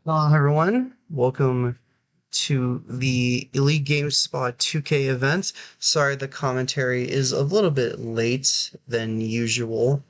Hello, everyone. Welcome to the Elitegamespot 2K event. Sorry, the commentary is a little bit late than usual.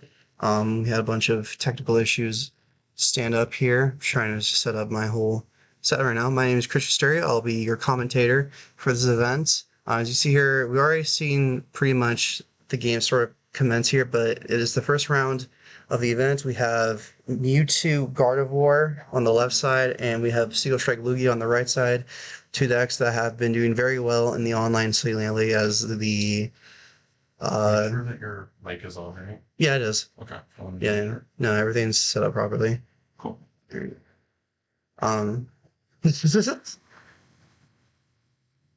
We had a bunch of technical issues stand up here. I'm trying to set up my whole set right now. My name is Christian Steury. I'll be your commentator for this event. As you see here, we've already seen pretty much the game sort of commence here, but it is the first round of the event. We have Mewtwo Gardevoir on the left side, and we have Steel Strike Lugia on the right side. Two decks that have been doing very well in the online scene lately as the Are you sure that your mic is on, right? yeah, it is. Okay. Yeah, no, everything's set up properly. Cool. Um,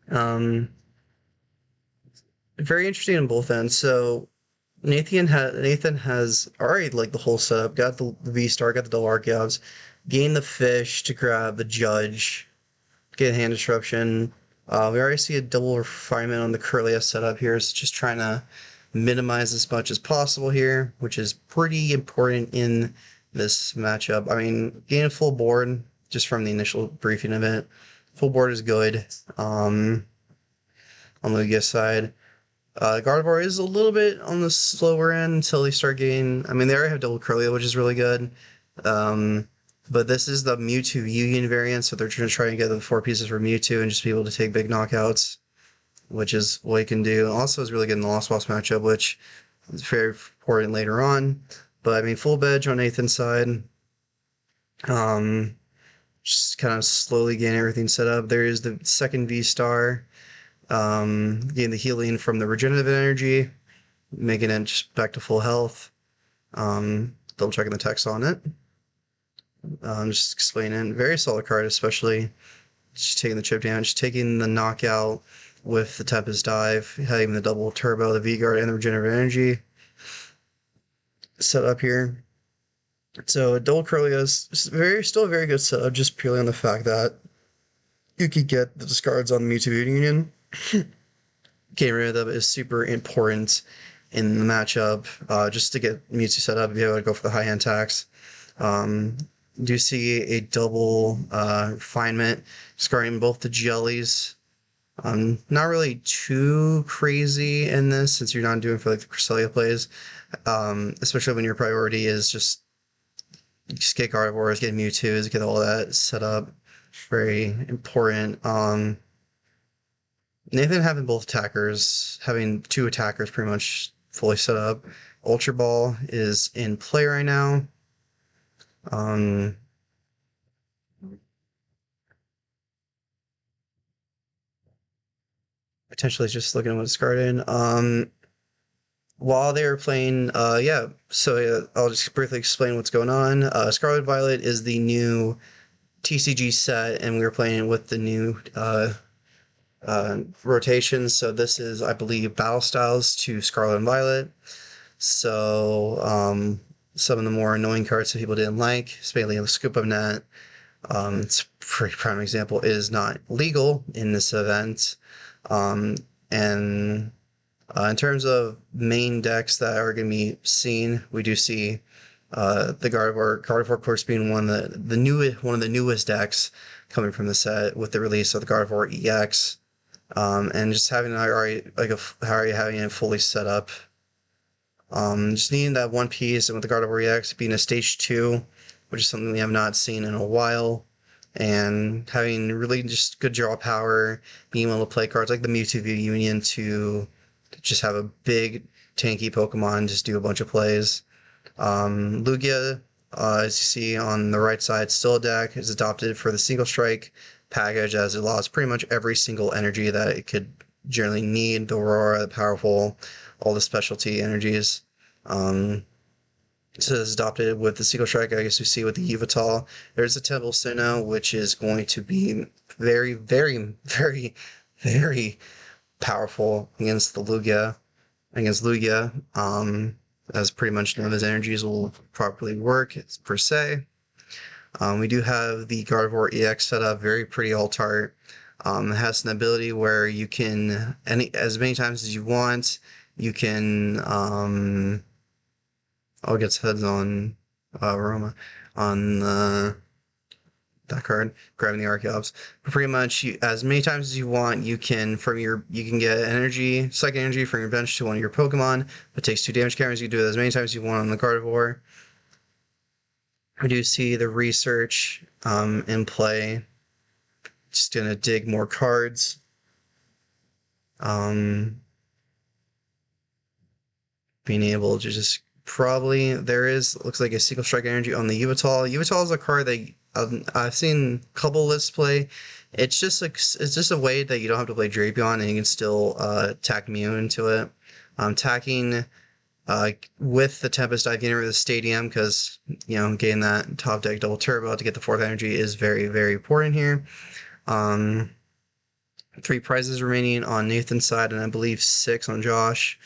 um, very interesting on both ends. So Nathan has already like the whole setup. Got the V Star, got the double Archeops, gained the fish to grab the Judge, get a hand disruption. We already see a double refinement on the Curlia setup here. It's just trying to minimize as much as possible here, which is pretty important in this matchup. I mean, getting a full board just from the initial briefing of it. Full board is good. On the Lugia side. Gardevoir is a little bit on the slower end until they start getting. I mean, they already have double Curlia, which is really good. But this is the Mewtwo Union variant, so they're going to try and get the 4 pieces for Mewtwo and just be able to take big knockouts, which is what he can do. Also, is really good in the Lost Boss matchup, which is very important later on. But I mean, full Bedge on Nathan's side. Just kind of slowly getting everything set up. There is the second V Star. Getting the healing from the regenerative energy, making it just back to full health. Double checking the text on it. Just explaining. Very solid card, especially just taking the chip damage, taking the knockout with the Tempest Dive, having the double turbo, the V-Guard, and the regenerative energy set up here. So double Curlia is still a very good setup, just purely on the fact that you could get the discards on the Mewtwo Union. Getting rid of them is super important in the matchup, just to get Mewtwo set up, be able to go for the high-end attacks. Do see a double refinement, discarding both the jellies. Not really too crazy in this, since you're not doing for like the Cresselia plays, especially when your priority is just get Gardevoirs, get Mewtwo's, get all that set up. Very important. Nathan having both attackers, having 2 attackers pretty much fully set up. Ultra Ball is in play right now. Potentially just looking at what's discarded. While they were playing, so I'll just briefly explain what's going on. Scarlet Violet is the new TCG set, and we were playing with the new rotations. So this is, I believe, Battle Styles to Scarlet and Violet. So some of the more annoying cards that people didn't like, especially the Scoop of Net. It's a pretty prime example, is not legal in this event. And in terms of main decks that are going to be seen, we do see the Gardevoir, of course, being one of the newest decks coming from the set with the release of the Gardevoir EX, and just having already having it fully set up. Just needing that one piece, and with the Gardevoir EX being a stage 2, which is something we have not seen in a while, and having really just good draw power, being able to play cards like the Mewtwo Union to just have a big tanky Pokemon, just do a bunch of plays. Lugia, as you see on the right side, still a deck, is adopted for the single strike package, as it lost pretty much every single energy that it could generally need, the Aurora, the Powerful, all the specialty energies. So it's adopted with the single strike, I guess we see with the Yveltal. There's a Temple Sinnoh, which is going to be very, very, very, very powerful against Lugia, as pretty much none of his energies will properly work, per se. We do have the Gardevoir EX set up, very pretty alt art. It has an ability where you can, as many times as you want, you can, I'll get heads on Roma on that card, grabbing the Archeops. But pretty much, as many times as you want, you can get energy, psychic energy from your bench to one of your Pokemon. It takes 2 damage counters. You can do it as many times as you want on the Gardevoir. We do see the research in play. Just gonna dig more cards. Being able to just probably looks like a single strike energy on the Yveltal. Yveltal is a card that I've seen a couple lists play. It's just a way that you don't have to play Drapion and you can still attack Mew into it. Attacking with the Tempest Dive, getting rid of the Stadium because getting that top deck double turbo to get the 4th energy is very, very important here. 3 prizes remaining on Nathan's side, and I believe 6 on Josh.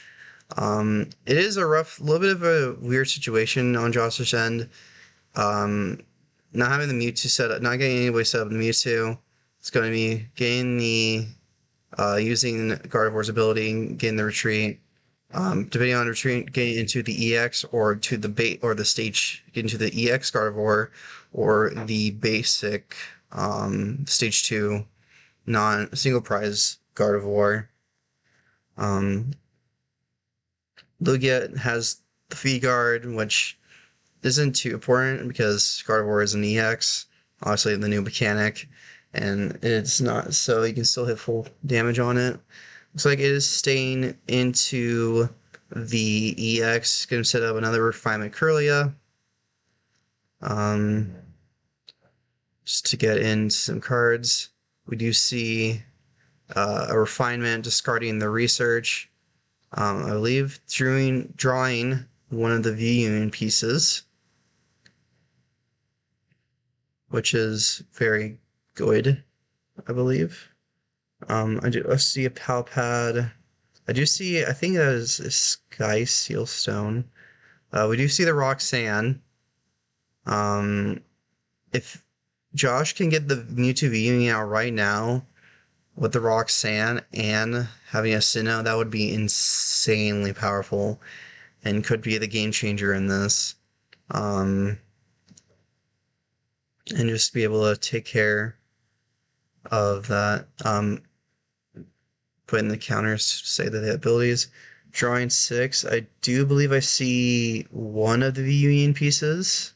It is a little bit of a weird situation on Josh's end. Not having the Mewtwo set up, not getting anybody set up the Mewtwo. It's going to be getting using Gardevoir's ability, getting the retreat. Depending on retreat, getting into the EX or to the bait or the stage, getting to the EX Gardevoir or the basic stage 2 non-single prize Gardevoir. Lugia has the V-Guard, which isn't too important because Gardevoir is an EX, obviously the new mechanic, and it's not, so you can still hit full damage on it. Looks like it is staying into the EX, going to set up another Refinement Kirlia. Just to get in some cards. We do see a Refinement discarding the Research. I believe drawing one of the V-Union pieces, which is very good, I believe. I see a Palpad. I think that is a Sky Sealstone. We do see the Roxanne. If Josh can get the Mewtwo V-Union out right now with the Roxanne and having a Sinnoh, that would be insanely powerful and could be the game changer in this. And just be able to take care of that. Put in the counters to say that the abilities. Drawing 6, I do believe I see one of the V-Union pieces,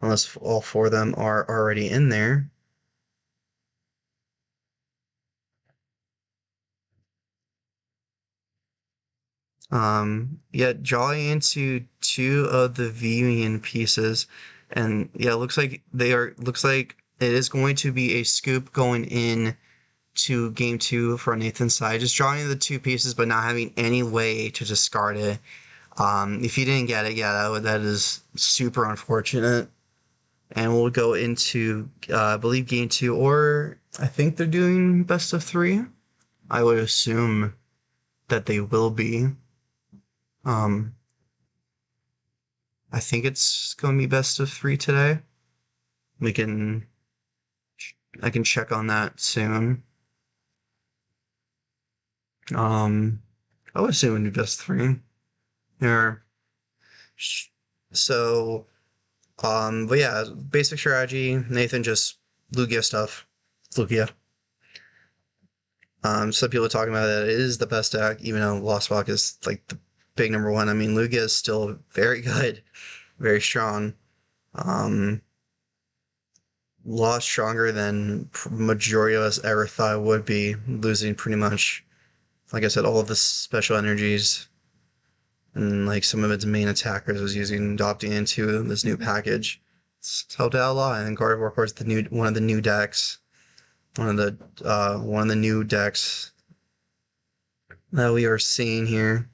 unless all 4 of them are already in there. Yeah, drawing into 2 of the V-Union pieces, and yeah, looks like it is going to be a scoop going in to game 2 for Nathan's side. Just drawing the 2 pieces, but not having any way to discard it. If you didn't get it, yeah, that is super unfortunate. And we'll go into, I believe, game 2, or I think they're doing best of 3. I would assume that they will be. I think it's going to be best of 3 today. I can check on that soon. I would assume it would be best of 3. There. So, but yeah, basic strategy. Nathan just Lugia stuff. Lugia. Some people are talking about that it is the best deck, even though Lost Rock is like the big number 1. I mean, Lugia is still very good, very strong. A lot stronger than majority of us ever thought it would be, losing pretty much, like I said, all of the special energies and like some of its main attackers was adopting into this new package. It's helped out a lot. And Gardevoir, of course, one of the new decks that we are seeing here.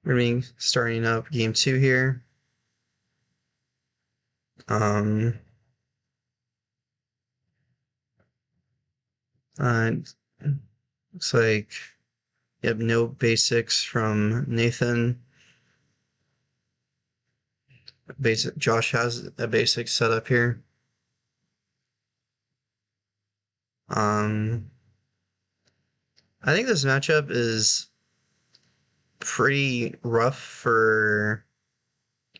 We're starting up game 2 here. Looks like you have no basics from Nathan. Josh has a basic setup here. I think this matchup is pretty rough for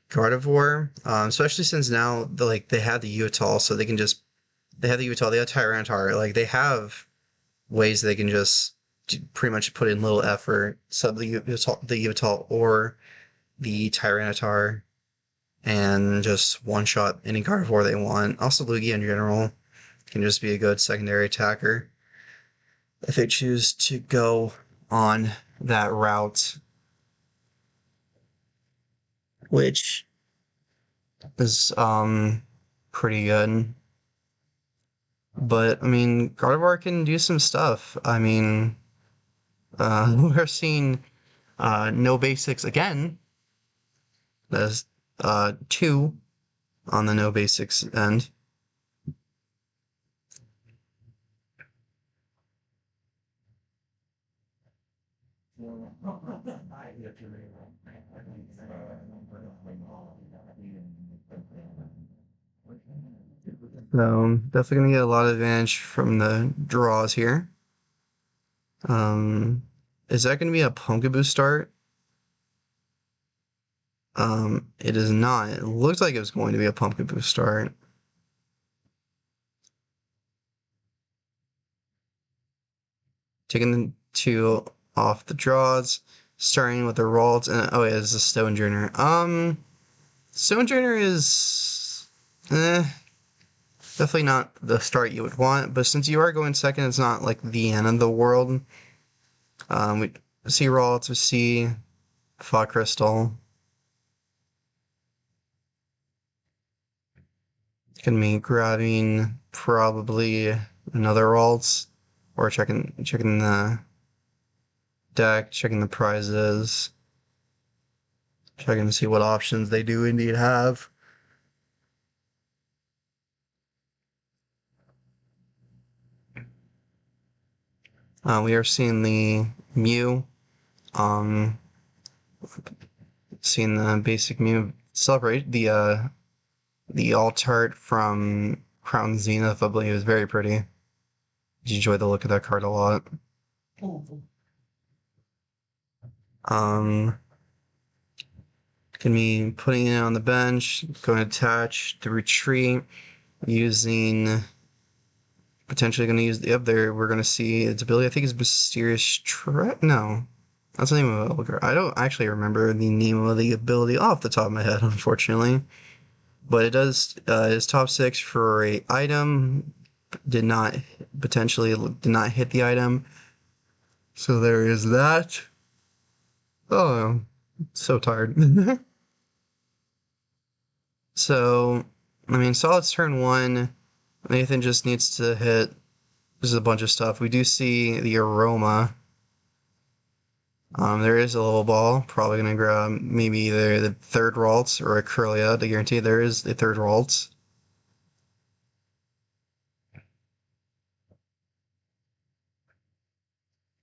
Gardevoir, especially since now they have the Utal, so they have the Utal, they have Tyranitar, like they have ways they can just pretty much put in little effort, sub the Utal or the Tyranitar, and just one shot any Gardevoir they want. Also, Lugia in general can just be a good secondary attacker if they choose to go on that route, which is pretty good. But I mean, Gardevoir can do some stuff. I mean, we're seeing no basics again. There's 2 on the no basics end. So definitely gonna get a lot of advantage from the draws here. Is that gonna be a Pumpkaboo start? It is not. It looks like it was going to be a Pumpkaboo start. Taking the 2 off the draws, starting with the Ralts, and oh yeah, it's a Stonejourner. Stonejourner is definitely not the start you would want, but since you are going second, it's not like the end of the world. We see Ralts, we see Fog Crystal. Gonna be grabbing probably another Ralts, or checking the deck, checking the prizes, checking to see what options they do indeed have. We are seeing the Mew, seeing the basic Mew celebrate the alt-art from Crown Zenith. I believe is very pretty. I enjoy the look of that card a lot. Can be putting it on the bench, going to attach the retreat, using potentially going to use the up there. We're going to see its ability. I think it's Mysterious No, that's the name of it. I don't actually remember the name of the ability off the top of my head, unfortunately. But it does is top 6 for a item. Did not hit the item. So there is that. Oh, so tired. So, I mean, Solid's turn 1. Nathan just needs to hit. This is a bunch of stuff. We do see the Aroma. There is a little ball. Probably gonna grab maybe either the 3rd Ralts or a Curlia to guarantee there is the 3rd Ralts.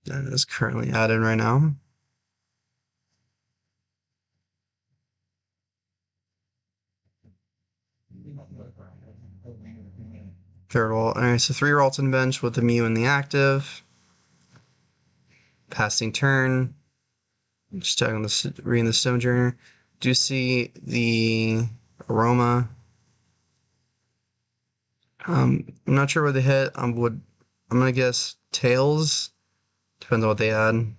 That is currently added right now. Third Ralt. Alright, so 3 Ralts in bench with the Mew in the active. Passing turn. Just checking reading the Stonejourner. Do you see the Aroma? I'm not sure what they hit. I'm gonna guess Tails. Depends on what they add.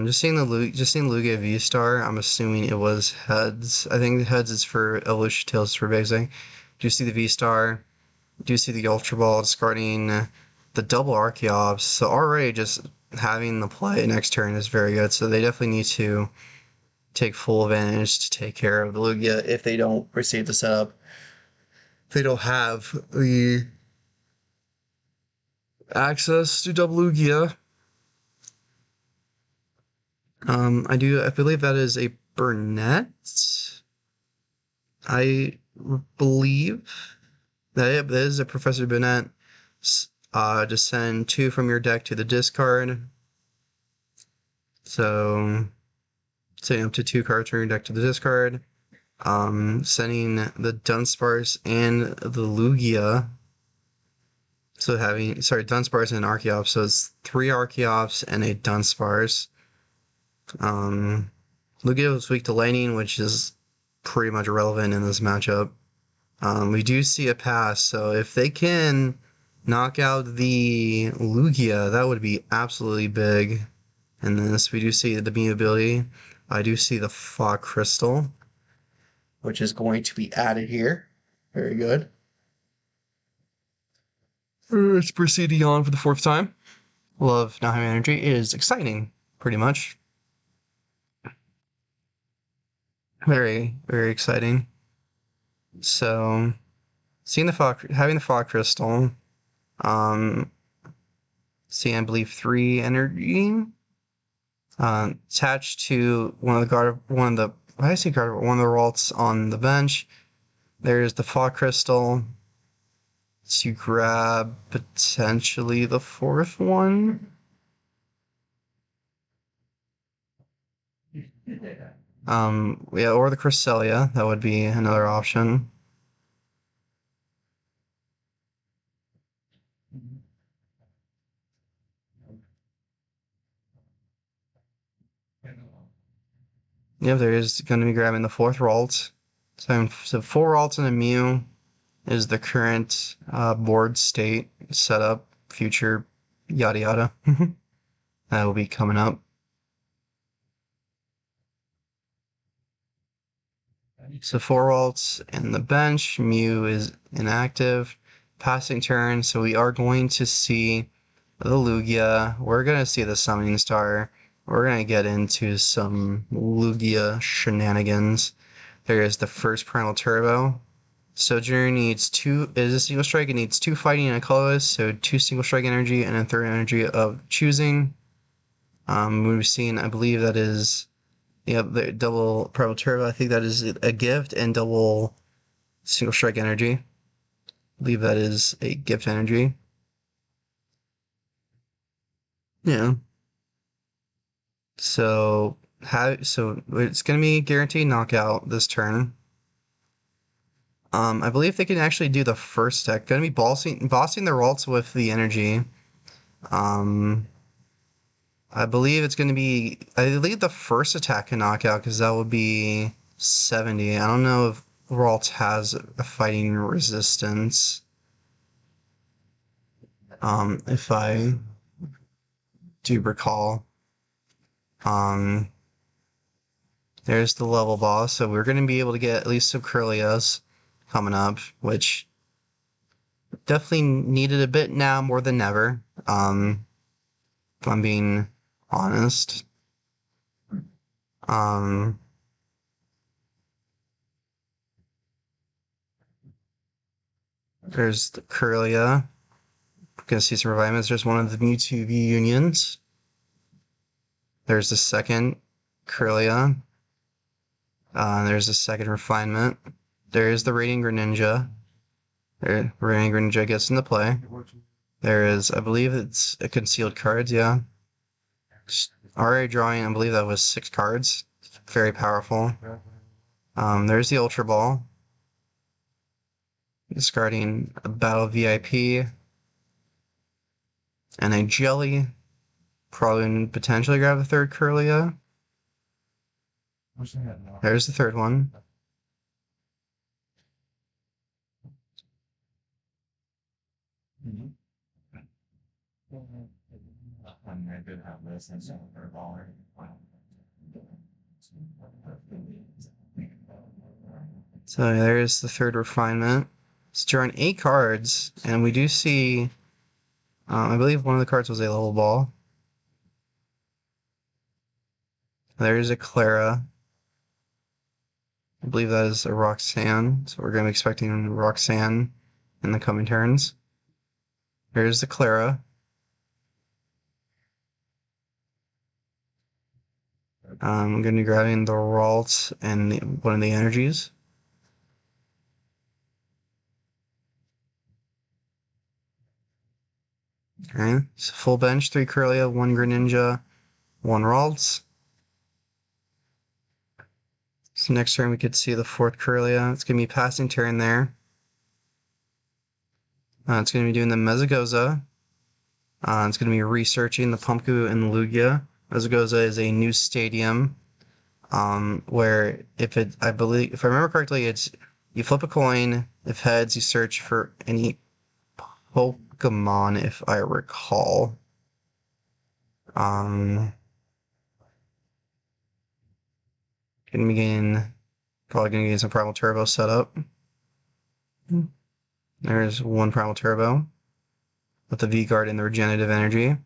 Just seeing Lugia V-Star, I'm assuming it was Heads. I think Heads is for Evolution, Tails is for Basic. Do you see the V-Star? Do you see the Ultra Ball discarding the double Archeops? So already just having the play next turn is very good. So they definitely need to take full advantage to take care of the Lugia if they don't receive the setup. If they don't have the access to double Lugia. I believe that is a Burnett. I believe that is a Professor Burnett. Just send 2 from your deck to the discard. So Setting up to 2 cards from your deck to the discard. Sending the Dunsparce and the Lugia. So Dunsparce and an Archeops. So it's 3 Archeops and a Dunsparce. Lugia was weak to lightning, which is pretty much irrelevant in this matchup. We do see a pass, so if they can knock out the Lugia, that would be absolutely big. And this, we do see the beam ability. I do see the Fog Crystal, which is going to be added here. Very good. Let's proceed on for the 4th time. Love not having energy is exciting, pretty much. Very, very exciting. So, having the Fog Crystal, seeing I believe 3 energy, attached to one of the Ralts on the bench. There's the Fog Crystal to grab potentially the 4th one. Yeah, or the Cresselia, that would be another option. Yep, there is going to be grabbing the 4th Ralt. So 4 Ralts and a Mew is the current board state, setup, future, yada yada. That will be coming up. So 4 Ralts in the bench, Mew is inactive. Passing turn, so we are going to see the Lugia. We're going to see the Summoning Star. We're going to get into some Lugia shenanigans. There is the first Parental Turbo. Sojourner needs 2, is a single strike, it needs 2 fighting and a colorless, so 2 single strike energy and a 3rd energy of choosing. We've seen, I believe that is, the double Parental Turbo, I think that is a gift, and double single strike energy. I believe that is a gift energy. Yeah. So it's gonna be guaranteed knockout this turn. I believe they can actually do the first deck. Gonna be bossing the Ralts with the energy. I believe it's gonna be. I believe the first attack can knock out because that would be 70. I don't know if Ralt has a fighting resistance. If I do recall. There's the level boss, so we're gonna be able to get at least some Curlias coming up, which definitely needed a bit now more than ever. If I'm being honest. There's the Curlia. Gonna see some revivements. There's one of the Mewtwo unions. There's the second Curlia. There's the second refinement. There is the Radiant Greninja. Radiant Greninja gets into play. There is, I believe it's a concealed cards, yeah. Already drawing, I believe that was 6 cards. Very powerful. There's the Ultra Ball. Discarding a Battle VIP. And a Jelly. Probably potentially grab the 3rd Curlia. There's the 3rd one. I did have this and so for a baller. So there's the 3rd refinement. It's drawing 8 cards, and we do see. I believe one of the cards was a level ball. There's a Clara. I believe that is a Roxanne, so we're going to be expecting Roxanne in the coming turns. There's the Clara. I'm going to be grabbing the Ralt and one of the energies. Okay, so full bench, 3 Curlia, 1 Greninja, 1 Ralts. So next turn we could see the 4th Corellia. It's going to be passing turn there. It's going to be doing the Mezzagoza. It's going to be researching the Pumpku and Lugia. Mezzagoza is a new stadium, where if I remember correctly, it's you flip a coin. If heads, you search for any Pokemon, if I recall. Gonna begin. Probably gonna get some Primal Turbo set up. There's one Primal Turbo with the V-Guard and the Regenerative Energy.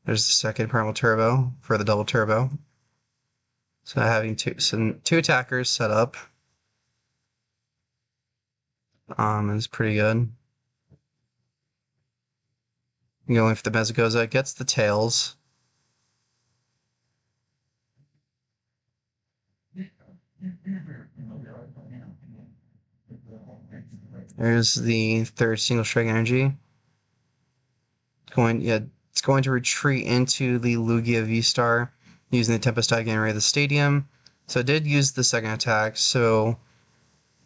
There's the second Primal Turbo for the double turbo. So having two attackers set up is pretty good. Going for the Mezzagoza, gets the tails. There's the third single strike energy. It's going to retreat into the Lugia V-Star using the Tempest Die Generator of the Stadium. So it did use the second attack. So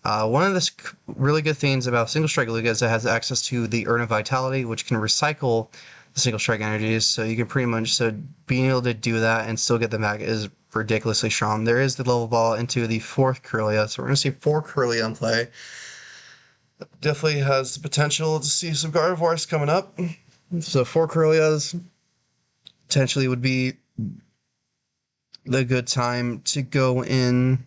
one of the really good things about single strike Lugia is it has access to the Urn of Vitality, which can recycle the single strike energies. So you can pretty much being able to do that and still get them back is ridiculously strong. There is the level ball into the 4th Corellia, so we're going to see 4 Corellia in play. Definitely has the potential to see some Gardevoirs coming up. So 4 Corellias potentially would be the good time to go in,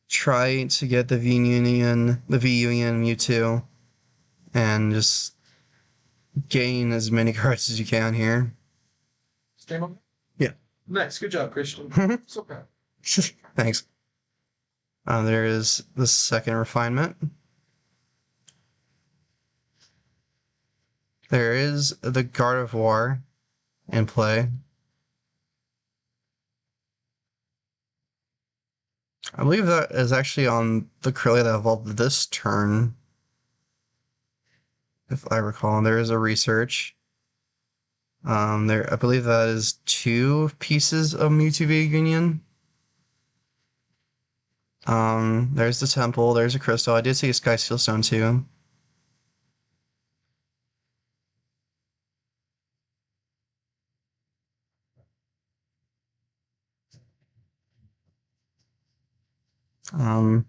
try to get the V-Union Mewtwo, and just gain as many cards as you can here. Stream on? Yeah. Nice, good job, Christian. It's okay. Thanks. There is the second refinement. There is the Gardevoir in play. I believe that is actually on the Corellia that evolved this turn. If I recall, there is a research. I believe that is 2 pieces of Mewtwo V-Union. There's the temple, there's a crystal. I did see a Sky Steel Stone too. We're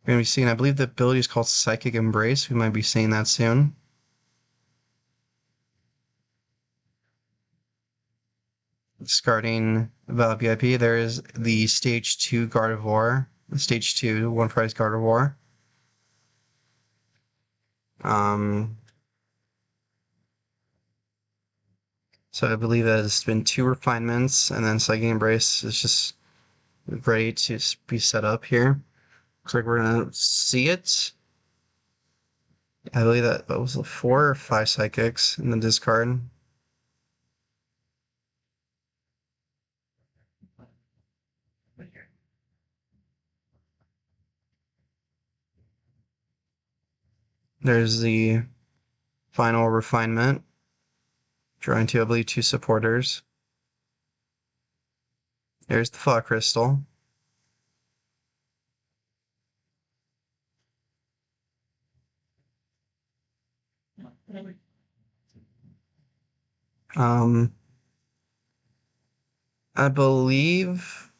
gonna be seeing, I believe the ability is called Psychic Embrace. We might be seeing that soon. Discarding about VIP, there is the Stage 2 Gardevoir. Stage 2, 1 prize Gardevoir. So I believe that has been 2 refinements, and then Psychic Embrace is just ready to be set up here. Looks like we're gonna see it. I believe that was 4 or 5 Psychics in the discard. There's the final refinement, drawing to, I believe, 2 supporters. There's the Fog Crystal. I believe,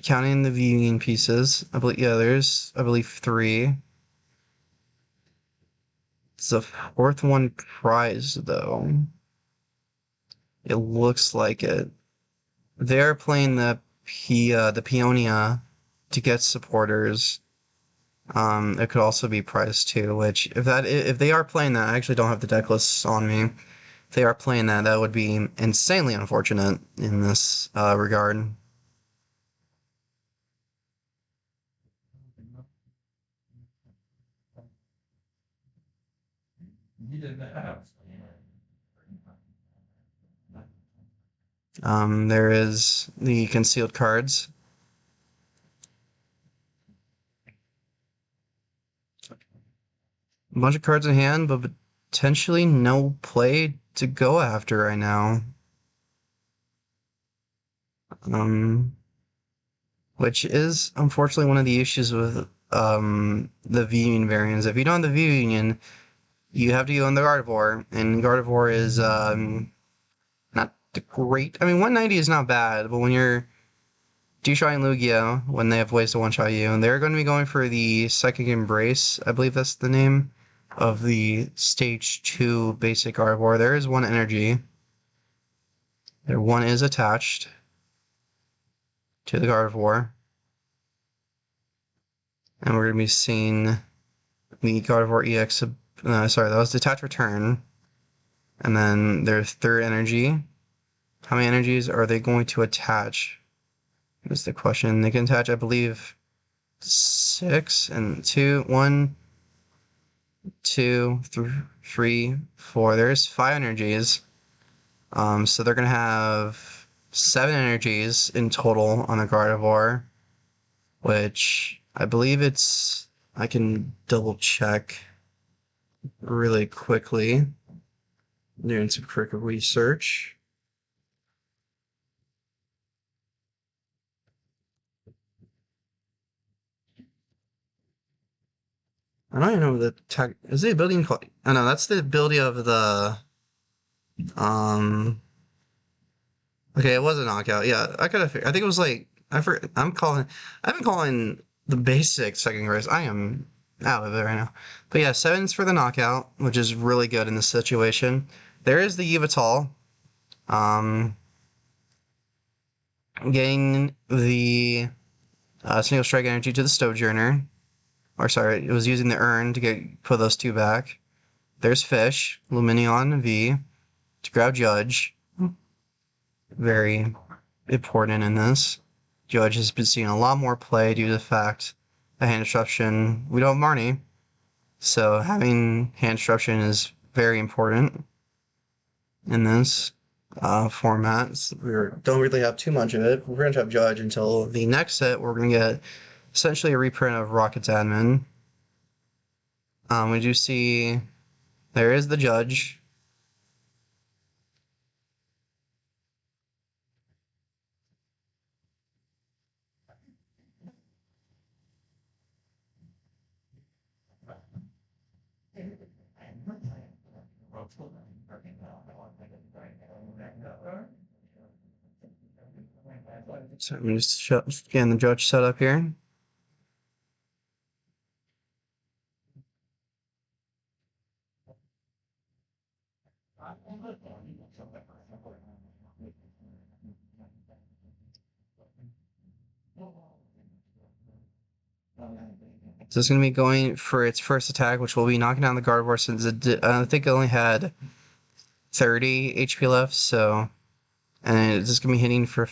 counting the V-Union pieces, there's, I believe, 3. It's the 4th one prize, though. It looks like it. They're playing the Peonia to get supporters. It could also be prize too, which if they are playing that, I actually don't have the deck lists on me. If they are playing that, that would be insanely unfortunate in this regard. You didn't have. There is the concealed cards. A bunch of cards in hand, but potentially no play to go after right now. which is unfortunately one of the issues with the V-Union variants. If you don't have the V-Union, you have to go on the Gardevoir, and Gardevoir is not great. I mean, 190 is not bad, but when you're two-shot and Lugia, when they have ways to one-shot you, and they're going to be going for the Psychic Embrace, I believe that's the name of the Stage 2 basic Gardevoir. There is one energy. There one is attached to the Gardevoir. And we're going to be seeing the Gardevoir EX, sorry, that was Detach Return. And then their third energy. How many energies are they going to attach? That's the question. They can attach, I believe, 6 and 2, 1, 2, 3, 4. There's 5 energies. So they're gonna have 7 energies in total on the Gardevoir, which I believe it's. I can double check really quickly. Doing some quick research. I don't even know the tech. Is the ability called? Oh no, that's the ability of the. Um. Okay, it was a knockout. Yeah, I could have. I think it was like I forget. I'm calling. I've been calling the basic second race. I am out of it right now. But yeah, 7's for the knockout, which is really good in this situation. There is the Yveltal. Um. Getting the single strike energy to the Stonejourner. Or sorry, it was using the urn to put those 2 back. There's Fish, Luminion V, to grab Judge. Very important in this. Judge has been seeing a lot more play due to the fact that hand disruption, we don't have Marnie, so having hand disruption is very important in this format. We don't really have too much of it. We're going to have Judge until the next set. We're going to get essentially a reprint of Rocket's Admin. We do see there is the Judge. So I'm just getting the Judge set up here. So it's going to be going for its first attack, which will be knocking down the Gardevoir since I think it only had 30 HP left, so... And it's just going to be hitting for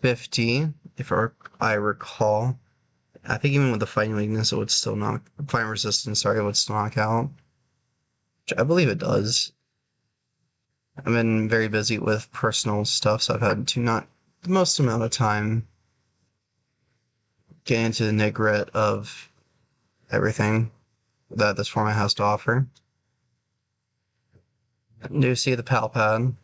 50, if I recall. I think even with the fighting weakness, it would still knock... Fighting resistance, sorry, it would still knock out. Which I believe it does. I've been very busy with personal stuff, so I've had to not the most amount of time get into the nitgrit of everything that this format has to offer. Do you see the pal pad?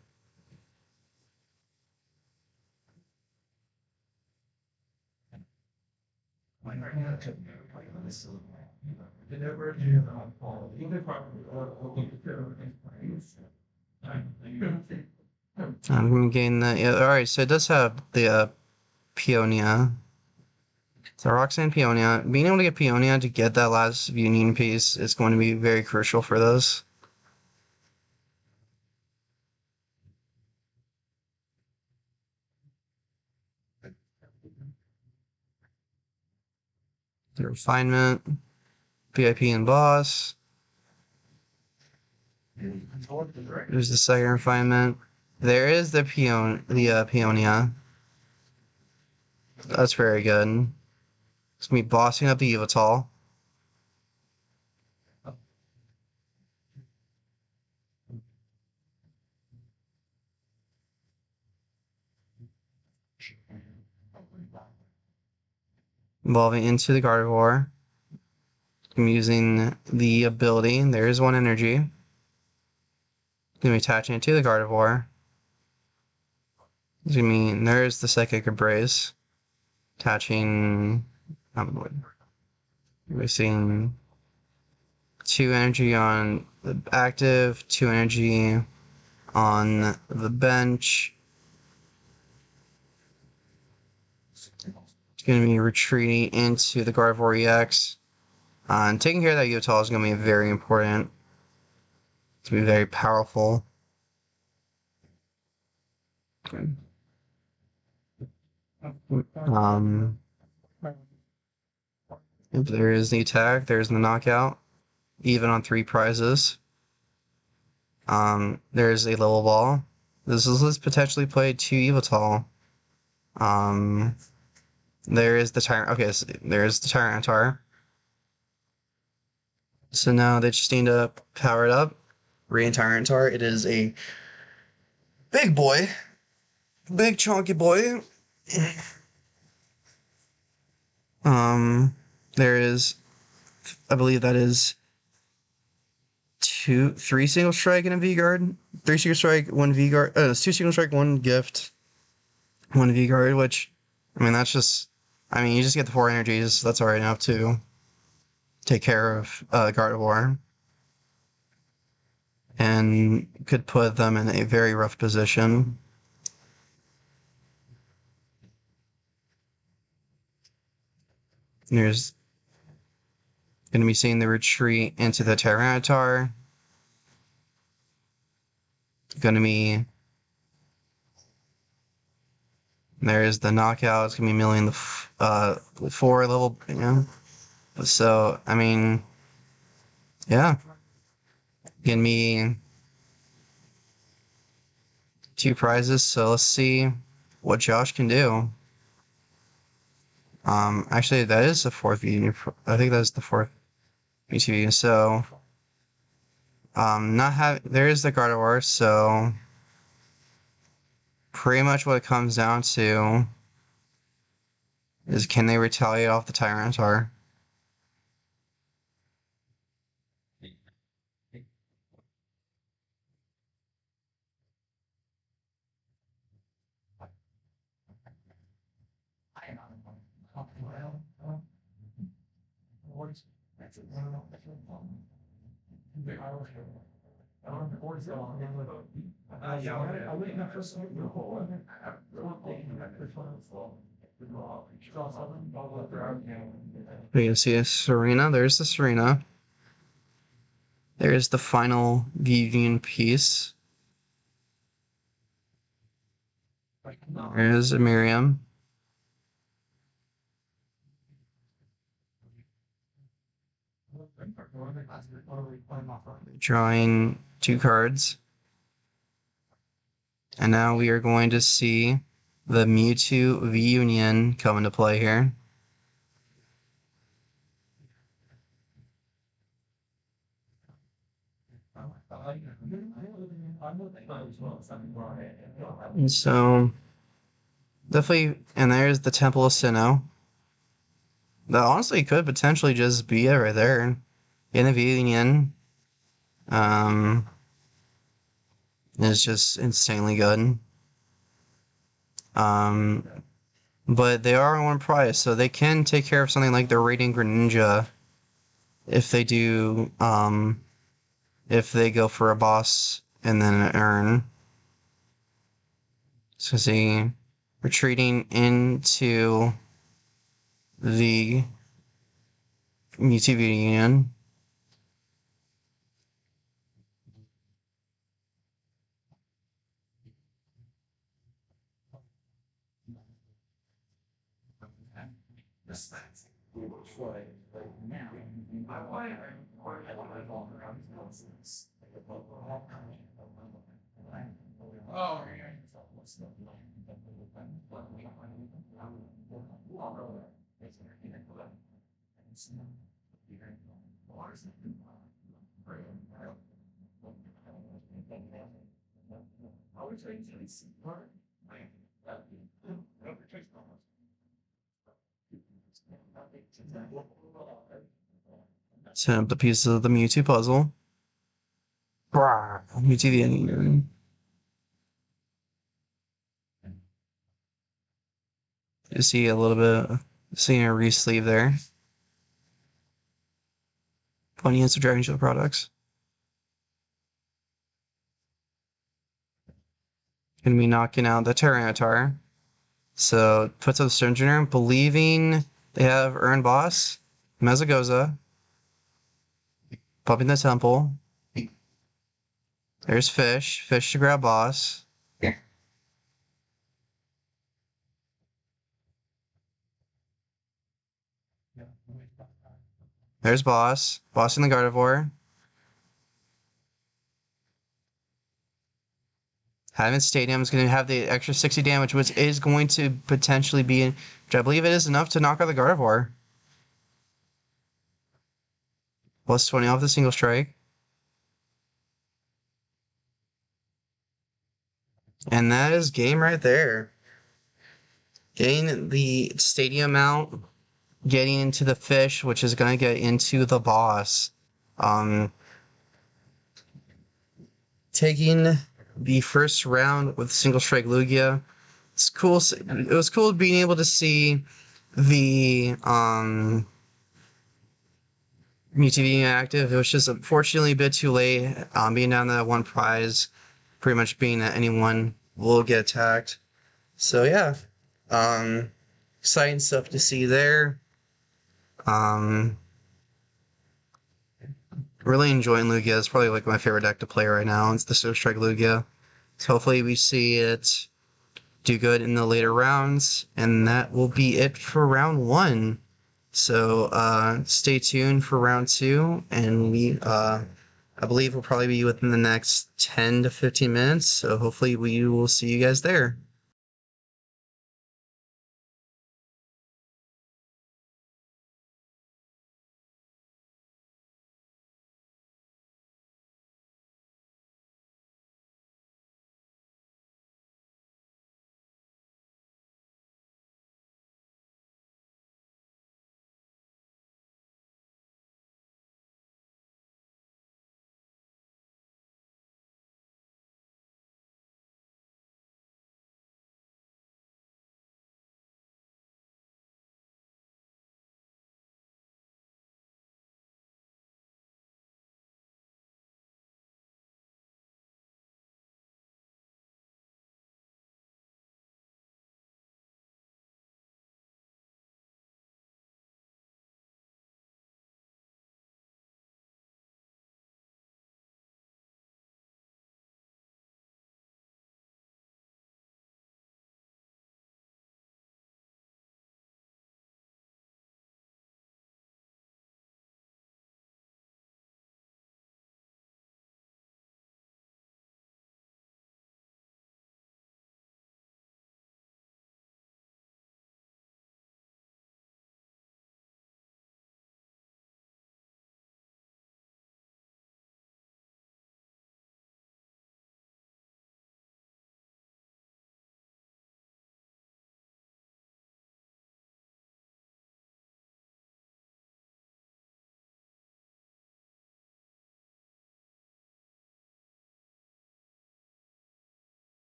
I'm gonna gain that. Yeah, alright, so it does have the Peonia. So Roxanne Peonia. Being able to get Peonia to get that last Union piece is going to be very crucial for this. The refinement, VIP and boss. There's the second refinement. There is the Peonia. That's very good. It's gonna be bossing up the Yveltal. Evolving into the Gardevoir. I'm using the ability. There is one energy. Gonna be attaching it to the Gardevoir. There's the Psychic Embrace. attaching, wasting 2 energy on the active, 2 energy on the bench. It's going to be retreating into the Gardevoir EX. And taking care of that Yotol is going to be very important. It's going to be very powerful. If there is the attack, there's the knockout. Even on 3 prizes. There's a level ball. This is potentially played 2 Yveltal. There is the Tyrant. Okay, so there's the Tyranitar. So now they just need to power it up. Tyranitar. It is a big boy. Big chunky boy. There is, I believe that is 3 single strike in a V-Guard. 3 single strike, 1 V-Guard. 2 single strike, 1 gift, 1 V-Guard, which, I mean, that's just, I mean, you just get the 4 energies. That's already enough to take care of Gardevoir. And could put them in a very rough position. There's going to be seeing the retreat into the Tyranitar. Going to be... There's the knockout. It's going to be milling the 4 level, you know. So, I mean... Yeah. Going to be 2 prizes, so let's see what Josh can do. Actually, that is the 4th VTV. I think that's the 4th VTV. So, there is the Gardevoir. So, pretty much what it comes down to is can they retaliate off the Tyranitar? We can see a Serena. There's the Serena. There's the final Vivian piece. There's a Miriam. Drawing 2 cards. And now we are going to see the Mewtwo V-Union come into play here. And so, definitely, and there's the Temple of Sinnoh. That honestly could potentially just be it right there. In the V-Union. Is just insanely good. But they are on 1 prize, so they can take care of something like the Radiant Greninja if they do, if they go for a boss and then an urn. So see, retreating into the Mewtwo Union. Set up the pieces of the Mewtwo puzzle. Mewtwo Union. You see a little bit, seeing a re-sleeve there. Funny Hands of Dragon Shield products. Gonna be knocking out the Tyranitar. So puts up the Sturgeon, believing they have Earn Boss, Mezagoza, popping the Temple. There's Fish. Fish to grab Boss. There's Boss. Boss in the Gardevoir. Having Stadium is going to have the extra 60 damage, which is going to potentially be, which I believe it is enough to knock out the Gardevoir. Plus 20 off the single strike. And that is game right there. Getting the Stadium out, getting into the Fish, which is going to get into the Boss. Taking the first round with single strike Lugia. It's cool. It was cool being able to see the Mewtwo being active. It was just unfortunately a bit too late. Being down to that one prize, pretty much being that anyone will get attacked. So yeah, exciting stuff to see there. Really enjoying Lugia. It's probably like my favorite deck to play right now. It's the Single Strike Lugia. So hopefully we see it do good in the later rounds, and that will be it for round 1. So stay tuned for round 2, and I believe will probably be within the next 10 to 15 minutes. So hopefully we will see you guys there.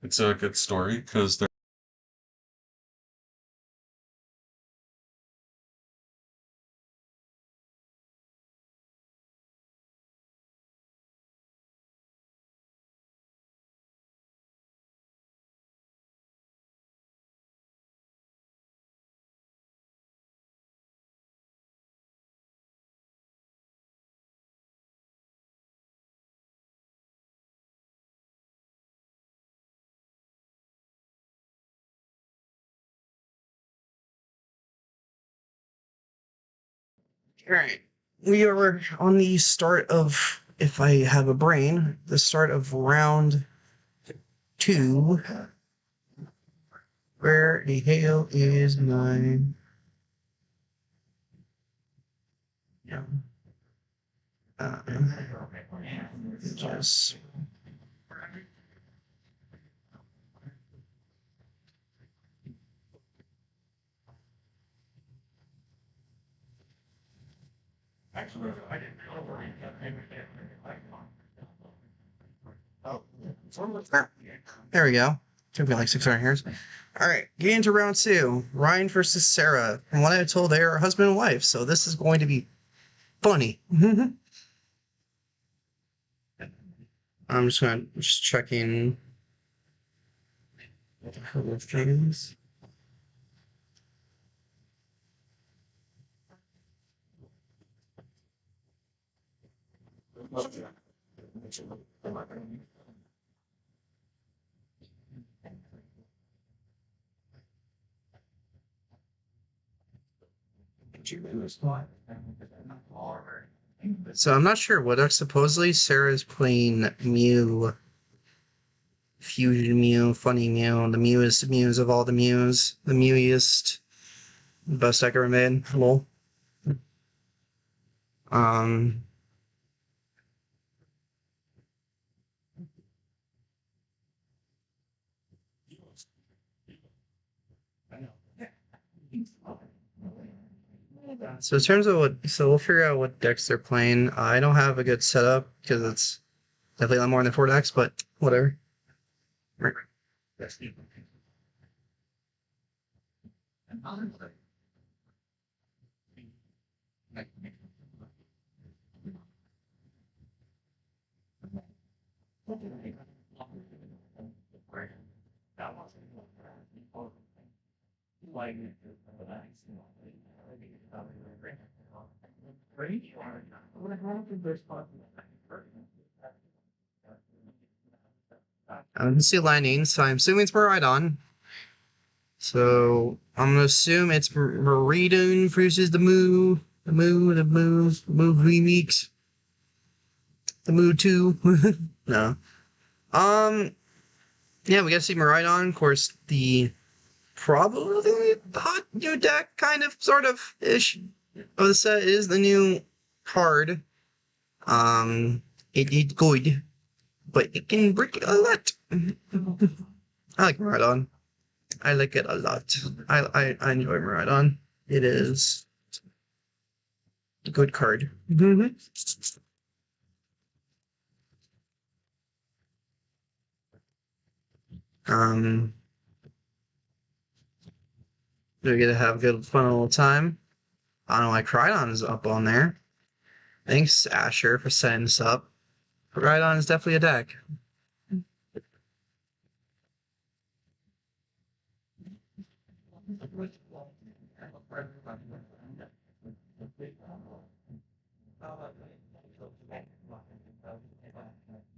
It's a good story because they're All right. We are on the start of, if I have a brain, the start of round 2. Where the hell is my... Yeah. Just... actually I didn't know where you got There we go. Took me like 600 hairs. All right, getting into round 2. Ryan versus Sarah. From what I was told, they are husband and wife, so this is going to be funny. I'm just checking a couple of things. So I'm not sure what supposedly Sarah is playing Mew, Fusion Mew, Funny Mew, the Mewest Mews of all the Mews, the Mewiest, best deck ever made. Lol. Um, so in terms of we'll figure out what decks they're playing. I don't have a good setup because it's definitely a lot more than 4 decks, but whatever. I didn't see lightning, so I'm assuming it's Maridon. So I'm gonna assume it's Maridon versus the Moo remix, the Moo 2. No. Yeah, we gotta see Maridon. Of course, the probably hot new deck, kind of, sort of ish, of the set is the new card. It's good, but it can break a lot. I like Maridon. I like it a lot. I enjoy Maridon. It is a good card. Um, we're gonna have a good fun little time. I don't know why Crydon is up on there. Thanks, Asher, for setting this up. Crydon is definitely a deck.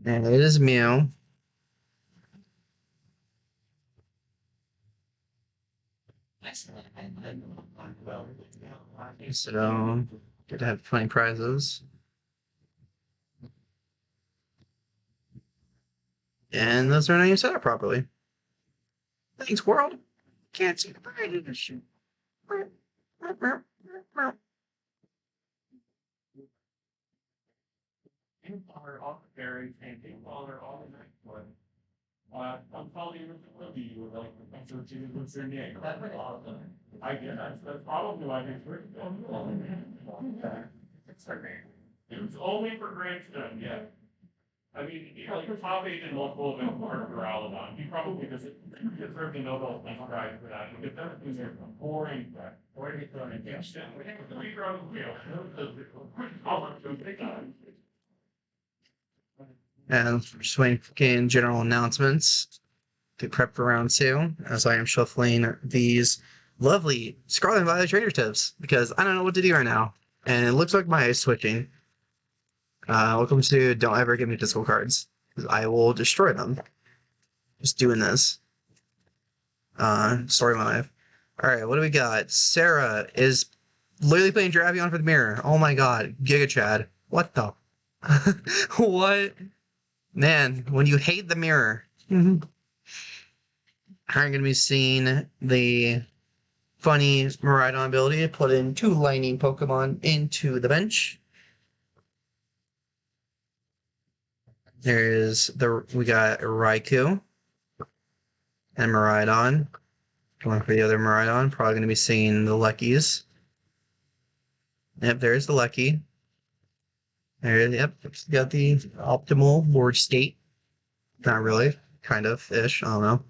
And it is Mew. So, good to have 20 prizes. And those are not even set up properly. Thanks, world. Can't see the prize in this shit. I'm probably even familiar you would like to answer to what's your name. I guess that's probably why they first. It's her name. It was only for gravestone, yeah. I mean, you know, like top eight in multiple events for Alabama. He probably doesn't deserve the Nobel Peace Prize for that because that is boring. Boring from against him. We run the wheel. And just waiting for getting general announcements to prep for round 2 as I am shuffling these lovely Scarlet and Violet trainer tips because I don't know what to do right now. And it looks like my eyes switching. Welcome to Don't Ever Give Me Disco Cards. I will destroy them. Just doing this. Story of my life. Alright, what do we got? Sarah is literally playing Dravion for the mirror. Oh my god. Giga Chad. What the? What? Man, when you hate the mirror. I'm going to be seeing the funny Miraidon ability to put in 2 lightning Pokemon into the bench. We got Raikou and Miraidon. Going for the other Miraidon. Probably going to be seeing the Luckies. Yep, there's the Lucky. Yep, got the optimal board state. Not really. Kind of ish. I don't know.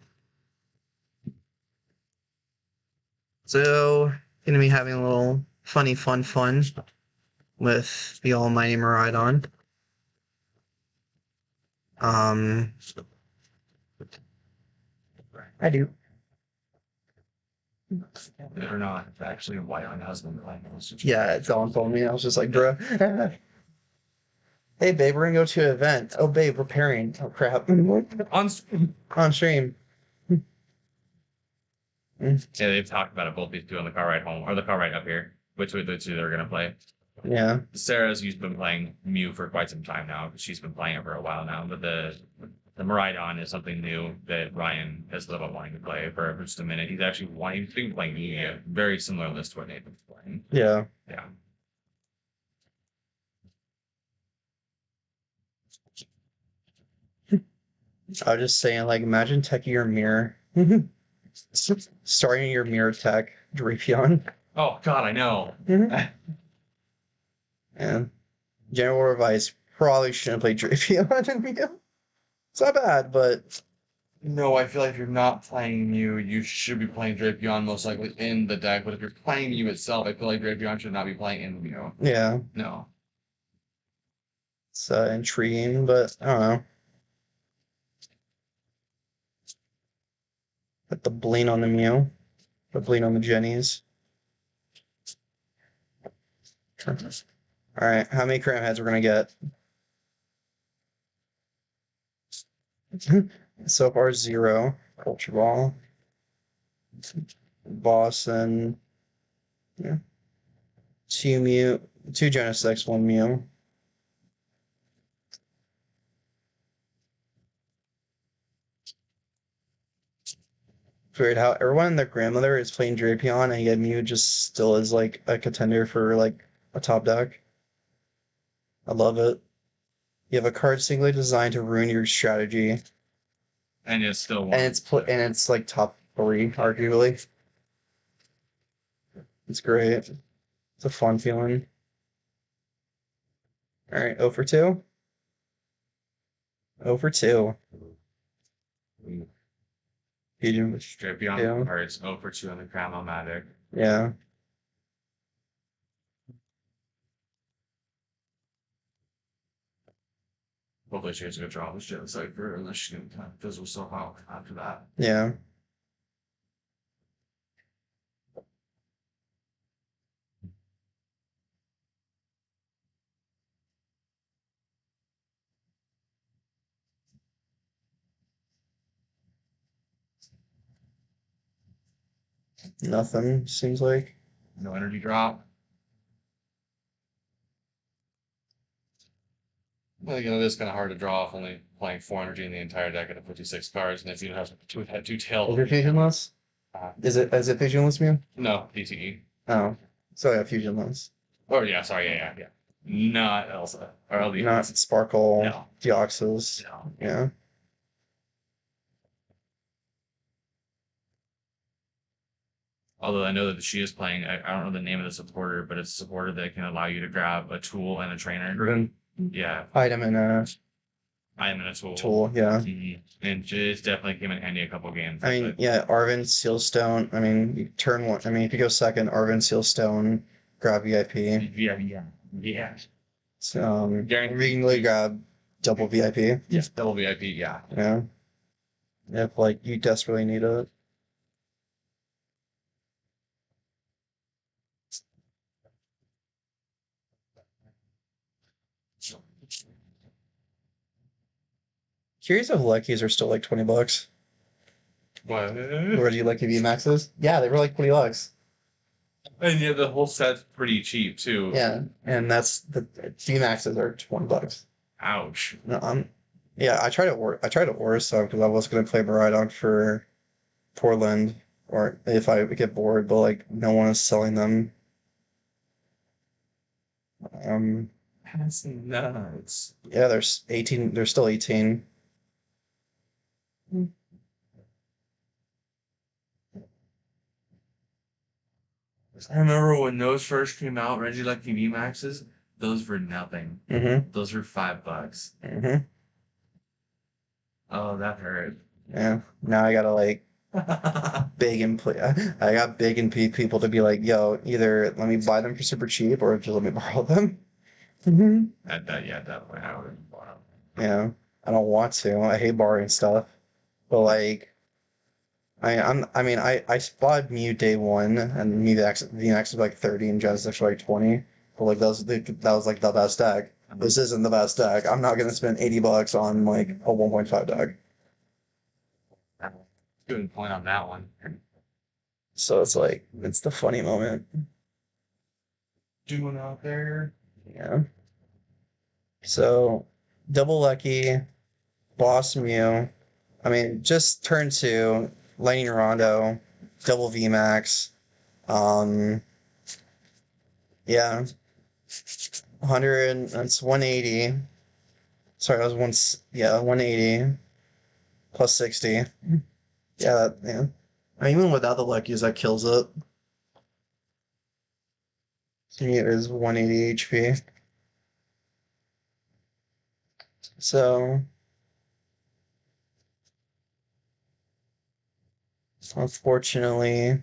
So, going to be having a little funny fun with the almighty Miraidon. I do. Or not, it's actually a white on husband playing. Yeah, Dawn told me. I was just like, bruh. Hey, babe, we're gonna go to an event. Oh, babe, we're pairing. Oh, crap. On stream. Yeah, they've talked about it. Both these two on the car ride home or the car ride up here. Which way the two they're gonna play? Yeah. Sarah's been playing Mew for quite some time now. She's been playing it for a while now. But the Miraidon is something new that Ryan has thought about wanting to play for just a minute. He's been playing Mew, very similar list to what Nathan's playing. Yeah. Yeah. I was just saying, like, imagine teching your mirror. Starting your mirror tech, Drapion. Oh God, I know. And general advice, probably shouldn't play Drapion in Mew. It's not bad, but No, I feel like if you're not playing Mew, you should be playing Drapion most likely in the deck. But if you're playing Mew itself, I feel like Drapion should not be playing in Mew. yeah, No. it's intriguing, but I don't know. Put the bling on the Mew, the bling on the Jennies. Alright, how many cram heads we're gonna get? So far, 0. Ultra Ball. Boss and yeah. 2 Mew, 2 Genesect, 1 Mew. Weird how everyone and their grandmother is playing Drapion and yet Mew just still is like a contender for like a top deck. I love it. You have a card singly designed to ruin your strategy. And it's still one. And it's like top 3, arguably. It's great. It's a fun feeling. Alright, 0 for 2. 0 for 2. Fusion. Drapion cards 0 for 2 on the Crown-O-Matic. Yeah. Hopefully she has to go draw this shit Cypher unless she can kind of fizzle herself out after that. Yeah. Nothing, seems like. No energy drop. Well, you know, it is kind of hard to draw off only playing 4 energy in the entire deck at 56 cards, and if you have two tails. Is it fusionless? Is it fusionless Mew? No, DTE. Oh. So yeah, fusionless. Oh yeah, sorry, yeah. Not Elsa. Or Elite. Not Sparkle, No. Deoxys. No. Yeah. Although I know that she is playing, I don't know the name of the supporter, but it's a supporter that can allow you to grab a tool and a trainer. Driven Yeah. item and I am in a tool. tool. Yeah. And it definitely came in handy a couple games. I mean, yeah, Arvin, Sealstone. I mean, you turn one. I mean, if you go second, Arvin, Sealstone, grab VIP. Yeah. So, Guaranteed. regularly grab double VIP. Yes, double VIP. Yeah. Yeah. If like you desperately need it. Curious if Luckies are still like $20. What? Or do you like V Maxes? Yeah, they were like $20. And yeah, the whole set's pretty cheap too. Yeah, and that's the V Maxes are $20. Ouch. No, yeah, I tried to order some because I was gonna play Maridon for Portland, or if I get bored, but like no one is selling them. Um, That's nuts. yeah, there's 18. There's still 18. I remember when those first came out, Reggie Lucky V Maxes, those were nothing. Mm-hmm. Those were $5. Mm-hmm. Oh, that hurt. Yeah. Now I gotta like beg and play. I got big and people to be like, yo, either let me buy them for super cheap or just let me borrow them. Mm-hmm. Yeah, definitely. I would have bought Yeah. I don't want to. I hate borrowing stuff. But like I mean I bought Mew day one and Mew VMAX was like 30 and Genesis were like 20. But like that was like the best deck. This isn't the best deck. I'm not gonna spend $80 on like a 1.5 deck. them. Good point on that one. So it's like it's the funny moment. Doing out there. Yeah. So double lucky, boss Mew. I mean, just turn two, Lightning Rondo, double VMAX. Yeah, 100. That's 180. Sorry, that was yeah, 180 plus 60. Yeah, yeah. I mean, even without the luckies, that kills it. It is 180 HP. So, unfortunately,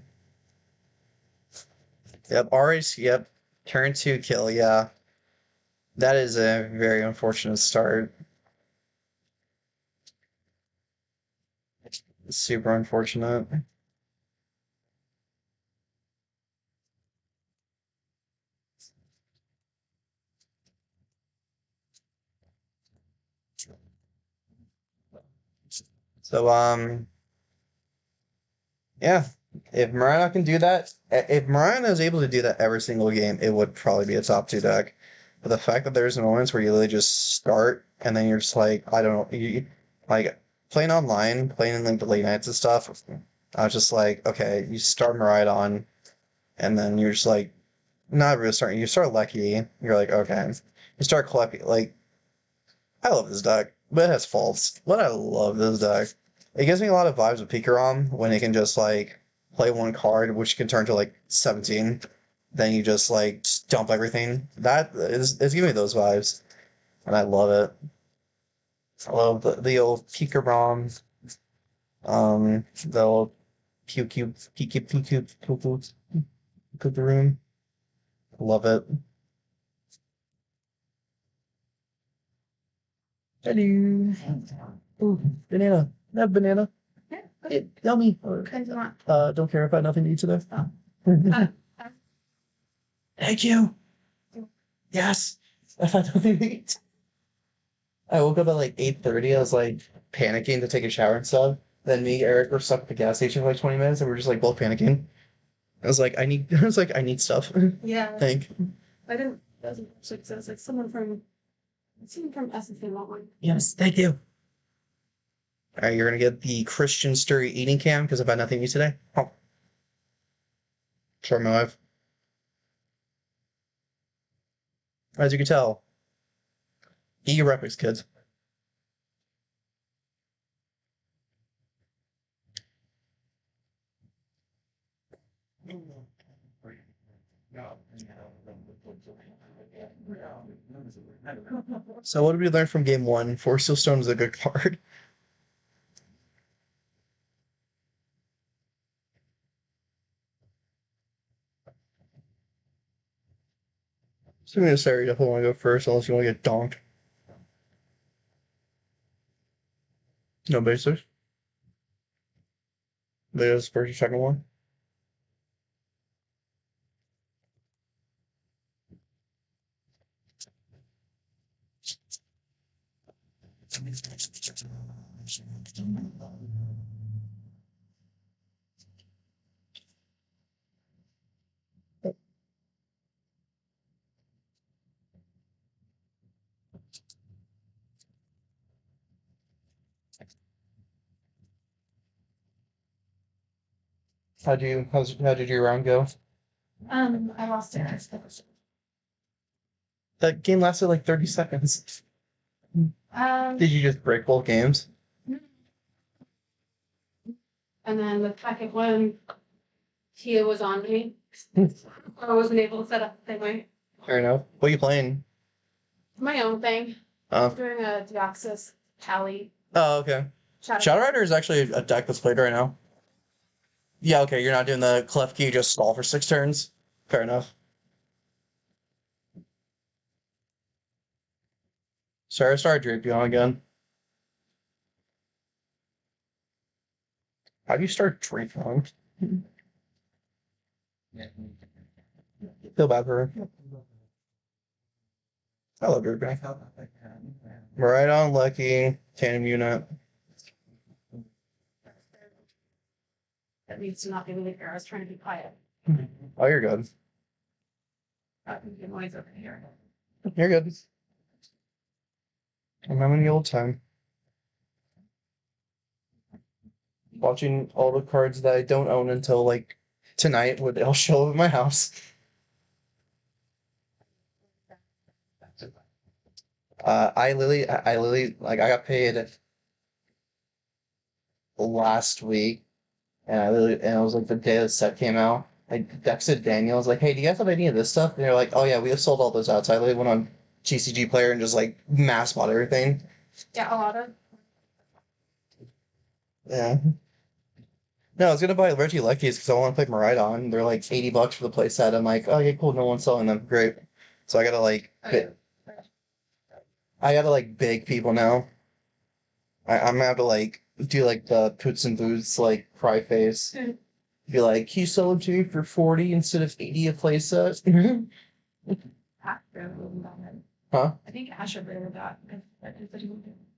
yep, yep, turn two kill, yeah. That is a very unfortunate start. Super unfortunate. So, yeah, if Marana can do that, if Marana is able to do that every single game, it would probably be a top two deck. But the fact that there's moments where you literally just start and then you're just like, I don't know, like playing online, playing in like the late nights and stuff. I was just like, okay, you start Maridon, and then you're just like, not really starting. You start Lucky, you're like, okay, you start collecting. Like, I love this deck, but it has faults. But I love this deck. It gives me a lot of vibes of Pikarom when it can just like play one card, which can turn to like 17. Then you just like dump everything. That is giving me those vibes, and I love it. I love the old Pikarom, the old Pikaroom. Love it. Hello. Ooh, banana. Have banana. Yeah. Yummy. What kinds you want? Don't care if I have nothing to eat today. Oh. Thank you. Yes. I had nothing to eat. I woke up at like 8:30. I was like panicking to take a shower and stuff. Then me, Eric were stuck at the gas station for like 20 minutes, and we were just like both panicking. I was like, I need stuff. Yeah. Thank. I didn't. That was actually because I was like someone from SFA want one. Yes, thank you. All right, you're gonna get the Christian Steury eating cam because I've had nothing to eat today. Oh, short my life. As you can tell, eat your Repix, kids. So what did we learn from game one? Force Seal Stone is a good card. So I'm gonna say you definitely want to go first unless you want to get donked. No basics. There's first or second one. How did your round go? I lost it. That game lasted like 30 seconds. Did you just break both games? And then the second one, Tia was on me. I wasn't able to set up the same way. Fair enough. What are you playing? My own thing. Oh, I'm doing a Deoxys Tally. oh, okay. Shadow Rider is actually a deck that's played right now. Yeah, okay, you're not doing the Clef Key, just stall for 6 turns. Fair enough. Sorry, I started draping on again. How do you start draping? Feel bad for her. I love draping. Right on Lucky, Tandem Unit. That needs to not be really fair. I was trying to be quiet. Oh, you're good. Making noise over here. You're good. I'm having the old time. Watching all the cards that I don't own until like tonight would all show up at my house. I literally like I got paid last week, and it was like the day the set came out. I texted Daniel. I was like, "Hey, do you guys have any of this stuff?" And they're like, "Oh yeah, we have sold all those out." So I literally went on TCG Player and just like mass bought everything. Yeah, a lot of. Yeah. No, I was gonna buy Reggie Lucky's because I want to play Maridon. They're like $80 for the playset. I'm like, oh yeah, cool. No one's selling them. Great. So I gotta like, I gotta like beg people now. I'm gonna have to like do like the Poots and Boots like cry face. Be like, can you sell them to me for 40 instead of 80 a playset? Huh? I think Asher really got.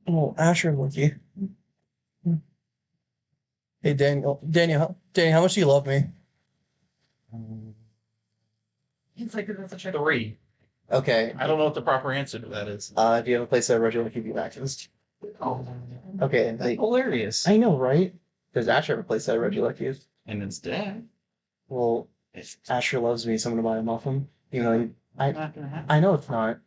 Oh, Asher Lucky. Hey Daniel, how much do you love me? It's like that's such a 3. Okay. I don't know what the proper answer to that is. Do you have a playset of Reggie Lucky V-Maxes? Oh, Okay, that's hilarious. I know, right? Does Asher have a playset of Reggie Lucky's? And instead, Well, it's Asher loves me, so I'm gonna buy him off him. You know, I not gonna happen. I know it's not.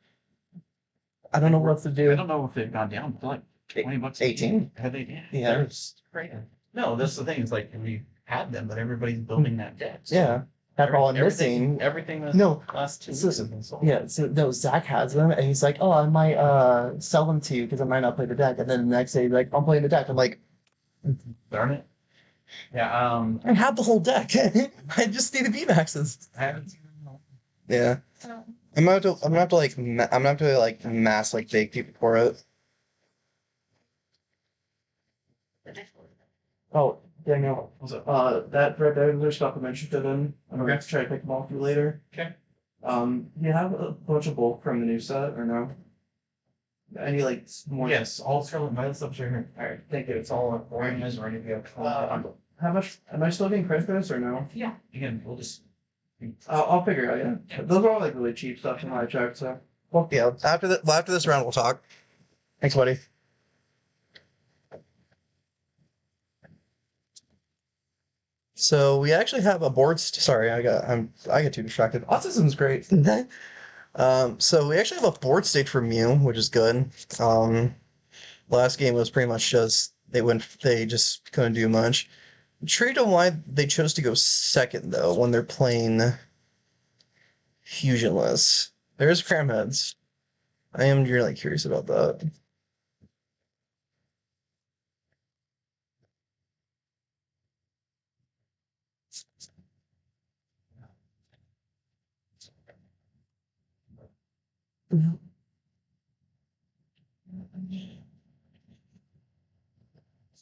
I don't know what to I do. don't know if they've gone down to like $20. 18. Have they? Yeah. They're great. No, that's the thing. It's like we had them, but everybody's building that deck. So Yeah, that's all I'm missing. Everything that's No, last 2 so- weeks have been sold. Yeah, so no, Zach has them, and he's like, "Oh, I might sell them to you because I might not play the deck." And then the next day, he's like, "I'm playing the deck." I'm like, Darn it. Yeah. "I have the whole deck. I just need the VMAXs." I haven't seen them. Yeah, I'm gonna have to like, I'm gonna have to like mass like beg people for it. Oh, Daniel, What's up? that right there, there's stuff I mentioned to them. I'm Okay. going to try to pick them off for you later. Okay. Do you have a bunch of bulk from the new set or no? Any like more? Yes, all Scarlet and Violet stuff are here. Alright, thank you. It's all oranges or anything else. How much? Am I still getting credit for this or no? Yeah. Again, we'll just. I'll figure it out. Yeah, those are all like really cheap stuff in my check. So, well, yeah. After this round, we'll talk. Thanks, buddy. So we actually have a board. Sorry, I get too distracted. Autism's great. So we actually have a board state for Mew, which is good. Last game was pretty much just they just couldn't do much. Intrigued on why they chose to go second though when they're playing Fusionless. There's Cramheads. I am really curious about that.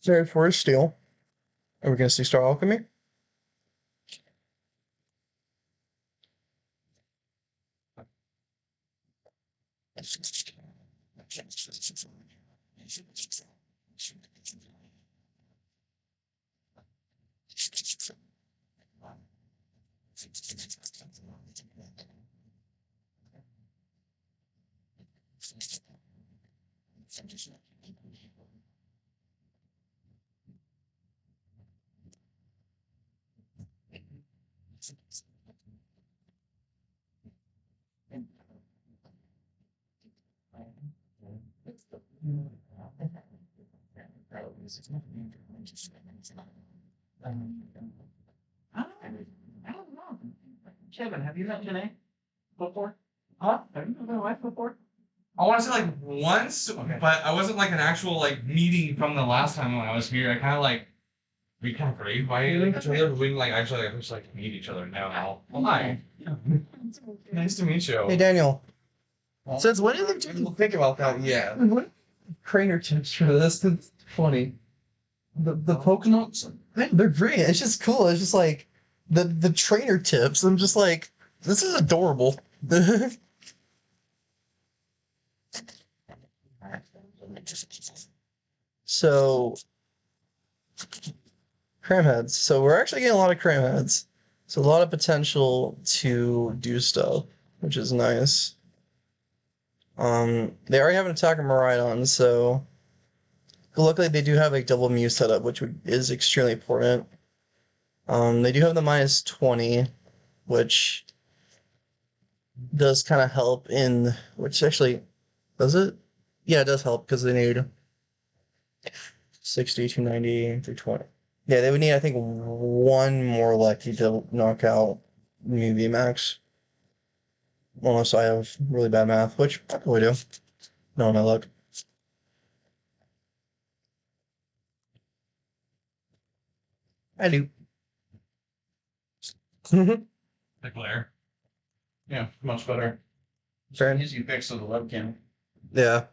Third Forest Steel. Are we gonna see Star Alchemy? I don't know. Kevin, have you met Janae before? Huh? Have you met my wife before? I want to say like once, but I wasn't like an actual like meeting from the last time when I was here. I kind of like we kind of raved by each other. We didn't like actually like just like meet each other now. Oh, hi. Nice to meet you. Hey Daniel. Since when did they think about that? Yeah. What trainer tips for this? It's funny. The Pokemon's They're great. It's just cool. It's just like the trainer tips. I'm just like, this is adorable. So Cramheads. So we're actually getting a lot of Cramheads. So a lot of potential to do stuff, which is nice. They already have an attack on Miraidon, so luckily they do have a double Mew setup, which is extremely important. They do have the minus 20, which does kind of help in, which actually, does it? Yeah, it does help because they need 60, 290, 320. Yeah, they would need, I think, one more lucky to knock out Mew VMAX. Unless I have really bad math, which I probably do. No, my luck. I do. The glare. Yeah, much better. Fair. Easy fix of the webcam. Yeah.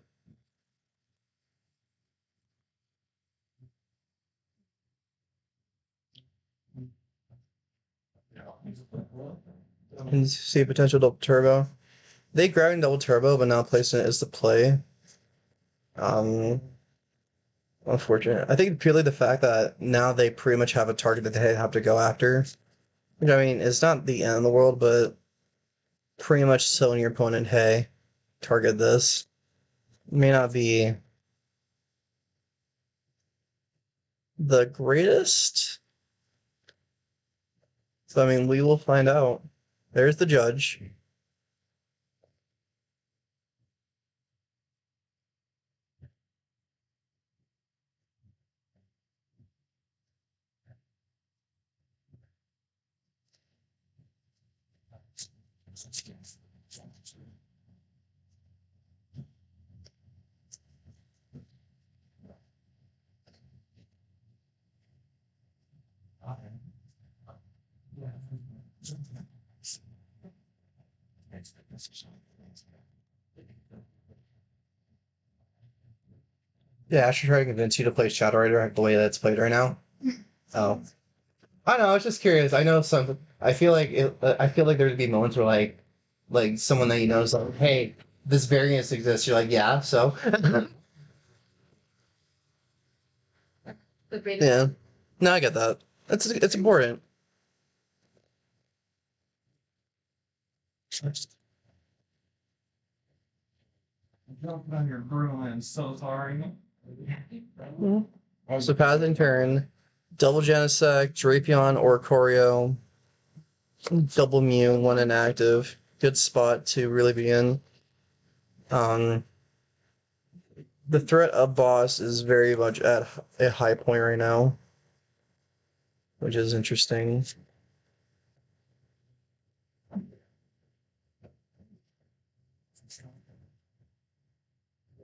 And see potential double turbo. They grabbing double turbo, but not placing it is the play. Um, Unfortunate. I think purely the fact that now they pretty much have a target that they have to go after. Which, I mean, it's not the end of the world, but pretty much telling your opponent, hey, target this. May not be the greatest. So, I mean, we will find out. There's the judge. Yeah, I should try to convince you to play Shadow Rider the way that's played right now. Oh. I don't know, I was just curious. I know some. I feel like I feel like there'd be moments where like someone that you know is like, "Hey, this variance exists." You're like, "Yeah, so." The beta. Yeah. No, I get that. It's important. Jumping on your broom and so sorry. So path in turn, double Genesect, Drapion, or Choreo, double Mew, one inactive. Good spot to really be in. Um, the threat of boss is very much at a high point right now, which is interesting.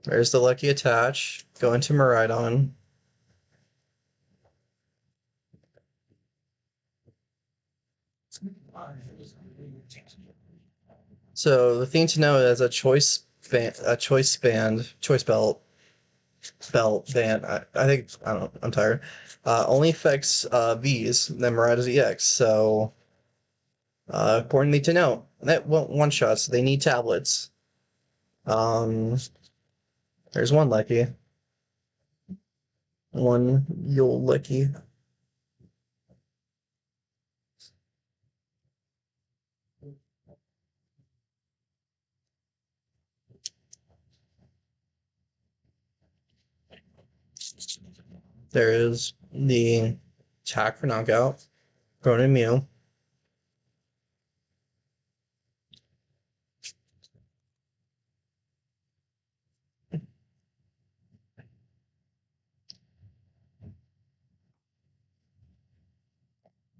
There's the lucky attach. Go into Miraidon. So the thing to know is a choice belt band. I think I don't know. I'm tired. Only affects V's. Then Miraidon's EX. So importantly to know that one shots. They need tablets. There's one lucky. One you'll lucky. There is the attack for knockout. Ronan Mew.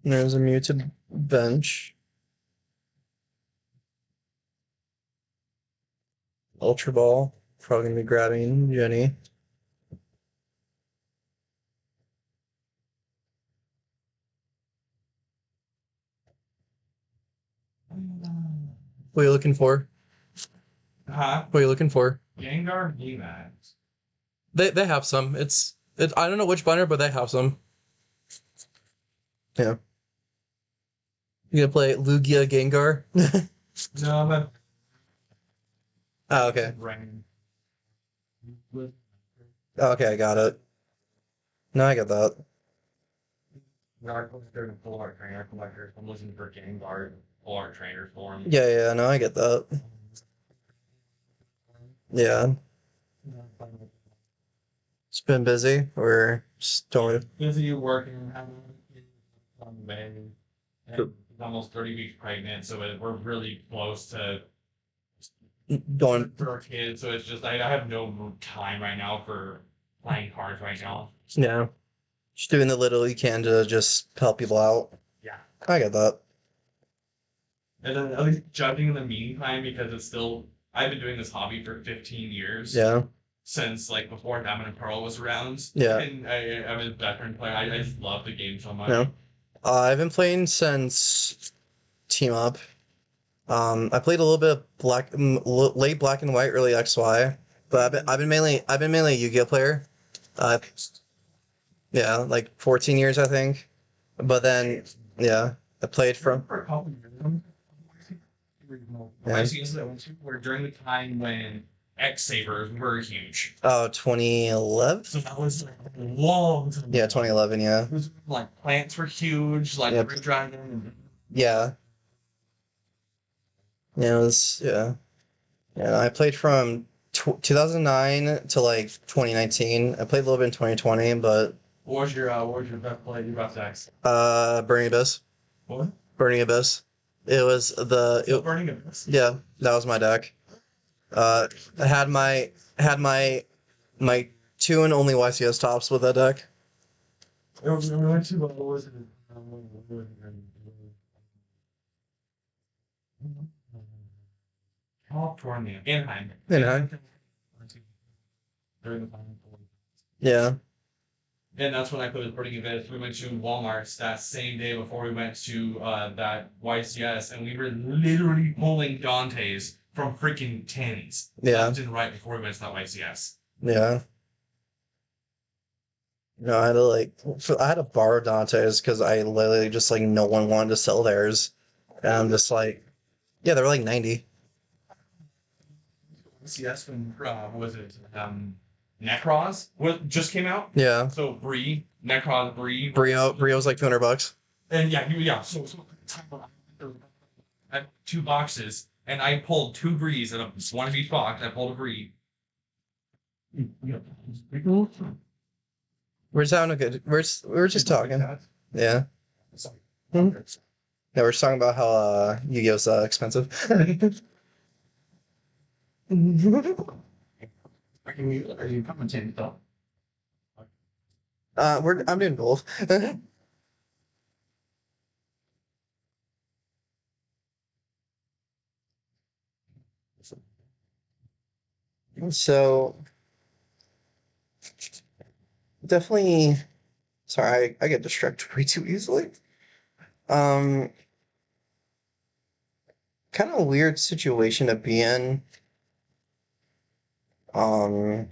There's a muted bench. Ultra Ball. Probably gonna be grabbing Jenny. What are you looking for? Huh? What are you looking for? Gengar VMAX. They have some. I don't know which binder, but they have some. Yeah. You gonna play Lugia Gengar? No, but Oh, okay. Rain. Okay, I got it. No, I got that. Our collector and full art trainer collectors. I'm looking for Gengar full art trainers for him. Yeah, no, I get that. Yeah. It's been busy. We're still Busy working on May. And he's almost 30 weeks pregnant, so we're really close to going. for our kids. So it's just I have no time right now for playing cards right now. Yeah. Just doing the little you can to just help people out. Yeah. I get that. And then at least judging in the meantime, because it's still I've been doing this hobby for 15 years. Yeah. Since like before Diamond and Pearl was around. Yeah. And I'm a veteran player. I just love the game so much. No. I've been playing since Team Up. I played a little bit of late Black and White, early XY, but I've been mainly a Yu-Gi-Oh player. Uh, yeah, like 14 years I think. But then yeah, I played from For a couple years. Yeah. I see that one too, where during the time when X Sabers were huge. 2011. So that was like a long time. Yeah, 2011. Yeah. It was like plants were huge, like Yep. Red Dragon and Yeah. Yeah, it was yeah. Yeah, I played from 2009 to like 2019. I played a little bit in 2020, but what was your best play, your best X? Burning Abyss. What? Burning Abyss. It was Burning Abyss? yeah, that was my deck. I had my two and only YCS tops with that deck. We went to what was it? California. Anaheim. Anaheim. During the final. Yeah. And that's when I put Burning Abyss. We went to Walmart's that same day before we went to that YCS, and we were literally pulling Dante's from freaking tins. Yeah. Left and right before we went to that YCS. Yeah. No, I had to borrow Dante's because I literally just like no one wanted to sell theirs, and I'm just like, yeah, they were like 90. YCS when what was it? Necros just came out. Yeah. So Bree, Necros Bree. Brio's like $200. And yeah. So I had 2 boxes, and I pulled 2 Brees and one of each box. I pulled a Bree. We're just having a good. We're just talking. Yeah. Hmm. Yeah, we're just talking about how Yu-Gi-Oh's expensive. Are you commentating stuff? I'm doing both. So definitely. Sorry, I get distracted way too easily. Kind of a weird situation to be in. Um,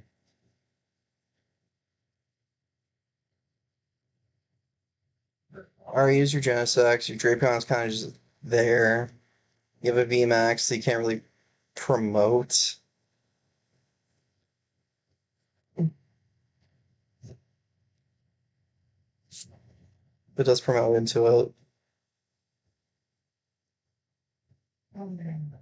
already use your Genesex, your Drapeon's kind of just there. You have a VMAX, so you can't really promote. But does promote into it. And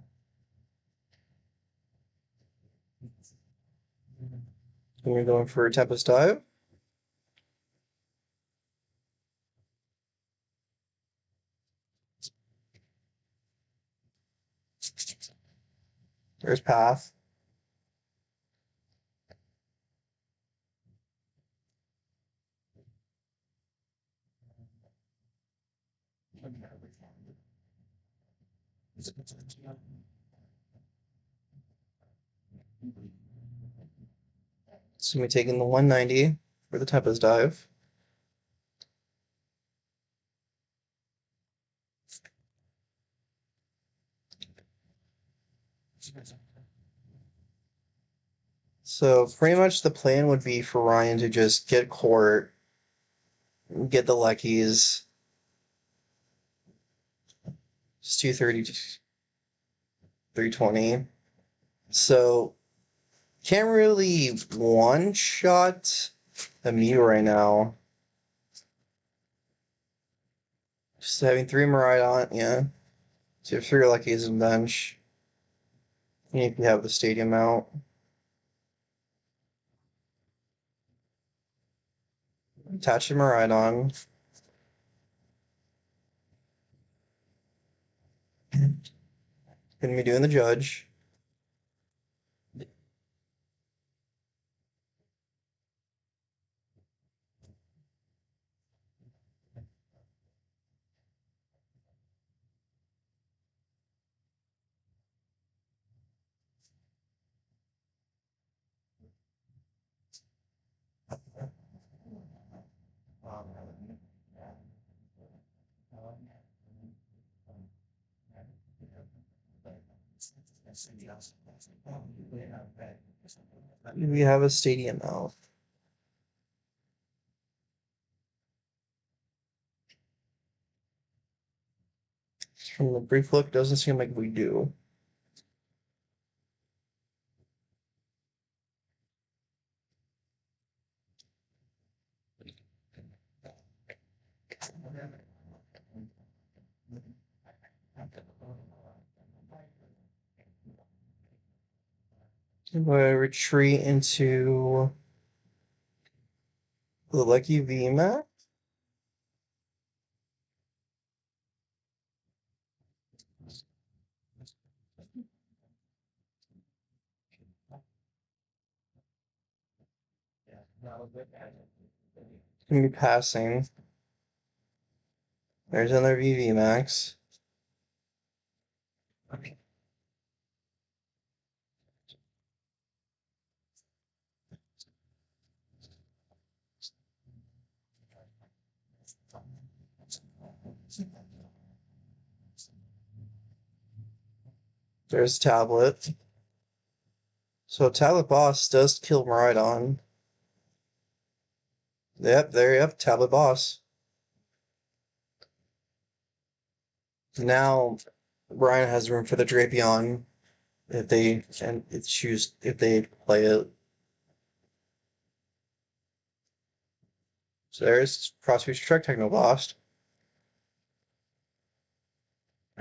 you're going for a Tempest Dive. There's Path. So we're taking the 190 for the Tempest Dive. So pretty much the plan would be for Ryan to just get court, get the Luckies. It's 230 to 320. So can't really one-shot a Mew right now. Just having 3 Miraidon, yeah. So you have 3 Luckies in bench. And if you have the stadium out. Attach the Miraidon. Gonna be doing the Judge. We have a stadium out. From the brief look, doesn't seem like we do. I'm going to retreat into the Lucky VMAX. Gonna be passing. There's another VVMAX. There's Tablet. So Tablet Boss does kill Miraidon. Yep, Tablet Boss. Now Ryan has room for the Drapion if they play it. So there's Crossfuse Truck Techno Blast.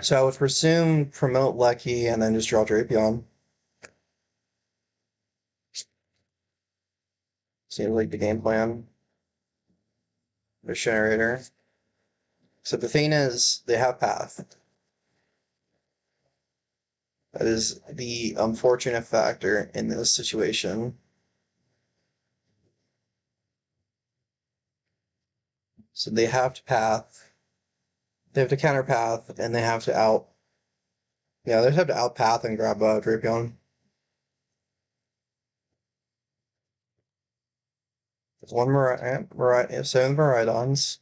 So I would presume promote Lucky and then just draw Drapion. Seems like the game plan. The generator. So the thing is, they have Path. That is the unfortunate factor in this situation. So they have to Path. They have to counter Path, and they have to out. Yeah, they have to out Path and grab Drapion. There's one seven Miraidons.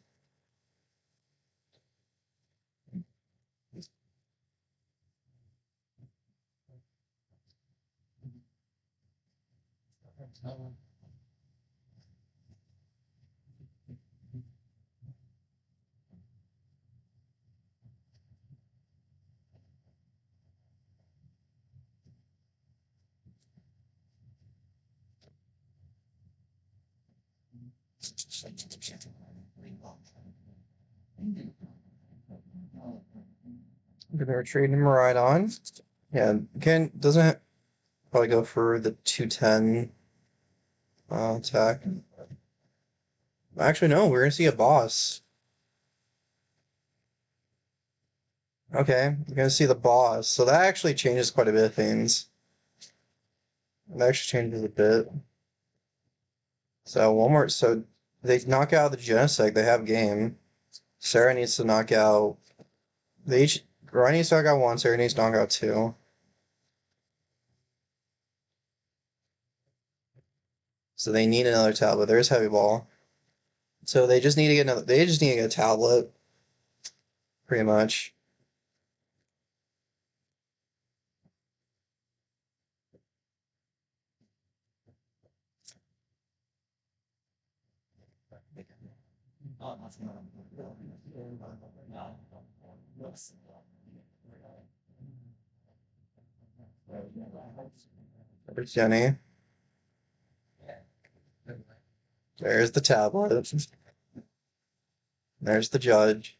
Gonna retreat Miraidon. Yeah, again, doesn't probably go for the 210 attack. Actually, no, we're gonna see a boss. Okay, we're gonna see the boss. So that actually changes quite a bit of things. It actually changes a bit. So one more. So they knock out the Genesect. They have game. Sarah needs to knock out. They each. Ryan needs to knock out one. Sarah needs to knock out two. So they need another tablet. There's Heavy Ball. So they just need to get another. They just need to get a tablet. Pretty much. There's Jenny. There's the tablet. There's the judge.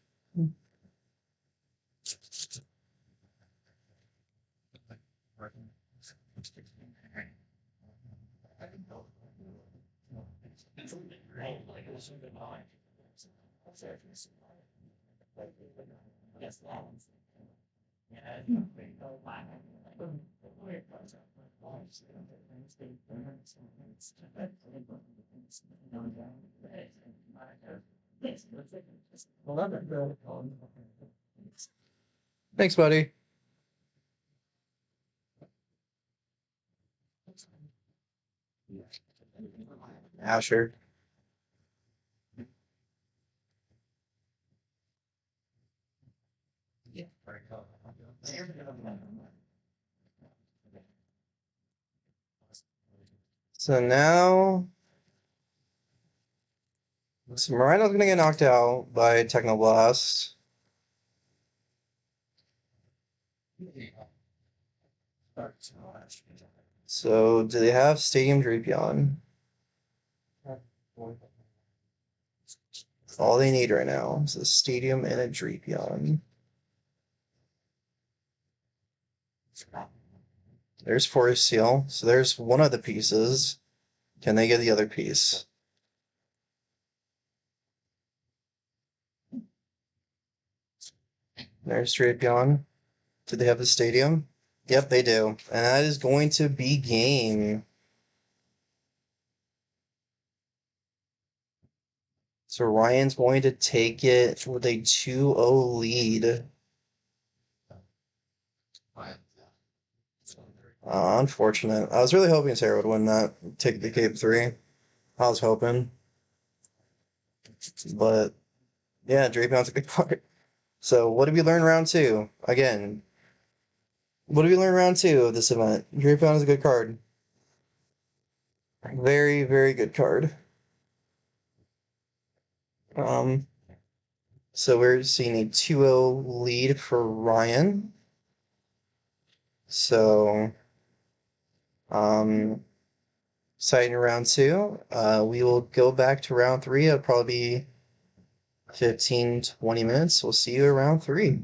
Thanks, buddy. Asher. So now, so Moreno's gonna get knocked out by Technoblast. So do they have Stadium Drapion? All they need right now is a Stadium and a Drapion. There's Forest Seal. So there's one of the pieces. Can they get the other piece? There's Drapion. Do they have the Stadium? Yep, they do. And that is going to be game. So Ryan's going to take it with a 2-0 lead. Unfortunate. I was really hoping Sarah would win that. Take the Cape 3. I was hoping. But, yeah, Drapion's a good card. So, what did we learn round 2? Again, what did we learn round 2 of this event? Drapion is a good card. Very, very good card. So we're seeing a 2-0 lead for Ryan. So, exciting round 2. We will go back to round 3. It'll probably be 15, 20 minutes. We'll see you around 3.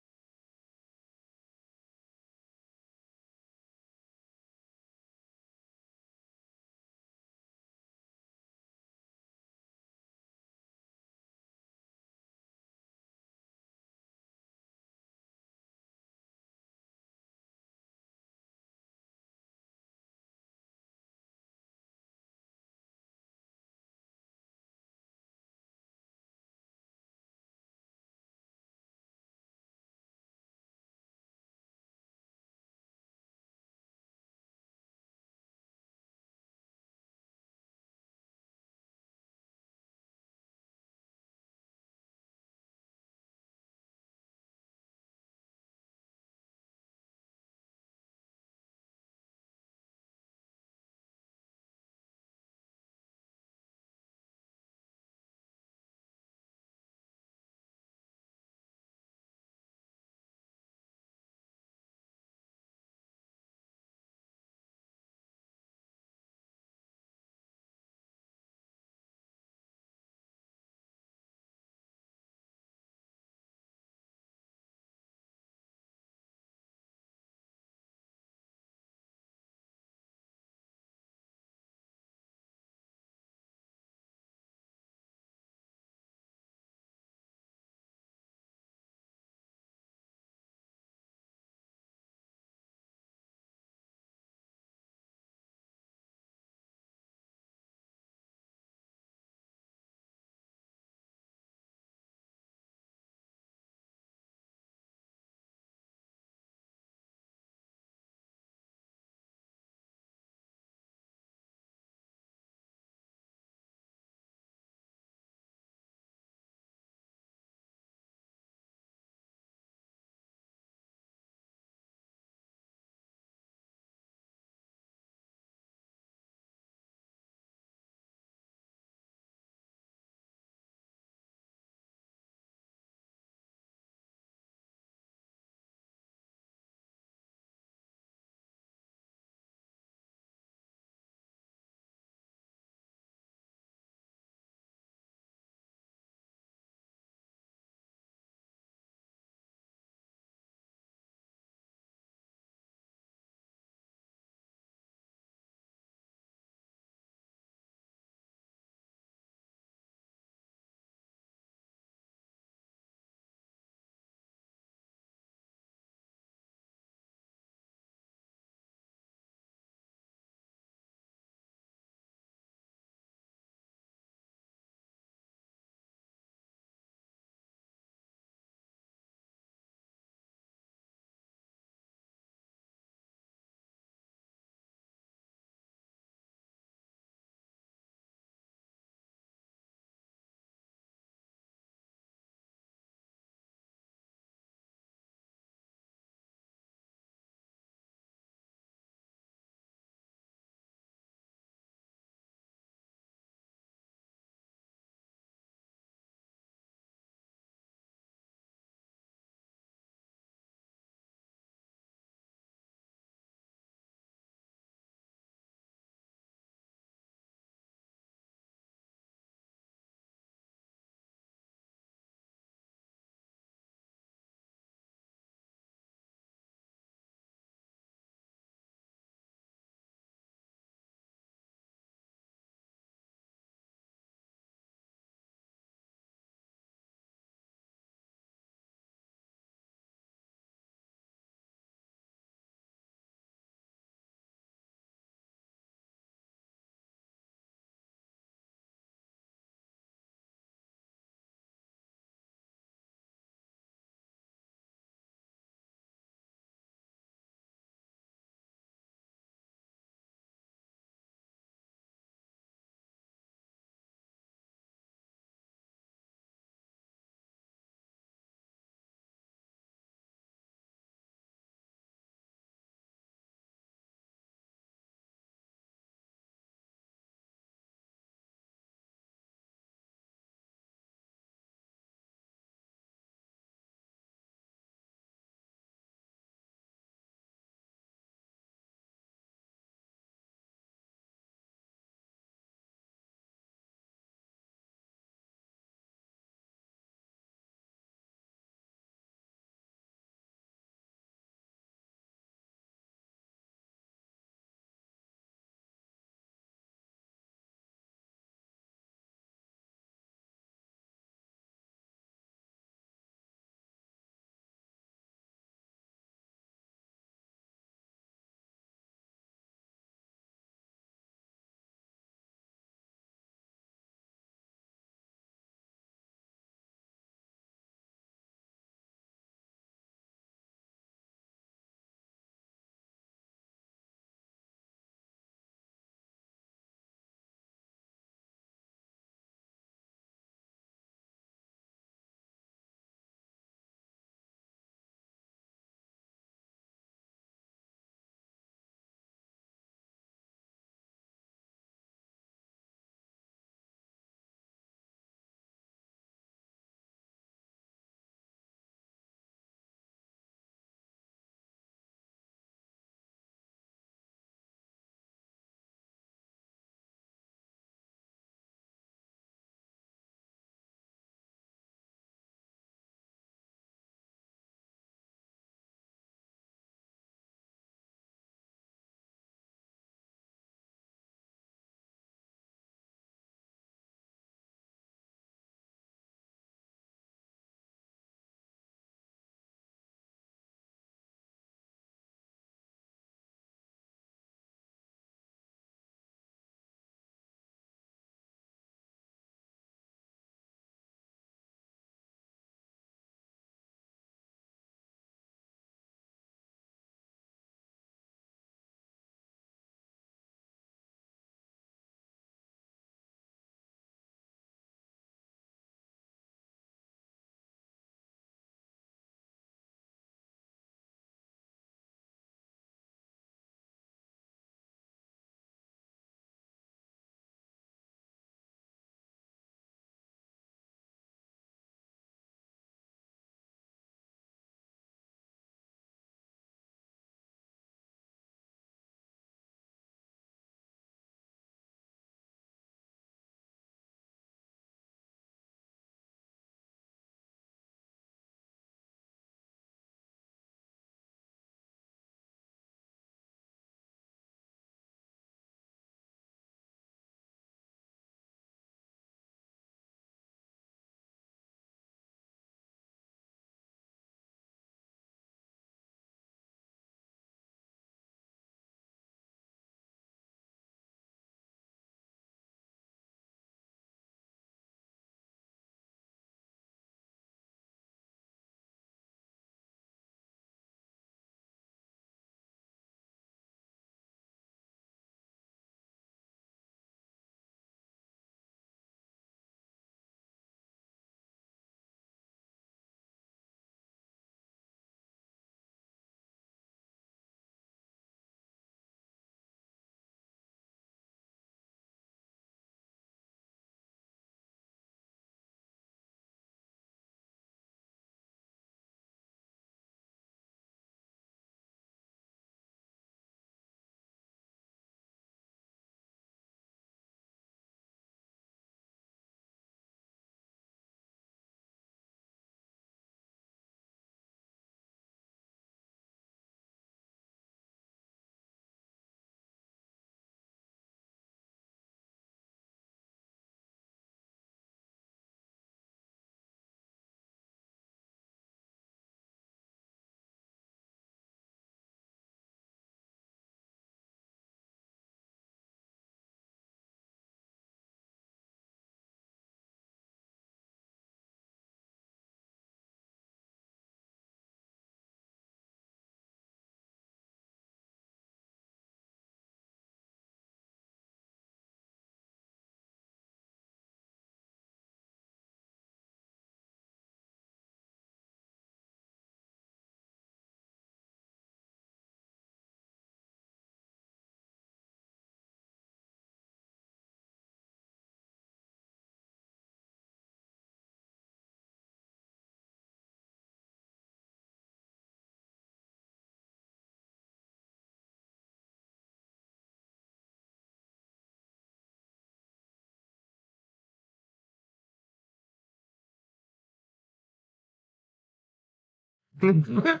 Are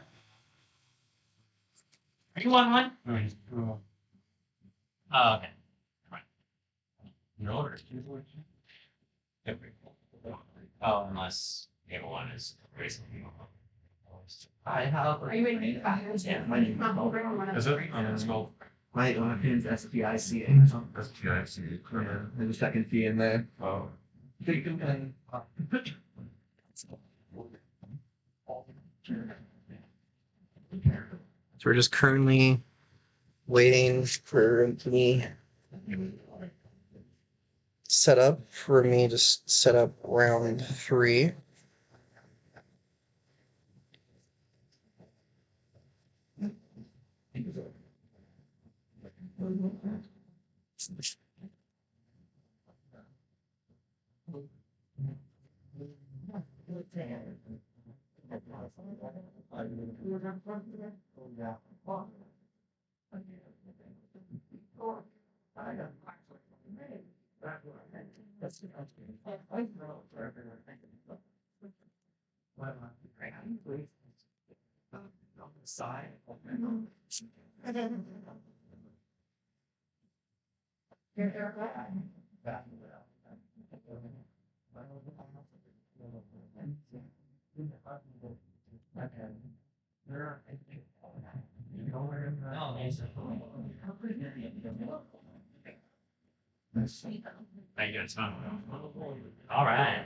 you on one? Oh, okay. No. Oh, unless one is crazy. I have. Are you waiting? Yeah, my name Is it? Let's go. My pin's SPICA. SPIC. There's a second P in there. Oh. Take them and. So we're just currently waiting for me set up for me to set up round 3. Thank you. It's fun. All right.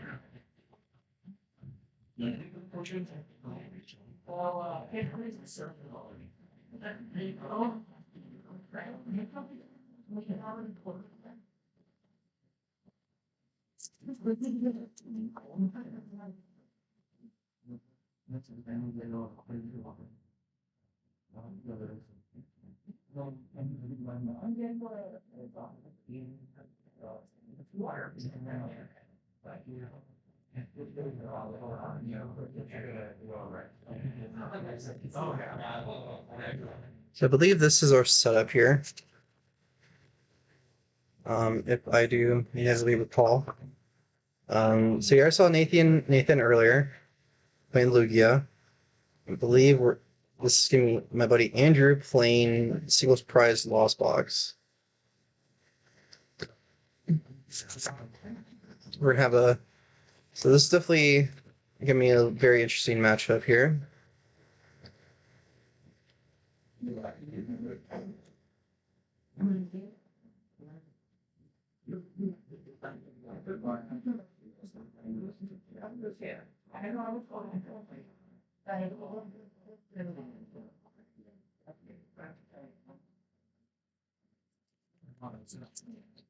So I believe this is our setup here. If I do easily recall. So you guys saw Nathan earlier playing Lugia. I believe this is gonna be my buddy Andrew playing singles prize Lost Box. We're gonna have so this is definitely gonna be a very interesting matchup here.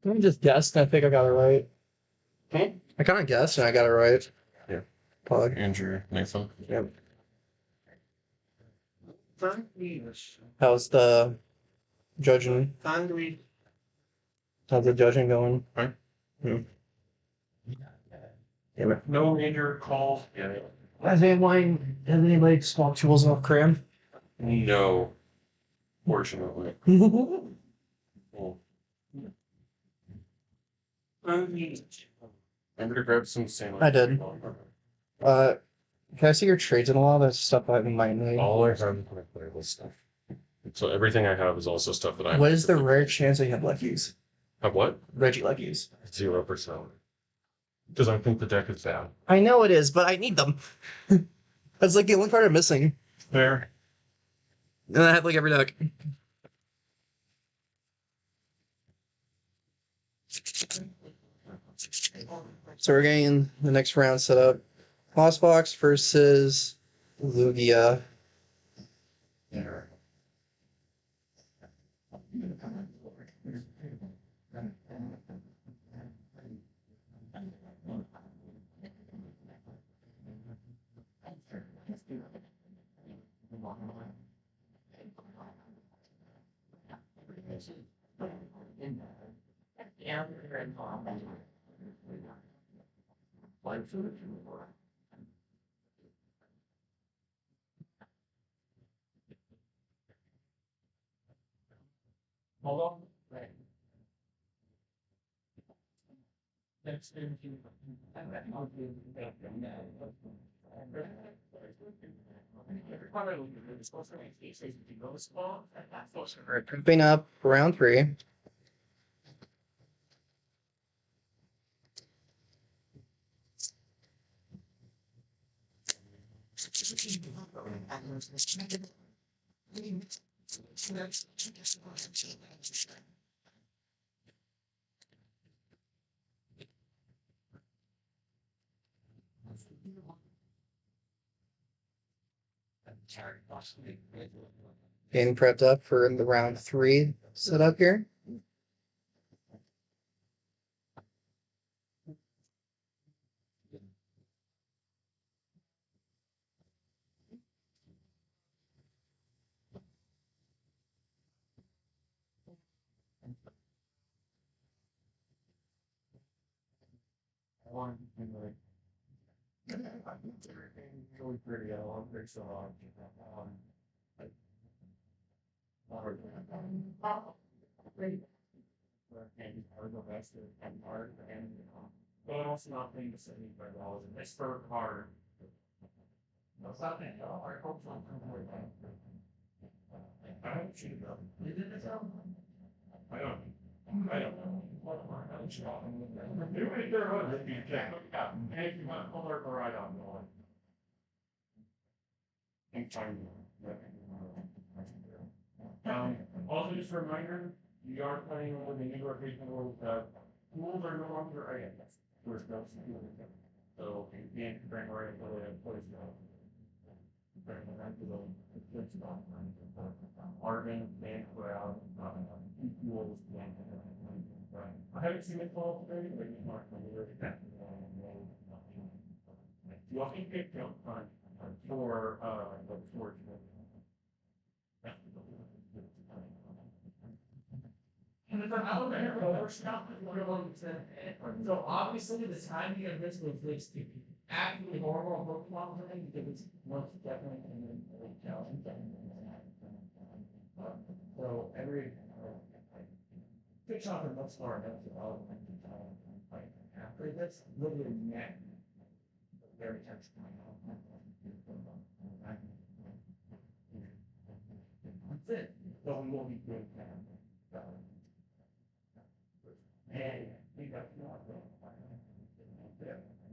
Let me just guess, and I think I got it right. I kind of guessed, and I got it right. Yeah. Pog. Andrew Nathan. Yep. How's the judging? How's the judging going? Fine. Damn it. No major calls. Yeah. Has anybody swap tools off Cram? No. Fortunately. Well, I'm gonna grab some sandwich. I did. Can I see your trades and a lot of that stuff I might need? All I have is my playable stuff. So everything I have is also stuff that I. What is the rare chance that you have Luckies? Have what? Reggie Luckies. 0%. Because I think the deck is bad. I know it is, but I need them. That's like the only card I'm missing. Fair. And I have like every deck. So we're getting the next round set up. Lost Box versus Lugia. Hold on. Alright, prepping up for round 3. Getting prepped up for the round 3 setup here. Also, just a reminder, you are playing with the new rotation rules. Rules are no longer items. There's no security. So you can't bring right into the place now. Bring it back to the Arvin, man, crowd, equals, I haven't seen it fall today, but you mark the lyric. You also pick jump on for the torch. So obviously the timing of this was fixed to actually normal Pokemon thing because it's most definitely in the challenge. So every fish off and much far enough development after this literally net very tense. That's it. So we will be doing that.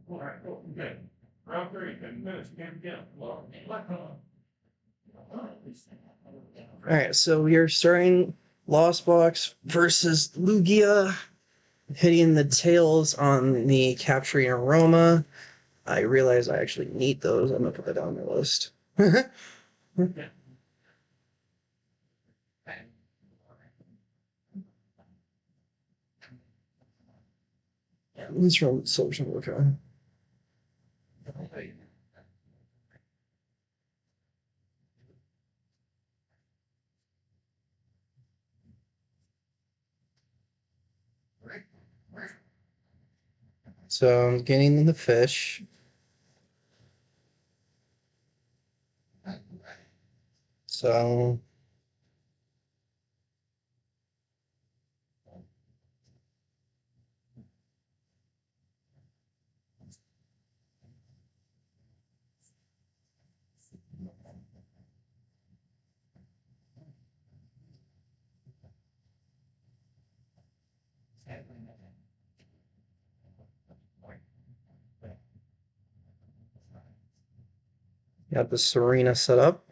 All right, cool, good. Round 3, 10 minutes, again. Alright, so we are starting Lost Box versus Lugia, hitting the tails on the Capturing Aroma. I realize I actually need those. I'm gonna put that down on my list. What's wrong with social worker? So I'm getting the fish. So got the Serena set up.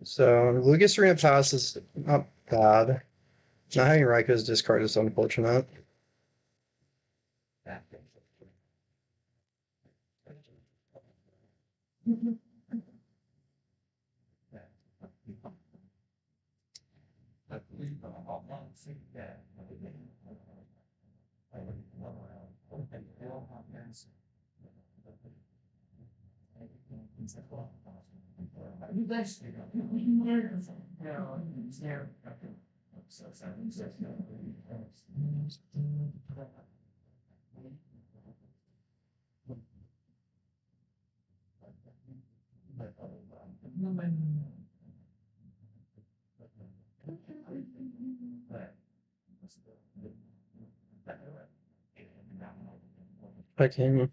So Lugia Serena Pass is not bad. Not having Raika's discard is unfortunate. I can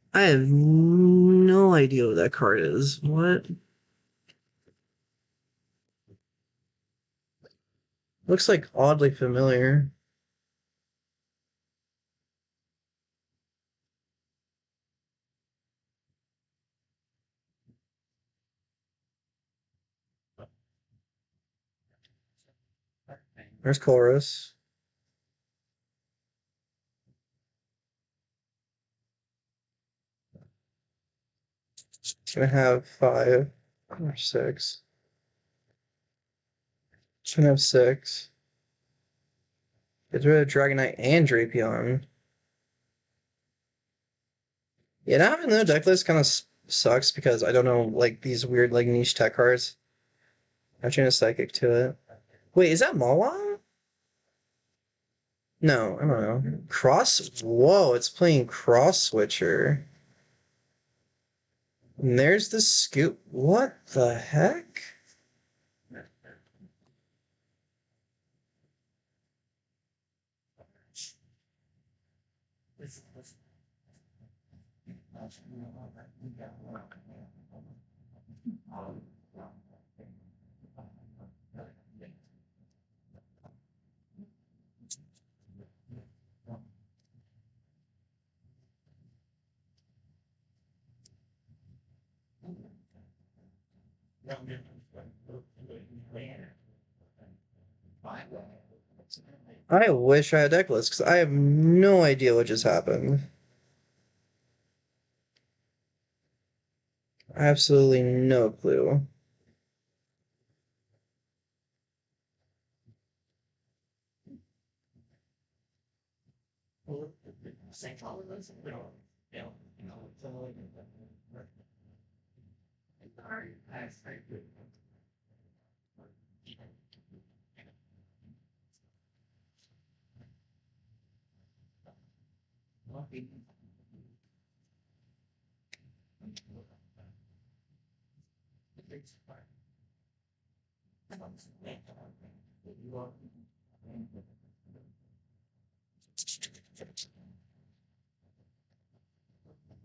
I have no idea what that card is. What? Looks like oddly familiar. There's Chorus. It's gonna have 5 or 6. It's gonna have 6. It's rid of Dragonite and Drapion. Yeah, not having no deck list kind of sucks because I don't know, like, these weird, like, niche tech cards. I'm trying to Psychic to it. Wait, is that Mawa? No, I don't know. Cross? Whoa, it's playing Cross Switcher. And there's the Scoop. What the heck? I wish I had deck list because I have no idea what just happened. Absolutely no clue.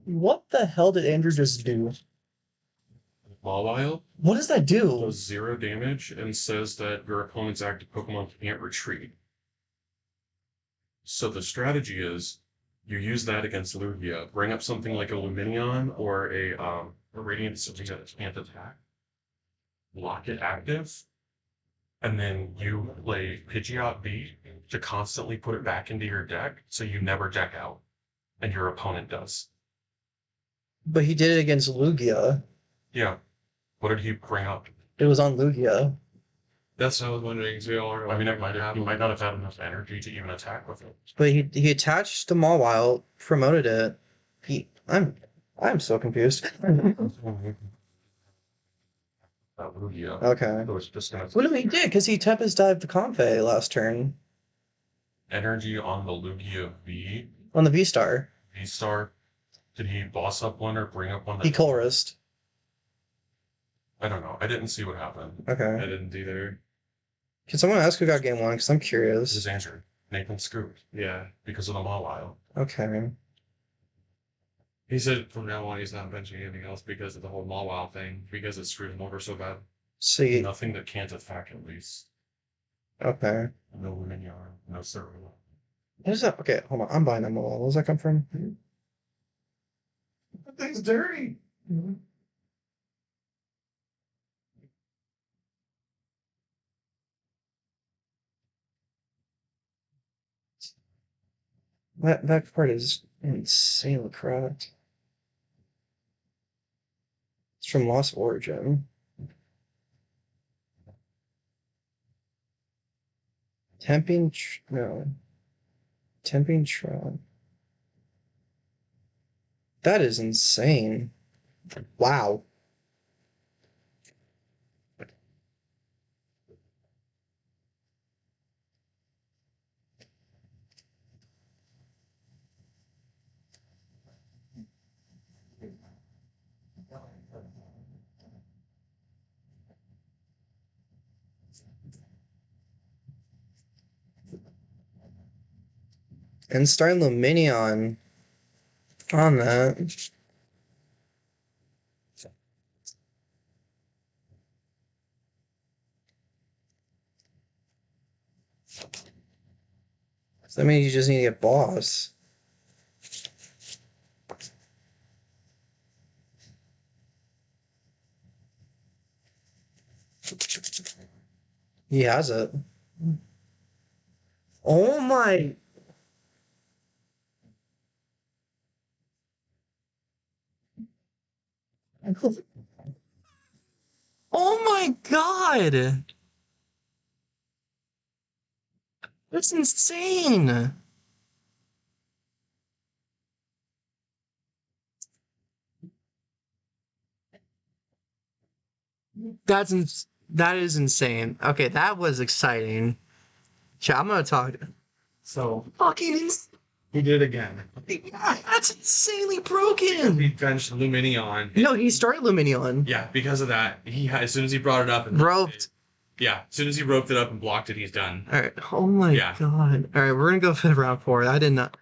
What the hell did Andrew just do? Mawile What does that do? does 0 damage and says that your opponent's active Pokemon can't retreat. So the strategy is you use that against Lugia, bring up something like a Luminion or a Radiant something that can't attack, lock it active, and then you play Pidgeot B to constantly put it back into your deck so you never deck out, and your opponent does. But he did it against Lugia. Yeah. What did he bring up? It was on Lugia. That's what I was wondering too. I mean, he might not have had enough energy to even attack with it. But he attached to Mawile, promoted it. I'm so confused. Lugia. Okay. So it's just gonna What do he did? Because he Tempest dived the Comfey last turn energy on the Lugia V on the V-Star. V-Star. Did he boss up one or bring up one? He Colressed. I don't know. I didn't see what happened. I Okay. didn't either. Can someone ask who got game 1? Because I'm This curious. is Andrew. Nathan scooped Yeah. because of the Mawile. Okay. He said from now on he's not benching anything else because of the whole Mawile thing, because it screwed him over so bad. So you, Nothing that can't attack at least. okay. No Luminion, no Serval. What is that? Okay, hold on. I'm buying that Mawile. Where's that come from? That thing's dirty. That part is insanely correct. It's from Lost Origin. No. Temping Tron. That is insane. Wow. And starting Luminion on that. So that means you just need to get boss. He has it. Oh my. Oh my god! That's insane! That is insane. Okay, that was exciting. Chat, I'm gonna talk. So Fucking he did it again. yeah, that's insanely He broken. benched Luminion. No, he started Luminion. Yeah, because of that, as soon as he brought it up and Roped. yeah, as soon as he roped it up and blocked it, he's done. All right. Oh my Yeah. god. All right, we're gonna go for round 4. I did not.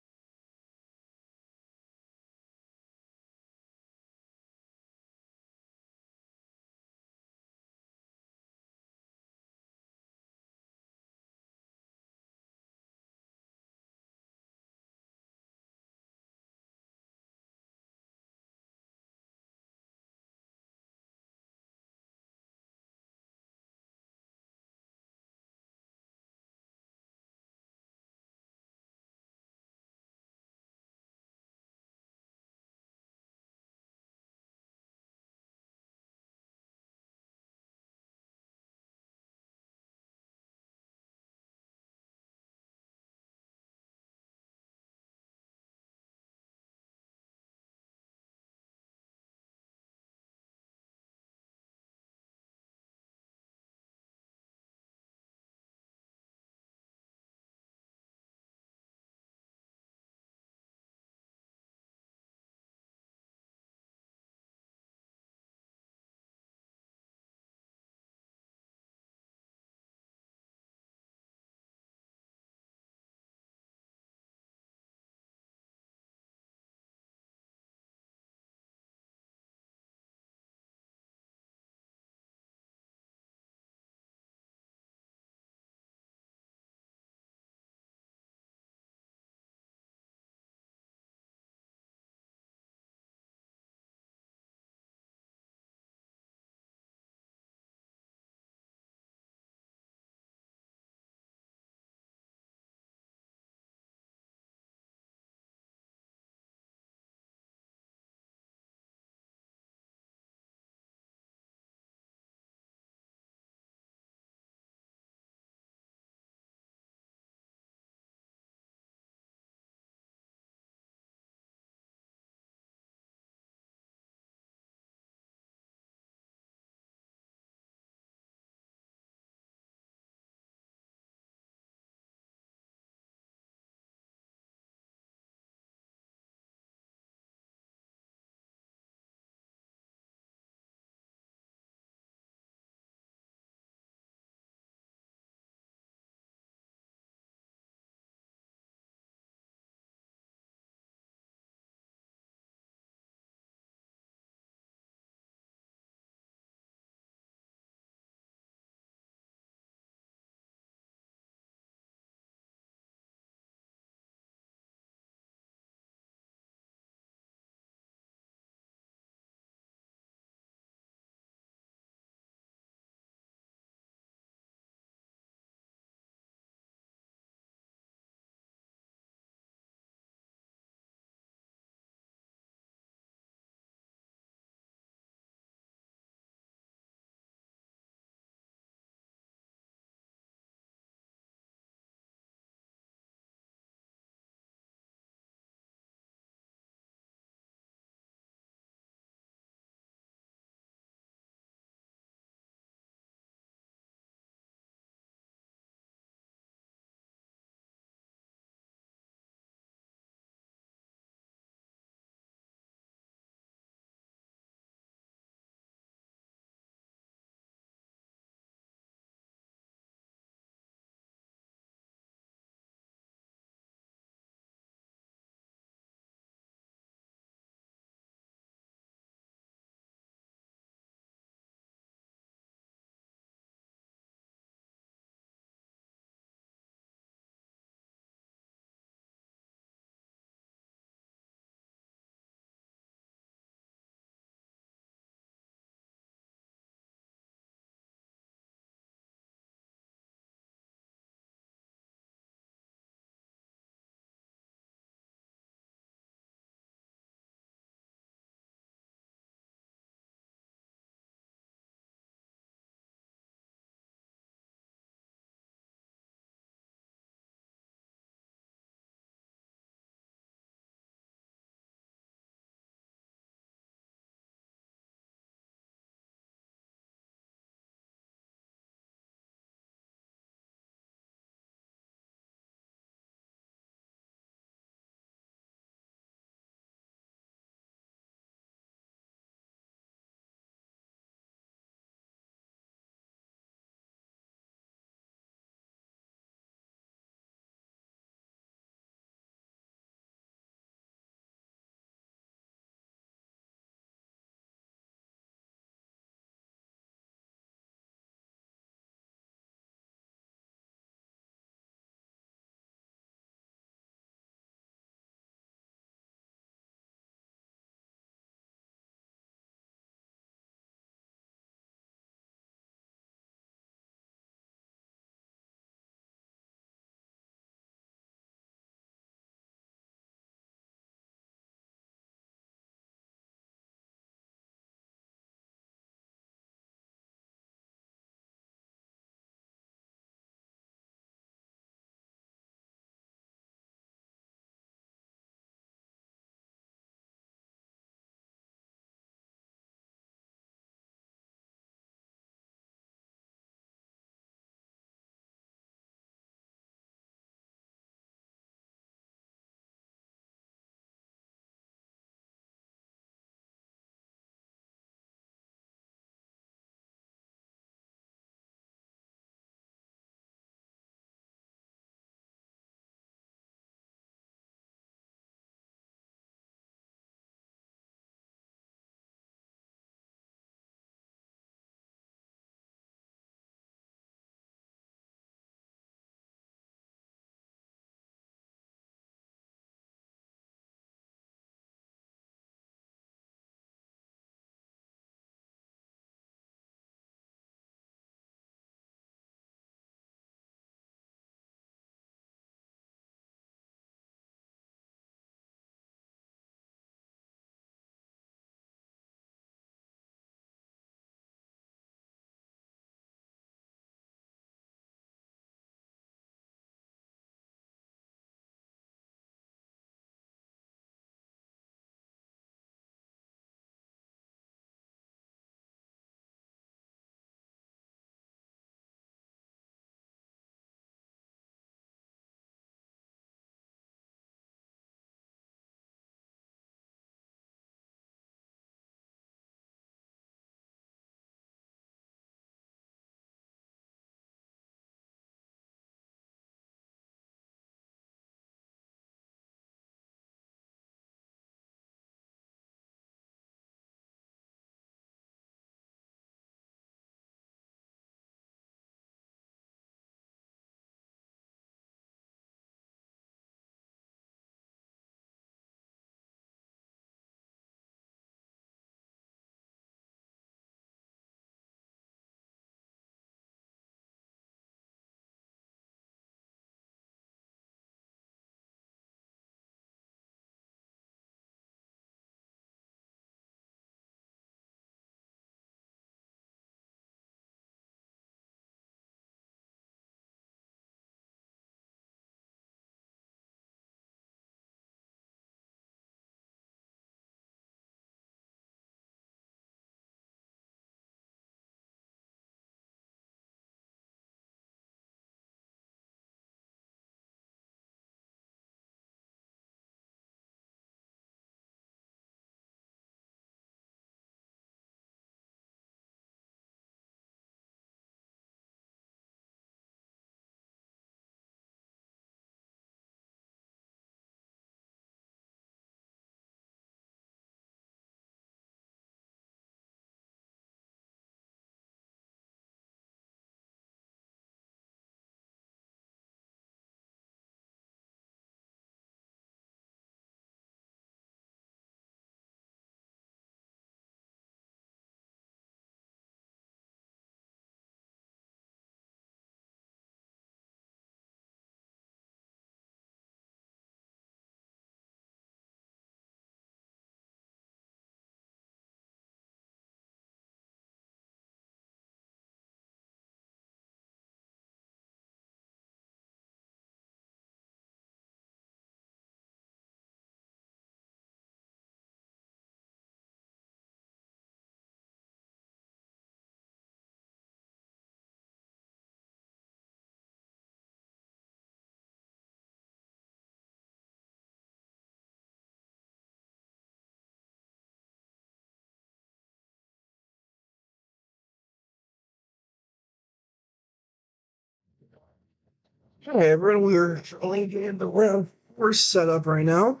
Hey everyone, we're only getting the round. We're set up right now.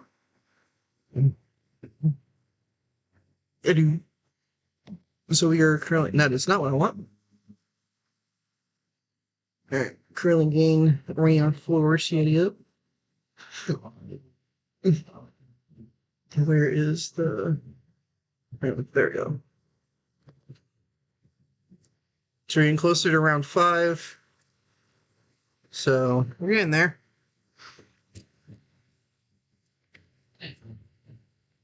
So we are currently. No, that's not what I want. All right, curling game round 4. See it up. Where is the? Right, there we go. So we're getting closer to round 5. So we're getting there.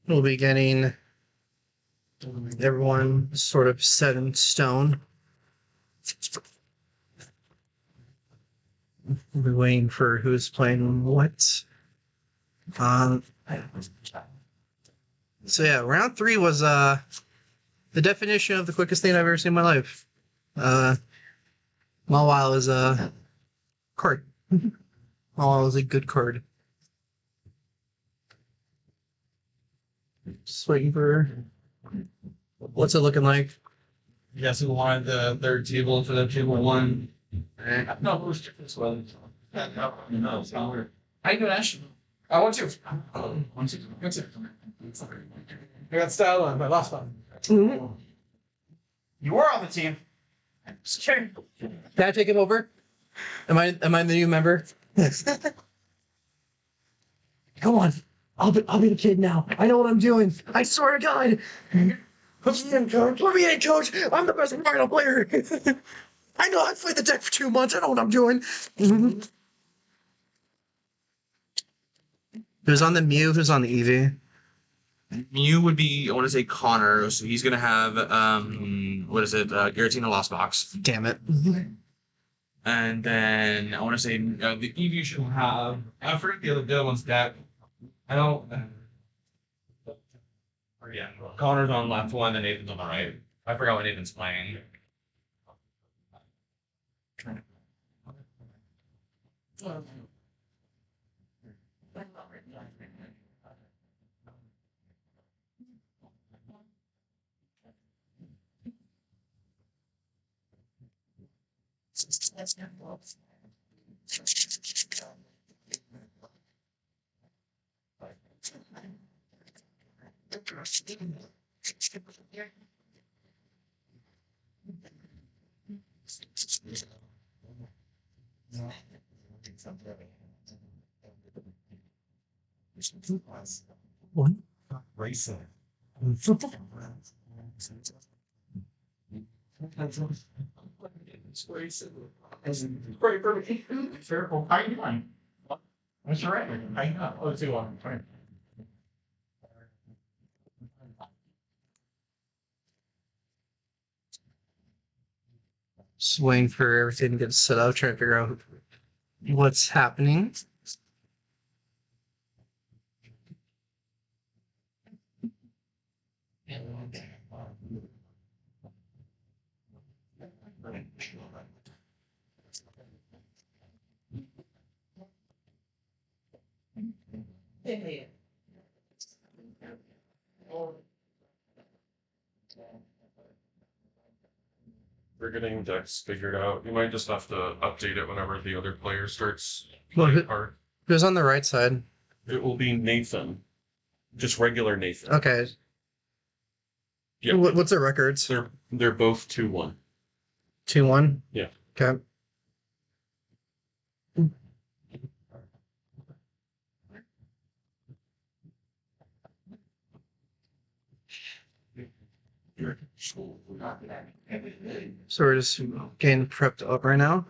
We'll be getting everyone sort of set in stone. We'll be waiting for who's playing what. So yeah, round 3 was the definition of the quickest thing I've ever seen in my life. Mawile is a card. Mawile is a good card. Just waiting for what's it looking like. Yes, we wanted the third table instead of table 1. No, it was this one. No, I know Ash. I want to. I got style on my last one. You were on the team. Sure. Can I take him over? Am I the new member? Come on. I'll be the kid now. I know what I'm doing. I swear to God. Put me in, coach. Put me in, coach. I'm the best Mario player. I know. I've played the deck for 2 months. I know what I'm doing. Who's on the Mew? Who's on the Eevee? Mew would be, I want to say Connor, so he's gonna have what is it? Giratina Lost Box. Damn it. And then I want to say the Eevee should have. I forget the other one's deck. I don't. Yeah, Connor's on left one, and Nathan's on the right. I forgot what Nathan's playing. One. Racing. It's great for me. Careful. How you doing? What's your record? How you doing? Oh, 2-1. Fine. Just waiting for everything to get set up, trying to figure out what's happening. We're getting decks figured out. You might just have to update it whenever the other player starts Well, playing card. Who's on the right side? It will be Nathan. Just regular Nathan. Okay. Yeah. What's their records? They're both 2-1. 2-1? Yeah. Okay. So we're just getting prepped up right now.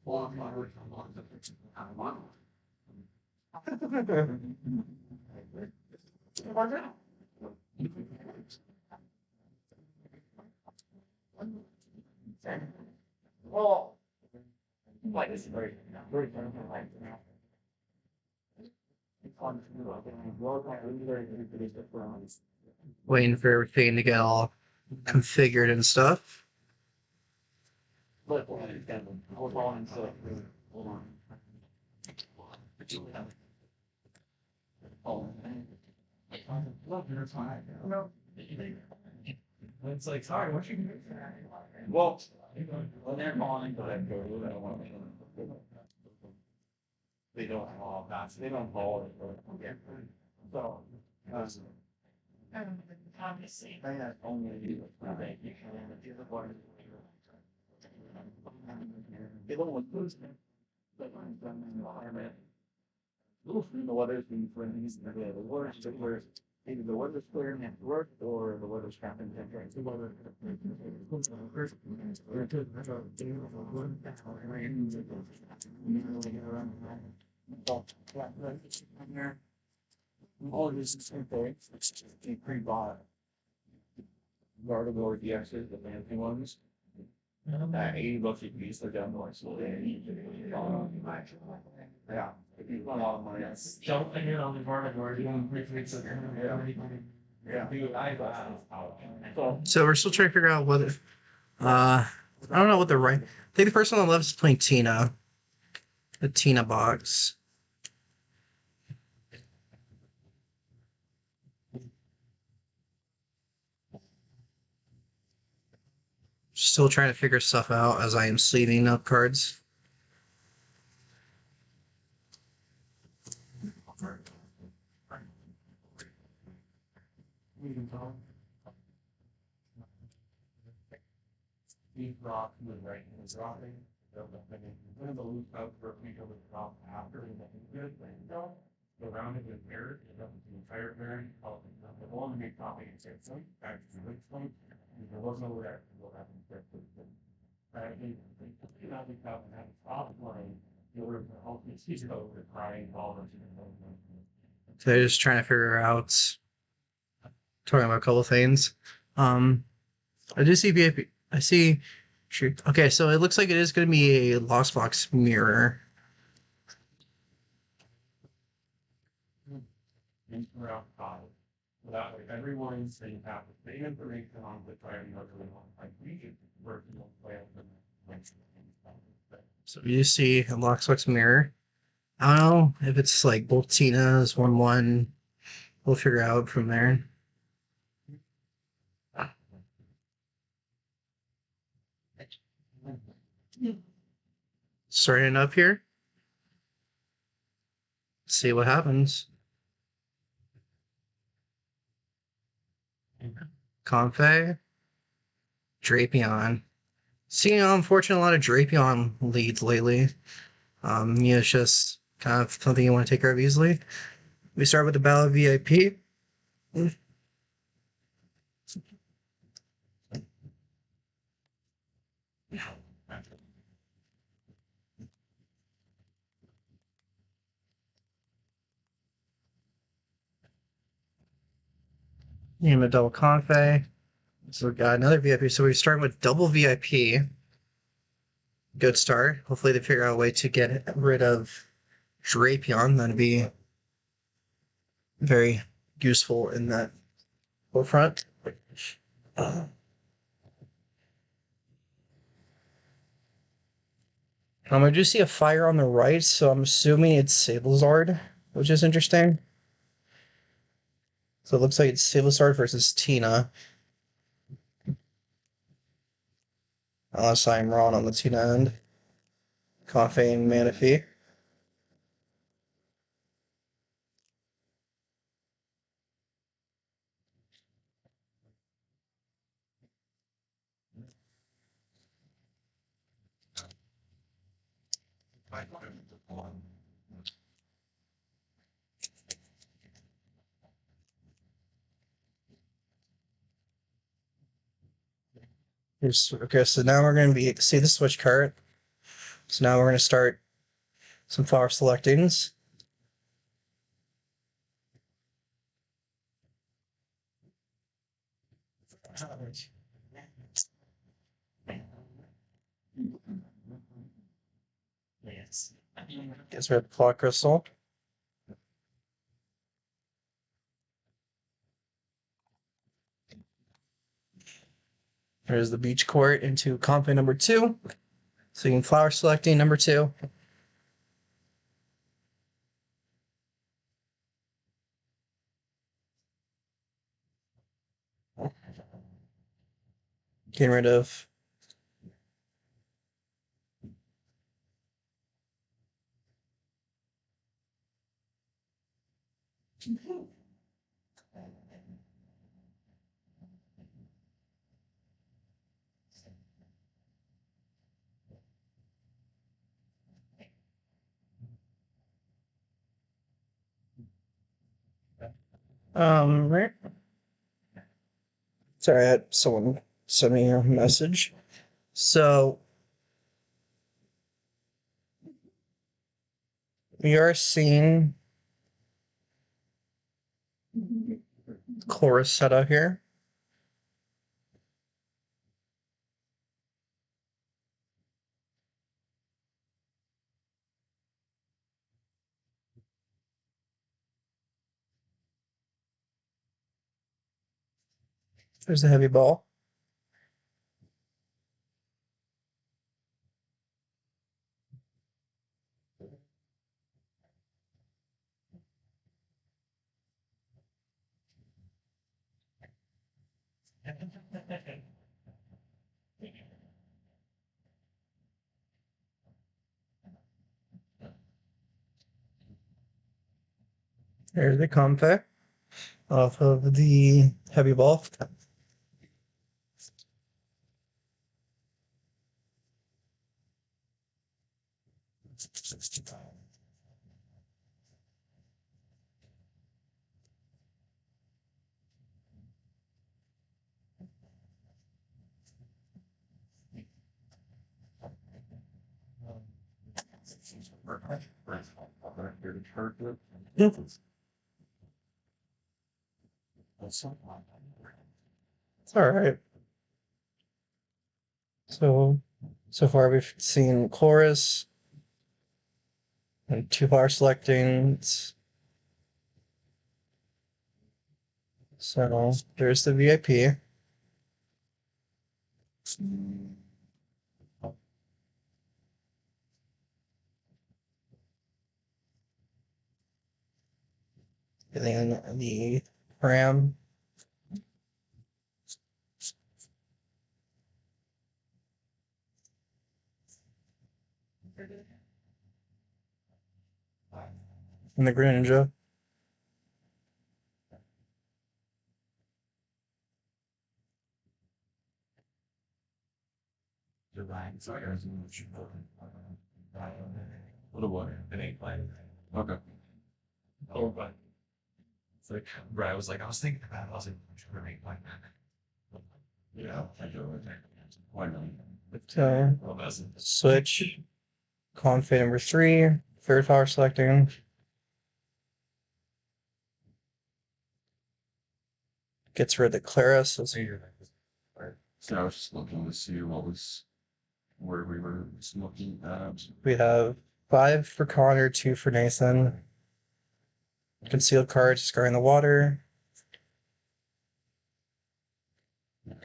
Well, like it's very Waiting for everything to get all configured and stuff. It's like, sorry, what you do? Well, When they're calling, go ahead and go to it. I don't want to. They don't call that. They don't call it. So, obviously, they have only you. You can do the one. They don't want to lose them. But when I'm in the environment, the weather's been for these, the water's still where either the weather's clear and have to work, or the weather's trapped in temperature. The weather. All of this is the same thing. It's just a pre-bought. Garden or DXs, the fancy ones. $80 a piece, they're down to like yeah. If you want a lot of money, that's. Don't think it on the garden or you want to fix it. Yeah. So we're still trying to figure out whether. I don't know what the right. I think the person on the left is playing Tina. The Tina box. Still trying to figure stuff out as I am sleeving up cards. Deep rock with right hand dropping. Then the loop up for a feet of the drop after and then good thing go. Go around it with mirror, it up the entire bearing. The one to make copy and say something back to the point. There was no there. We'll have to you know, we have a problem line. You're hoping she's over crying all of So they're just trying to figure out. Talking about a couple things. I do see VIP. I see. Shoot. Okay, so it looks like it is going to be a Lost Box mirror. throughout college. So that way everyone saying have the same information on the driving other one. Like we should work in one way and So you see a Lost Box mirror. I don't know if it's like both Tina's 1-1. We'll figure out from there. Starting up here. See what happens. Confe. Drapion. Seeing unfortunately a lot of Drapion leads lately. It's just kind of something you want to take care of easily. We start with the Battle VIP. Name a double Confe. So we got another VIP. So we're starting with double VIP. Good start. Hopefully they figure out a way to get rid of Drapion. That'd be very useful in that forefront. I do see a fire on the right, so I'm assuming it's Sablezard, which is interesting. So it looks like it's Sablezard versus Tina. Unless I'm wrong on the Tina end. Confe and Manaphy. Okay, so now we're going to be see the switch card. So now we're going to start some flower selectings. yes. Gets rid of the clock crystal. There's the beach court into Confe number 2. So you can flower selecting number 2. Getting rid of Right. Sorry, I had someone send me a message. So we are seeing chorus set out here. There's the heavy ball. There's the comfort off of the heavy ball. It's all right. So far we've seen chorus and 2 bar selecting. So there's the VIP. And then the RAM. And the Greninja. What a what? It ain't playing. Okay. Oh, but it's like, right. I was thinking about it. I was like, it ain't playing. Yeah, I do it. Why not? So Well, that's switch. Config number 3. Third power selecting. Gets rid of the Clara. So So I was just looking to see where we were looking at. we have 5 for Connor, 2 for Nathan. Concealed cards, scarring the water.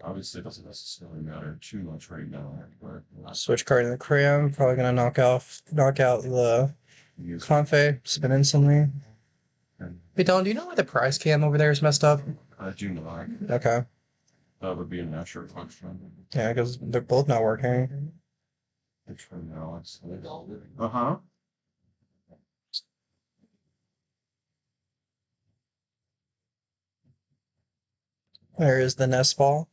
Obviously, it doesn't necessarily matter too much right now, but Switch card in the cram. Probably gonna knock out the use Confe. Spin instantly. Hey Don, do you know why the prize cam over there is messed up? I do not. Okay. That would be a natural function. Yeah, because they're both not working. For now, it's uh-huh. There is the nest ball.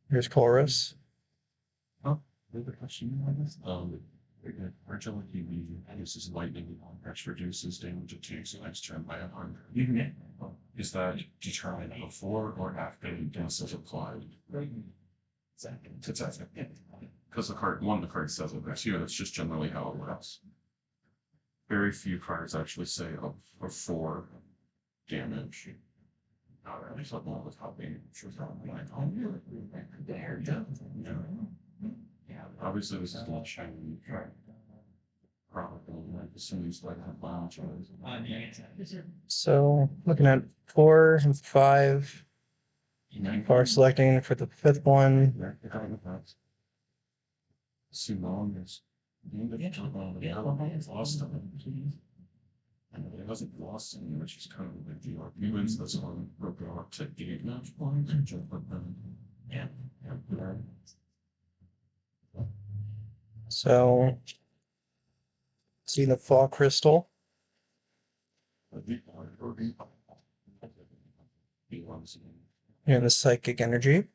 Here's Chorus. The question on this, Virtual TV uses lightning, which reduces damage it takes the next turn by 100. Is that determined before or after the gas is applied? Because the card says it, but two, that's just generally how it works. Very few cards actually say up for 4 damage. Not really something with how being obviously this is not shiny. Probably, like, as soon as like that lounge was. So looking at 4 and 5. Far selecting for the 5th one. Simone is. Boston. And it wasn't Boston, which is kind of a big deal. Humans, that's one broke off to get match points and jump up them. Yeah. So see the fall crystal and the psychic energy.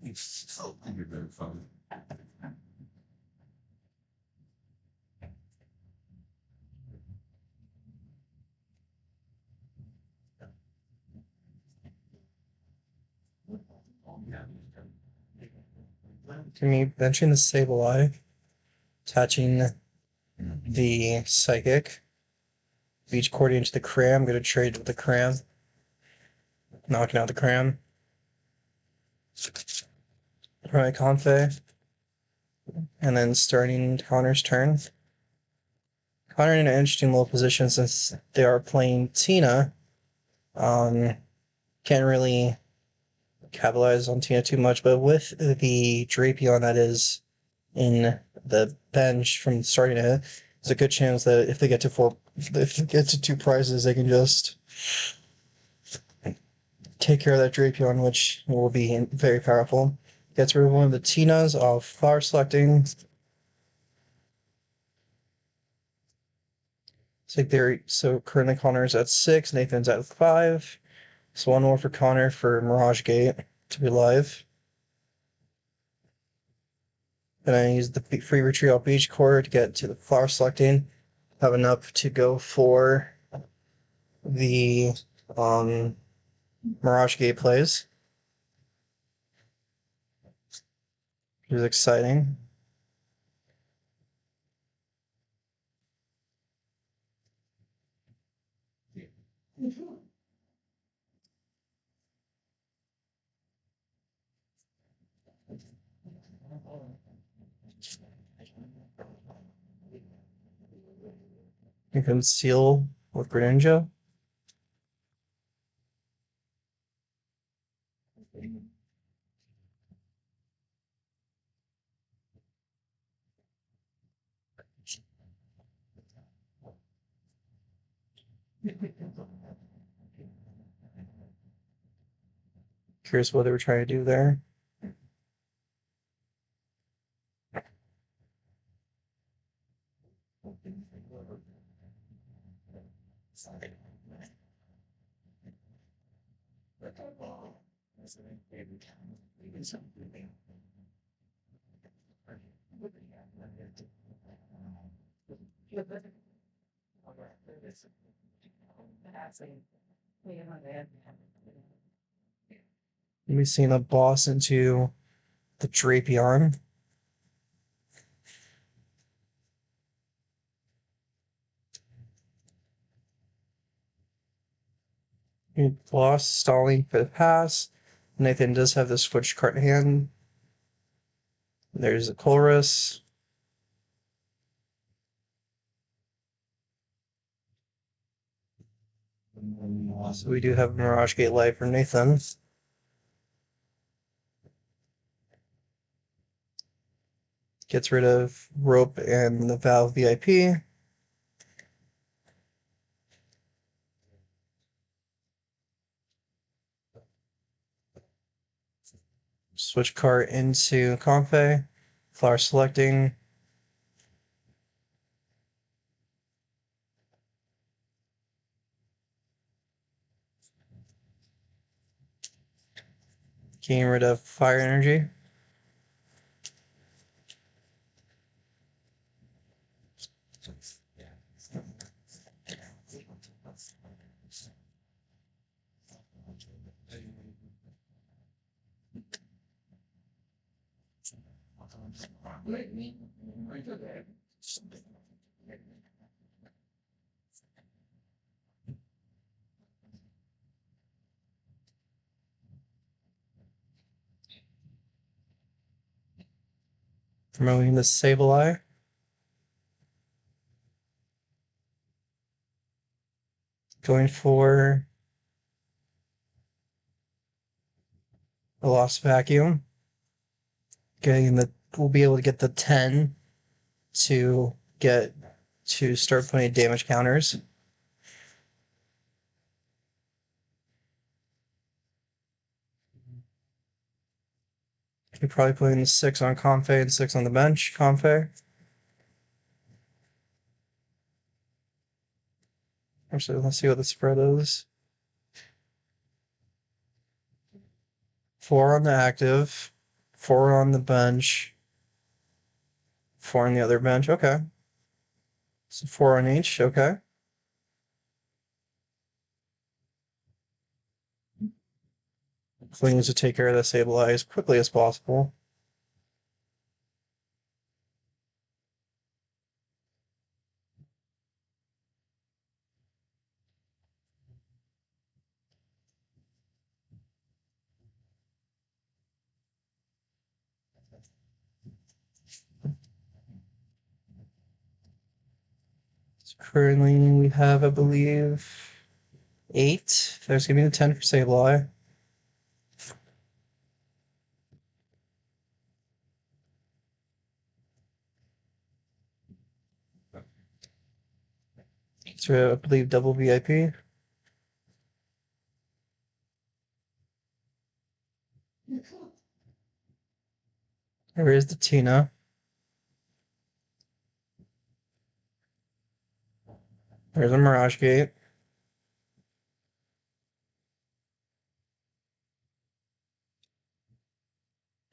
You're very fun. To me, benching the Sableye, attaching the psychic, beach cord into the cram, gonna trade with the cram, knocking out the cram. Right, Confe, and then starting Connor's turn. Connor in an interesting little position since they are playing Tina. Can't really capitalize on Tina too much, but with the Drapion that is in the bench from starting it, there's a good chance that if they get to 2 prizes, they can just take care of that Drapion, which will be very powerful. Gets rid of one of the Tinas off flower selecting. So currently Connor's at 6, Nathan's at 5. So 1 more for Connor for Mirage Gate to be live. Then I use the free retrieval beach core to get to the flower selecting. Have enough to go for the Mirage Gate plays, which is exciting. You can seal with Greninja. Curious what they were trying to do there. We've seen a boss into the Drapion. Boss stalling for the pass. Nathan does have the switch card in hand. There's a Chorus. So we do have Mirage Gate live for Nathan. Gets rid of Rope and the Valve VIP. Switch cart into Confe. Flower selecting. Getting rid of Fire Energy. Removing the Sableye. Going for a Lost Vacuum. We'll be able to get the 10 to start putting damage counters. You're probably putting the 6 on Comfey and 6 on the bench. Comfey. Actually, let's see what the spread is. 4 on the active, 4 on the bench, 4 on the other bench. Okay. So 4 on each. Okay. Fling to take care of the Sableye as quickly as possible. So currently we have, I believe, 8. There's gonna be the 10 for Sableye. So I believe double VIP. There is the Tina. There's a Mirage Gate.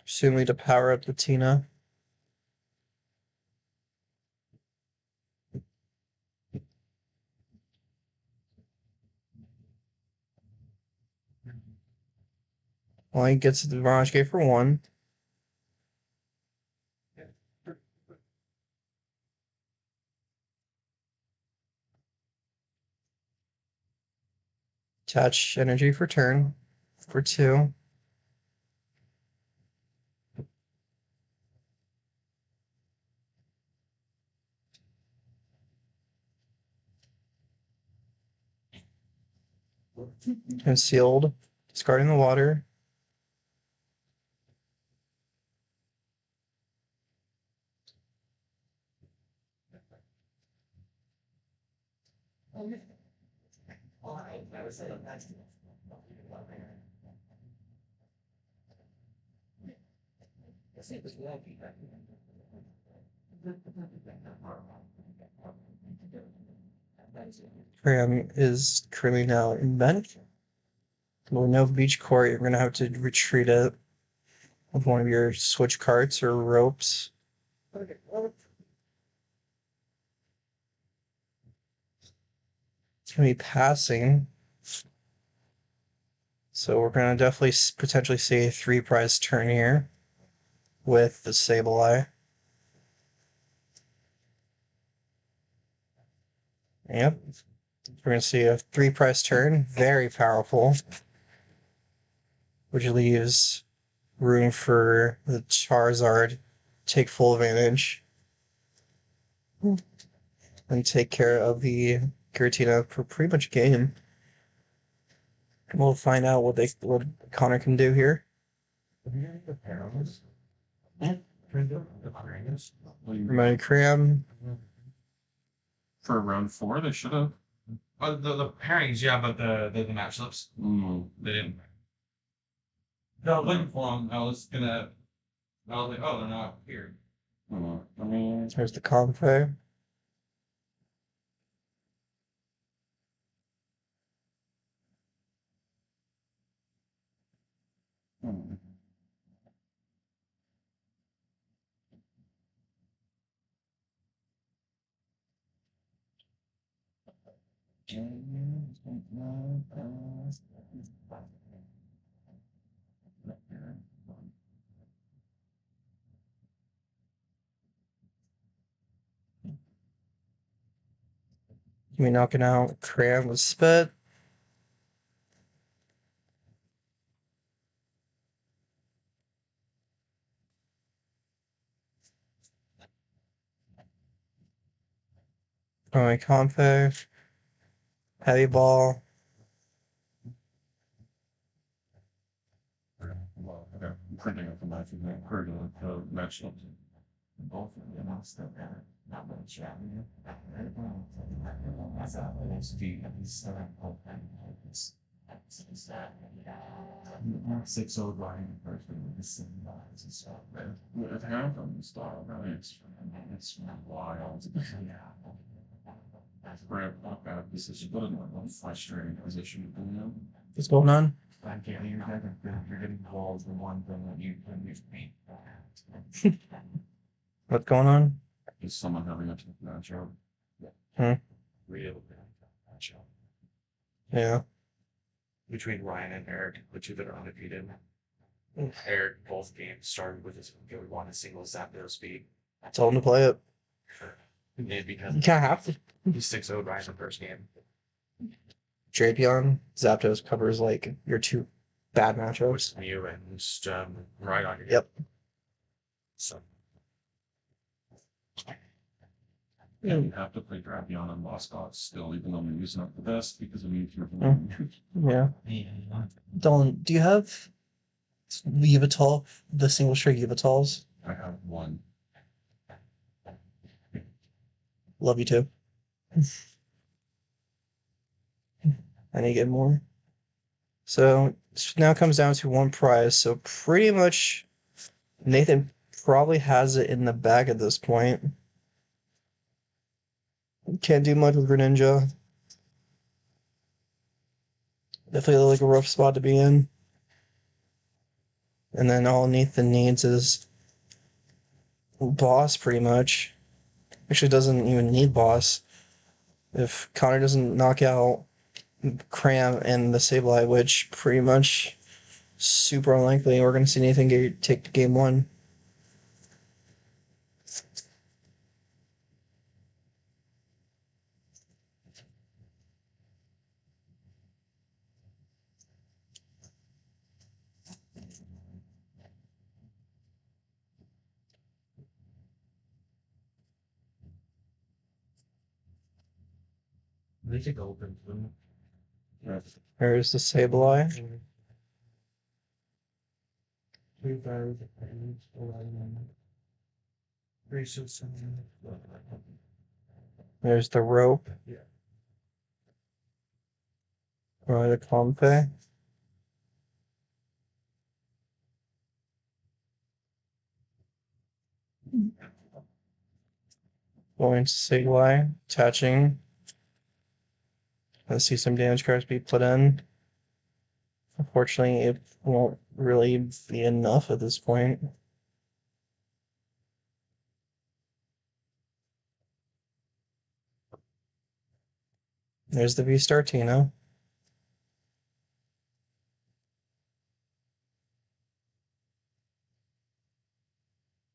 Assuming to power up the Tina. Well, he gets the Mirage Gate for 1. Attach energy for turn for 2. Concealed. Discarding the water. Cram is currently now in bench. With no beach court, you're going to have to retreat it with one of your switch carts or ropes. It's going to be passing. So we're going to definitely potentially see a 3 prize turn here with the Sableye. Yep. We're going to see a 3 prize turn. Very powerful. Which leaves room for the Charizard take full advantage and take care of the Giratina for pretty much game. And we'll find out what Connor can do here. Remind Cram. For round 4, they should have. The pairings, yeah, but the match slips, they didn't. No, looking for them. I was like, oh, they're not here. I mean, There's the Comfey. We knocking out Cram with Spit. Alright, Compe. Heavy ball. Well, okay, I'm printing up the match and then heard the match. Both of them are still there. Not much happening. That's how it is. He's 6-0 Ryan first with the same lines and stuff. But if half of them start, it's wild. Yeah. Brad Pop out this is a one frustrating position to be in. What's going on? I can't you're getting balls the one thing that you can beat. What's going on? Is someone having a tough matchup? Real matchup Yeah. between Ryan and Eric, the two that are undefeated. Eric both games started with his one single Zapdos speed. Tell him to play it. And because You can't have to. he's 6-0 Ryan in the first game. Drapion, Zapdos covers like your two bad matchups. With Mew and right on your Yep. So Yeah, you have to play Drapion on Lost Gods still, even though Mew's not the best because of Mewtwo. Yeah. Dylan, do you have Yveltal, the single string Yveltals? I have one. Love you too. I need to get more. So now it comes down to one prize. So pretty much Nathan probably has it in the bag at this point. Can't do much with Greninja. Definitely like a rough spot to be in. And then all Nathan needs is boss pretty much. Actually doesn't even need boss. If Connor doesn't knock out Cram and the Sableye, which pretty much super unlikely we're going to see Nathan take game one. they take open them. There's the Sableye. There's the rope. Yeah. Or the Compe. Going to Sableye, attaching. Let's see some damage cards be put in. Unfortunately, it won't really be enough at this point. There's the V-Star Tina.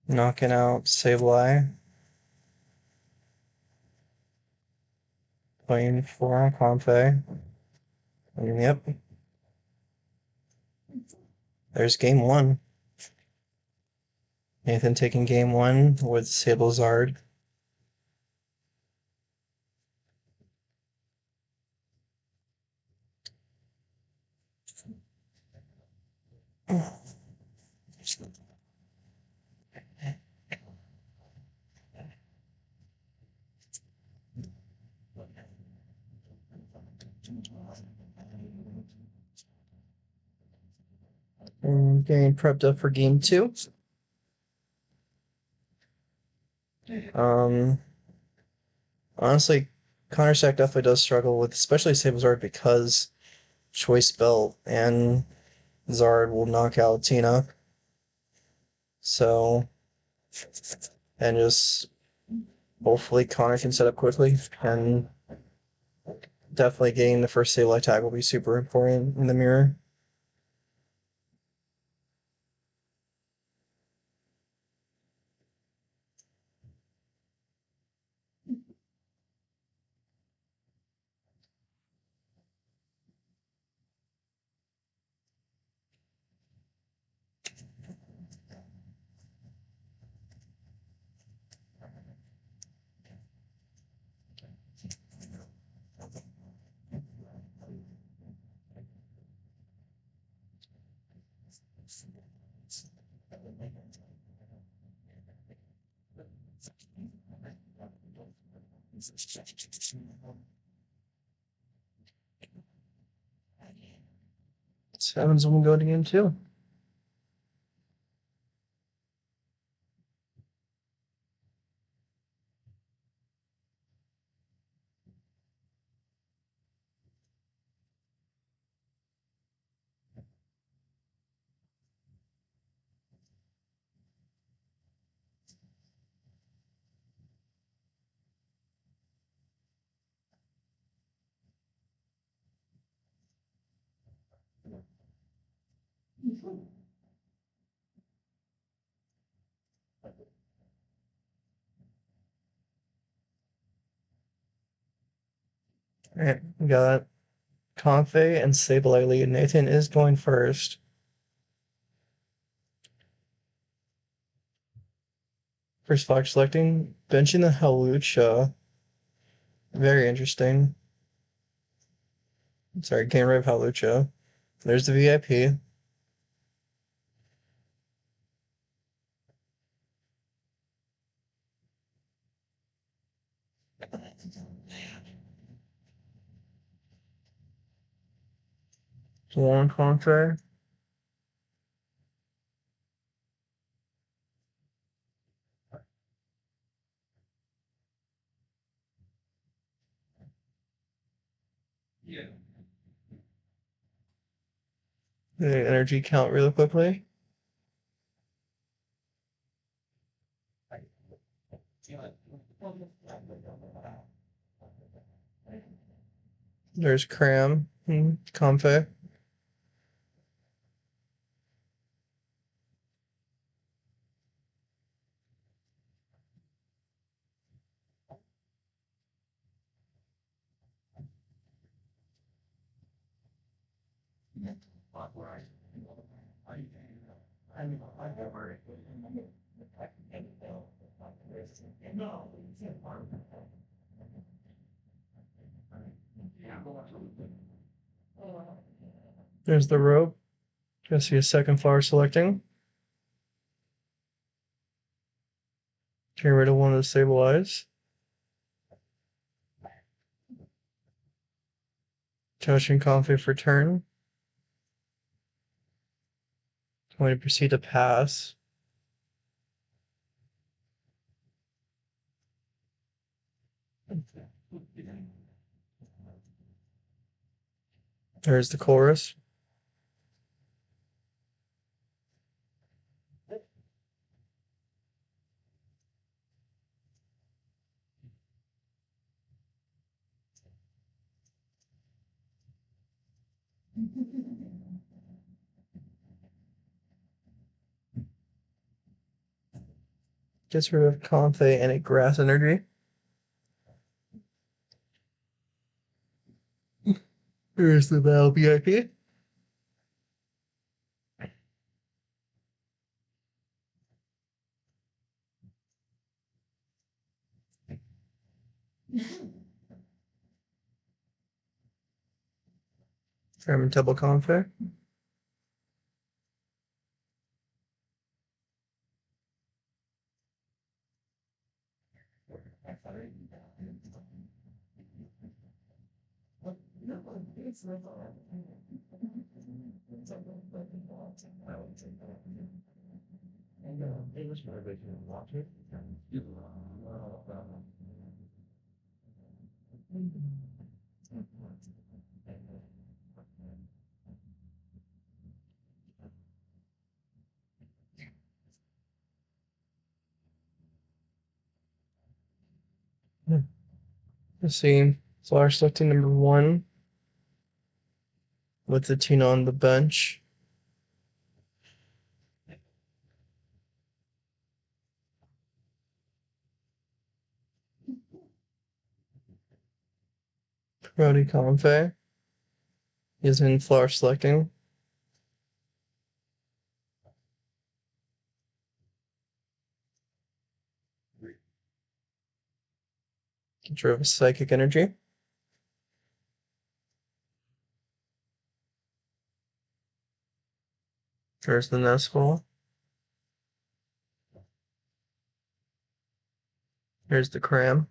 Knocking out Sableye. Playing for Compe. Yep. There's game one. Nathan taking game one with Sablezard. Getting prepped up for game two. Honestly, Counter-Attack definitely does struggle with, especially Sablezard, because Choice Belt and Zard will knock out Tina. So, and just hopefully Connor can set up quickly, and definitely getting the first Sableye tag will be super important in the mirror. This happens when we go to game 2. Alright, we got Confe and Sable Elite. Nathan is going first. First Fox selecting, benching the Halucha. Very interesting. Sorry, getting rid of Halucha. There's the VIP. One Confe. The energy count really quickly. There's Cram and Confe. There's the rope. Gonna see a second flower selecting. Getting rid of one of the Sable Eyes. Touching Confe for turn. Going to proceed to pass. There's the chorus. Gets rid of Confe and a grass energy. Here's the Battle VIP. German double Confe. Let's see. Flower selecting number 1 with the Tina on the bench. Brody Confe is in flower selecting. Get rid of psychic energy. There's the nest ball. Here's the cram.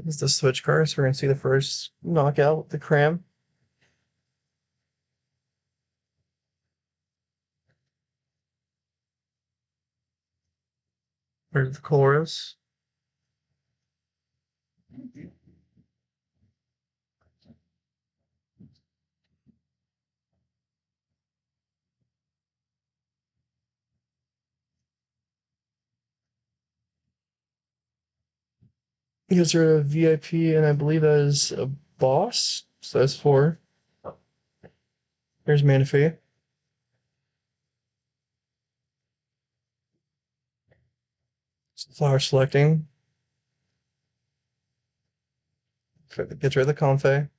This is the switch card, so we're gonna see the first knockout, the cram. There's the chorus. These are a VIP, and I believe that is a boss. So that's 4. Here's Manaphy. Flower selecting. Gets rid of the Comfey.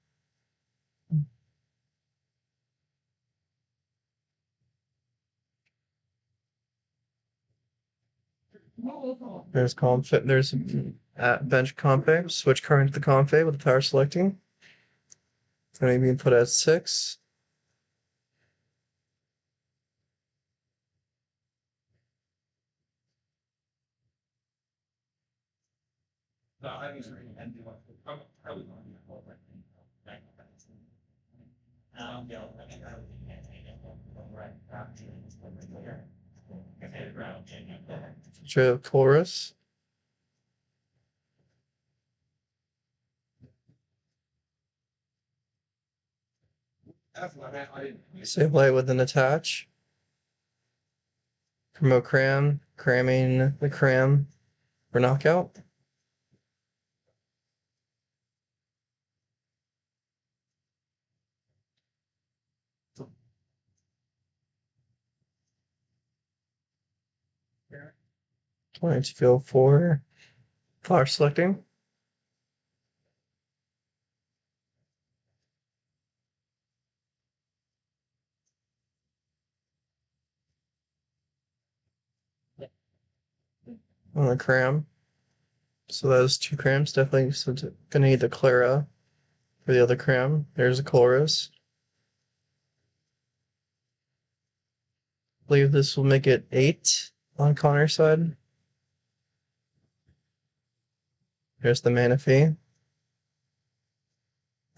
There's Comfey. There's bench Comfey. Switch card into the Comfey with the power selecting. It's going to be put at 6. Chorus. Save light with an attach. Promote cram. Cramming the cram for knockout. Wanting to go for flower selecting. On the cram. So those 2 crams definitely gonna need the Clara for the other cram. There's a chorus. I believe this will make it 8 on Connor's side. There's the Manaphy.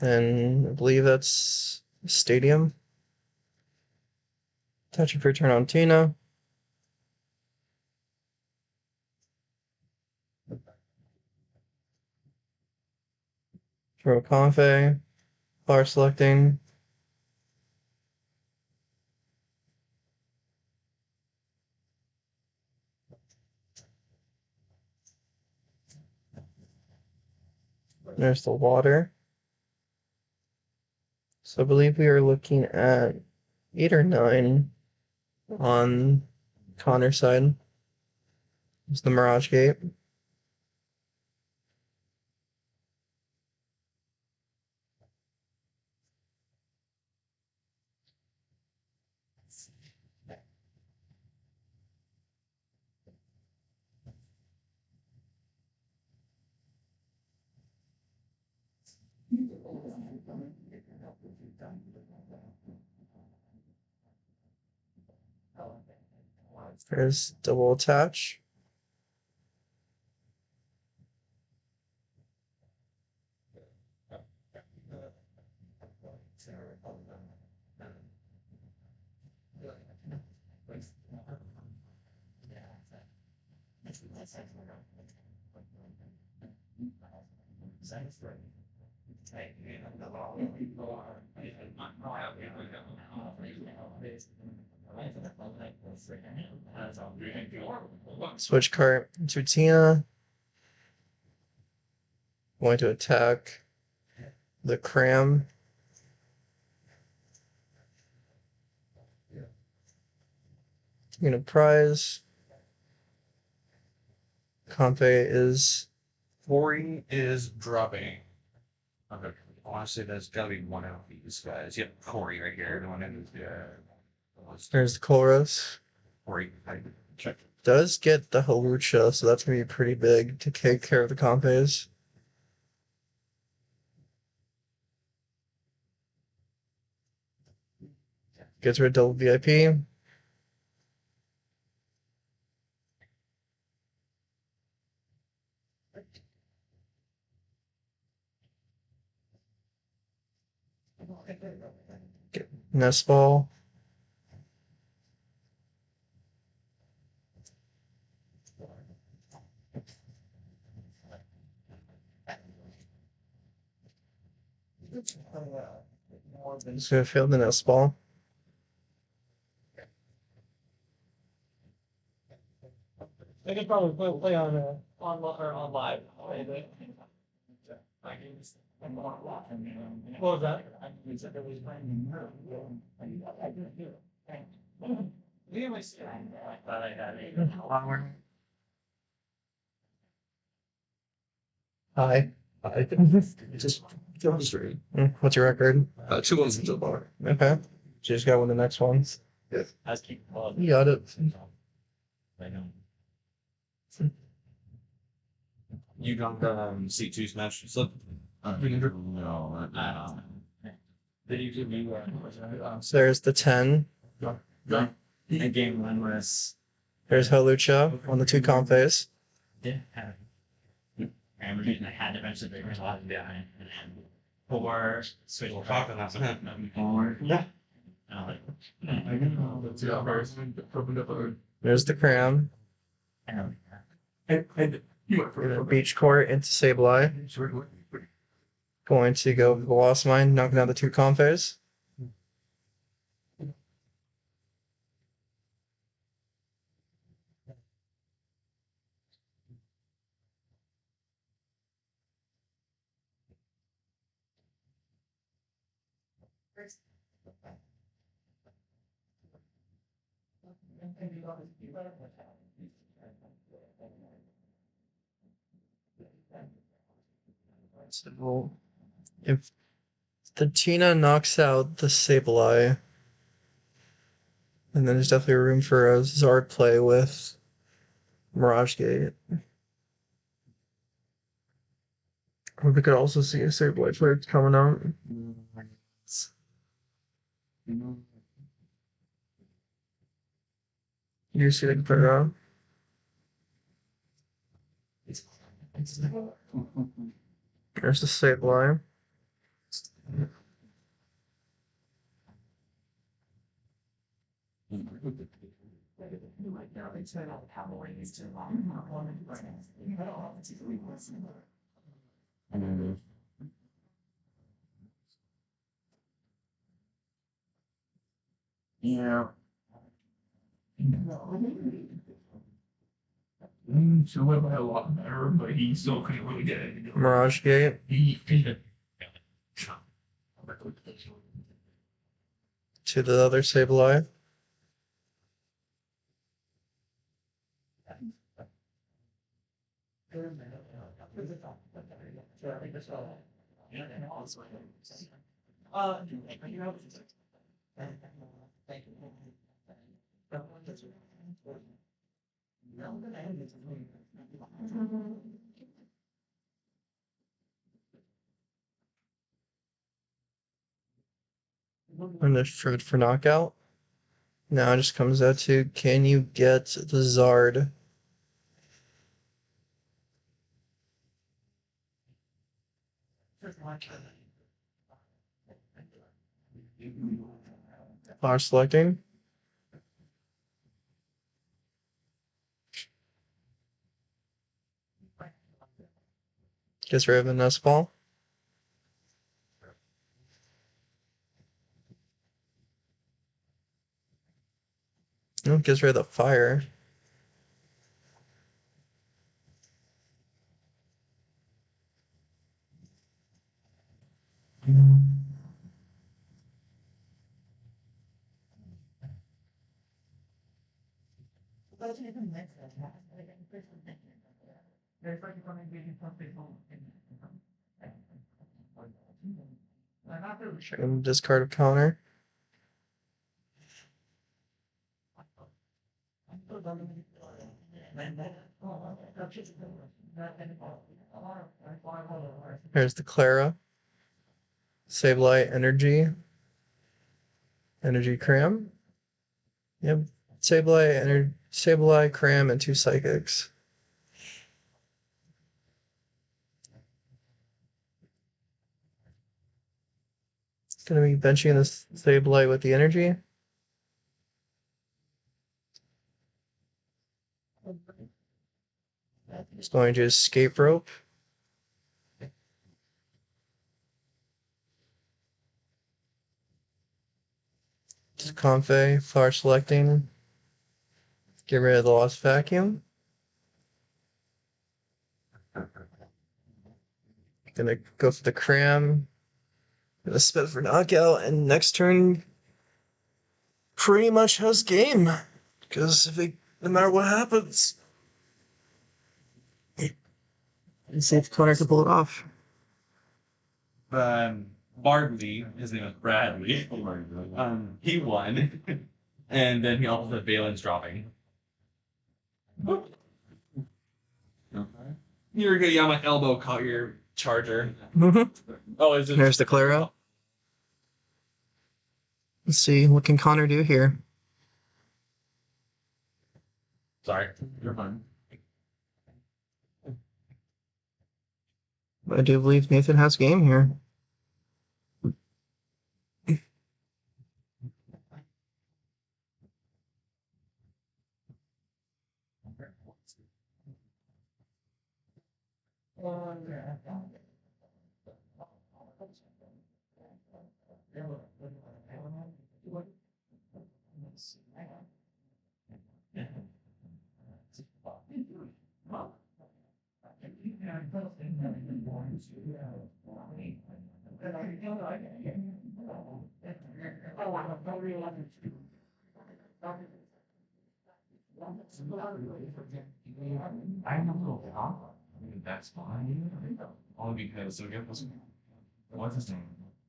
And I believe that's Stadium. Touch of return on Tina. Throw Confe. Flower selecting. There's the water. So I believe we are looking at 8 or 9 on Connor's side. There's the Mirage Gate. There's double attach. Switch cart to Tina. Going to attack the cram. Gonna prize. Compe is Corey is dropping. Okay. I want to say that's got to be one of these guys. Yep, Corey right here. The one in there's the Koros. Corey. Check. Does get the Halucha, so that's gonna be pretty big to take care of the Compes. Gets rid of double VIP. Get Nest Ball. Just gonna fail the Nest Ball. They could probably play on live. What was that? Hi. Just tell the story. What's your record? 2-1 so far. Okay. Just got win the next one. You got it. You got the C2 smash slip? No. Did you give me So there's the 10. and game one was There's Halucha on the two Compes. and I had eventually they were a lot behind and then four switch Talking that's it. forward. Yeah. There's the Cram. Beach Court into Sableye. Going to go for the Lost Mine, knocking out the two Compes. So if the Tina knocks out the Sableye, and then there's definitely room for a Zard play with Mirage Gate. Or we could also see a Sableye play coming out. You see the play out? There's the Sableye. Yeah. So went by a lot better, but he still couldn't really get it. Mirage Gate to the other Sableye. And there's Fruit for knockout. Now it just comes out to, can you get the Zard? Are selecting. Gets rid of the Nest Ball. No, gets rid of the Fire. And discard a counter. There's the Clara. Sableye Energy Cram. Yep. Sableye, Cram, and 2 Psychics. Gonna be benching this Sableye with the energy. It's going to Escape Rope. Confe, Flower Selecting. Get rid of the Lost Vacuum. Gonna go for the Cram. Gonna spit for knockout, and next turn pretty much has game. Because no matter what happens, let's see if Connor can pull it off. Bardley, his name is Bradley. He won, and then he also said Balin's dropping. You're good. Yeah, my elbow caught your charger. Oh, is it? There's the Clara. Let's see, what can Connor do here? Sorry, you're fine. But I do believe Nathan has game here. I have a little pop. I mean, that's fine. Only because so get this. What's his name?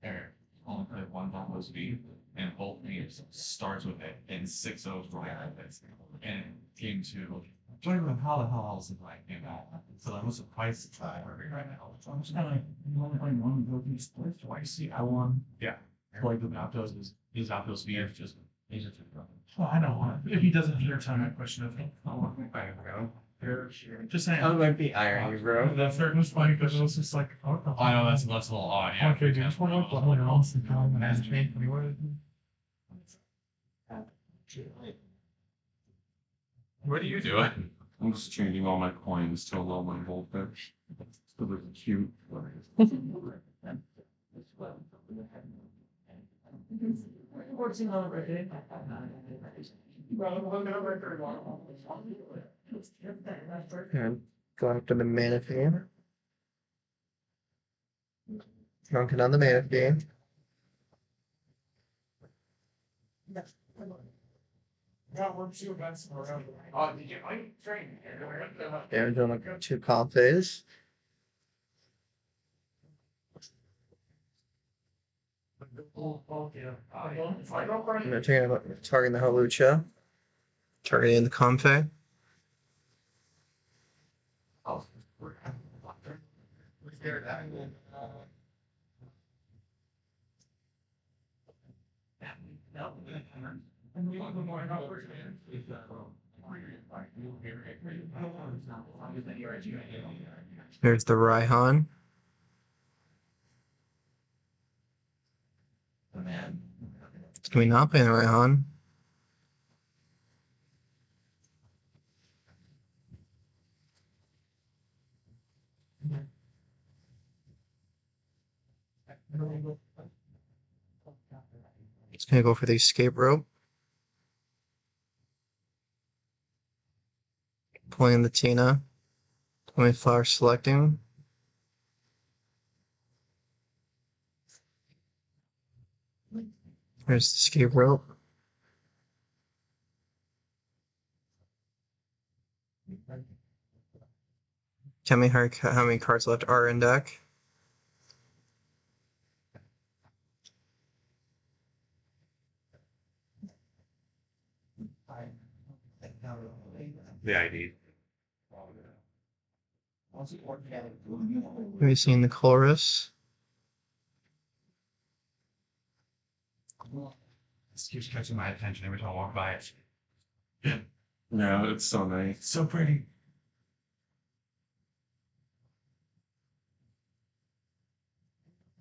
Eric. Only played one Buffalo speed, and both games starts with it, and 6-0 for it. And game 2. Join with how the hell else is like game out. So I'm surprised to try right now. So I'm just kind of like, you only playing one of those splits twice. I won. Yeah. Like the Zapdos is his Zapdos speed is just he's just Well, I don't want. If he doesn't hear time, I question if I want to back go. Just saying. I might be irony, bro. The third was funny because it was just like, oh, I know that's a little odd. Yeah. okay, dude, just want to look else and how I'm managing anyway. What are you doing? I'm just changing all my coins to a low my voltage. So they're cute. And go after the Manaphy. Drunken on the Manaphy. Damage on the 2 Comphase. I'm gonna targeting the Hawlucha. Targeting the Comfe. There's the Raihan. Can we not play the Raihan? It's gonna go for the Escape Rope. Pulling the Tina. Flower Selecting. There's the Escape Rope. Tell me how many cards left are in deck. The ID. Have you seen the chorus? This keeps catching my attention every time I walk by it. Yeah, it's so nice. So pretty.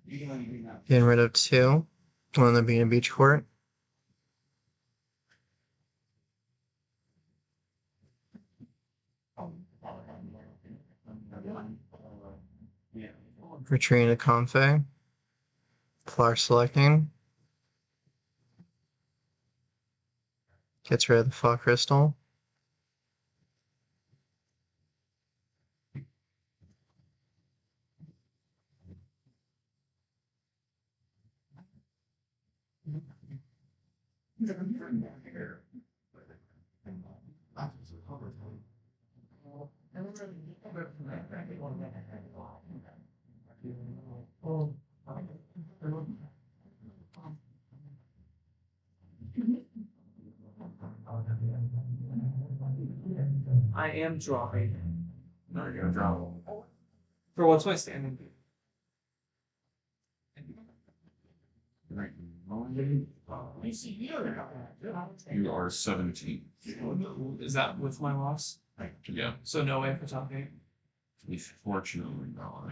Getting rid of 2. One of them being a beach court. Retreating to Config. Flower selecting. Gets rid of the Fog Crystal. I am dropping. No, you're gonna drop. For what's my standing? Right. You are 17. Is that with my loss? Yeah. So no way for top 8? Fortunately, no.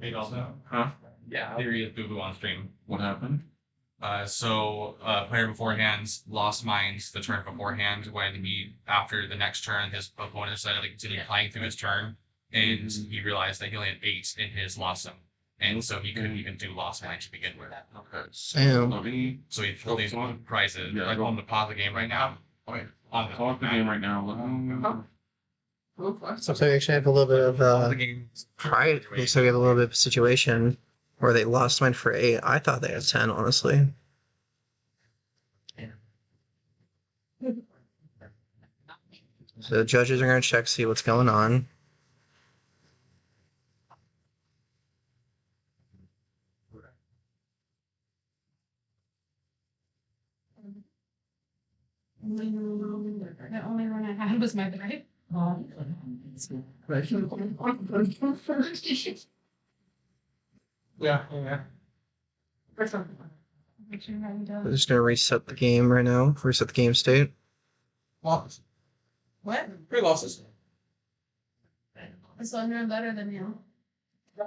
Maybe also. Huh? Yeah. Theory of Boo on stream. What happened? Player beforehand lost minds the turn beforehand when after the next turn, his opponent decided to continue playing through his turn, and he realized that he only had 8 in his lost zone. And so he couldn't even do lost minds to begin with. Okay. Damn. Let me So he pulled these prizes. Yeah, I go. told him to pause the game right now. Okay. On the Pause the game right now. Let me. So we actually have a little bit of Pause the game. pride. So we have a little bit of a situation where they lost mine for 8. I thought they had 10, honestly. So the judges are going to check, see what's going on. The only one I had was my bride. Yeah, yeah. Make sure I haven't We're done. just going to reset the game right now. Reset the game state. Loss. What? 3 losses. So I'm doing better than you. I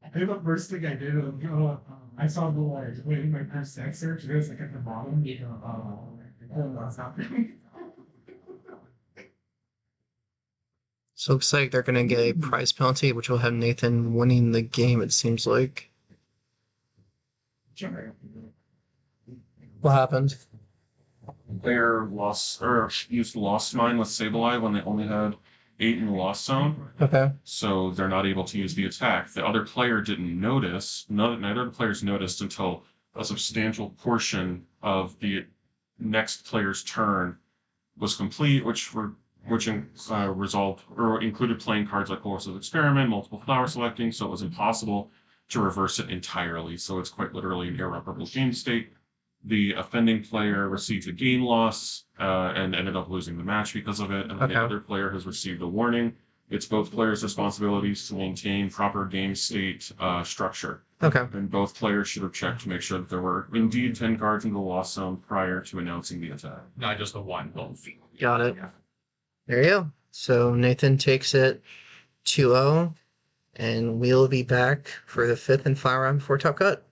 think the first thing I did was I saw the like waiting my first sex search. It was like at the bottom. That's happening. So it looks like they're going to get a prize penalty, which will have Nathan winning the game, it seems like. What happened? Player lost or used lost mine with Sableye when they only had 8 in the lost zone, Okay. so they're not able to use the attack. The other player didn't notice. Neither of the players noticed until a substantial portion of the next player's turn was complete, which resolved or included playing cards like Coercive Experiment, multiple flower selecting, so it was impossible to reverse it entirely. So it's quite literally an irreparable game state. The offending player received a game loss and ended up losing the match because of it, and Okay. the other player has received a warning It's both players' responsibilities to maintain proper game state structure. Okay. And both players should have checked to make sure that there were indeed 10 cards in the lost zone prior to announcing the attack. Not just the one gold fee. Got it. There you go. So Nathan takes it 2-0, and we'll be back for the fifth and final round before Top Cut.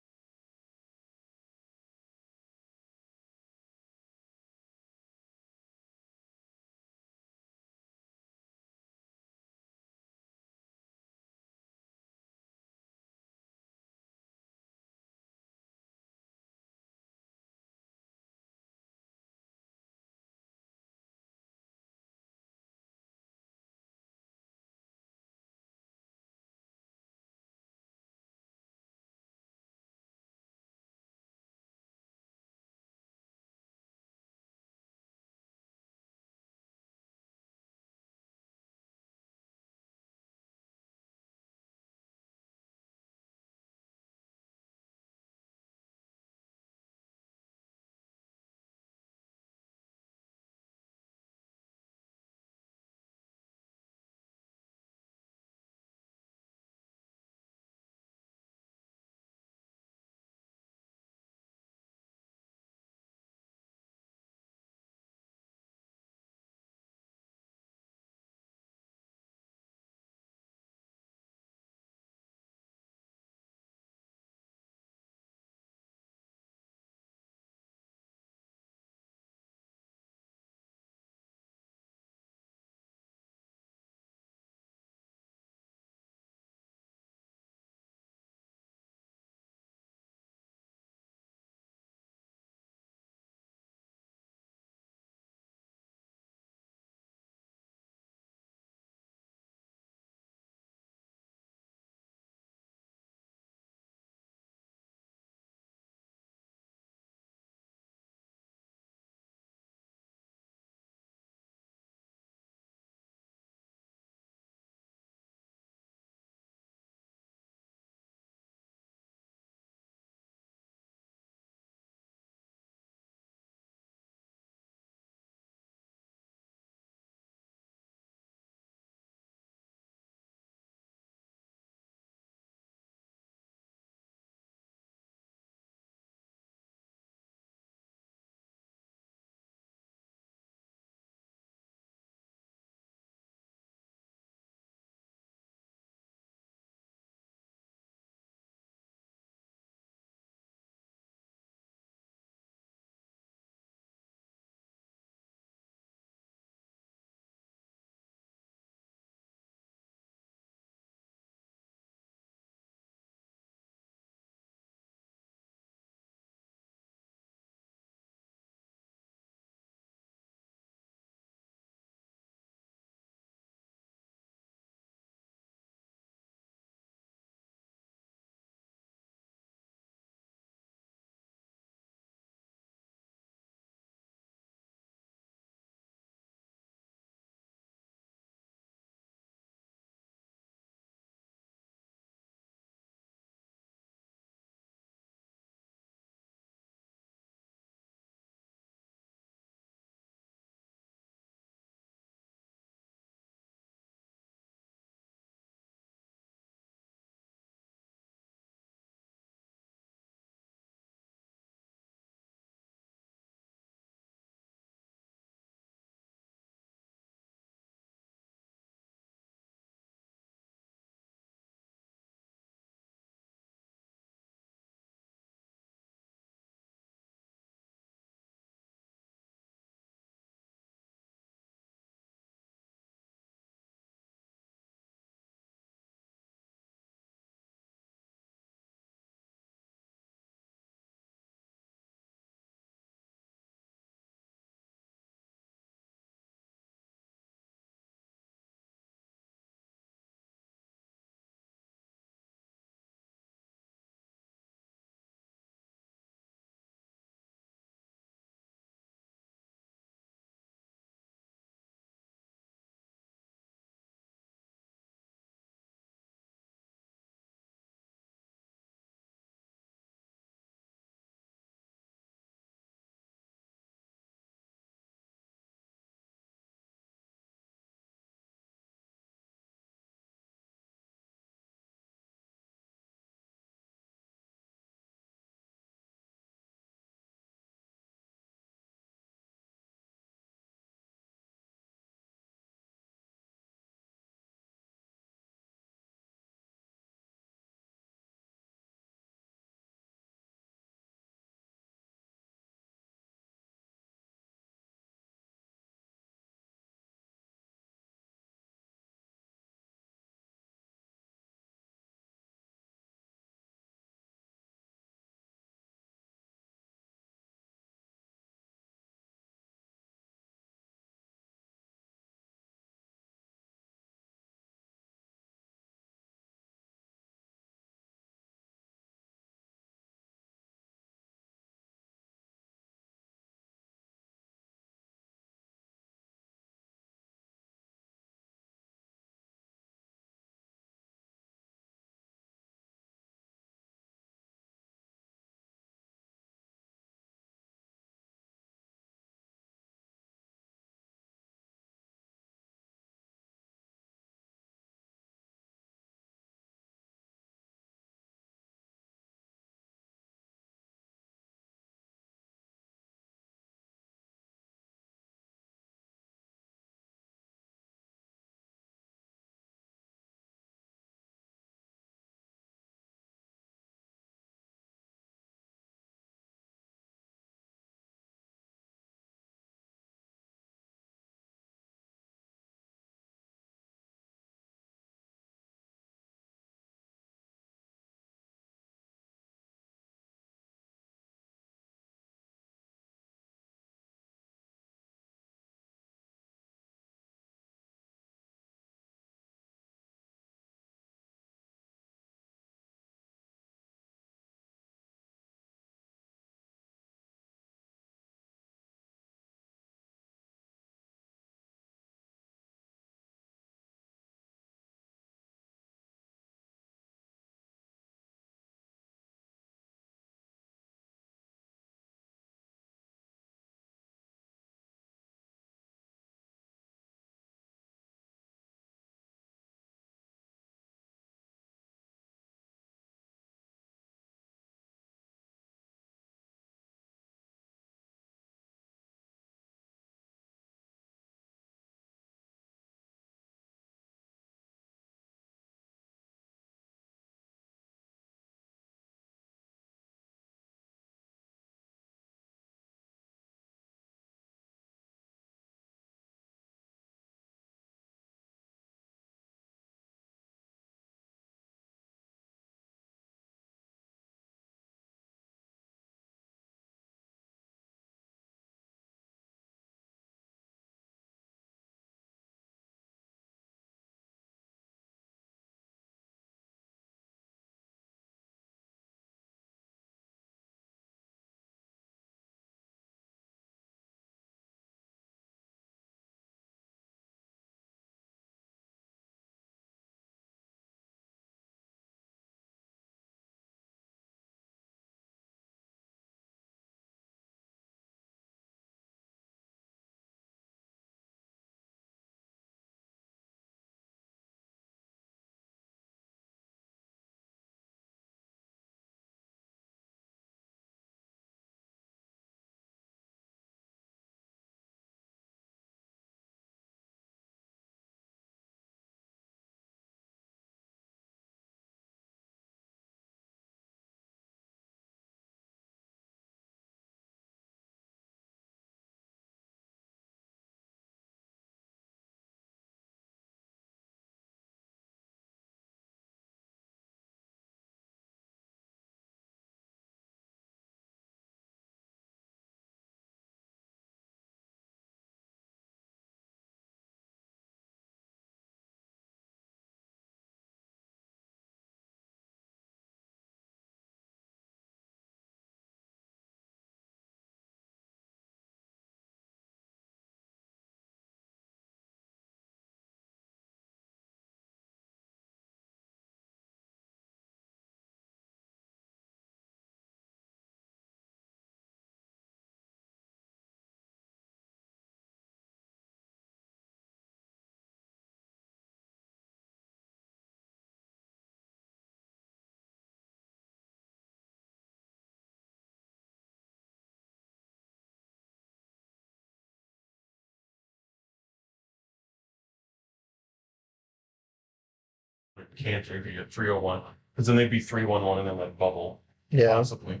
canter if you get 301. Because then they'd be 3-1-1 and then like bubble. Yeah. Possibly.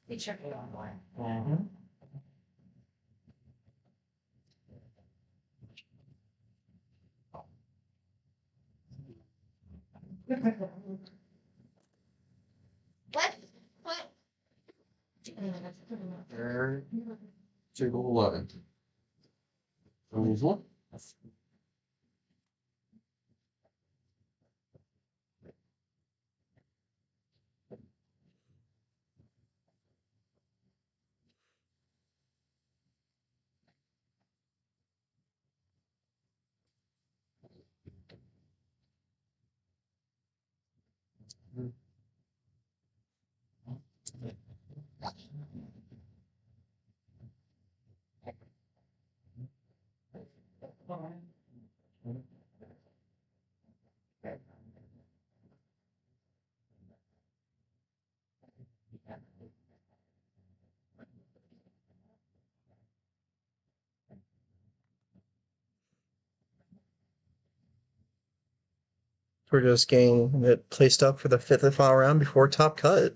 They check it online. What? What? There. Table 11. Rules one. We're just getting it placed up for the fifth and final round before top cut.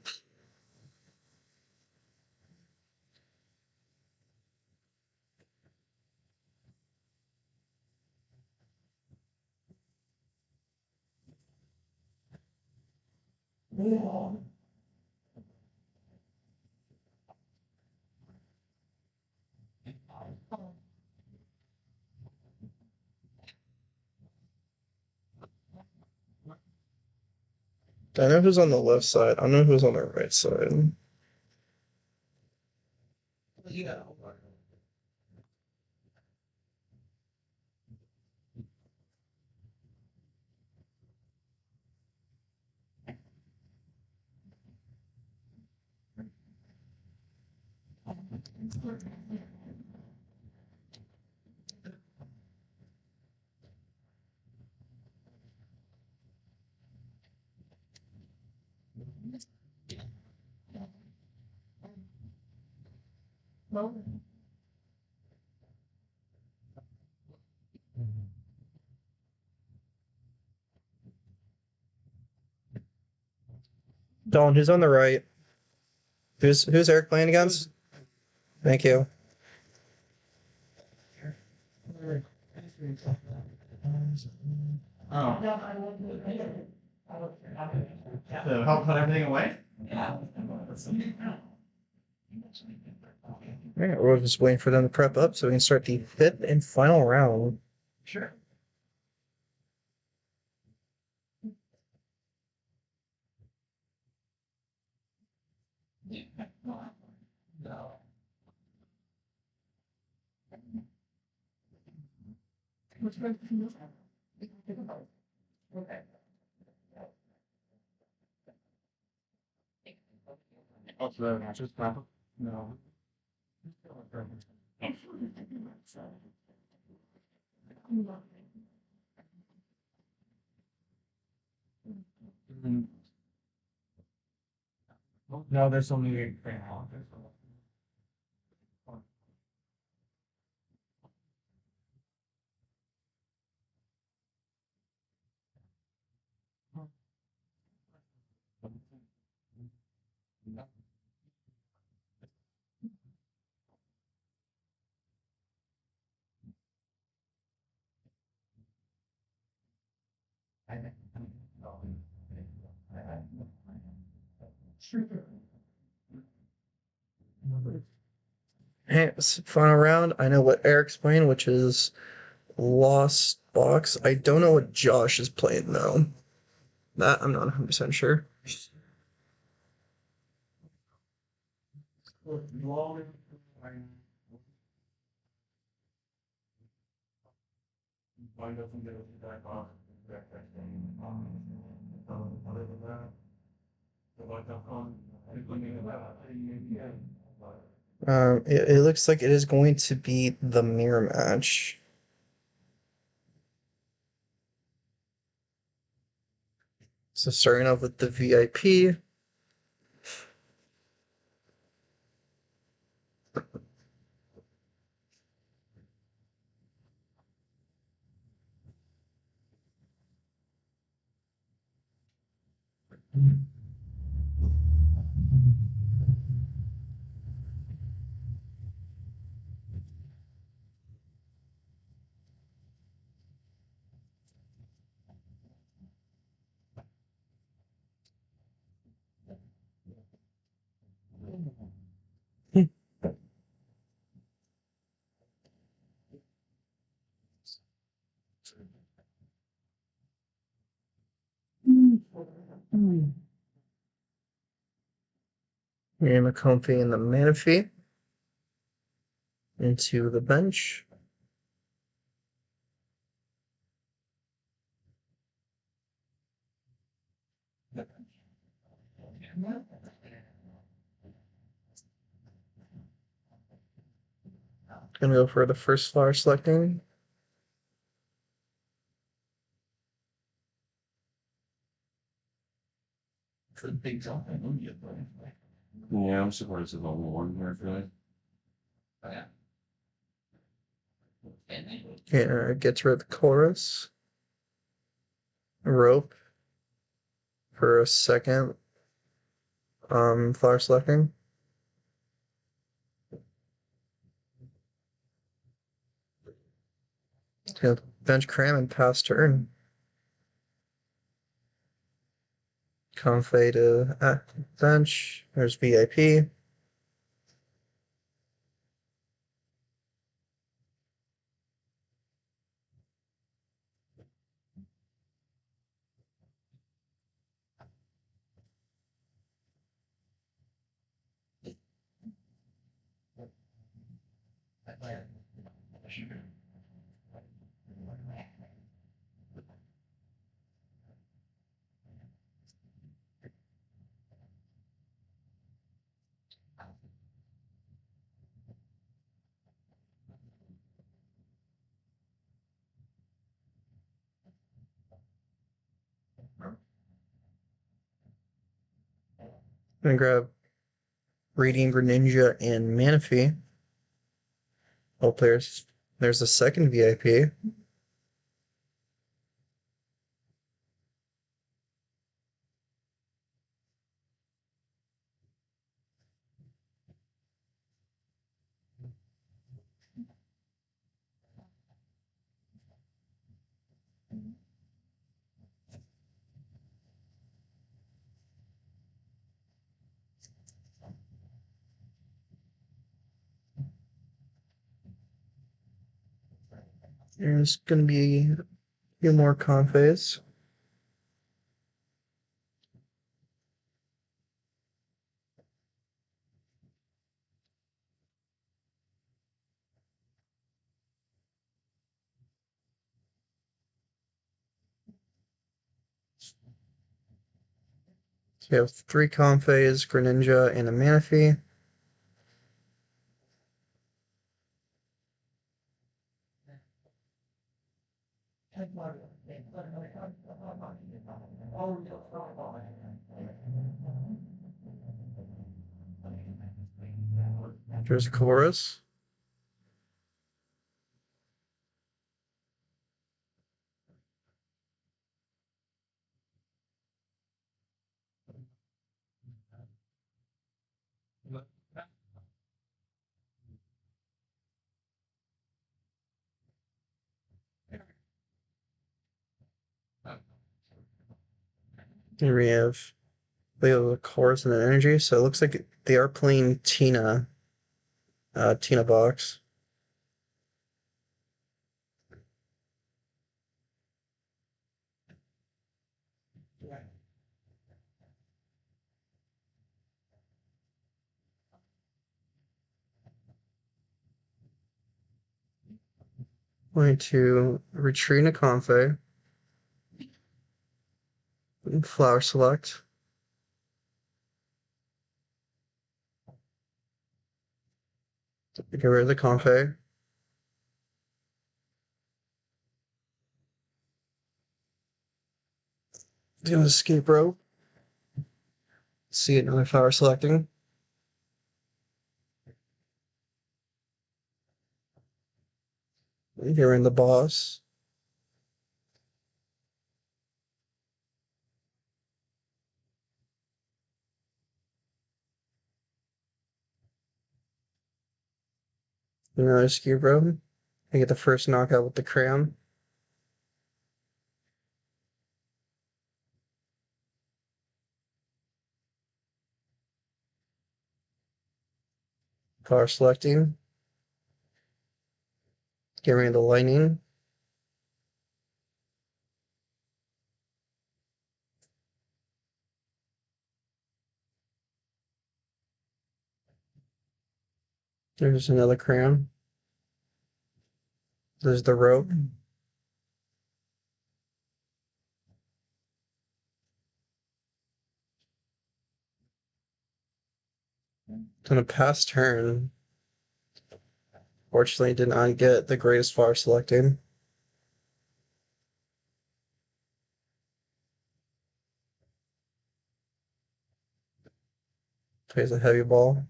I know who's on the left side. I know who's on the right side. Yeah. Don, who's on the right? Who's Eric playing against? Thank you. Oh. So help put everything away? Alright, we're just waiting for them to prep up so we can start the fifth and final round. Sure. No. Oh, so that matches Papa? No. No, there's only Hey, final round. I know what Eric's playing, which is Lost Box. I don't know what Josh is playing though. That I'm not 100% sure. Find out from the back off. Other than that, the light.com. It looks like it is going to be the mirror match. So starting off with the VIP. And a comfy and the Manaphy into the bench. Gonna go for the first flower selecting. For the big jump, I know you play. Yeah, I'm surprised there's only one here, I feel like. Oh, yeah. Yeah, gets rid of the chorus. Rope for a second. Flower selecting. Yeah, bench cram and pass turn. Comfy to bench. There's VIP. Gonna grab Radiant Greninja and Manaphy. Oh, there's a second VIP. There's gonna be a few more Comfeys. So you have 3 Comfeys, Greninja, and a Manaphy. There's a chorus. Here we have the chorus and the energy. So it looks like they are playing Tina box. Going to retreat a Comfey. Flower select. Get rid of the Comfey. Do escape rope. See another flower selecting. Here in the boss. Another ski road. I get the first knockout with the cram. Power selecting. Get rid of the lightning. There's another cram. There's the rope. On a pass turn. Fortunately, did not get the greatest far selecting. Plays a heavy ball.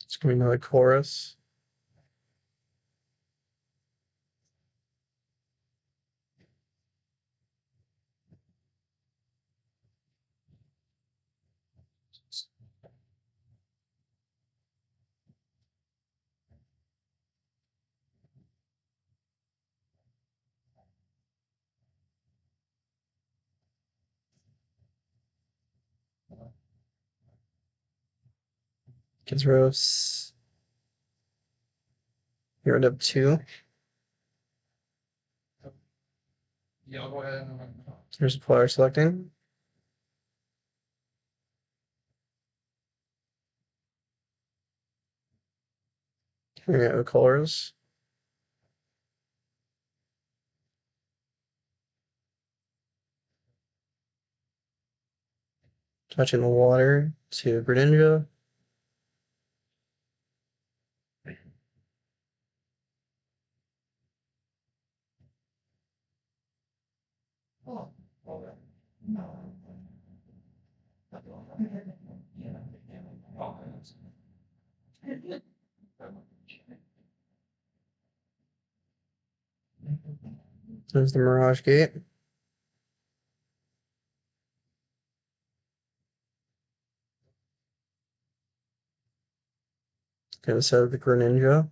It's going to be another chorus. Gets roast. You're up 2. Yeah, I'll go ahead and. There's a player selecting. Here we have the colors. Touching the water to Greninja. There's the Mirage Gate. Gonna set up the Greninja.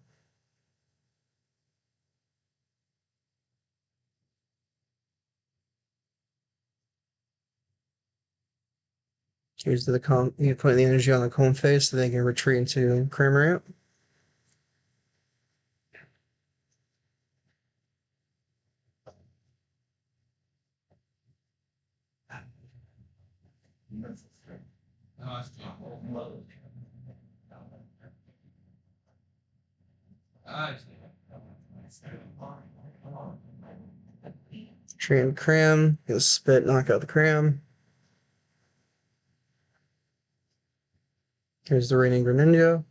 Use the you put the energy on the cone face so they can retreat into Cramorant. Train Cram. Get a spit, knock out the Cram. Here's the Raining Greninja.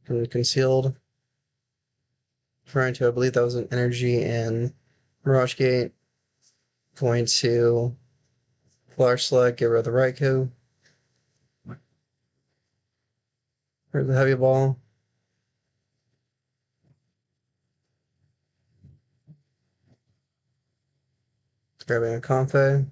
And concealed. Trying to, I believe that was an energy and Mirage Gate. Going to Flash Select, get rid of the Raikou. Here's the Heavy Ball. Grabbing a Comfey.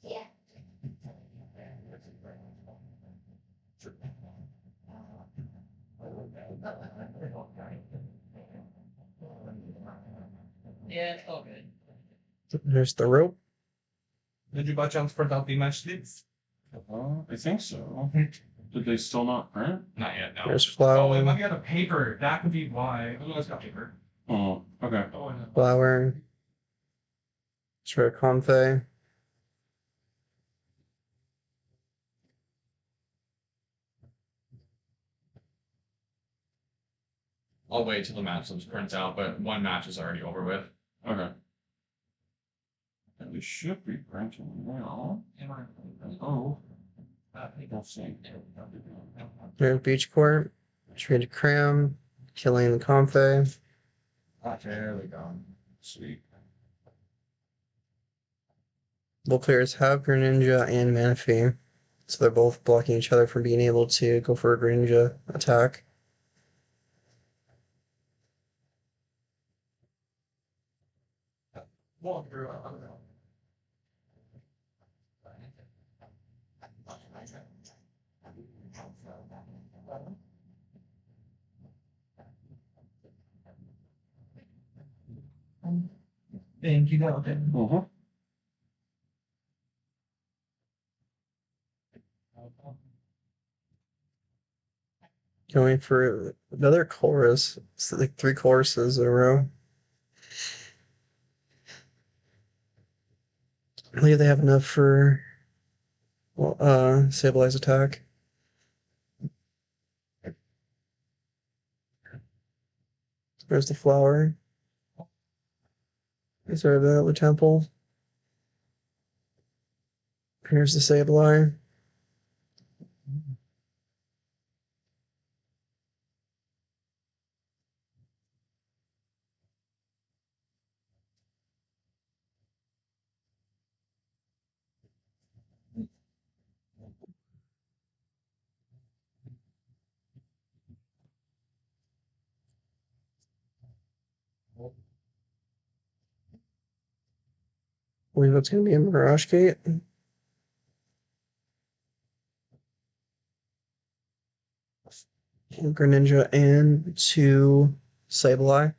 Yeah. Yeah, it's all good. There's the rope. Did you by chance print out the match sleeves? I think so. Did they still not print? Not yet, no. There's Oh, it might Flower. be out of paper. That could be why. Oh, it's got paper. Oh, okay. Oh, and Flower. Let's try a Comfey. I'll wait till the match list prints out, but one match is already over with. Okay. We should be branching now. Oh. Let's see. There's Beach Court. Trade to Cram. Killing the Comfey. There we go. Sweet. Both players have Greninja and Manaphy, so they're both blocking each other from being able to go for a Greninja attack. Thank you, Going for another chorus. It's like 3 choruses in a row. I believe they have enough for Sableye attack. There's the flower. These are the temple. Here's the Sableye. I believe that's going to be a Mirage Gate. Greninja and 2 Sableye.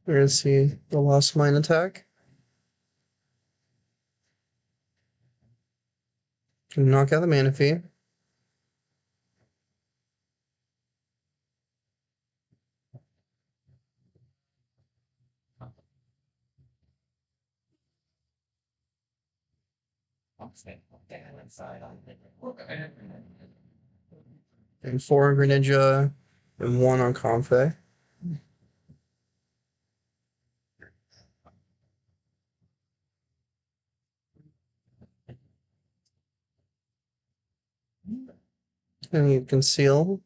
We're going to see the Lost Mine attack. Can knock out the Manaphy. And 4 on Greninja and 1 on Comfey. And you conceal.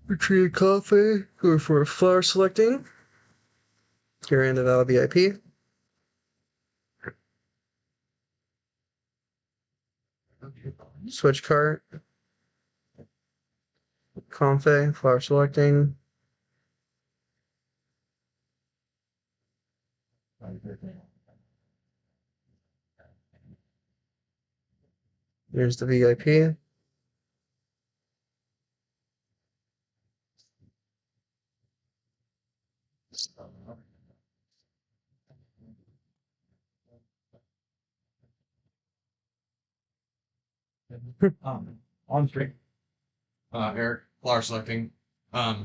Retreat Coffee. Go for flower selecting. Here in the Val VIP. Switch cart. Comfey. Flower selecting. Here's the VIP. On screen. Eric, flower selecting.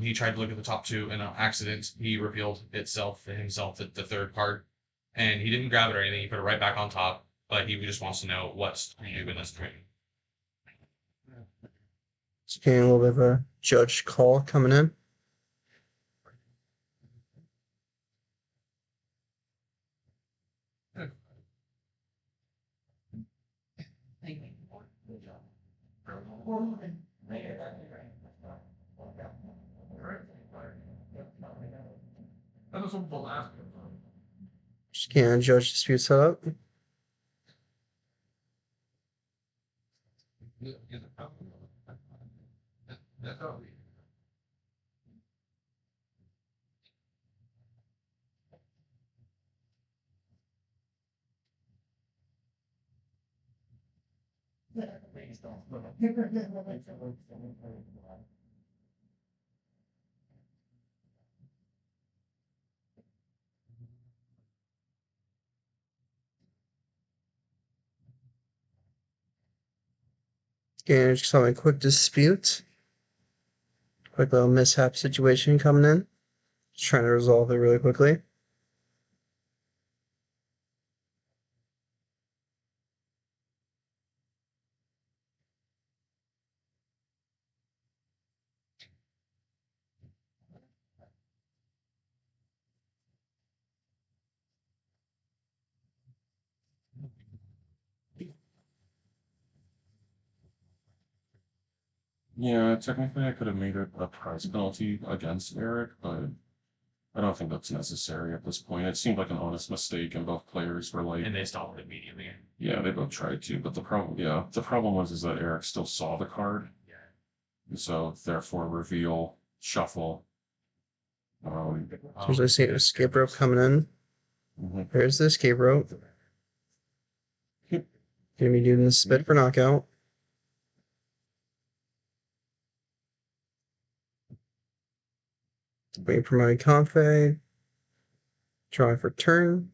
He tried to look at the top 2 and on accident he revealed himself the 3rd card. And he didn't grab it or anything, he put it right back on top, but he just wants to know what's to do in this screen. It's getting a little bit of a judge call coming in. Just can't judge dispute setup. Okay, just saw a quick dispute. Quick little mishap situation coming in. Just trying to resolve it really quickly. Yeah, technically I could have made it a prize penalty against Eric, but I don't think that's necessary at this point. It seemed like an honest mistake, and both players were like, And they stopped immediately. yeah, they both tried to, but the problem was is that Eric still saw the card, Yeah. and so therefore reveal, shuffle. There's I see an escape rope coming in. Mhm. There's the escape rope. Gonna be doing the spit for knockout. Waiting for my Confe. Drawing for turn.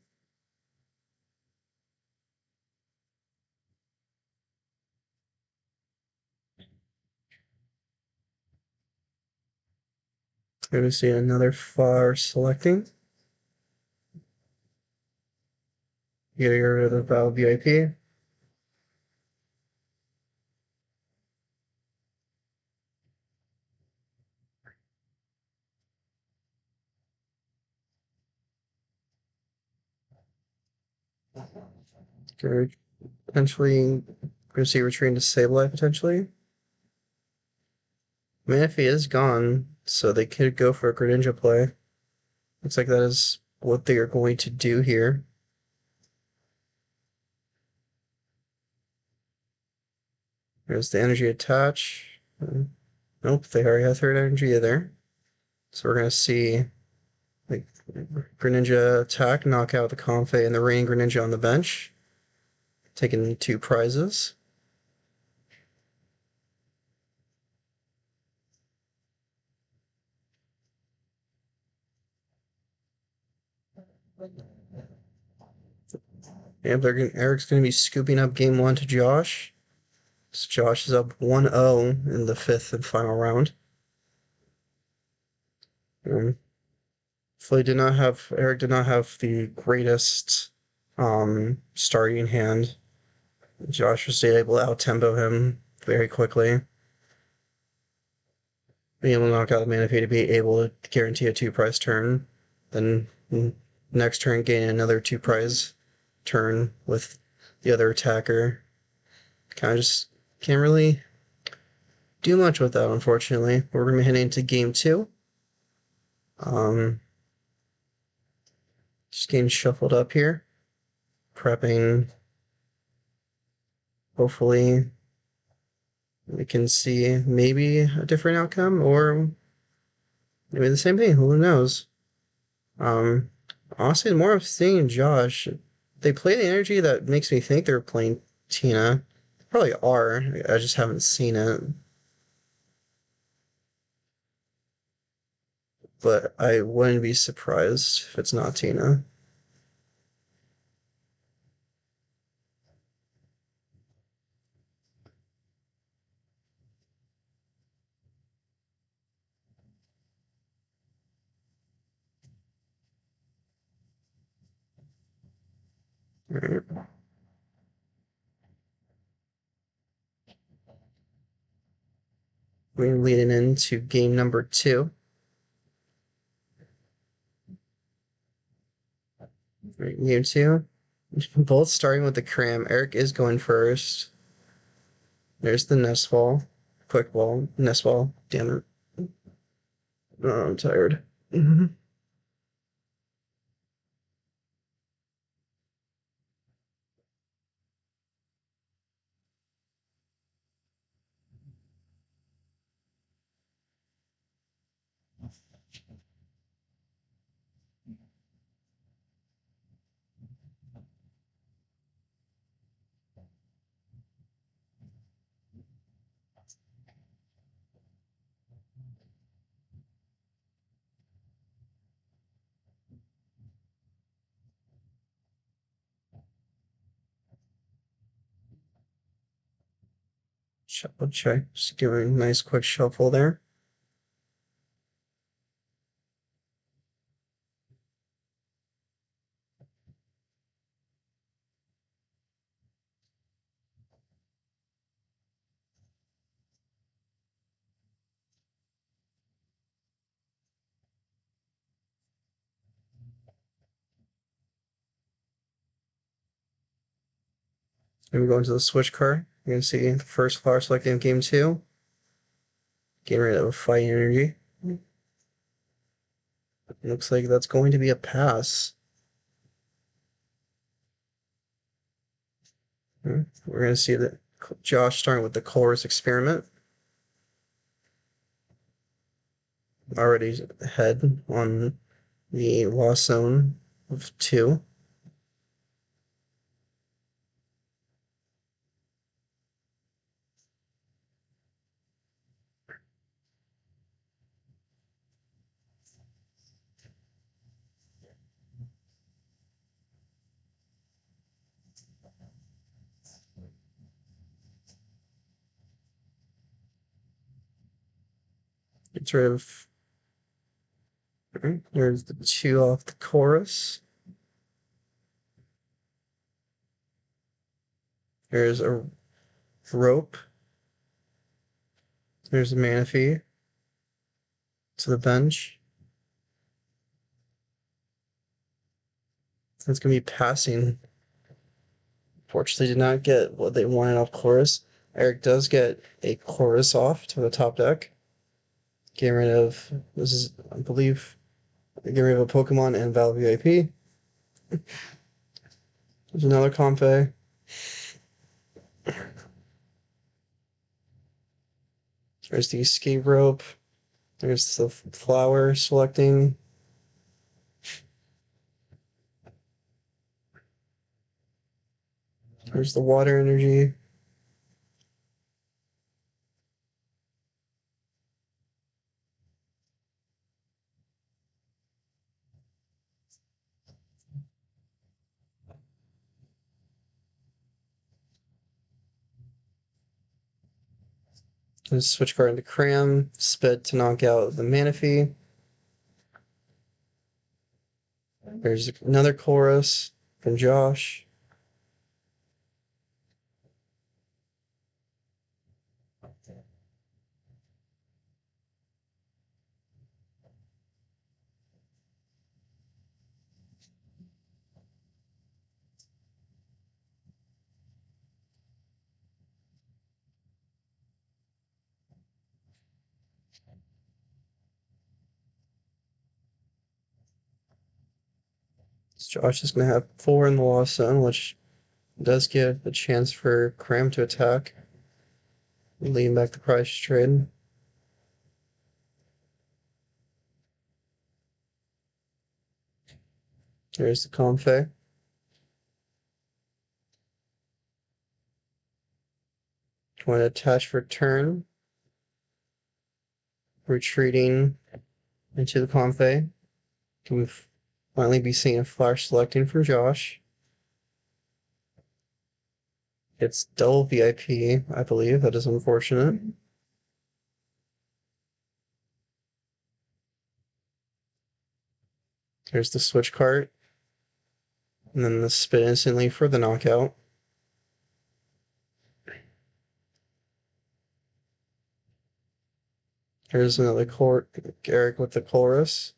Gonna see another far selecting. You gotta get rid of the Val VIP. Gonna potentially gonna see retreating to save life potentially. Manaphy is gone, so they could go for a Greninja play. Looks like that is what they are going to do here. There's the energy attach. Nope, they already have third energy there. So we're gonna see like Greninja attack, knock out the Confe and the Rain Greninja on the bench. Taking 2 prizes. And Eric's going to be scooping up game 1 to Josh. So Josh is up 1-0 in the 5th and final round. Eric did not have the greatest starting hand. Josh was able to out-tempo him very quickly. Being able to knock out the Manaphy to be able to guarantee a 2-prize turn. Then next turn gain another 2-prize turn with the other attacker. Kind of just can't really do much with that, unfortunately. We're going to be heading into game 2. Just getting shuffled up here. Prepping. Hopefully we can see maybe a different outcome or maybe the same thing. Who knows? Honestly, the more I'm seeing Josh, they play the energy that makes me think they're playing Tina. They probably are. I just haven't seen it. But I wouldn't be surprised if it's not Tina. Alright. We're leading into game number 2. Right, game 2. Both starting with the cram. Eric is going first. There's the nest ball. Quick ball. Nest ball. Damn it. Oh, I'm tired. Shuffle check. Just doing a nice quick shuffle there. And we go into the switch card. You can see the first flower selected in game 2. Getting rid of fight energy. Looks like that's going to be a pass. We're going to see that Josh starting with the Chorus experiment. Already ahead on the lost zone of 2. Gets rid of. There's the 2 off the Chorus. There's a rope. There's a Manaphy to the bench. It's going to be passing. Fortunately, did not get what they wanted off Chorus. Eric does get a Chorus off to the top deck. Getting rid of, this is, I believe, getting rid of a Pokemon and Val VIP. There's another Comfey. There's the escape rope. There's the flower selecting. There's the water energy. There's switch card into Cram. Spit to knock out the Manaphy. There's another Chorus from Josh. So Josh is going to have 4 in the lost zone, which does give a chance for Cram to attack. Leading back the price trade. There's the Comfey. Going to attach for turn. Retreating into the Comfey. Can we finally be seeing a flash selecting from Josh? It's double VIP, I believe. That is unfortunate. There's the switch cart. And then the spit instantly for the knockout. Here's another Eric with the Chorus.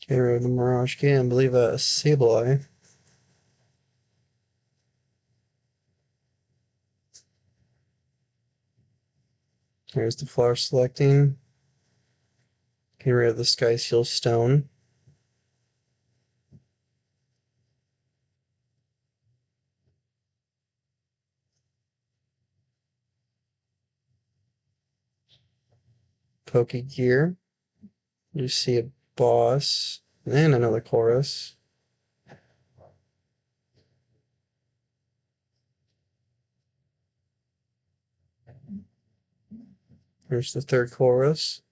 Get rid of the Mirage Key, I believe a Sableye. Here's the flower selecting. Get rid of the Sky Seal Stone. Pokegear. You see a boss and another Chorus. Here's the third chorus.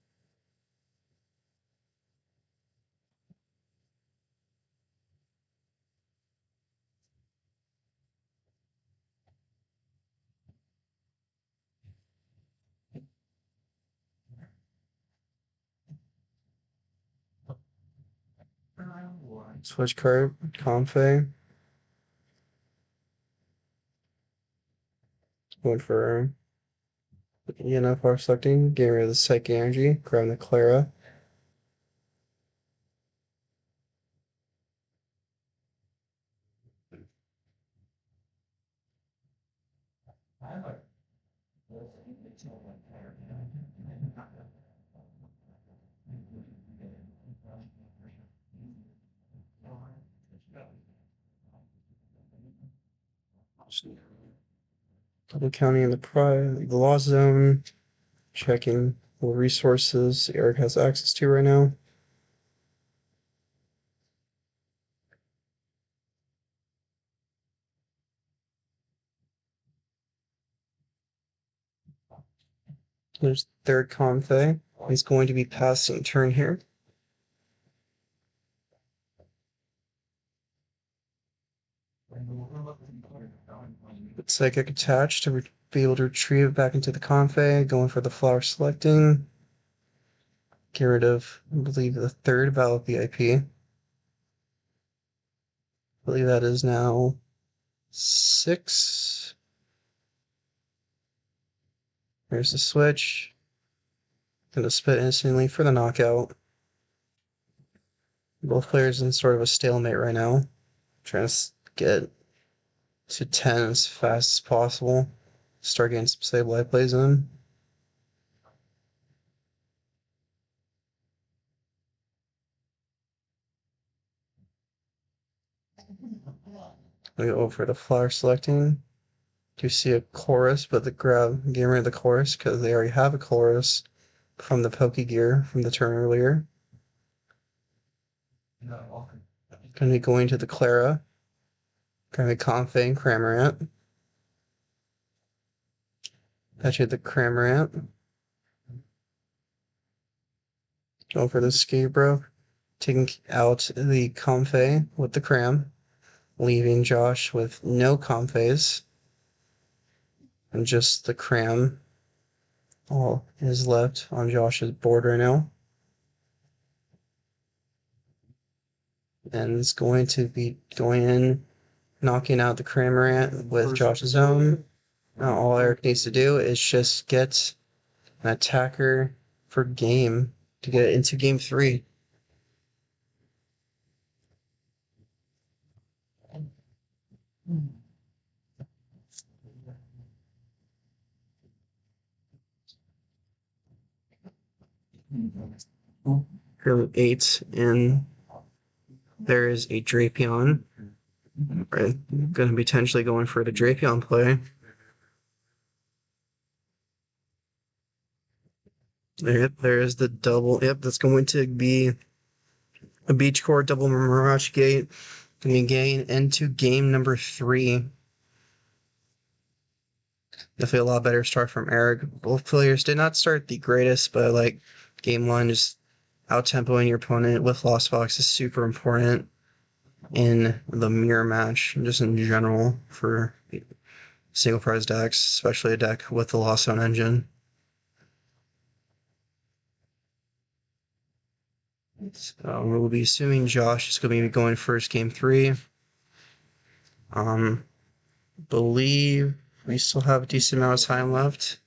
Switch card, Confe. Going for ENFR selecting, getting rid of the Psychic Energy, grabbing the Clara. Double counting the lost zone, checking what resources Eric has access to right now. There's third Confe. He's going to be passing turn here. With Psychic attached to be able to retrieve it back into the Confe, going for the flower selecting. Get rid of, I believe, the third Battle VIP. I believe that is now 6. Here's the switch. Gonna spit instantly for the knockout. Both players in sort of a stalemate right now. Trying to get to 10 as fast as possible. Start getting some stable life plays in. We go for the flower selecting. Do see a chorus, but the grab getting rid of the chorus because they already have a chorus from the Poke Gear from the turn earlier. Gonna be going to the Clara. Gonna be Confe and Cramorant. Patch the Cramorant. Go for the Scarecrow. Taking out the Confe with the Cram. Leaving Josh with no Confes. And just the Cram. All is left on Josh's board right now. And it's going to be going in, knocking out the Cramorant with Josh's own. Now all Eric needs to do is just get an attacker for game to get into game 3. Here 8 in. There is a Drapion. We're going to be potentially going for the Drapion play. There is the double. Yep, that's going to be a Beach Core double Mirage Gate. Going to be getting into game number 3. Definitely a lot better start from Eric. Both players did not start the greatest, but like game 1, just out-tempoing your opponent with Lost Fox is super important in the mirror match, just in general for single prize decks, especially a deck with the Lost Zone engine. So we'll be assuming Josh is going to be going first game 3. Believe we still have a decent amount of time left.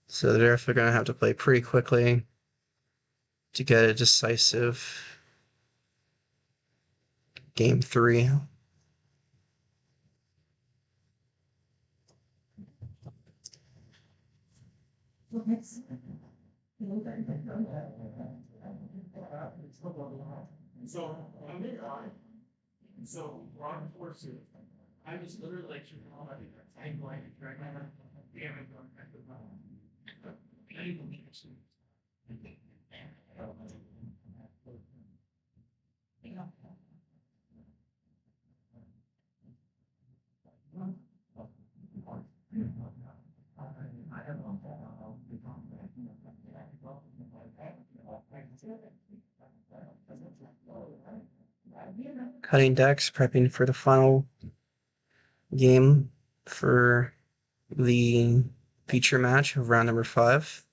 So they're definitely going to have to play pretty quickly to get a decisive game 3. So, so Ron Forces, I was literally like, I'm going to try my damn it. cutting decks, prepping for the final game for the feature match of round number 5.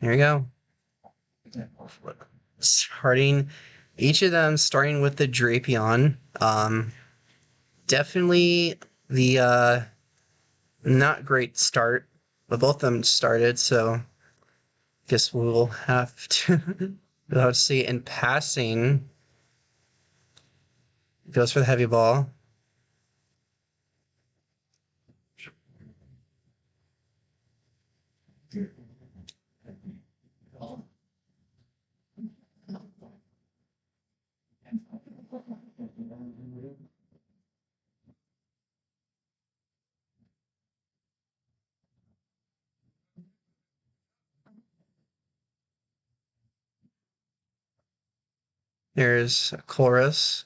Here we go. Each of them starting with the Drapion. Definitely the not great start, but both of them started, so guess we'll have to we'll have to see. In passing, goes for the heavy ball. There's a chorus.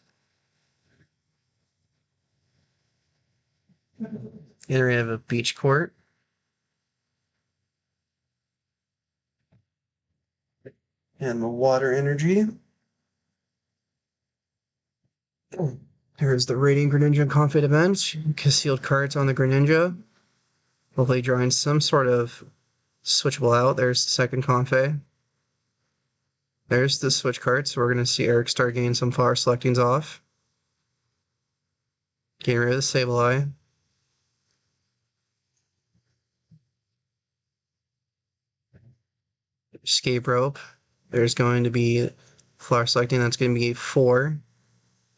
Here we have a beach court. And the water energy. Here's the Radiant Greninja Confit event. Concealed cards on the Greninja. Hopefully drawing some sort of switchable out. There's the second Confit. There's the switch card, so we're going to see Eric start getting some flower selectings off. Getting rid of the Sableye. Escape rope. There's going to be flower selecting. That's going to be 4.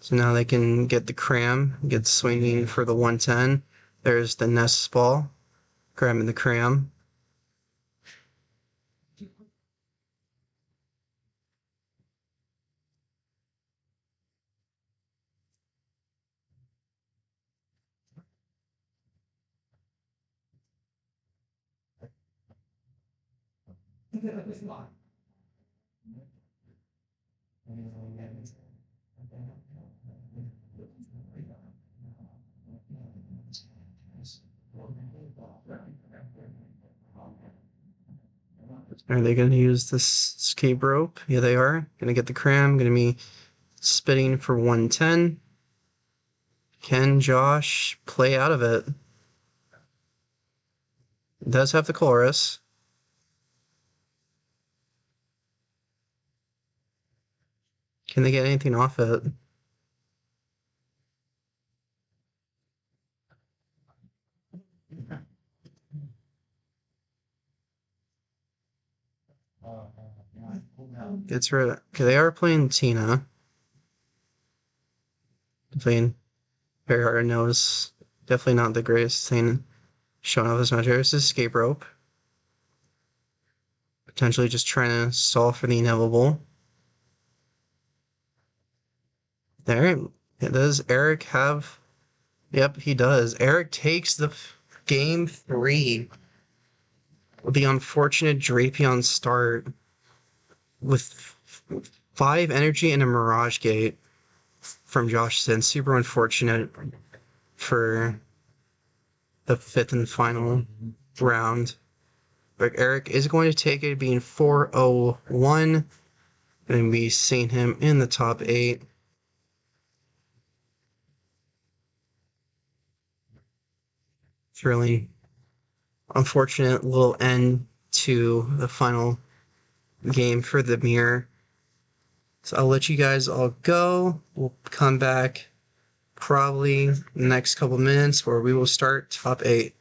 So now they can get the cram, get swinging for the 110. There's the Nest Ball, grabbing the cram. Are they going to use this escape rope? Yeah, they are. Going to get the cram. Going to be spitting for 110. Can Josh play out of it? Does have the chorus. Can they get anything off it? Gets rid of, okay, they are playing Tina. Playing very hard to notice. Definitely not the greatest thing showing off this match. There's this escape rope. Potentially just trying to solve for the inevitable. There, does Eric have? Yep, he does. Eric takes the game 3 with the unfortunate Drapion start with 5 energy and a Mirage Gate from Josh Sin. Super unfortunate for the 5th and final round. But Eric is going to take it, being 4-0-1. Going to be seeing him in the top 8. It's really unfortunate little end to the final game for the mirror. So I'll let you guys all go. We'll come back probably in the next couple minutes where we will start top 8.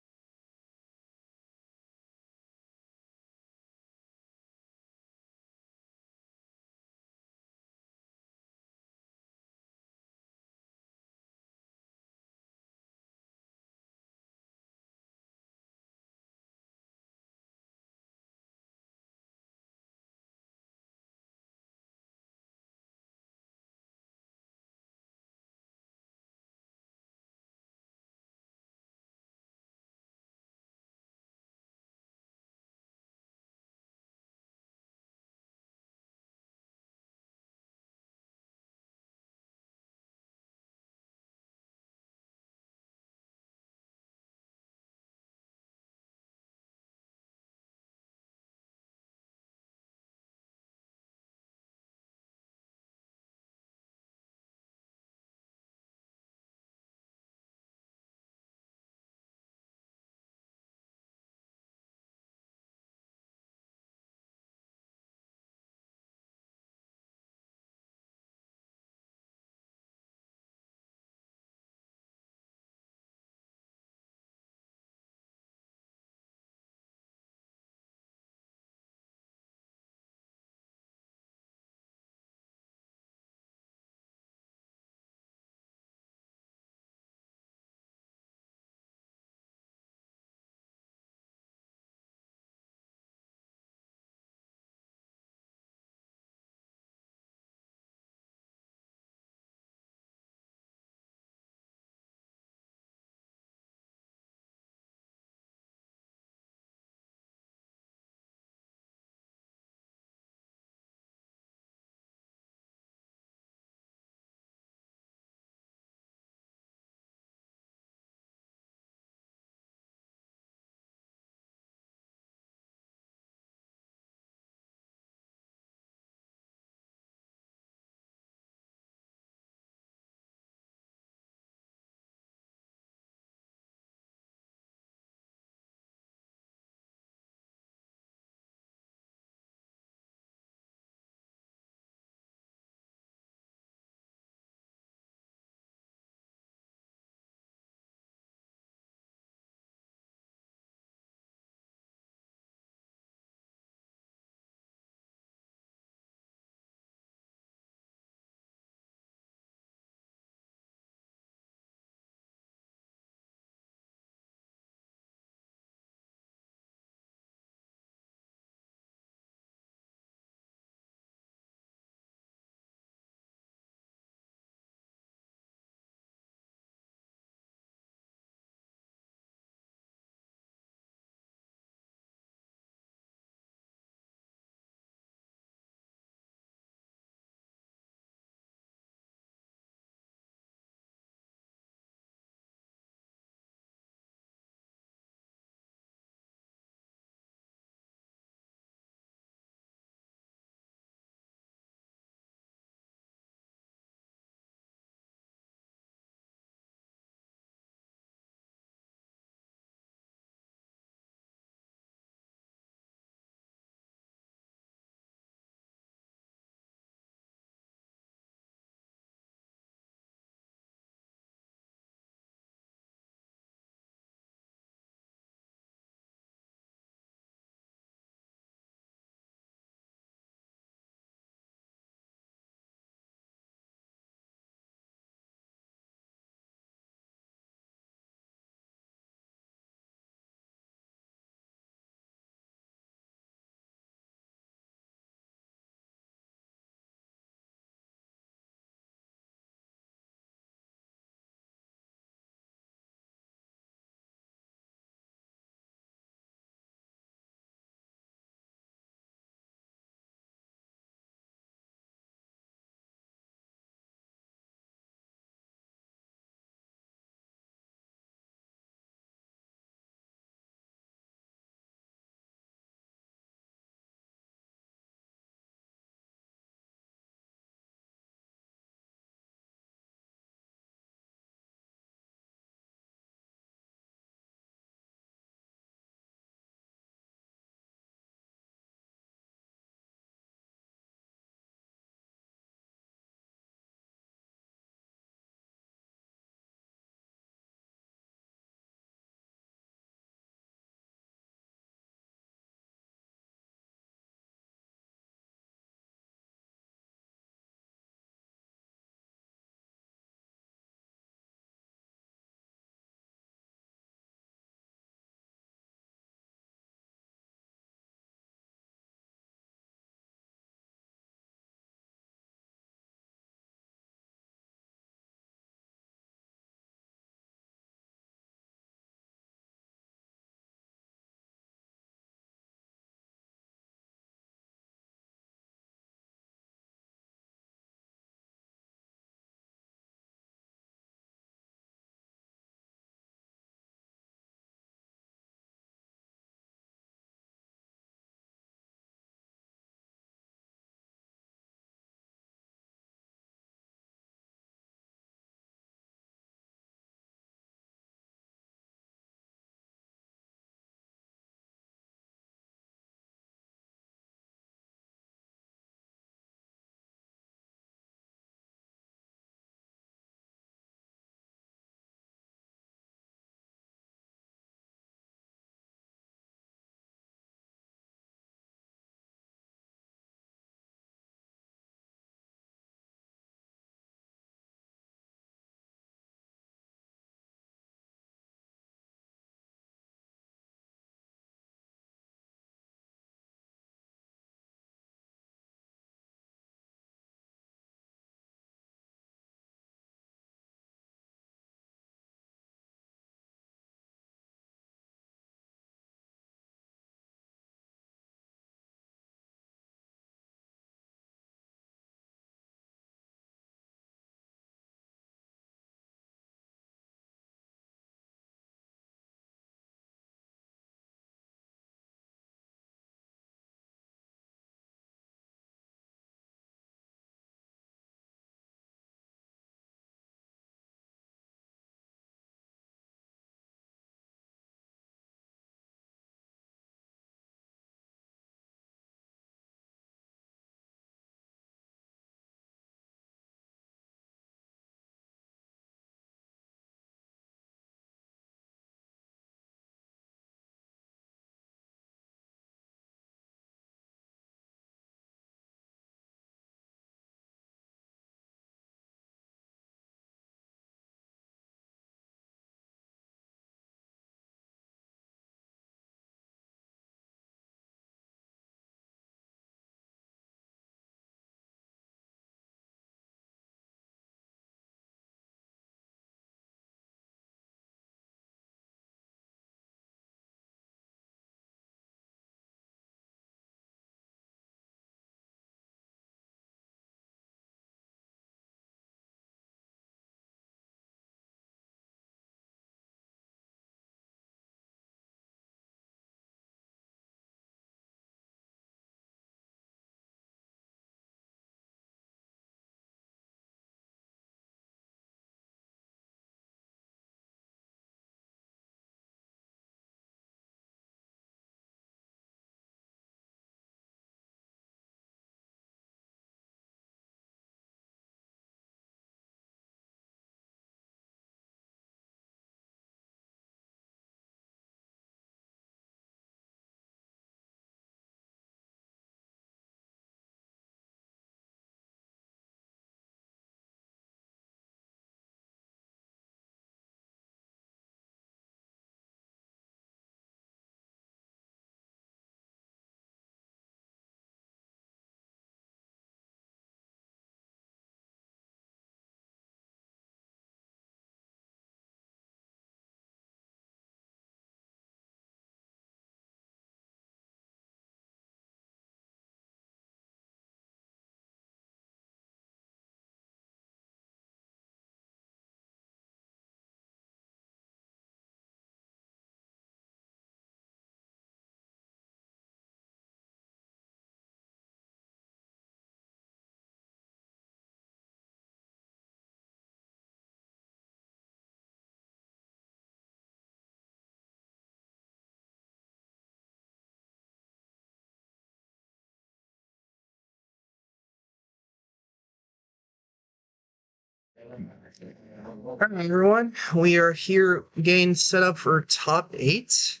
Alright, everyone, we are here getting set up for top 8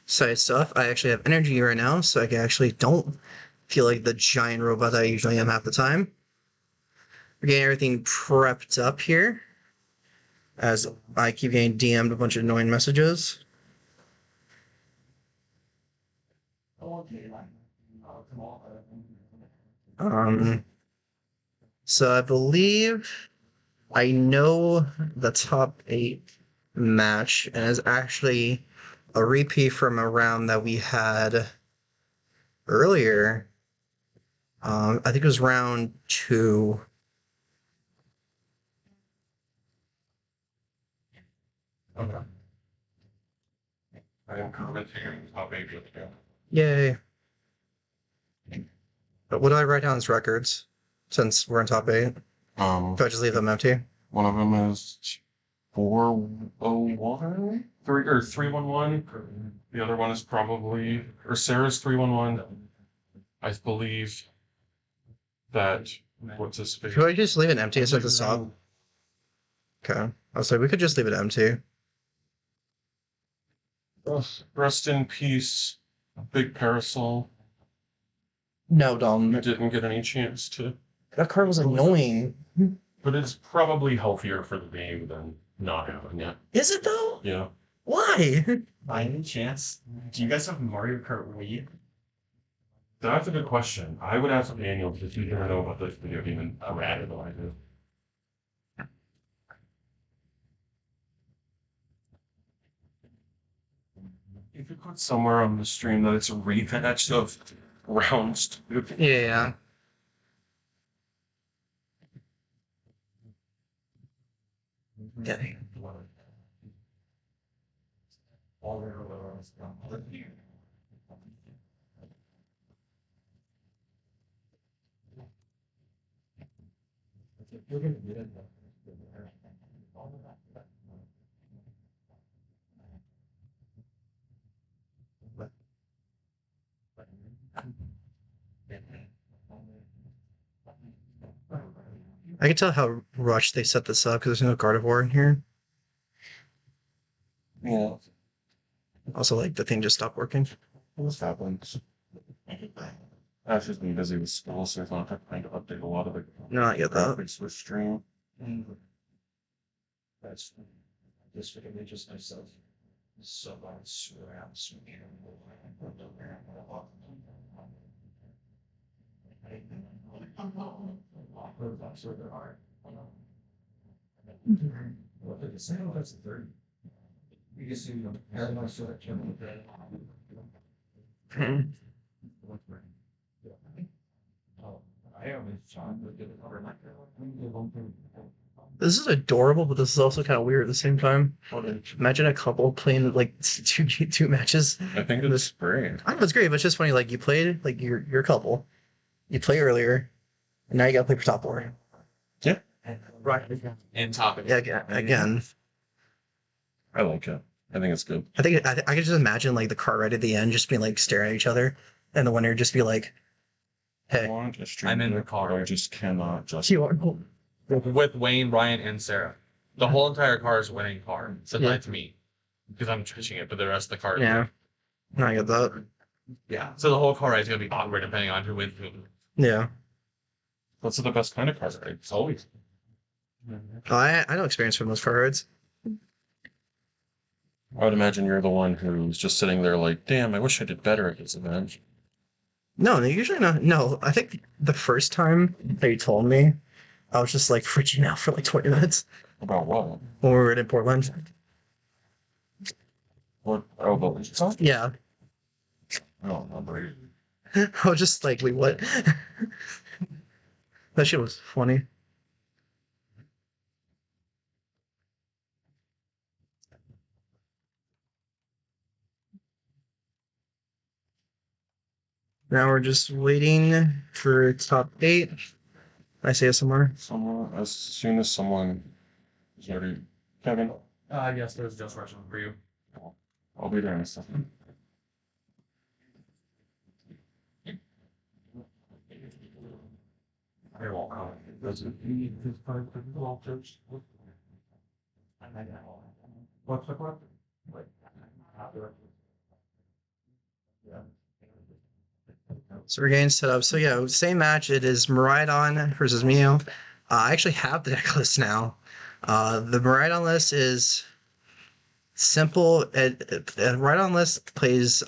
side stuff. I actually have energy right now, so I actually don't feel like the giant robot I usually am half the time. We're getting everything prepped up here, as I keep getting DM'd a bunch of annoying messages. So I believe I know the top 8 match, and it's actually a repeat from a round that we had earlier. I think it was round 2. Okay. I am commenting top 8 with you. Yay. But what do I write down as records, since we're in top 8? Do I just leave them empty? One of them is 401, 311. The other one is probably, or Sarah's 311. I believe that, what's his face? Could I just leave it empty at the top? Okay. I was like, we could just leave it empty. Rest in peace, Big Parasol. No, Dom. You didn't get any chance to. That card was annoying. But it's probably healthier for the game than not having it. Is it though? Yeah. Why? By any chance, do you guys have Mario Kart Wii? That's a good question. I would ask Daniel because he didn't know about this video game and radical I do. If you put somewhere on the stream that it's a rematch of rounds 2. Yeah. Yeah. I can tell how rushed they set this up because there's no Gardevoir in here. Yeah. Also, like, the thing just stopped working. What happens? I've just been busy with school, so I thought I'd kind of update a lot of the No, I get that. graphics with stream. That's just like just myself. So I swear I'm swinging. That's where there are. What did it say? Oh, that's the 30. You can see them. I saw that Jim. Oh, I always John would get it over like This is adorable, but this is also kind of weird at the same time. Imagine a couple playing like two matches. I think it's great. I know it's great, but it's just funny. Like you played, like you're a couple, you play earlier, and now you gotta play for top 4. Yeah. Right. And topic. Yeah. Again. I like it. I think it's good. I think I could just imagine like the car right at the end, just being like staring at each other, and the winner just be like, I "Hey, want a stream I'm in the deck, car. but I just cannot just. you are." With Wayne, Ryan, and Sarah. The whole entire car is winning car. Besides me. Because I'm touching it, but the rest of the car is Yeah. No, I get that. Yeah. So the whole car ride is gonna be awkward depending on who wins who. Yeah. What's the best kind of car ride? It's always. Oh, I know experience from those car rides. I would imagine you're the one who's just sitting there like, damn, I wish I did better at this event. No, usually not. No, I think the first time that you told me, I was just like freaking out for like 20 minutes About what? when we were in Portland. What? Oh, but Yeah. I don't remember. I was just like, wait, what? That shit was funny. Now we're just waiting for top 8. I say it somewhere. Someone, as soon as someone is ready. Kevin, Yes, there's just rushing for you. I'll be there in a second. I won't comment. Does it need this part of the altars? What's the question? So we're getting set up. So yeah, same match. It is Miraidon versus Mew. I actually have the deck list now. The Miraidon list is simple. Miraidon list plays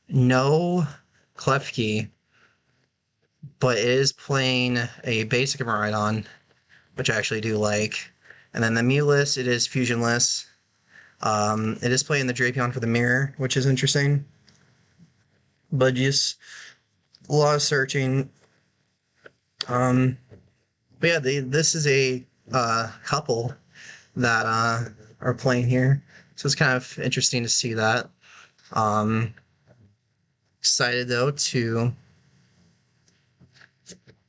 no Klefki, but it is playing a basic Miraidon, which I actually do like. And then the Mew list, it is fusionless. It is playing the Drapion for the mirror, which is interesting. But just a lot of searching. But yeah, this is a couple that are playing here, so it's kind of interesting to see that. Excited though to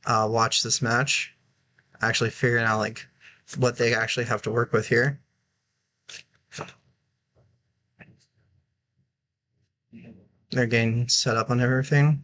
watch this match, actually figuring out like what they actually have to work with here. They're getting set up on everything.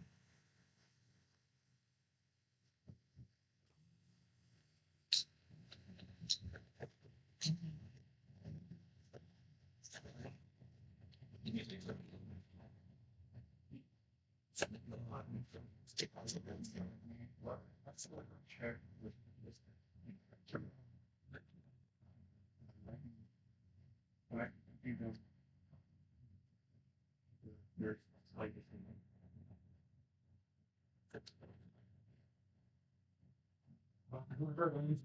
Whoever wins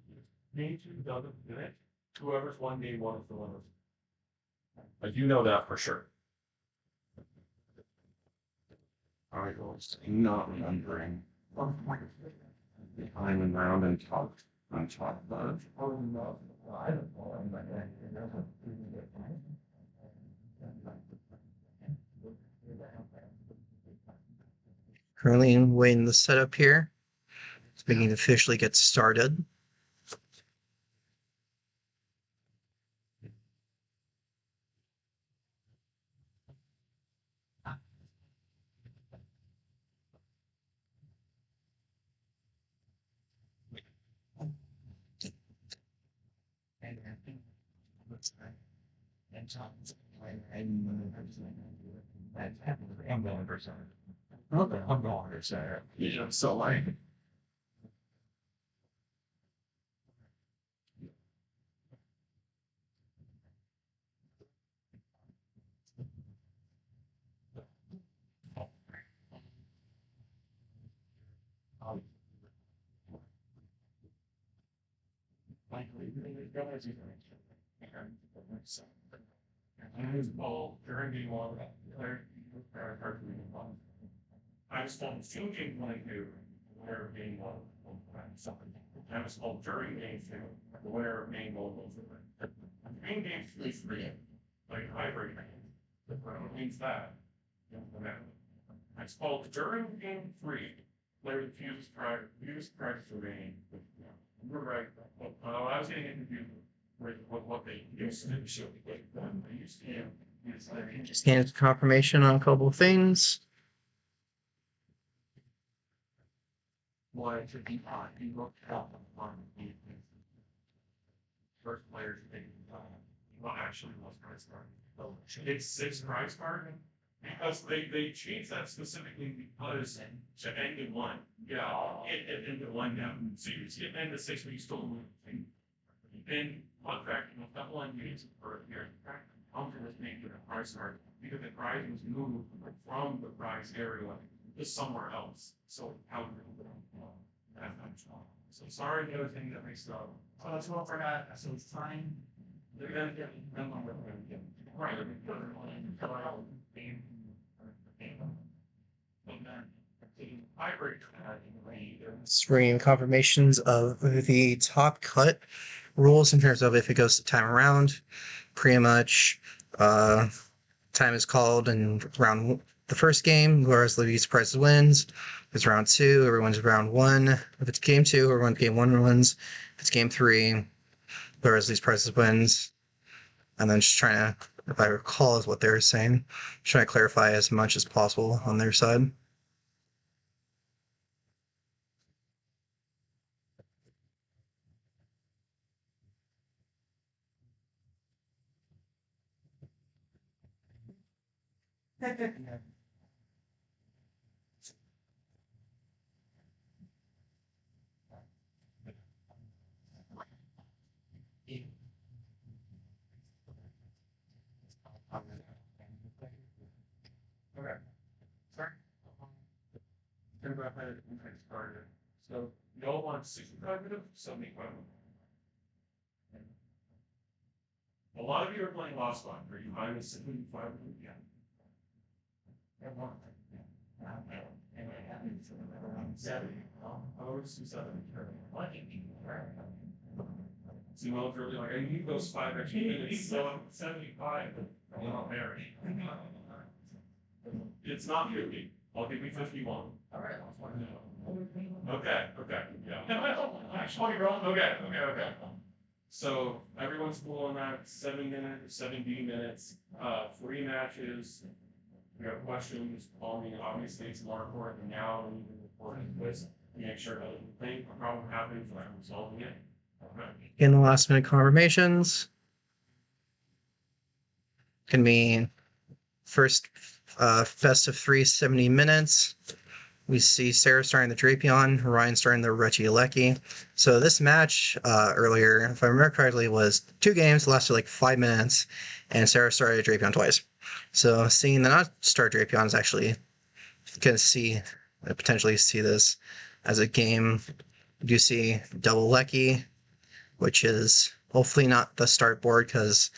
game 2 doesn't finish. Whoever's won game 1 is the winner. Like you know that for sure. I was not remembering. I'm in round and top of. Currently waiting the setup here. It's beginning to officially get started. I'm going to say, yeah, so like. During game 1, I was told game 1 and 2, where game 1 I was told during game 2, where game 1 was in game 3, like hybrid game. What means that? I was told during game 3, Larry fused prior to game. You're right. I was getting confused with what they used to show. They used to use Just getting confirmation on a couple of things. why it should be on. You look up on the first players taking what actually was price card. It's 6 price card because they changed that specifically because to end in 1. Yeah, it ended 1 now. So you get end to 6, but you still lose. And one fact, that 1 games for a year. I'm going to make it a price card because the prize was moved from the prize area to somewhere else. So how so sorry, the other thing that makes up. So that's what I forgot. So it's time. They're gonna get right. Screen confirmations of the top cut rules in terms of if it goes to time around. Pretty much, time is called in round the first game, whereas the least prices wins. If it's round 2, everyone's round 1. If it's game 2, everyone's game 1 wins. If it's game 3, whereas least prices wins. And then just trying to, if I recall, is what they were saying, trying to clarify as much as possible on their side. Okay. Sorry. Gonna go ahead and get started. So y'all want 65 minutes, 75 minutes? A lot of you are playing Lost One. Are you fine with 75 minutes? Yeah. I always do 70. So you want to really like, I need those 5 extra minutes. So I'm 75. I'm not married. It's not 50. I'll give you 51. All right. Okay, yeah. 20 roll. Okay. So everyone's cool on that. 7 minutes, 70 minutes, 3 matches. We have questions. Call me. Obviously, it's more important than now than even recording this. Make sure that you think a problem happens when I'm resolving it. Okay. In the last minute confirmations, can be first best of 3 70 minutes. We see Sarah starting the Drapion, Ryan starting the Regieleki. So this match earlier, if I remember correctly, was 2 games, lasted like 5 minutes, and Sarah started Drapion twice. So seeing the not start Drapion is actually going to potentially see this as a game. You do see double Lecky, which is hopefully not the start board because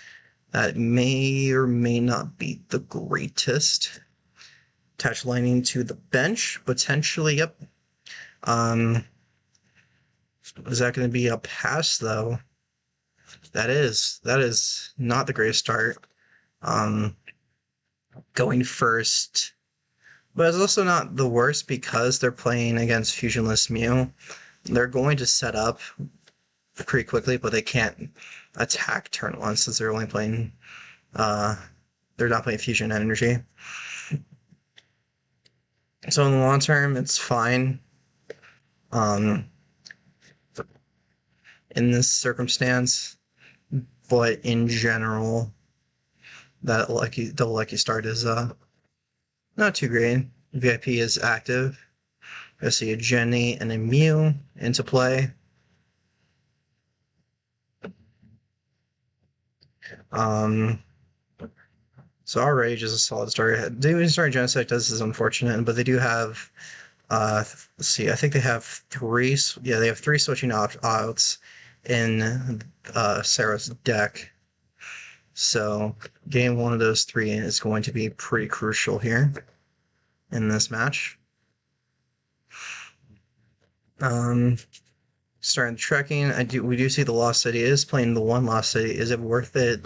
that may or may not be the greatest. Attach Lightning to the bench, potentially, yep. Is that going to be a pass, though? That is not the greatest start. Going first. But it's also not the worst because they're playing against Fusionless Mew. They're going to set up pretty quickly, but they can't attack turn 1 since they're only playing, they're not playing Fusion Energy. So in the long term, it's fine. In this circumstance, but in general, that double lucky start is not too great. VIP is active. I see a Jenny and a Mew into play. So our Rage is a solid start. Doing starting Genesect does is unfortunate, but they do have let's see, I think they have 3 they have 3 switching outs in Sarah's deck. So getting one of those 3 is going to be pretty crucial here in this match. Starting the trekking, we do see the Lost City is playing the one Lost City. Is it worth it?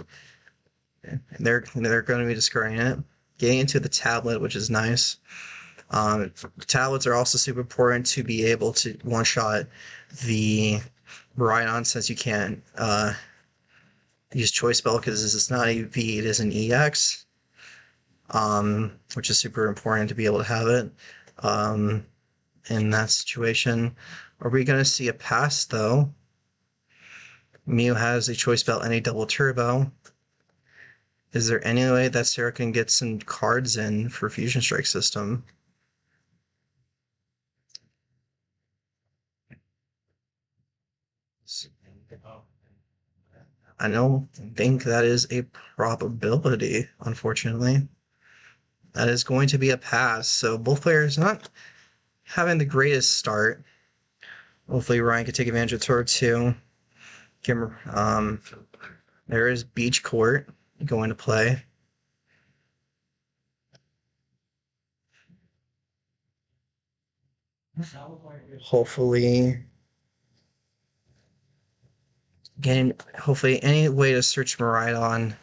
They're going to be discarding it. Getting into the tablet, which is nice. Tablets are also super important to be able to one-shot the Rhydon since you can't use Choice Spell because this is not a V, it is an EX, which is super important to be able to have it in that situation. Are we going to see a pass, though? Mew has a Choice Spell and a double turbo. Is there any way that Sarah can get some cards in for Fusion Strike system? I don't think that is a probability, unfortunately. That is going to be a pass. So both players not having the greatest start. Hopefully Ryan can take advantage of turn 2. There is Beach Court going to play. Hopefully any way to search Miraidon.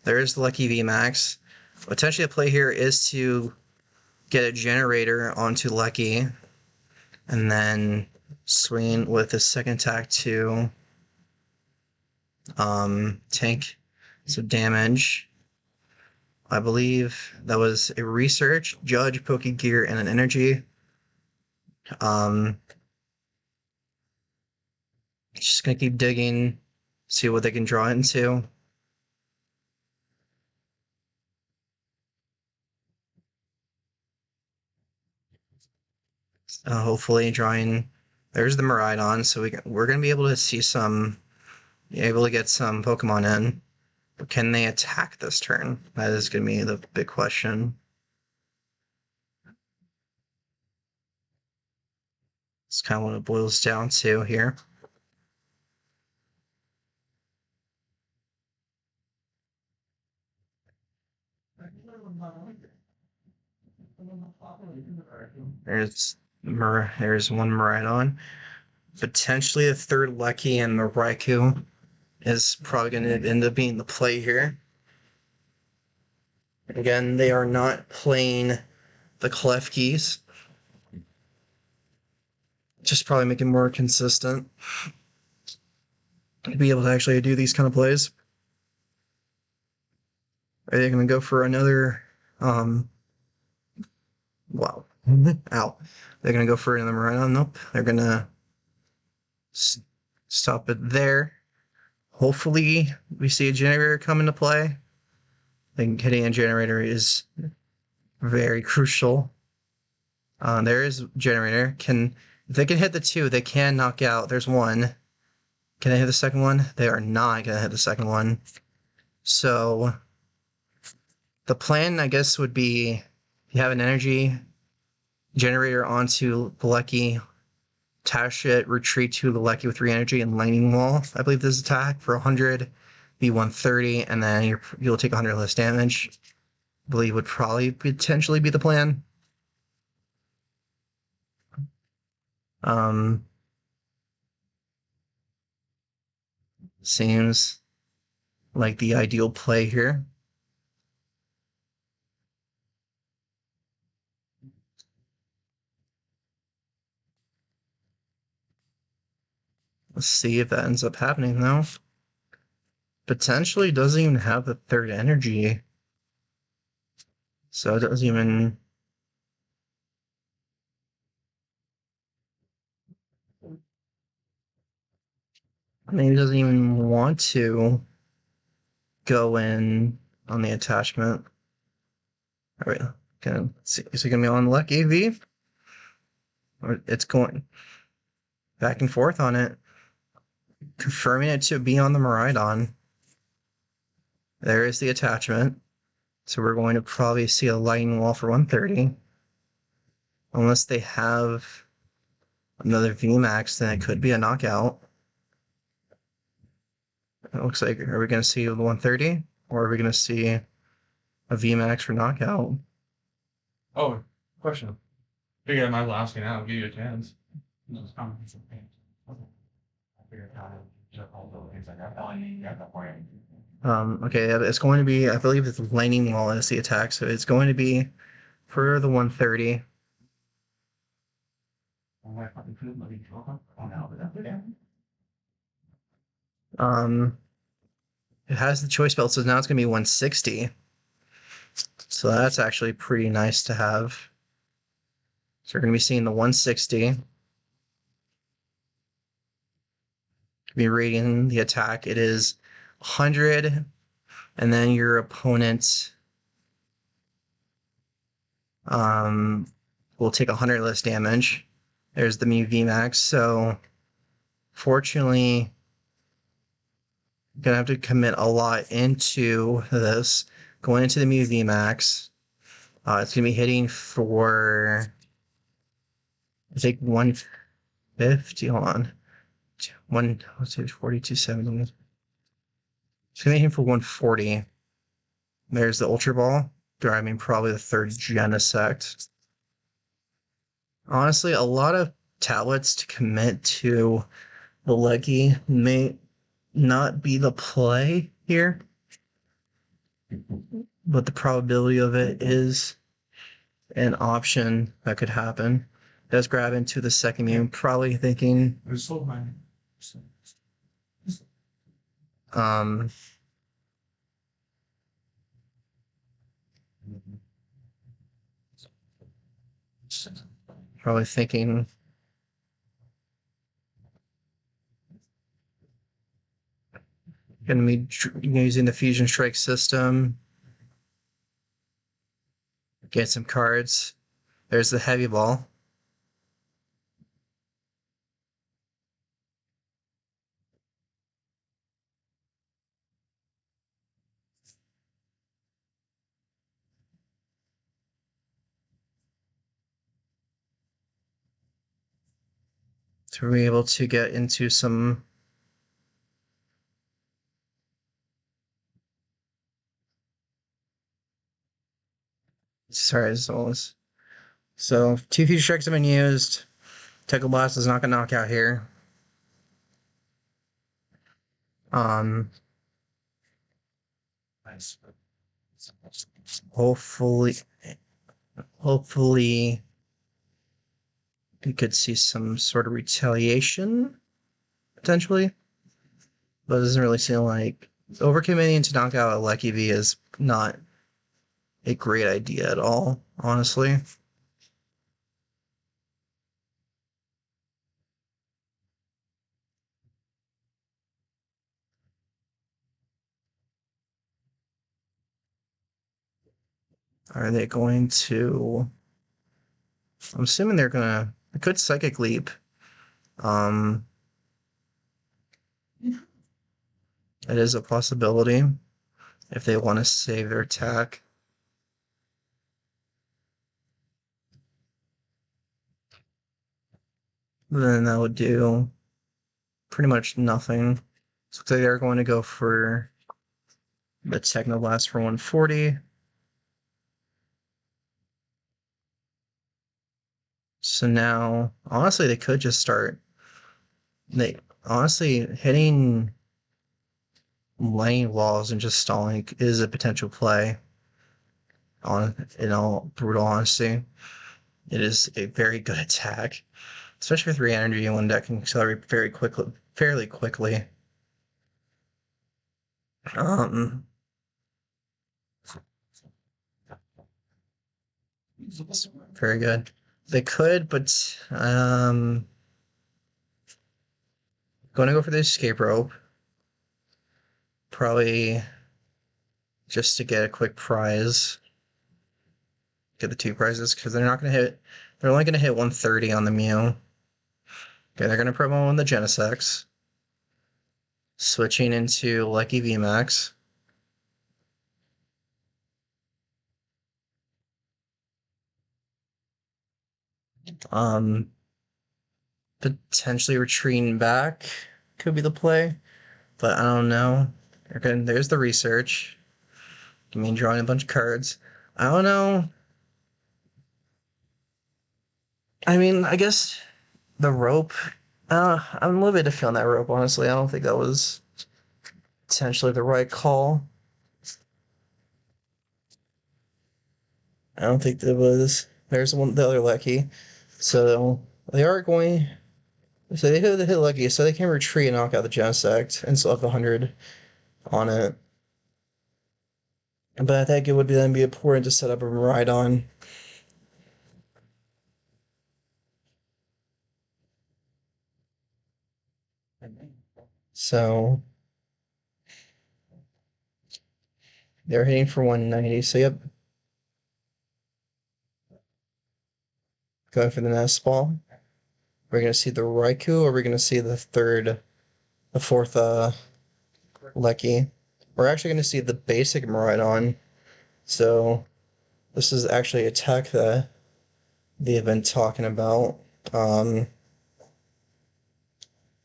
There is the Lucky VMAX. Potentially a play here is to get a generator onto Lucky and then swing with a second attack to tank some damage. I believe that was a research, Judge, Pokegear, and an energy. Just gonna keep digging, see what they can draw into. Hopefully drawing. There's the Miraidon, so we're gonna be able to see able to get some Pokemon in. But can they attack this turn? That is gonna be the big question. It's kind of what it boils down to here. There's one Miraidon. Potentially a third Lucky, and the Raikou is probably going to end up being the play here. Again, they are not playing the Klefkis. Just probably make it more consistent to be able to actually do these kind of plays. Are they going to go for another? Wow. Ow. They're going to go for another Miraidon? Nope. They're going to stop it there. Hopefully, we see a generator come into play. I think hitting a generator is very crucial. There is generator. If they can hit the 2, they can knock out. There's 1. Can they hit the second one? They are not going to hit the second one. So the plan, I guess, would be you have an energy generator onto the Lucky, attach it, retreat to the Lucky with 3 energy, and lightning wall. I believe this attack for 100, be 130, and then you'll take 100 less damage. I believe would probably potentially be the plan. Seems like the ideal play here. Let's see if that ends up happening, though. Potentially doesn't even have the 3rd energy. So it doesn't even... Maybe doesn't even want to go in on the attachment. All right, is it going to be on Lucky V? Or it's going back and forth on it. Confirming it to be on the Miraidon. There is the attachment. So we're going to probably see a lightning wall for 130. Unless they have another VMAX, then it could be a knockout. It looks like, are we going to see the 130? Or are we going to see a VMAX for knockout? Oh, question. Figured I might as well ask you now, give you a chance. Okay, it's going to be, I believe it's lightning wall is the attack, so it's going to be for the 130. It has the choice belt, so now it's going to be 160. So that's actually pretty nice to have. So we're going to be seeing the 160. Be rating the attack. It is 100, and then your opponent will take 100 less damage. There's the Mew VMAX. So fortunately, I'm gonna have to commit a lot into this. Going into the Mew VMAX, it's gonna be hitting for I think 150. Hold on. Let's say 4270. It's gonna be hitting for 140. There's the Ultra Ball. Driving probably the 3rd Genesect. Honestly, a lot of tablets to commit to the Lucky may not be the play here, but the probability of it is an option that could happen. Let's grab into the second Mew, probably thinking probably thinking gonna be using the Fusion Strike system. Get some cards. There's the Heavy Ball. to be able to get into some sorry, this almost so 2 future strikes have been used. Tackle Blast is not gonna knock out here. Um hopefully we could see some sort of retaliation potentially. But it doesn't really seem like overcommitting to knock out a Lucky V is not a great idea at all, honestly. Are they going to? I'm assuming they're gonna. They could Psychic Leap. It is a possibility if they want to save their attack. Then that would do pretty much nothing. So looks like they're going to go for the Technoblast for 140. So now, honestly, they could just start. They honestly hitting lane walls and just stalling is a potential play. In all brutal honesty, it is a very good attack, especially for 3 energy and one that can accelerate fairly quickly. Very good. They could, but going to go for the escape rope. Probably just to get a quick prize. Get the 2 prizes because they're not going to hit. They're only going to hit 130 on the Mew. Okay, they're going to promo on the Genesex. Switching into Lucky VMAX. Potentially retreating back could be the play, but I don't know. Okay, there's the research. I mean, drawing a bunch of cards. I don't know. I mean, I guess the rope. I'm a little bit iffy on that rope, honestly. I don't think that was potentially the right call. I don't think that was. There's the other Lucky. So they are going. So they hit the hit Lucky, so they can retreat and knock out the Genesect and still have 100 on it. But I think it would then be important to set up a Ride-On. So they're hitting for 190. So yep. Going for the Nest Ball. We're gonna see the Raikou, or we're gonna see the fourth Lucky. We're actually gonna see the basic Miraidon. So this is actually a tech that they've been talking about.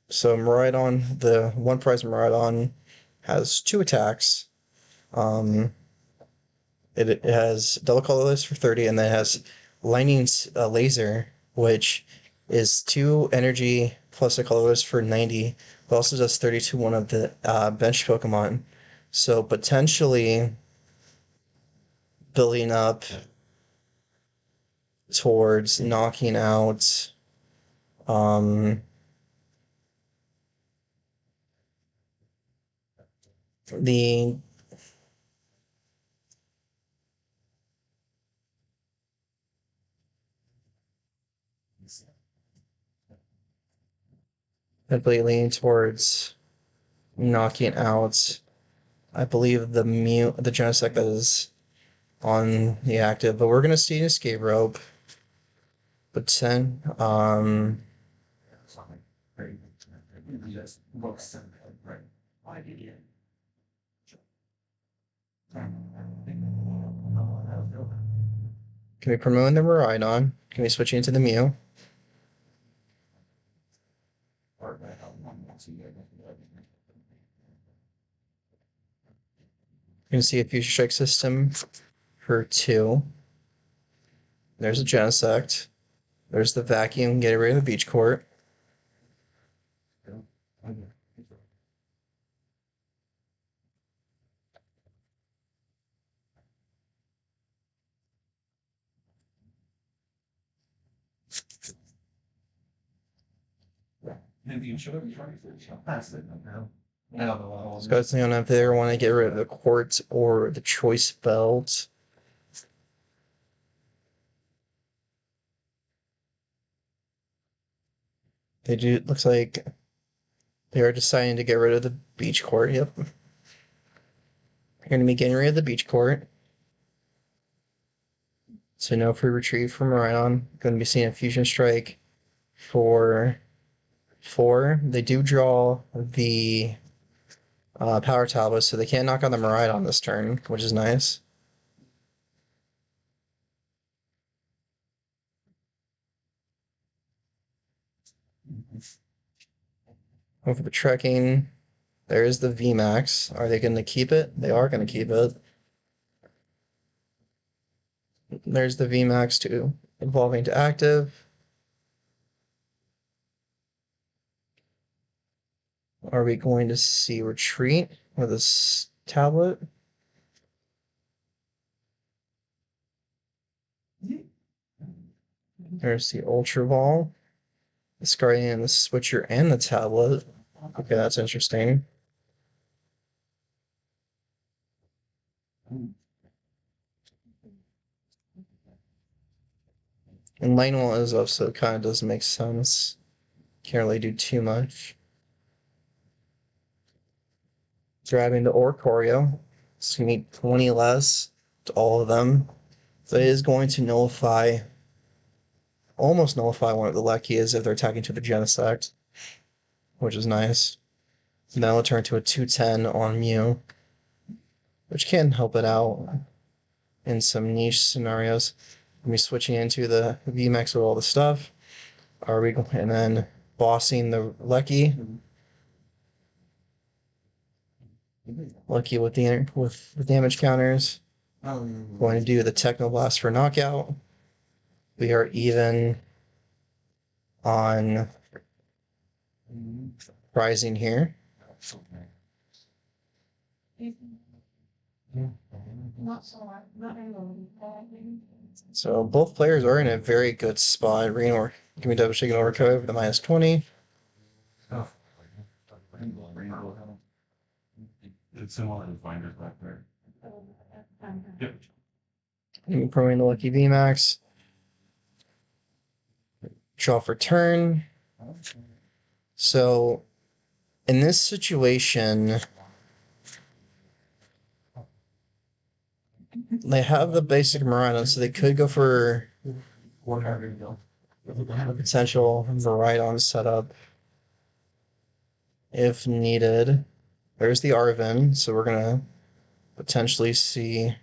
So Miraidon, the one prize Miraidon has 2 attacks. It has double colorless for 30, and then it has lightning laser, which is 2 energy plus a colorless for 90. It also does 30 to one of the bench Pokemon. So potentially building up towards knocking out the completely towards knocking out, I believe, the Genesect that is on the active, but we're gonna see an escape rope. But 10, can we promote the Miraidon? Can we switch into the Mew? You can see a future strike system for 2. There's a Genesect. There's the vacuum, get rid of the beach court. So it's on if they ever want to get rid of the court or the choice belt. They do. Looks like they are deciding to get rid of the beach court. Yep. They're going to be getting rid of the beach court. So no free retreat from Rhydon. Going to be seeing a fusion strike for 4. They do draw the power tablet, so they can't knock on the Miraidon this turn, which is nice. Over the trekking, there's the VMAX. Are they going to keep it? They are going to keep it. There's the VMAX to evolving to active. Are we going to see retreat with this tablet? There's the Ultra Ball, the Guardian, the Switcher, and the tablet. Okay, that's interesting. And lane wall is up, so it kind of doesn't make sense. Can't really do too much. Grabbing the Oricorio. It's going to be 20 less to all of them. So it is going to nullify, almost nullify one of the Luckies if they're attacking to the Genesect, which is nice. And then it'll turn to a 210 on Mew, which can help it out in some niche scenarios. We'll be switching into the VMAX with all the stuff. Are we going and then bossing the Lucky? Lucky with the damage counters. Going to do the Techno Blast for knockout. We are even on Rising here. So both players are in a very good spot. Raynor, give me double shaking over for the -20. It's similar to Finders back there. Yep. I'm promoting the Lucky VMAX. Draw for turn. So in this situation, they have the basic Miraidon, so they could go for a potential Miraidon setup if needed. There's the Arven, so we're gonna potentially see.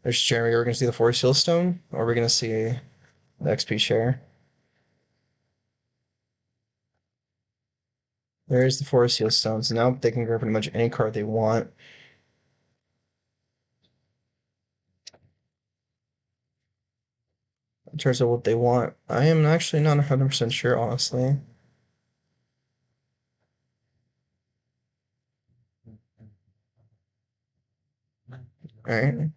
There's Jeremy. We're gonna see the Force Seal Stone, or we're gonna see the XP share. There's the Force Seal Stone, so now they can grab pretty much any card they want. In terms of what they want, I am actually not 100% sure, honestly. Alright.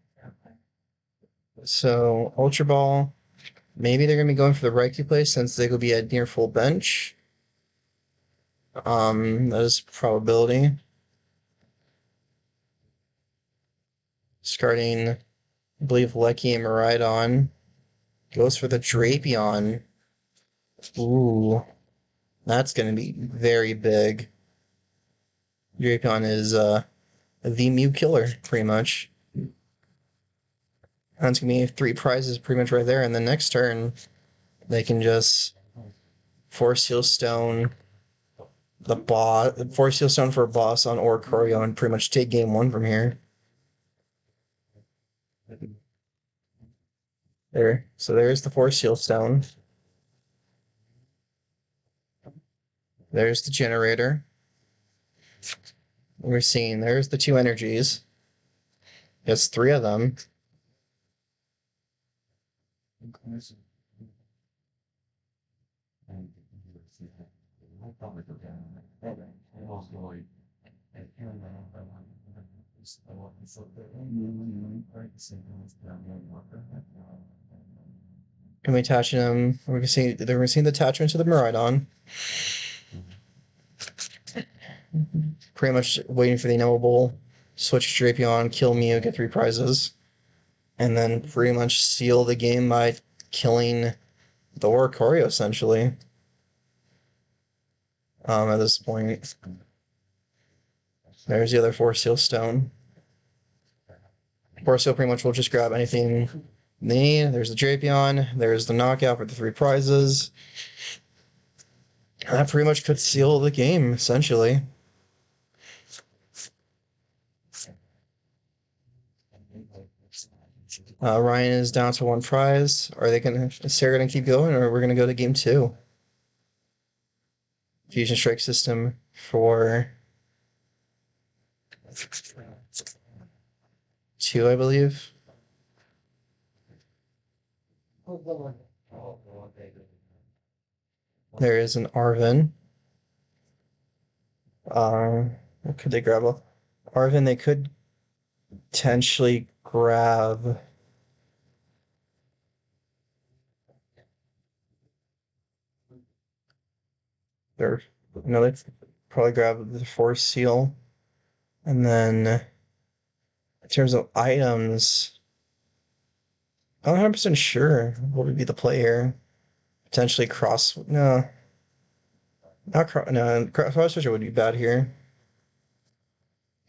So, Ultra Ball. Maybe they're going to be going for the Reiki play since they will be at near full bench. That is probability. Starting, I believe, Lecky and Miraidon. Goes for the Drapion. Ooh. That's going to be very big. Drapion is the Mew killer, pretty much. That's going to be 3 prizes pretty much right there. And then next turn, they can just Force Seal Stone the boss, Force Seal Stone for a boss on Oricorio and pretty much take game 1 from here. There. So there's the Force Seal Stone. There's the generator. We're seeing there's the two energies. There's three of them. And we attaching them. We're seeing the attachment to the Miraidon. Pretty much waiting for the inevitable switch to Drapion, kill Mew, get 3 prizes, and then pretty much seal the game by killing the Oricorio essentially. At this point, there's the other Force Seal Stone. Force Seal pretty much will just grab anything they need. There's the Drapion. There's the knockout for the 3 prizes. That pretty much could seal the game essentially. Ryan is down to 1 prize. Is Sarah gonna keep going, or we're gonna go to game 2? Fusion Strike system for 2, I believe. There is an Arven. What could they grab? Arven, they could potentially grab. They'd probably grab the Force Seal. And then, in terms of items, I'm not 100% sure what would be the play here. Potentially cross. No. Cross Switcher would be bad here.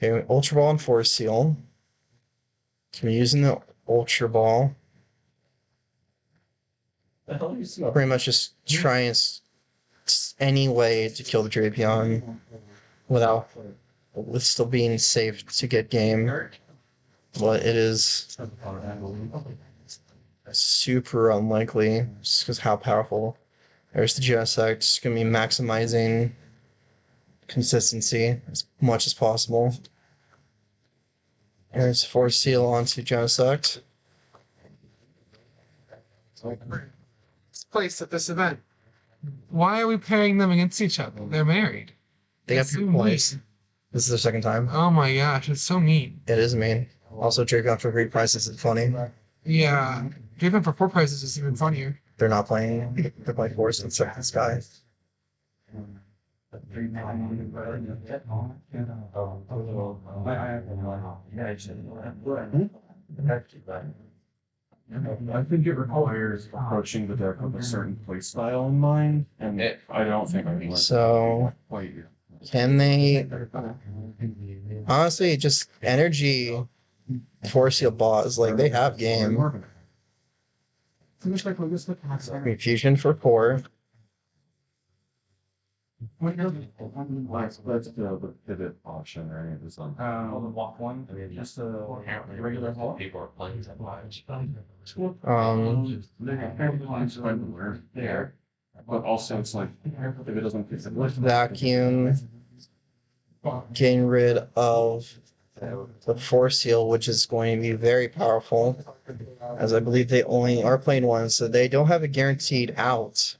Okay, Ultra Ball and Force Seal. So we're using the Ultra Ball. Pretty much just trying any way to kill the Drapion with still being safe to get game. But it is super unlikely just because how powerful. There's the Genesect. It's going to be maximizing consistency as much as possible. There's Force Seal onto Genesect. It's placed at this event. Why are we pairing them against each other? They're married. They got That's so 2 points. mean. This is their second time. Oh my gosh, it's so mean. It is mean. Also, Drapion for 3 prizes is funny. Yeah, Draven for 4 prizes is even funnier. They're not playing. They're playing Force and Second Sky. I think it requires approaching the deck with a certain playstyle in mind, and I don't think I can So, quite yet. can they? Honestly, just energy Force Seal boss. Like, they have game. Fusion for 4. That's the pivot option, right? It's on. The walk one, just a regular walk. People are playing that much. There. But also it's like, if it doesn't fit the Vacuum. Getting rid of the Force Seal, which is going to be very powerful, as I believe they only are playing 1, so they don't have a guaranteed out.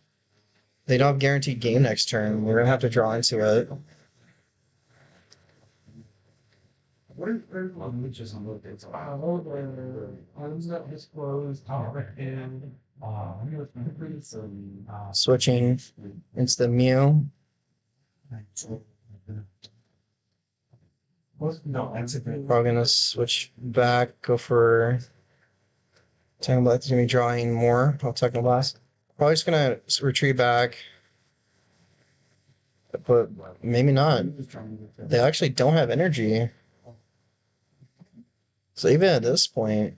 They don't have guaranteed game next turn. We're gonna have to draw into it. Switching into the Mew. Probably gonna switch back, go for Techno Blast. Gonna be drawing more. I'll Techno Blast. Probably just gonna retreat back, but maybe not. They actually don't have energy, so even at this point,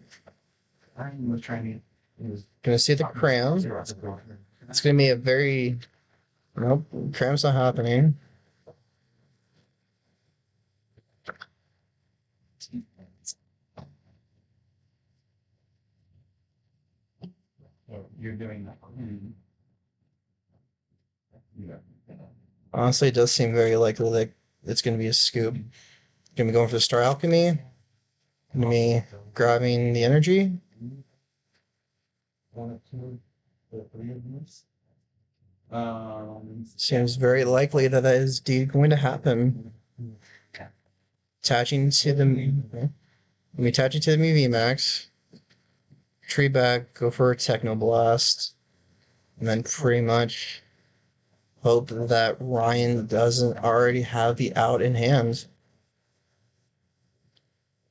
gonna see the Cram. It's gonna be a very nope. Cram's not happening. You're doing that. Honestly, it does seem very likely that it's gonna be a scoop. Gonna be going for the Star Alchemy. Gonna be grabbing the energy. Seems very likely that that is indeed going to happen. Attaching to the VMAX. Tree back, go for a Techno Blast, and then pretty much hope that Ryan doesn't already have the out in hand.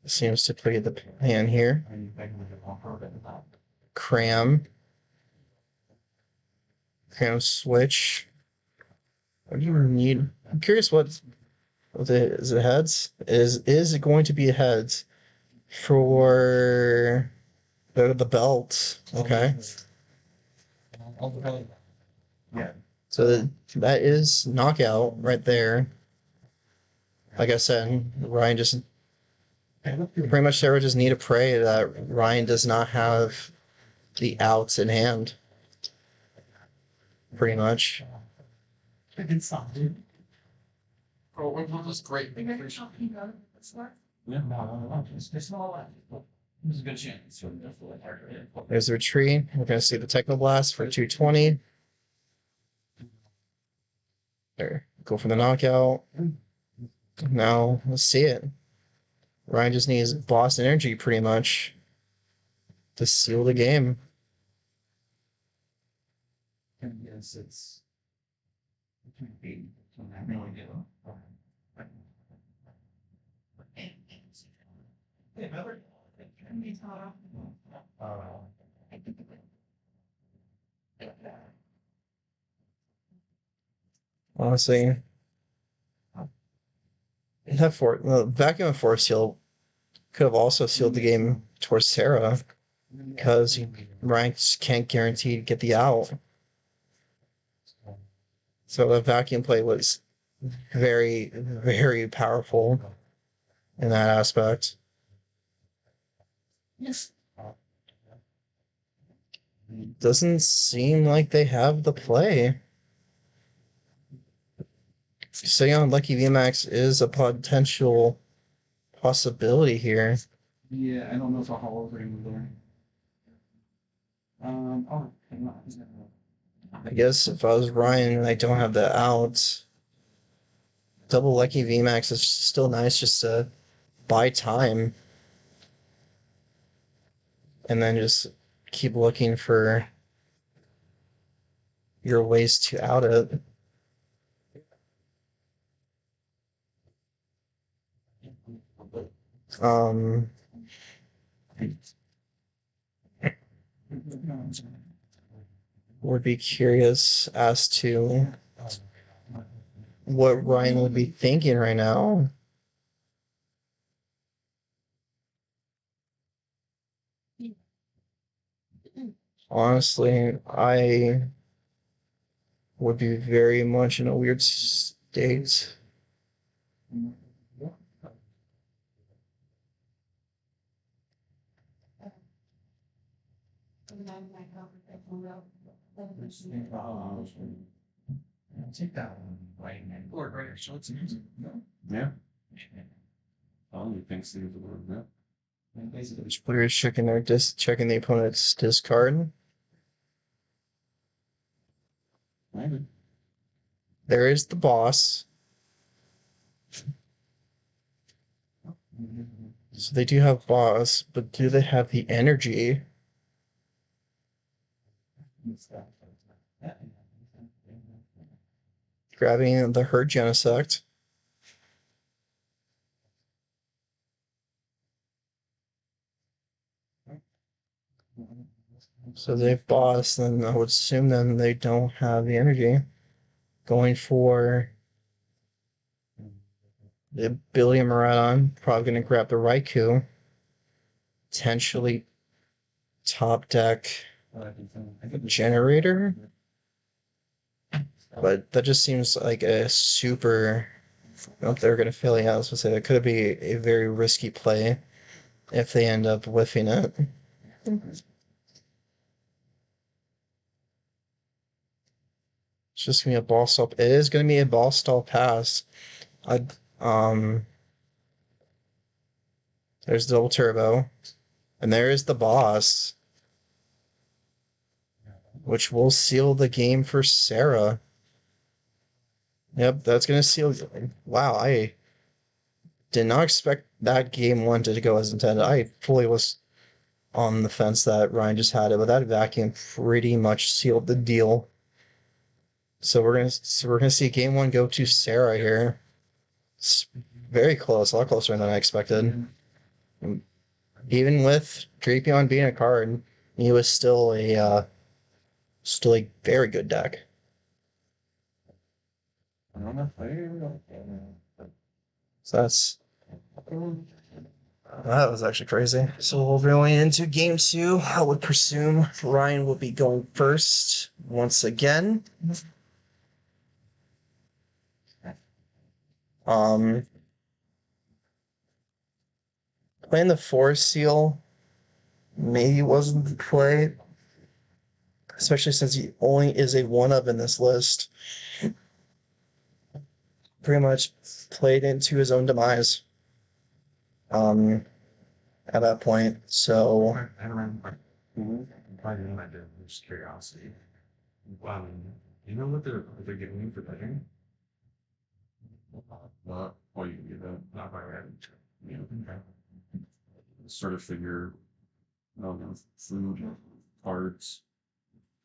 Seems to play the plan here. Cram switch. What do you need? I'm curious what is it heads? Is it going to be a heads for the belt? Okay. So that is knockout right there. Like I said, Ryan just pretty much Sarah just need to pray that Ryan does not have the outs in hand. Pretty much. Oh, what was great. Yeah. There's a good chance. There's the retreat. We're going to see the Techno Blast for 220. There. Go for the knockout. Now, let's see it. Ryan just needs boss energy pretty much to seal the game. Yes, it's Honestly, the vacuum and force seal could have also sealed the game towards Sarah because Ryan just can't guarantee to get the out. So the vacuum play was very, very powerful in that aspect. Doesn't seem like they have the play. Sitting on Lucky VMAX is a potential possibility here. yeah, I don't know if a Hall of Fame there. I guess if I was Ryan and I don't have the out, double Lucky VMAX is still nice just to buy time. And then just keep looking for your ways to out it. Would be curious as to what Ryan would be thinking right now. Honestly, I would be very much in a weird state. Take that one, right? Or right, so it's music. Yeah. Oh, you think so? Yeah. Basically, Players checking checking the opponent's discard. maybe. There is the boss. So they do have boss, but do they have the energy? Grabbing the Hurt Genesect. So they've boss, then I would assume then they don't have the energy. Going for the ability of Miraidon, probably going to grab the Raikou. Potentially top deck Generator. But that just seems like a super. If they're going to fail, yeah, I was going to say that could be a very risky play if they end up whiffing it. It's just going to be a ball stall. It is going to be a ball stall pass. Um, there's double turbo, and there is the boss, which will seal the game for Sarah. Yep, that's gonna seal. Wow, I did not expect that game one to go as intended. I fully was on the fence that Ryan just had it, but that vacuum pretty much sealed the deal. So we're gonna see game one go to Sarah here. It's very close, a lot closer than I expected. Even with Drapion being a card, he was still a very good deck. So that was actually crazy. So we'll be going into game two. I would presume Ryan will be going first once again. Playing the Forest Seal maybe wasn't the play, especially since he only is a one of in this list. Pretty much played into his own demise. At that point, so I remember. Why didn't I do? Just curiosity. You know what they're giving you for betting? What you get that? Not by right. Yeah. Sort of figure, food, cards,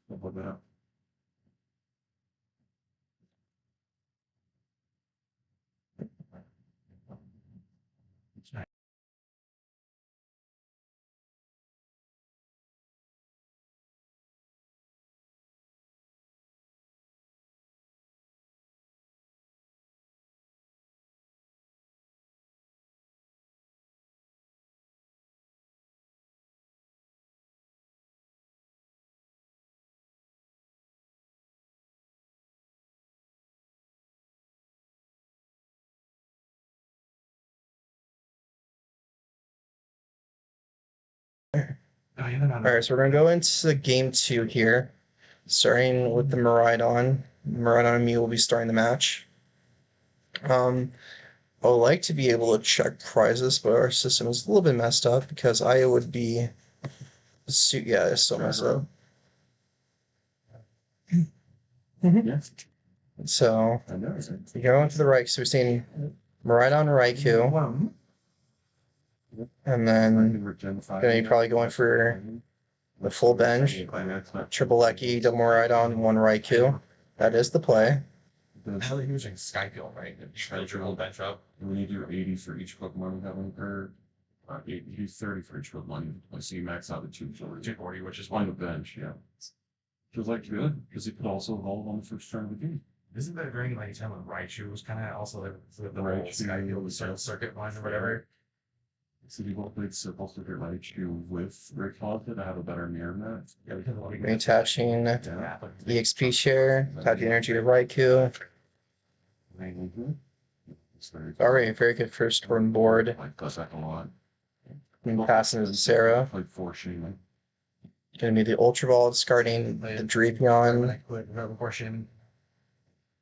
stuff like that. all right, so we're gonna go into game two here, starting with the Miraidon. Miraidon and me will be starting the match. I would like to be able to check prizes, but our system is a little bit messed up because I would be yeah, it's so messed up. Yes. So I know. you go into the right, so we're seeing Miraidon Raikou, and then gonna be probably going for the full bench. Triple Lecky, double Miraidon, one Raikou. That is the play. How are they using Skyfield, right? Try to triple bench up. When you do 80 for each Pokemon you have on card, you do 30 for each Pokemon. So you max out the 240, which is on one. the bench, yeah. Feels like good, because you could also evolve on the first turn of the game. Isn't that during like time when Raichu was kind of also the whole Raichu, Skyfield circuit one or whatever? So people played Circle Circuit Raichu with Rick Haunted, I have a better mirror match. Yeah, because of like Attaching yeah. EXP share, attaching energy to Raikou. Already a very good first turn board. Like does that a lot. And passing to Sarah. Like 4 Shaman. Gonna be the Ultra Ball, discarding the Drapion.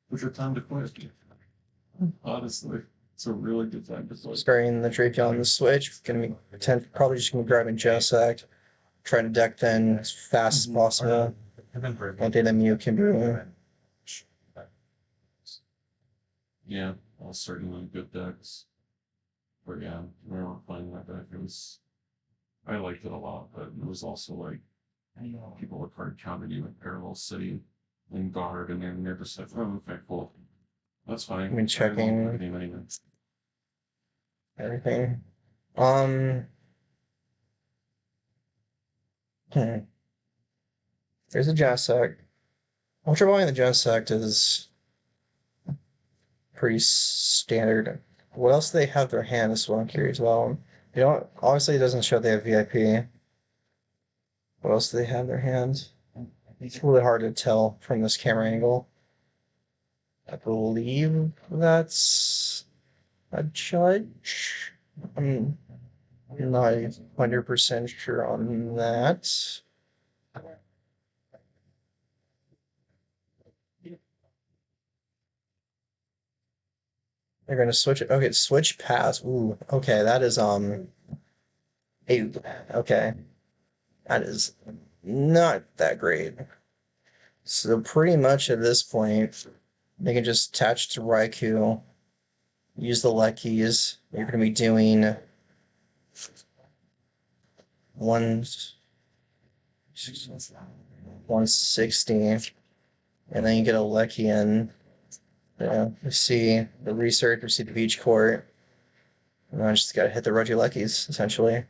What's your time to quit? Honestly, it's a really good time to quit. Discarding the Drapion on the switch. Gonna be probably just gonna be grabbing Geosact. Trying to deck then as fast as possible. One thing that Mew can do. Yeah, all certainly good decks. But yeah, we weren't playing that deck. I liked it a lot, but it was also like, people would hard counter you in Parallel City and Guard, and then they're just like, oh, okay, cool. That's fine. I mean, checking everything. There's a Geosact. Ultra Ball and the Geosact is pretty standard. What else do they have their hand is what I'm curious about. They don't, obviously it doesn't show they have VIP. What else do they have in their hands? It's really hard to tell from this camera angle. I believe that's a judge. I'm not 100% sure on that. They're gonna switch it. Okay, switch pass. Ooh, okay, that is okay, that is not that great. So pretty much at this point, they can just attach to Raikou, use the luck keys. You're gonna be doing one 160, and then you get a Lucky in. Yeah, we see the research, we see the beach court. And I just gotta hit the Regielekis, essentially.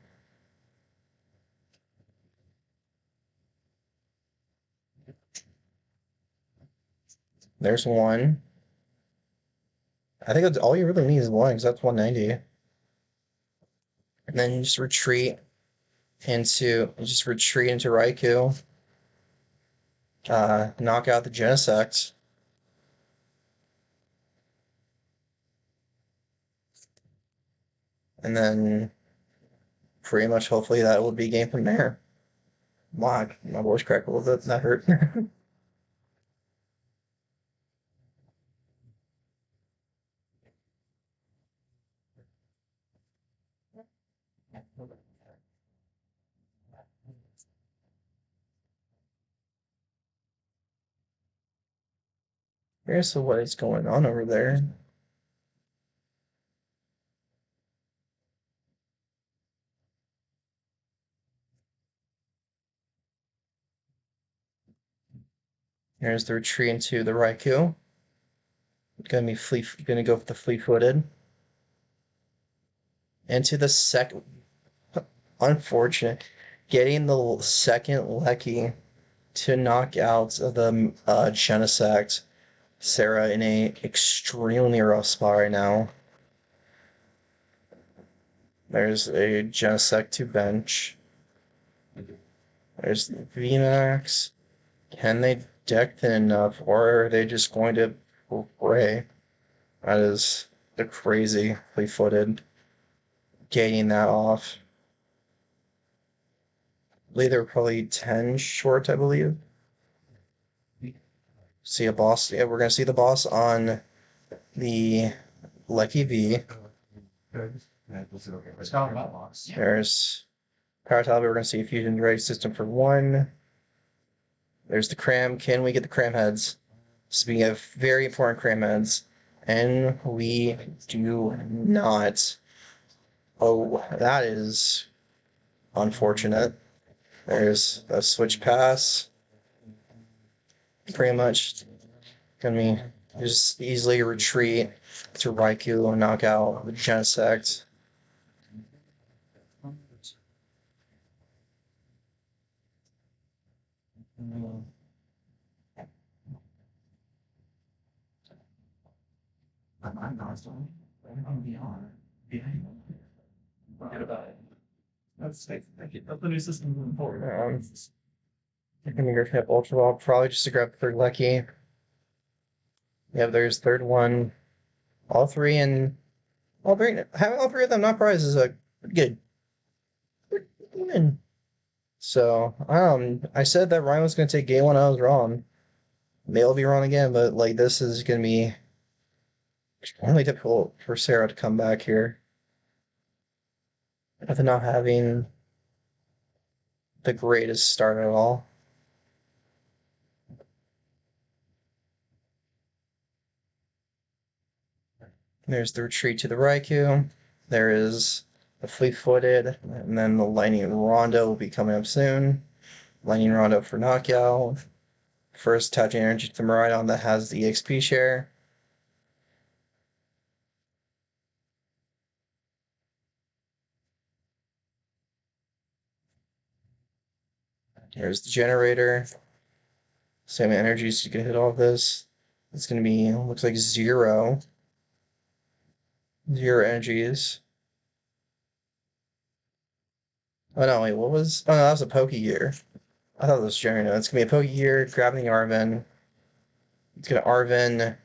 There's one. I think that's all you really need is one, because that's 190. And then you just retreat into Raikou. Knock out the Genesect. And then pretty much hopefully that will be game from there. Wow, my voice cracked a little bit. That hurt. Here's what is going on over there. Here's the retreat into the Raikou. Gonna go for the fleet-footed. Into the second. Unfortunate. Getting the second Lecky to knock out the Genesect. Sarah in a extremely rough spot right now. There's a Genesect to bench. There's VMAX. Can they deck thin enough, or are they just going to pray? That is the crazy fleet-footed. Gating that off. I believe they were probably 10 short, I believe. See a boss. Yeah, we're gonna see the boss on the Lucky V. There's Power Talbot. We're gonna see a Fusion Ray system for 1. There's the Cram. Can we get the Cram heads? Speaking of very important Cram heads, and we do not. Oh, that is unfortunate. There's a switch pass. Pretty much gonna be just easily retreat to Raikou and knock out the Genesect. I'm constantly beyond. Forget about it. That's the new system moving forward. You're gonna go for Ultra Ball, probably just to grab third Lucky. Yeah, there's third one. All three having all three of them not prizes is good. Even. So, I said that Ryan was gonna take game 1, I was wrong. Maybe I'll be wrong again, but like this is gonna be extremely difficult for Sarah to come back here. After not having the greatest start at all. There's the retreat to the Raikou. There is the fleet-footed, and then the Lightning Rondo will be coming up soon. Lightning Rondo for knockout. First attaching energy to the Miraidon that has the EXP share. There's the generator. Same energies you can hit all of this. It's gonna be looks like 0. 0 energies. Oh no, wait, what was? Oh no, that was a Poke Gear. I thought it was generator. It's gonna be a Poke Gear, grabbing the Arven. It's gonna Arven,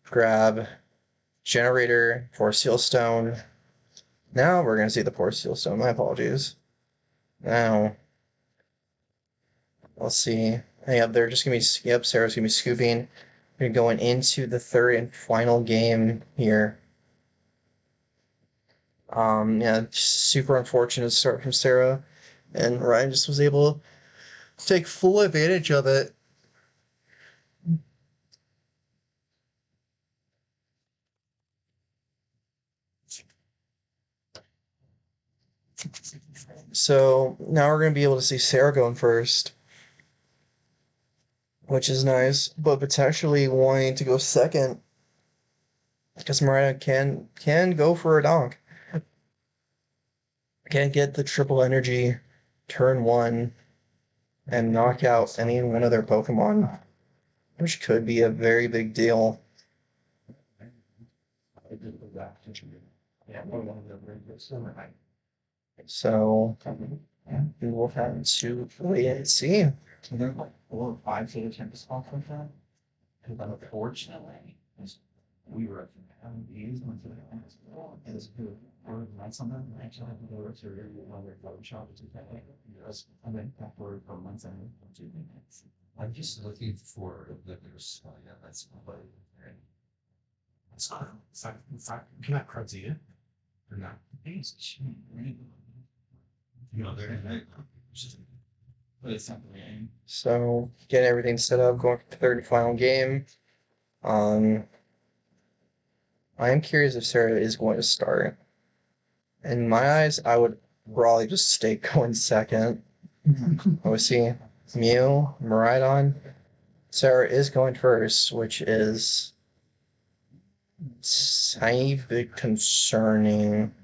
grab generator for Seal Stone. Now we're gonna see the poor Seal Stone. My apologies. Now let's see. Hey, up they're just gonna be Sarah's gonna be scooping We're going into the third and final game here. Yeah, super unfortunate start from Sarah, and Ryan just was able to take full advantage of it. So now we're going to be able to see Sarah going first, which is nice, but potentially wanting to go second because Mariah can go for a donk. Can get the triple energy turn 1 and knock out any one of their Pokemon, which could be a very big deal. So we will have to wait and see. There are like 4 or 5 Sega Champion spots like that. Because unfortunately, we were having these ones that it was good. Or not something, I actually had to go to another Photoshop to take that. Yes, I went backward for months and 2 minutes. I'm just looking for the news. Oh, yeah, that's my buddy. It's not, can I crud you? Or not? It's cheap, right? You know, they're but it's not the game. So getting everything set up, going for the third and final game. I am curious if Sarah is going to start. In my eyes, I would probably just stay going second. I would see Mew, Miraidon. Sarah is going first, which is tiny bit concerning.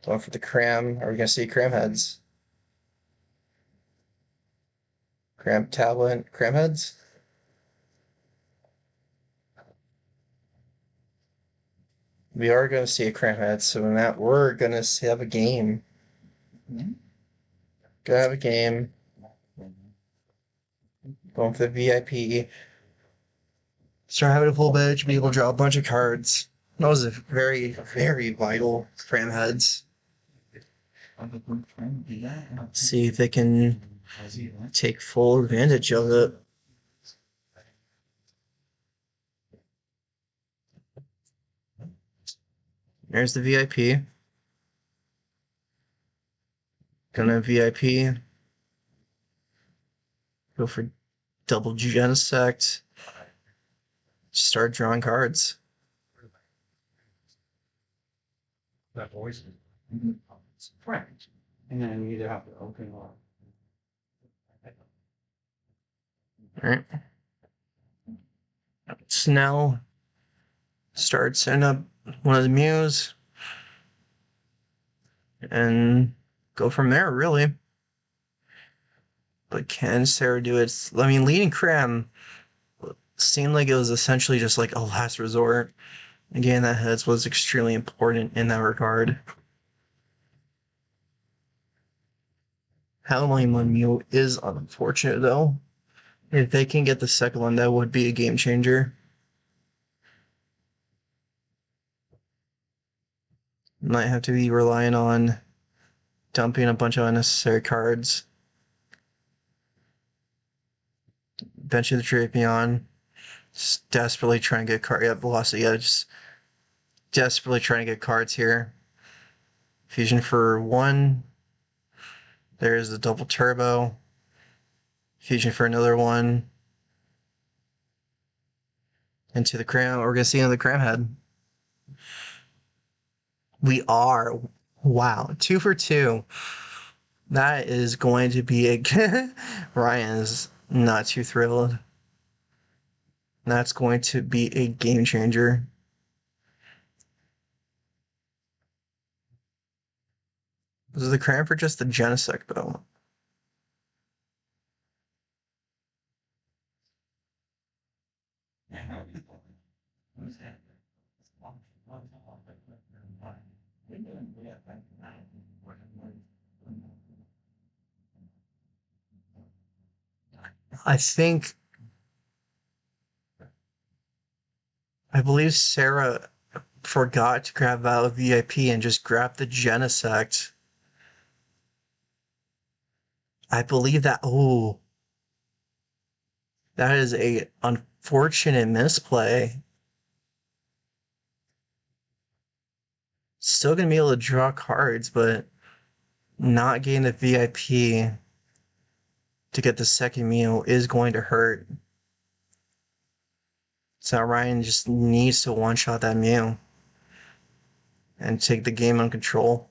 Going for the cram. Are we going to see cram heads? Cram tablet, cram heads? We are going to see a cram head, so in that we're going to have a game. Gonna have a game. Going for the VIP. Start having a full bench, be able to draw a bunch of cards. Those are very, very vital cram heads. See if they can take full advantage of it. There's the VIP. Gonna VIP. Go for double Genesect. Start drawing cards. That voice is French. And then you either have to open or. Alright. Snell starts setting up one of the Mews. And go from there, really. But can Sarah do it? I mean, leading Cram seemed like it was essentially just like a last resort. Again, that heads was extremely important in that regard. Howling on Mew is unfortunate, though. If they can get the second one, that would be a game changer. Might have to be relying on dumping a bunch of unnecessary cards. Benching the Drapion. Just desperately trying to get cards. Yeah, velocity. Yeah, just desperately trying to get cards here. Fusion for 1. There's the double turbo. Fusion for another 1. Into the cram. We're going to see another cram head. We are. Wow. 2 for 2. That is going to be a. Ryan is not too thrilled. That's going to be a game changer. Was the cram for just the Genesect, though? I believe Sarah forgot to grab out of VIP and just grabbed the Genesect. I believe that. Oh. That is a unfortunate misplay. Still gonna be able to draw cards, but not getting the VIP to get the second meal is going to hurt. So Ryan just needs to one-shot that meal and take the game on control.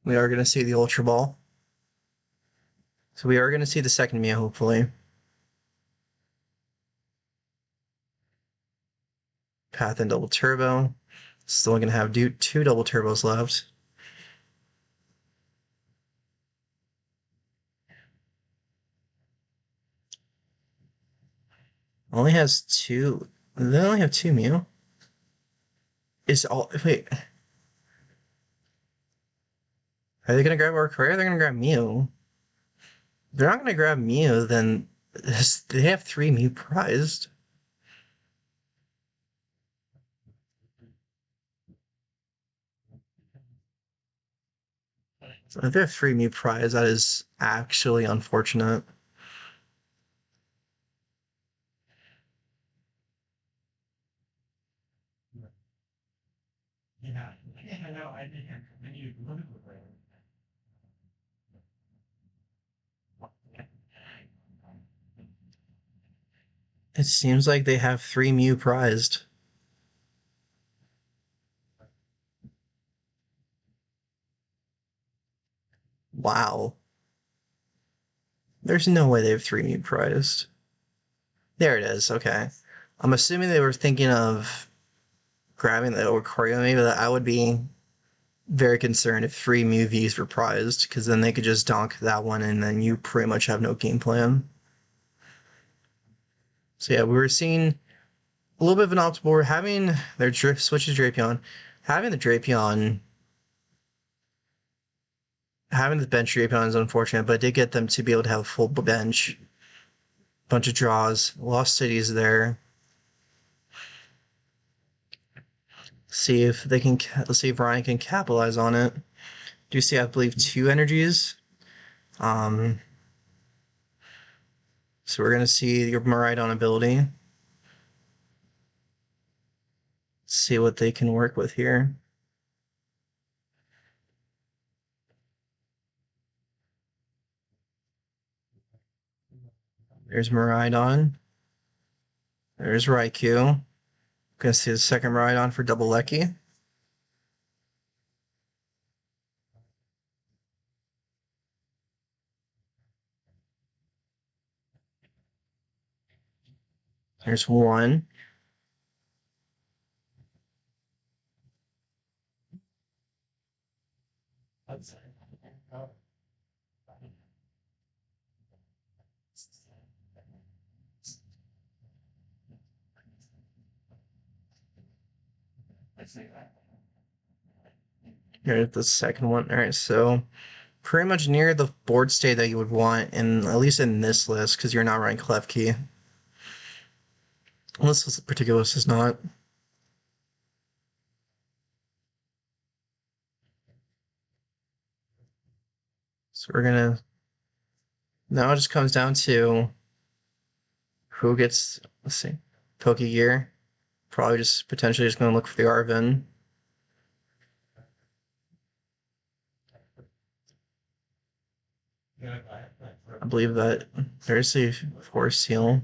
We are going to see the Ultra Ball. So we are going to see the second meal, hopefully. Path and double turbo. Still going to have two double turbos left. Only has two. They only have two Mew. Wait. Are they gonna grab Arcray or are they gonna grab Mew? If they're not gonna grab Mew, then they have three Mew prized. If they have three Mew prized, that is actually unfortunate. Yeah, I know, I didn't, then you look at the brand. It seems like they have three Mew prized. Wow. There's no way they have three Mew prized. There it is, okay. I'm assuming they were thinking of grabbing the Oricorio, maybe. That I would be very concerned if three Mew Vs were prized, because then they could just donk that one and then you pretty much have no game plan. So yeah, we were seeing a little bit of an optimal. We're having their switch to Drapion. Having the Drapion, having the bench Drapion is unfortunate, but it did get them to be able to have a full bench. Bunch of draws. Lost Cities there. See if they can. Let's see if Ryan can capitalize on it. Do you see? I believe two energies. So we're gonna see your Miraidon ability. See what they can work with here. There's Miraidon. There's Raikou. Gonna see the second Miraidon for double Lecky. There's one. Here's the second one. All right, so pretty much near the board state that you would want, in at least in this list, because you're not running Klefki. Unless this particular list is not. So we're gonna. Now it just comes down to who gets. Let's see, Pokegear. Probably just potentially just gonna look for the Arvin. I believe that there's a Force Seal.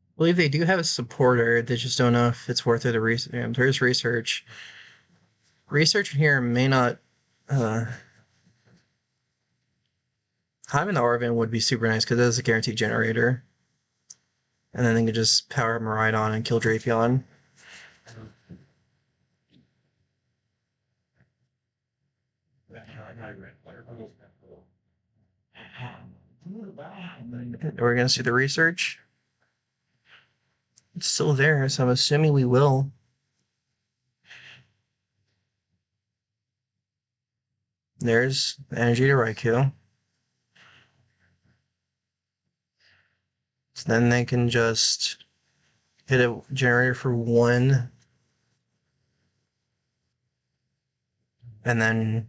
I believe they do have a supporter. They just don't know if it's worth it to research. There's research. Research here may not. Having the Arvin would be super nice because it is a guaranteed generator. And then they can just power Miraidon and kill Drapion. We're going to see the research. It's still there, so I'm assuming we will. There's energy to Raikou. So then they can just hit a generator for 1. And then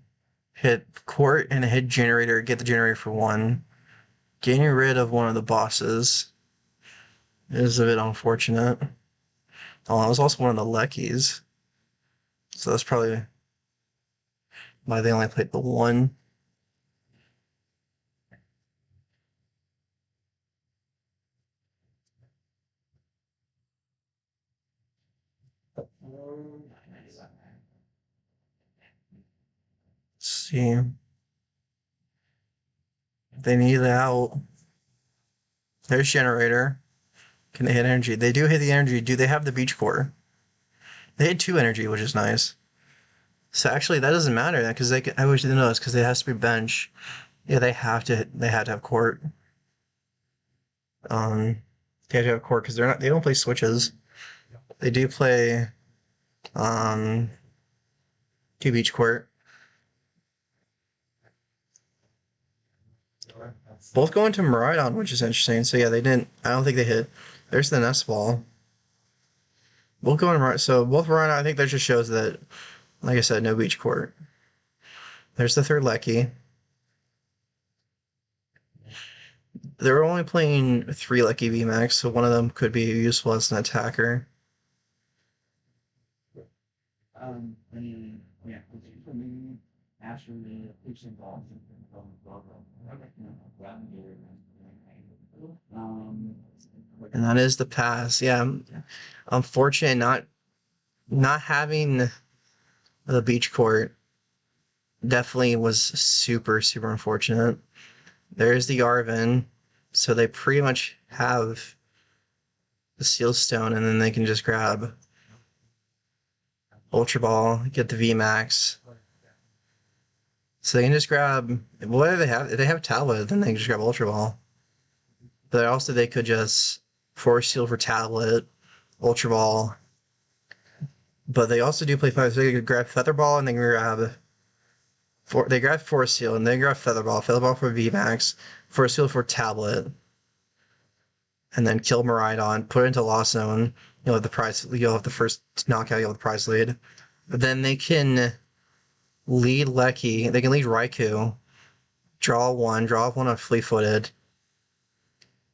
hit court and hit generator, get the generator for 1. Getting rid of one of the bosses is a bit unfortunate. Oh, that was also one of the Leckies. So that's probably why they only played the 1. Let's see. They need it out. There's generator. Can they hit energy? They do hit the energy. Do they have the beach core? They hit 2 energy, which is nice. So actually, that doesn't matter because they. I wish they didn't know this because it has to be bench. Yeah, they have to. They had to have court. They have to have court because they're not. They don't play switches. They do play. 2 beach court. Both going to Miraidon, which is interesting. So yeah, they didn't. I don't think they hit. There's the nest ball. Both going Miraidon. So both Miraidon. I think that just shows that, like I said, no beach court. There's the third Lecky. They're only playing 3 Lecky VMAX, so one of them could be useful as an attacker. And that is the pass. Yeah, unfortunate not having the beach court definitely was super unfortunate. There's the Arven, so they pretty much have the Seal Stone, and then they can just grab Ultra Ball, get the VMAX. So they can just grab what do they have? If they have Tablet, then they can just grab Ultra Ball. But also they could just Force Seal for Tablet, Ultra Ball. But they also do play 5, so they could grab Feather Ball and they can grab they grab Force Seal and then grab Feather Ball for VMAX, Force Seal for Tablet, and then kill Miraidon, put it into Lost Zone. You'll have the prize. You'll have the first knockout. You'll have the prize lead. But then they can lead Lecky. They can lead Raikou. Draw one on Fleet-Footed,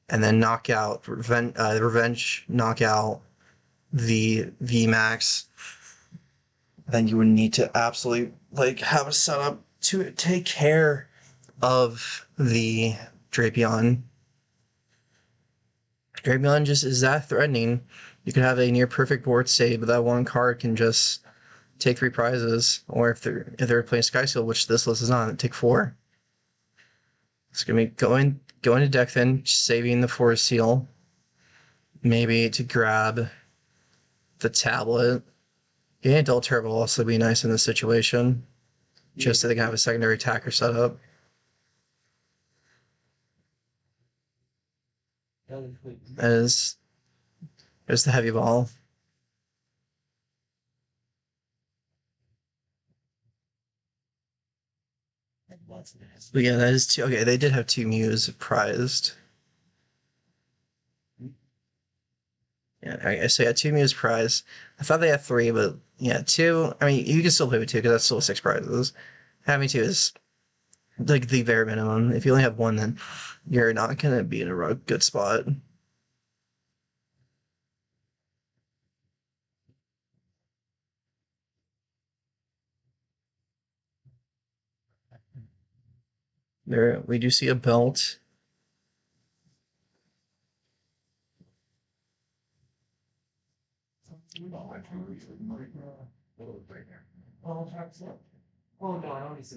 and then knock out Revenge. Knock out the VMAX. Then you would need to absolutely have a setup to take care of the Drapion. Drapion just is that threatening. You could have a near perfect board state, but that one card can just take 3 prizes. Or if they're playing Sky Seal, which this list is on, take 4. It's gonna be going to deck then, saving the Force Seal. Maybe to grab the Tablet. Getting Adult Turbo will also be nice in this situation. Just so they can have a secondary attacker set up. As there's the heavy ball. But yeah, that is 2. Okay, they did have 2 Mews prized. Yeah, I so yeah, 2 Mews prized. I thought they had 3, but yeah, 2. I mean, you can still play with 2 because that's still 6 prizes. Having 2 is like the bare minimum. If you only have 1, then you're not gonna be in a good spot. There, we do see a belt.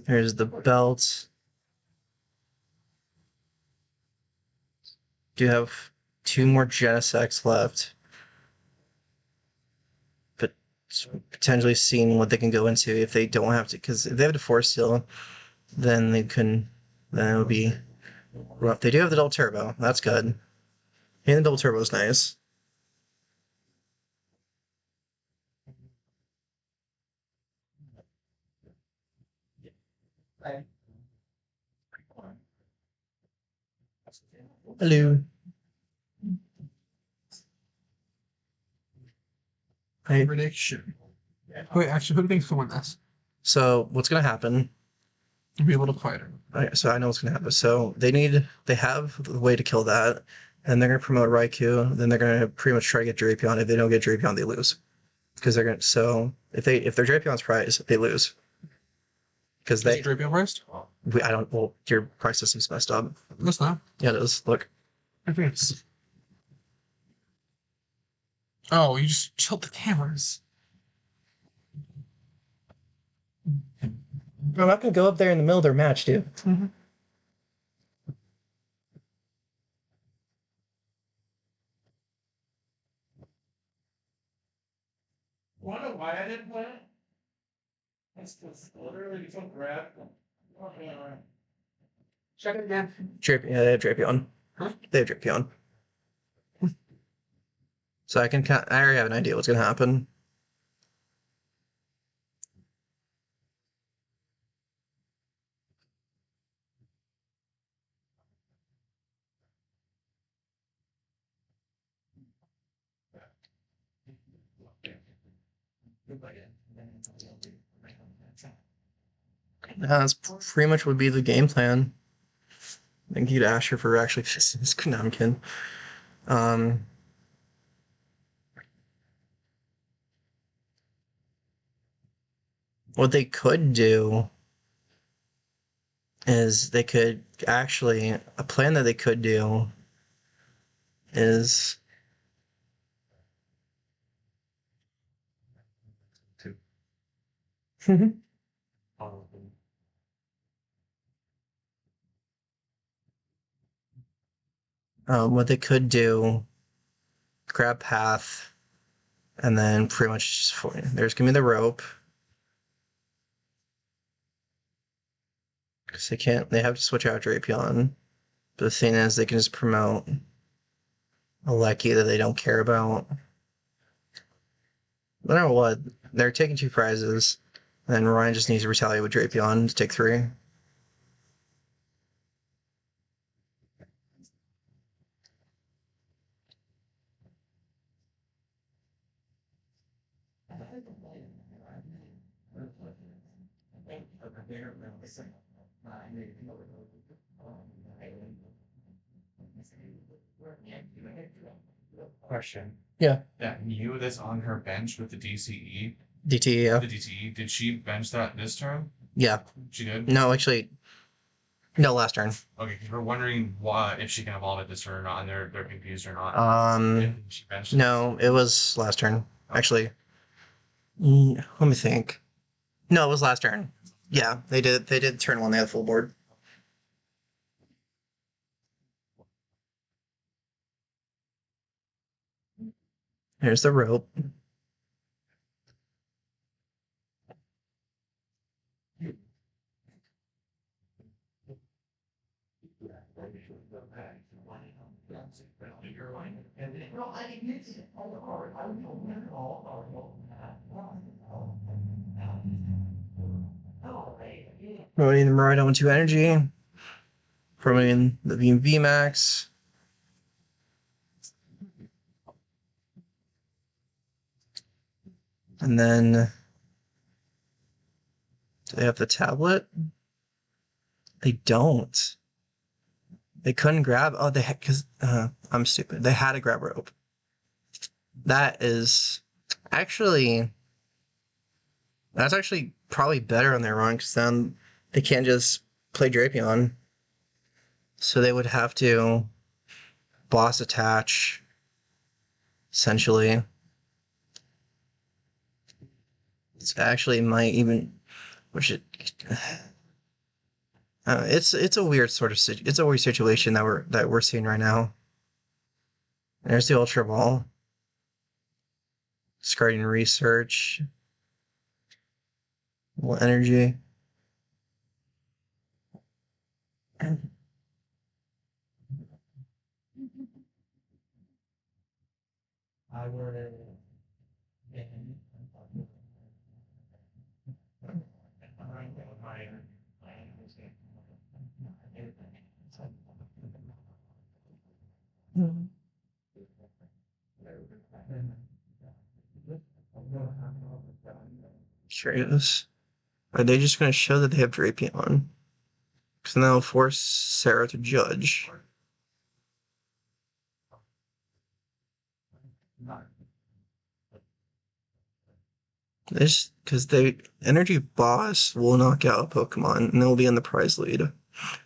Here's the belt. Do have 2 more Genesects left. But potentially seeing what they can go into if they don't have to, because if they have to Force Seal, then they can. Then it would be rough. They do have the double turbo. That's good. And the double turbo is nice. Hello. Hey. Prediction. Wait, actually, who do you think's gonna win this? So what's gonna happen? Be able to fight her. So I know what's gonna happen. So they have the way to kill that, and they're gonna promote Raikou. Then they're gonna pretty much try to get Drapion. If they don't get Drapion, they lose. Because they're gonna. So if their Drapion's prize, they lose. Because Is Drapion first? I don't. Well, your price system's messed up. That's not. Yeah, it is. Look. Advance. Oh, you just tilt the cameras. I'm not gonna go up there in the middle of their match, dude. Wonder why I didn't win? It's just literally so grab. Check it again. Yeah, they have Drapion. Huh? They have Drapion. So I already have an idea what's gonna happen. That's pretty much would be the game plan. Thank you to Asher for actually fixing this. No, I'm kidding. What they could do is they could actually a plan that they could do is what they could do, grab path, and then pretty much there's gonna be the rope. Because they have to switch out Drapion. But the thing is, they can just promote a Lecky that they don't care about. No matter what, they're taking 2 prizes, and Ryan just needs to retaliate with Drapion to take 3. Question. Yeah. That Mew that's on her bench with the DCE, DTE, yeah. the DTE, did she bench that this turn? Yeah. She did? No, actually, no, last turn. Okay, because we're wondering if she can evolve it this turn or not, and they're confused or not. If she benched it. No, it was last turn, Okay. actually. Let me think. No, it was last turn. Yeah, they did turn 1, they had full board. Here's the rope. Promoting the Miraidon with 2 energy. Promoting the VMAX. And then do they have the tablet? They don't. They couldn't grab. Oh, they had because I'm stupid. They had to grab rope. That is actually that's actually probably better on their run because then they can't just play Drapion. So they would have to boss attach essentially. It's actually might even which it. It's a weird sort of it's a weird situation that we're seeing right now. There's the Ultra Ball. Discarding research. Well, energy. I would. Curious. Are they just going to show that they have Drapion? Because then that'll force Sarah to judge. This because they Energy Boss will knock out a Pokemon and they'll be in the prize lead.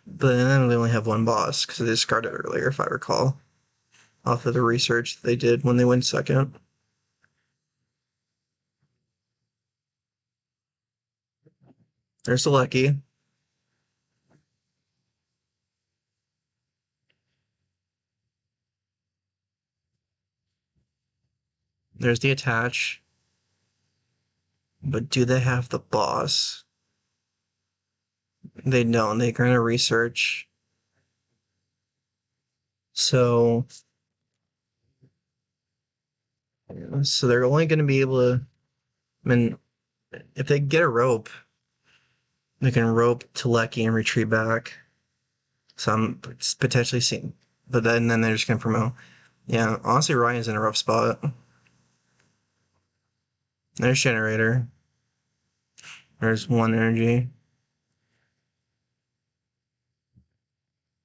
But then they only have one boss because they discarded earlier, if I recall, off of the research they did when they went second. There's the Lucky. There's the Attach. But do they have the boss? They don't. They're going to research. So they're only going to be able to. I mean, if they get a rope, they can rope to Lecky and retreat back. So I'm potentially seeing. But then they're just going to promote. Yeah, honestly, Ryan's in a rough spot. There's Generator. There's one energy.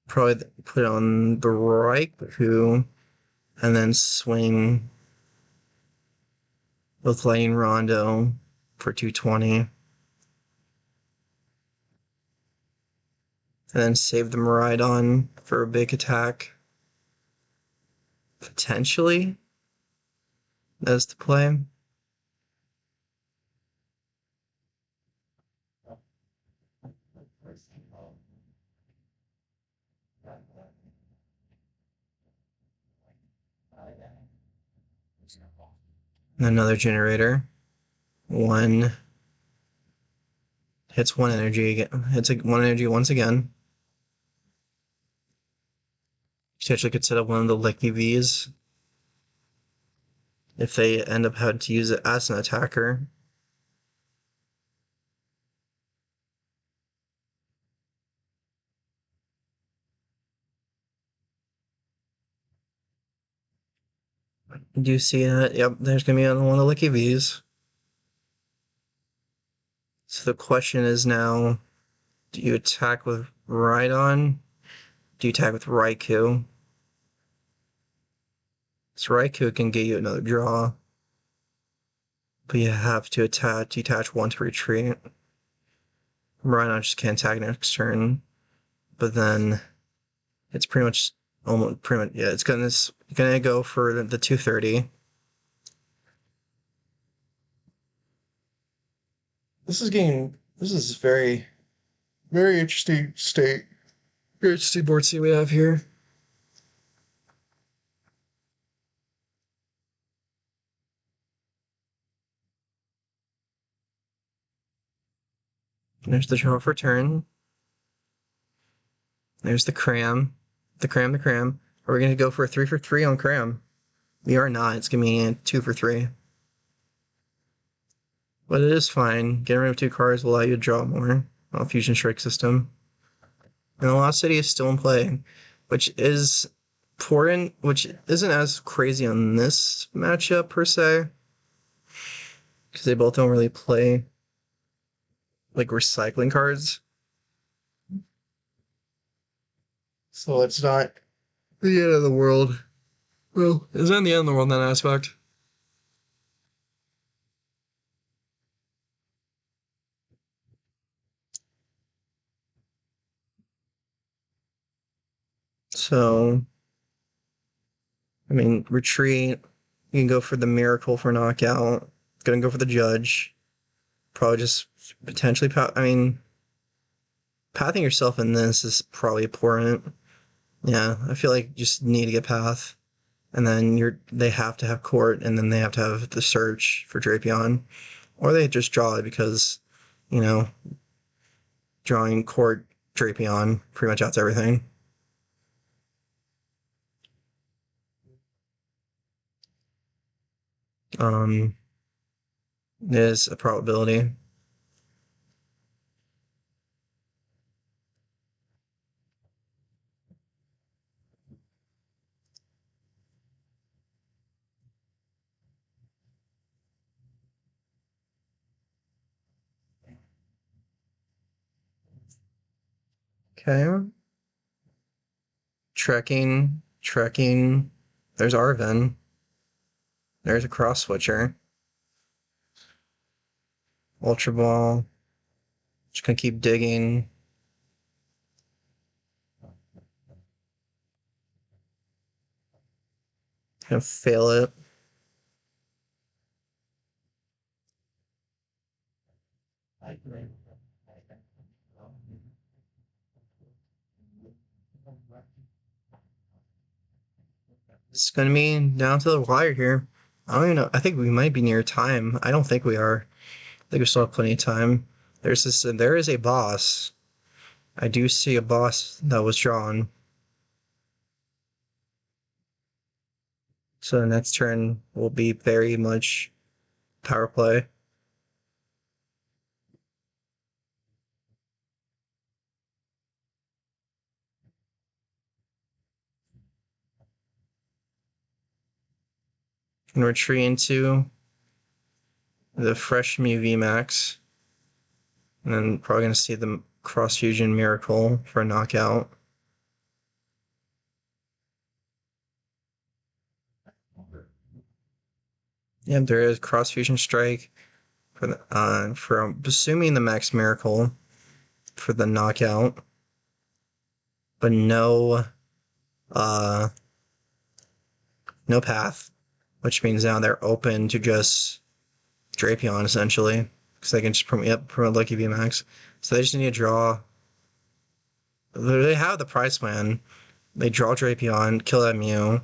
Probably put on the Raikou and then swing with Lightning Rondo for 220. And then save the Miraidon for a big attack. Potentially. That's the play. Another Generator. One. Hits one energy again. Hits one energy once again. Potentially could set up one of the Licky Vs if they end up having to use it as an attacker. Do you see that? Yep, there's going to be one of the Licky Vs. So the question is now, do you attack with Rhydon? Do you attack with Raikou? So Raikou can get you another draw. But you have to detach one to retreat. Rhydon just can't attack next turn. But then it's pretty much yeah, it's gonna go for the 230. This is very, very interesting very interesting board seat we have here. There's the draw for turn. There's the cram. The cram. Are we going to go for a 3 for 3 on cram? We are not. It's going to be a 2 for 3. But it is fine. Getting rid of 2 cards will allow you to draw more on a Fusion Strike system. And the Lost City is still in play, which is important, which isn't as crazy on this matchup per se. Because they both don't really play like recycling cards. So it's not the end of the world. Well, it's not the end of the world in that aspect. So, I mean, retreat. You can go for the miracle for knockout. Gonna go for the judge. Probably just potentially. I mean, pathing yourself in this is probably important. Yeah, I feel like you just need to get path, and then they have to have court, and then they have to have the search for Drapion, or they just draw it because, you know, drawing court Drapion pretty much outs everything. Is a probability. Okay. Trekking. There's Arven. There's a cross switcher. Ultra Ball. Just gonna keep digging. Gonna fail it. It's gonna be down to the wire here. I don't even know. I think we might be near time. I don't think we are. I think we still have plenty of time. There is a boss. I do see a boss that was drawn. So the next turn will be very much power play. And retreat into the fresh Mew VMAX. And then probably going to see the Cross Fusion Miracle for a knockout. Yeah, there is Cross Fusion Strike for the for I'm assuming the Max Miracle for the knockout. But no no path, which means now they're open to just Drapion essentially. Because they can just promote Lucky VMAX. So they just need to draw. They have the prize plan. They draw Drapion, kill that Mew,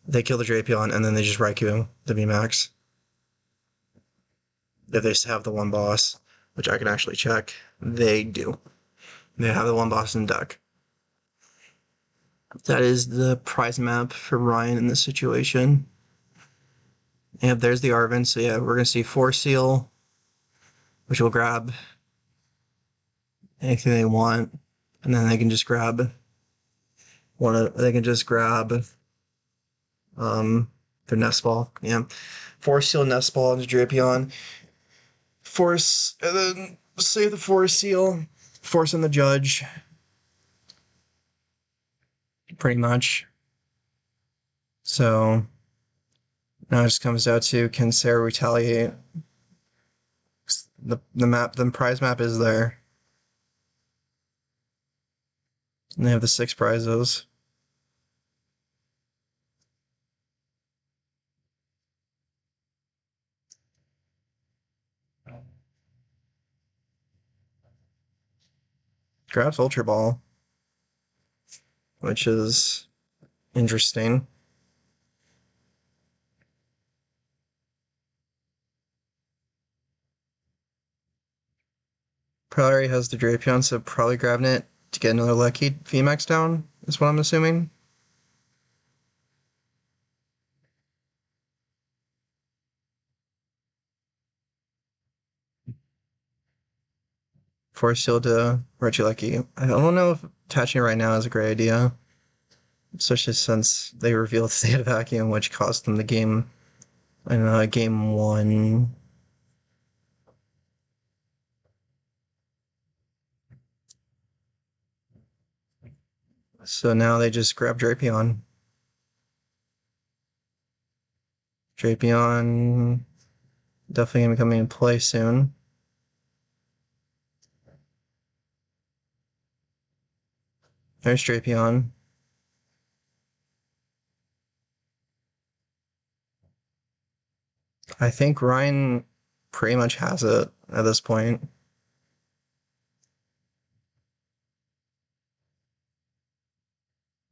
they kill the Drapion, and then they just Raikou the VMAX. If they have the one boss, which I can actually check, they do. They have the one boss in the deck. That is the prize map for Ryan in this situation. And there's the Arven, so yeah, we're going to see Force Seal, which will grab anything they want, and then they can just grab their Nest Ball. Yeah. Force Seal, Nest Ball into Drapion. Force, and then save the Force Seal. Force on the Judge. Pretty much. So now it just comes down to, can Sarah retaliate? The prize map is there. And they have the 6 prizes. Grabs Ultra Ball, which is interesting. Probably has the Drapion, so probably grabbing it to get another Lucky VMAX down, is what I'm assuming. Force Seal to Regieleki. I don't know if attaching it right now is a great idea. Especially since they revealed State of Vacuum, which cost them the game. I don't know, game 1. So now they just grab Drapion. Drapion definitely gonna be coming into play soon. There's Drapion. I think Ryan pretty much has it at this point.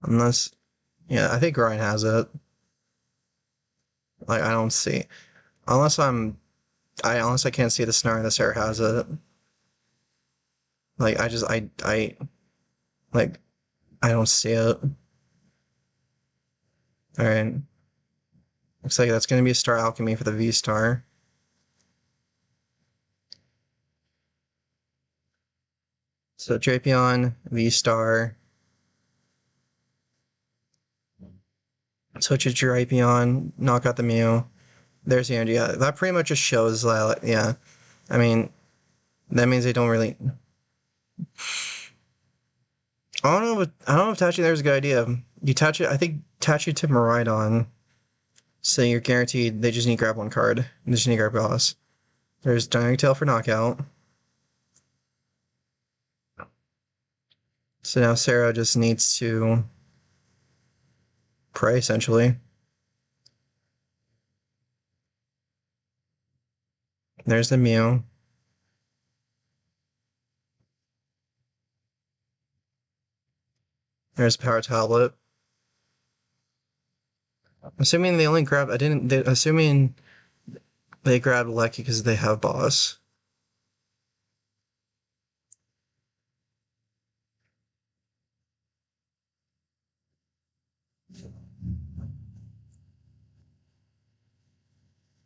Unless, yeah, I think Ryan has it. Like, I don't see. Unless I can't see the scenario that Sarah has it. Like, like, I don't see it. Alright. Looks like that's gonna be a Star Alchemy for the V-Star. So Drapion, V-Star. Switch to Drapion, knock out the Mew. There's the energy. Yeah, that pretty much just shows that, yeah. I mean, that means they don't really... I don't know if attaching there is a good idea. You attach it. I think attach it to Miraidon, so you're guaranteed. They just need to grab one card. They just need to grab boss. There's Dynamic Tail for knockout. So now Sarah just needs to pray essentially. There's the Mew. There's Power Tablet. Assuming they only grabbed, assuming they grabbed Lecky because they have boss.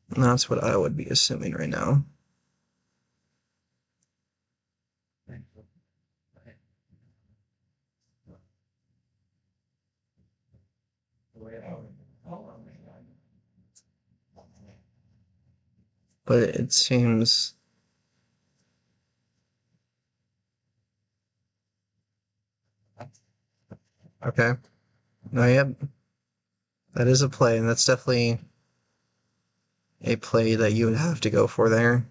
That's what I would be assuming right now. But it seems okay. No, yep. That is a play, and that's definitely a play that you would have to go for there.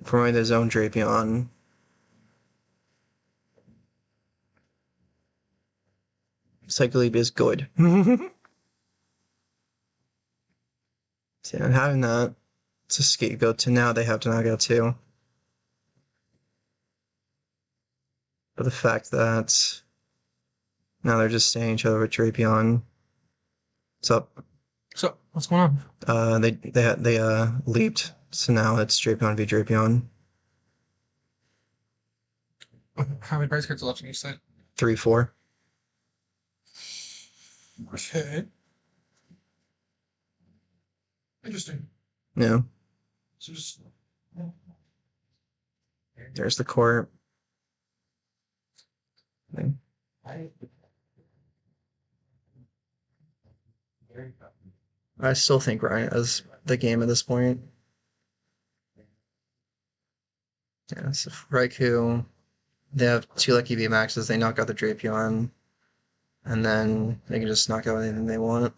For the zone Drapion. Psycholeap is good. So yeah, having that, it's a scapegoat to now they have to knock out too. But the fact that now they're just staying each other with Drapion. What's up? So what's going on? They leaped, so now it's Drapion v Drapion. How many prize cards are left on each side? 3, 4. Okay. Interesting. Yeah. So just There's the court. I still think Ryan has the game at this point. Yeah, so Raikou, they have 2 Lucky VMAXs, they knock out the Drapion, and then they can just knock out anything they want.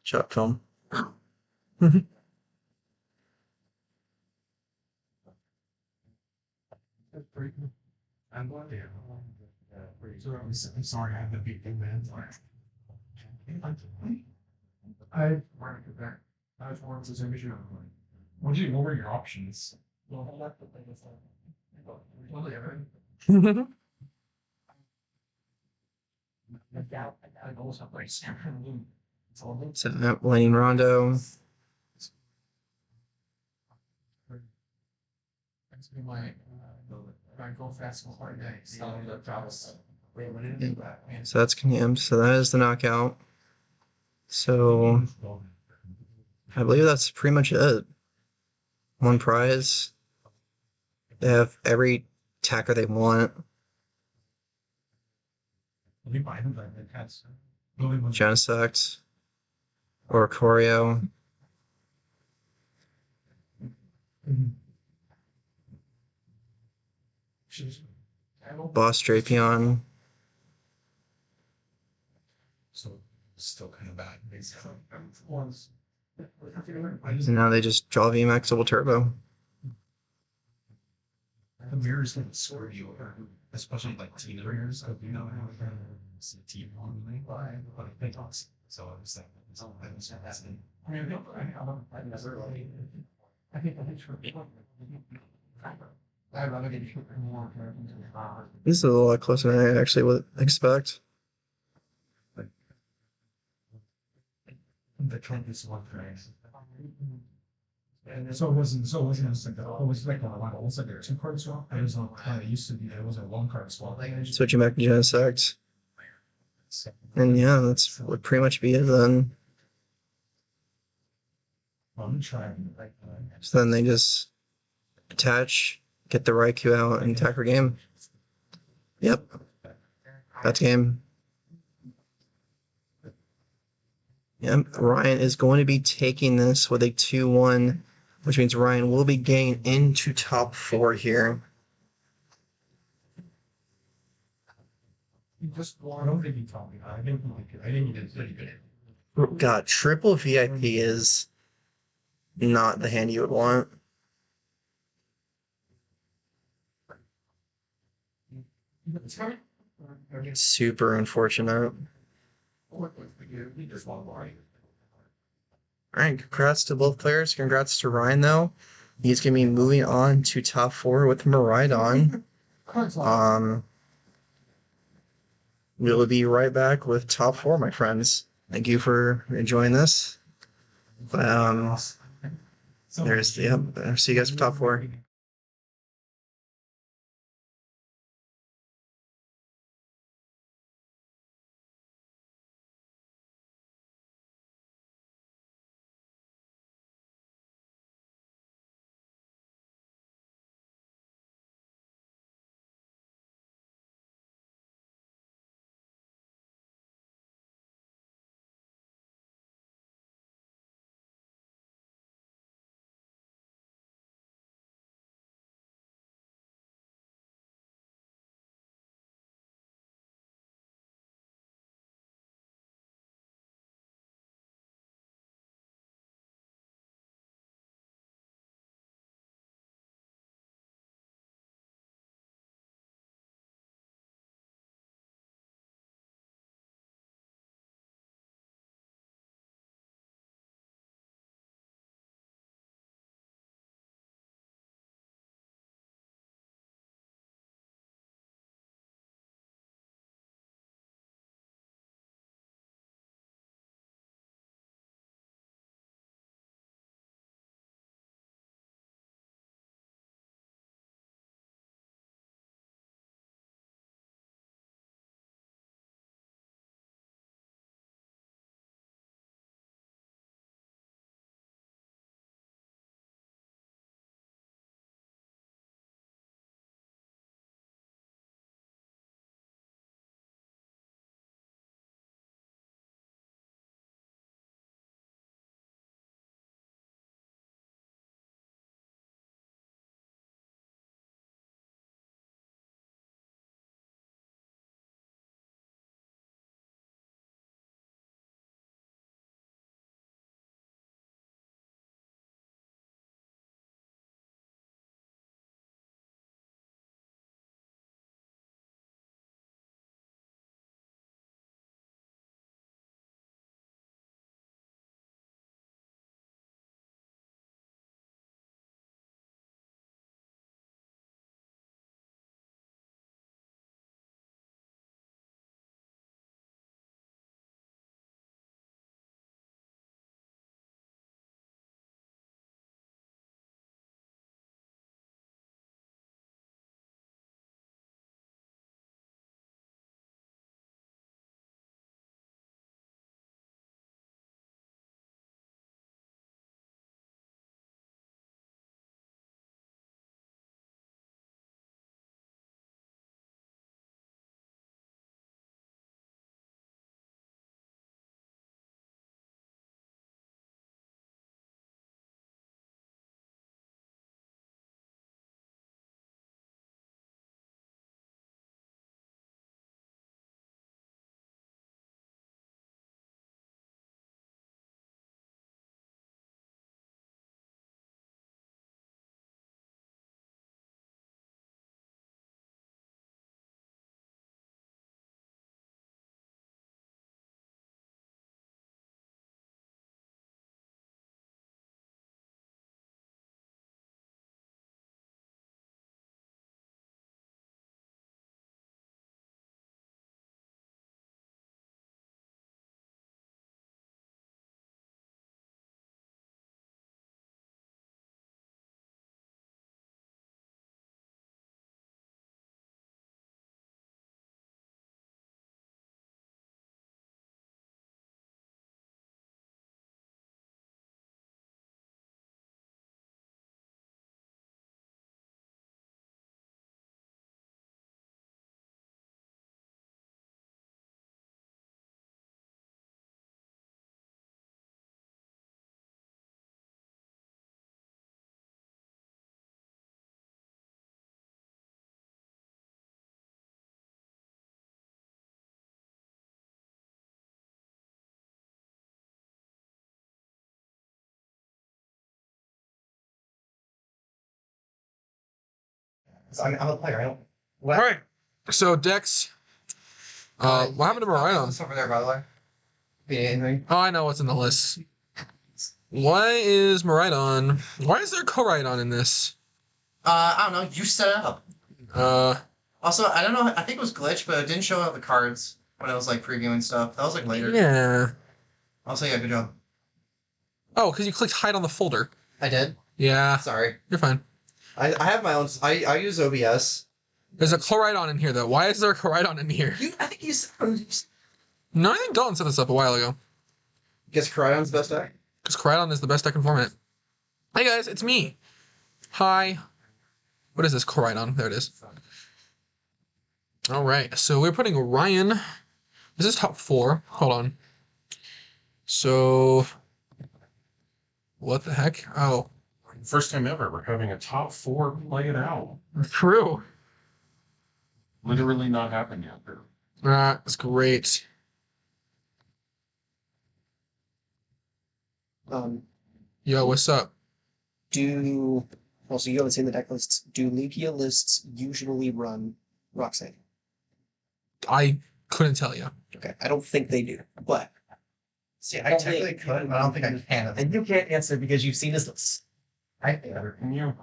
Shut up, film. I'm going to. I'm sorry, I have to beat you, man. I wanted to back. I was wanting to say, what were your options? So Lightning Rondo. Go fast and hard day. So that's Kniam. So that is the knockout. So I believe that's pretty much it. 1 prize. They have every attacker they want. Genesect or Choreo. Boss Drapion. So still kind of bad. And now they just draw VMAX Double Turbo. The mirrors can score you, especially like team mirrors. You know how it's a team on me, but I think so. I was thinking, I mean, I never really. I think I'd rather get more. This is a lot closer than I actually would expect. The Trump is one phrase. And so it wasn't just like it was like a lot. It was like a 2 card swap. It was on it used to be it was a 1 card swap. Switching back to Genesect. And yeah, that's would pretty much be it then. I'm trying So then they just attach, get the Raikou out, and attack her game. Yep. That's game. Yep, Ryan is going to be taking this with a 2-1, which means Ryan will be getting into top 4 here. You just, well, I don't think he told me. I think he did pretty good. God, triple VIP is not the hand you would want. Super unfortunate. He just won right. All right, congrats to both players. Congrats to Ryan, though. He's going to be moving on to top 4 with Maridon. We'll be right back with top 4, my friends. Thank you for enjoying this. There's, yep, see you guys for top 4. I'm a player. I don't. All right. So Dex. What happened to Maridon? What's over there, by the way? Be anything? Oh, I know what's in the list. Why is Maridon? Why is there Koridon in this? I don't know. You set it up. Uh, Also, I don't know. I think it was glitch, but it didn't show up the cards when it was like previewing stuff. That was like later. yeah. I'll say yeah. Good job. Oh, because you clicked hide on the folder. I did. Yeah, Sorry. you're fine. I have my own. I use OBS. There's a Chloridon in here though. Why is there a Chloridon in here? I think he's. No, I think Dalton set this up a while ago. Guess Cryone's best deck. Because Chloridon is the best deck in format. Hey guys, it's me. Hi. What is this Chloridon? There it is. All right, so we're putting Ryan. This is top 4. Hold on. So, what the heck? Oh, First time ever, we're having a top 4 play it out. true. Literally not happened yet. That's great. Yo, what's up? Also, you haven't seen the deck lists. Do Lugia lists usually run Roxanne? I couldn't tell you. Okay, I don't think they do, but See, I technically could, but I don't think I can. and you can't answer because you've seen his lists. I think I Can you?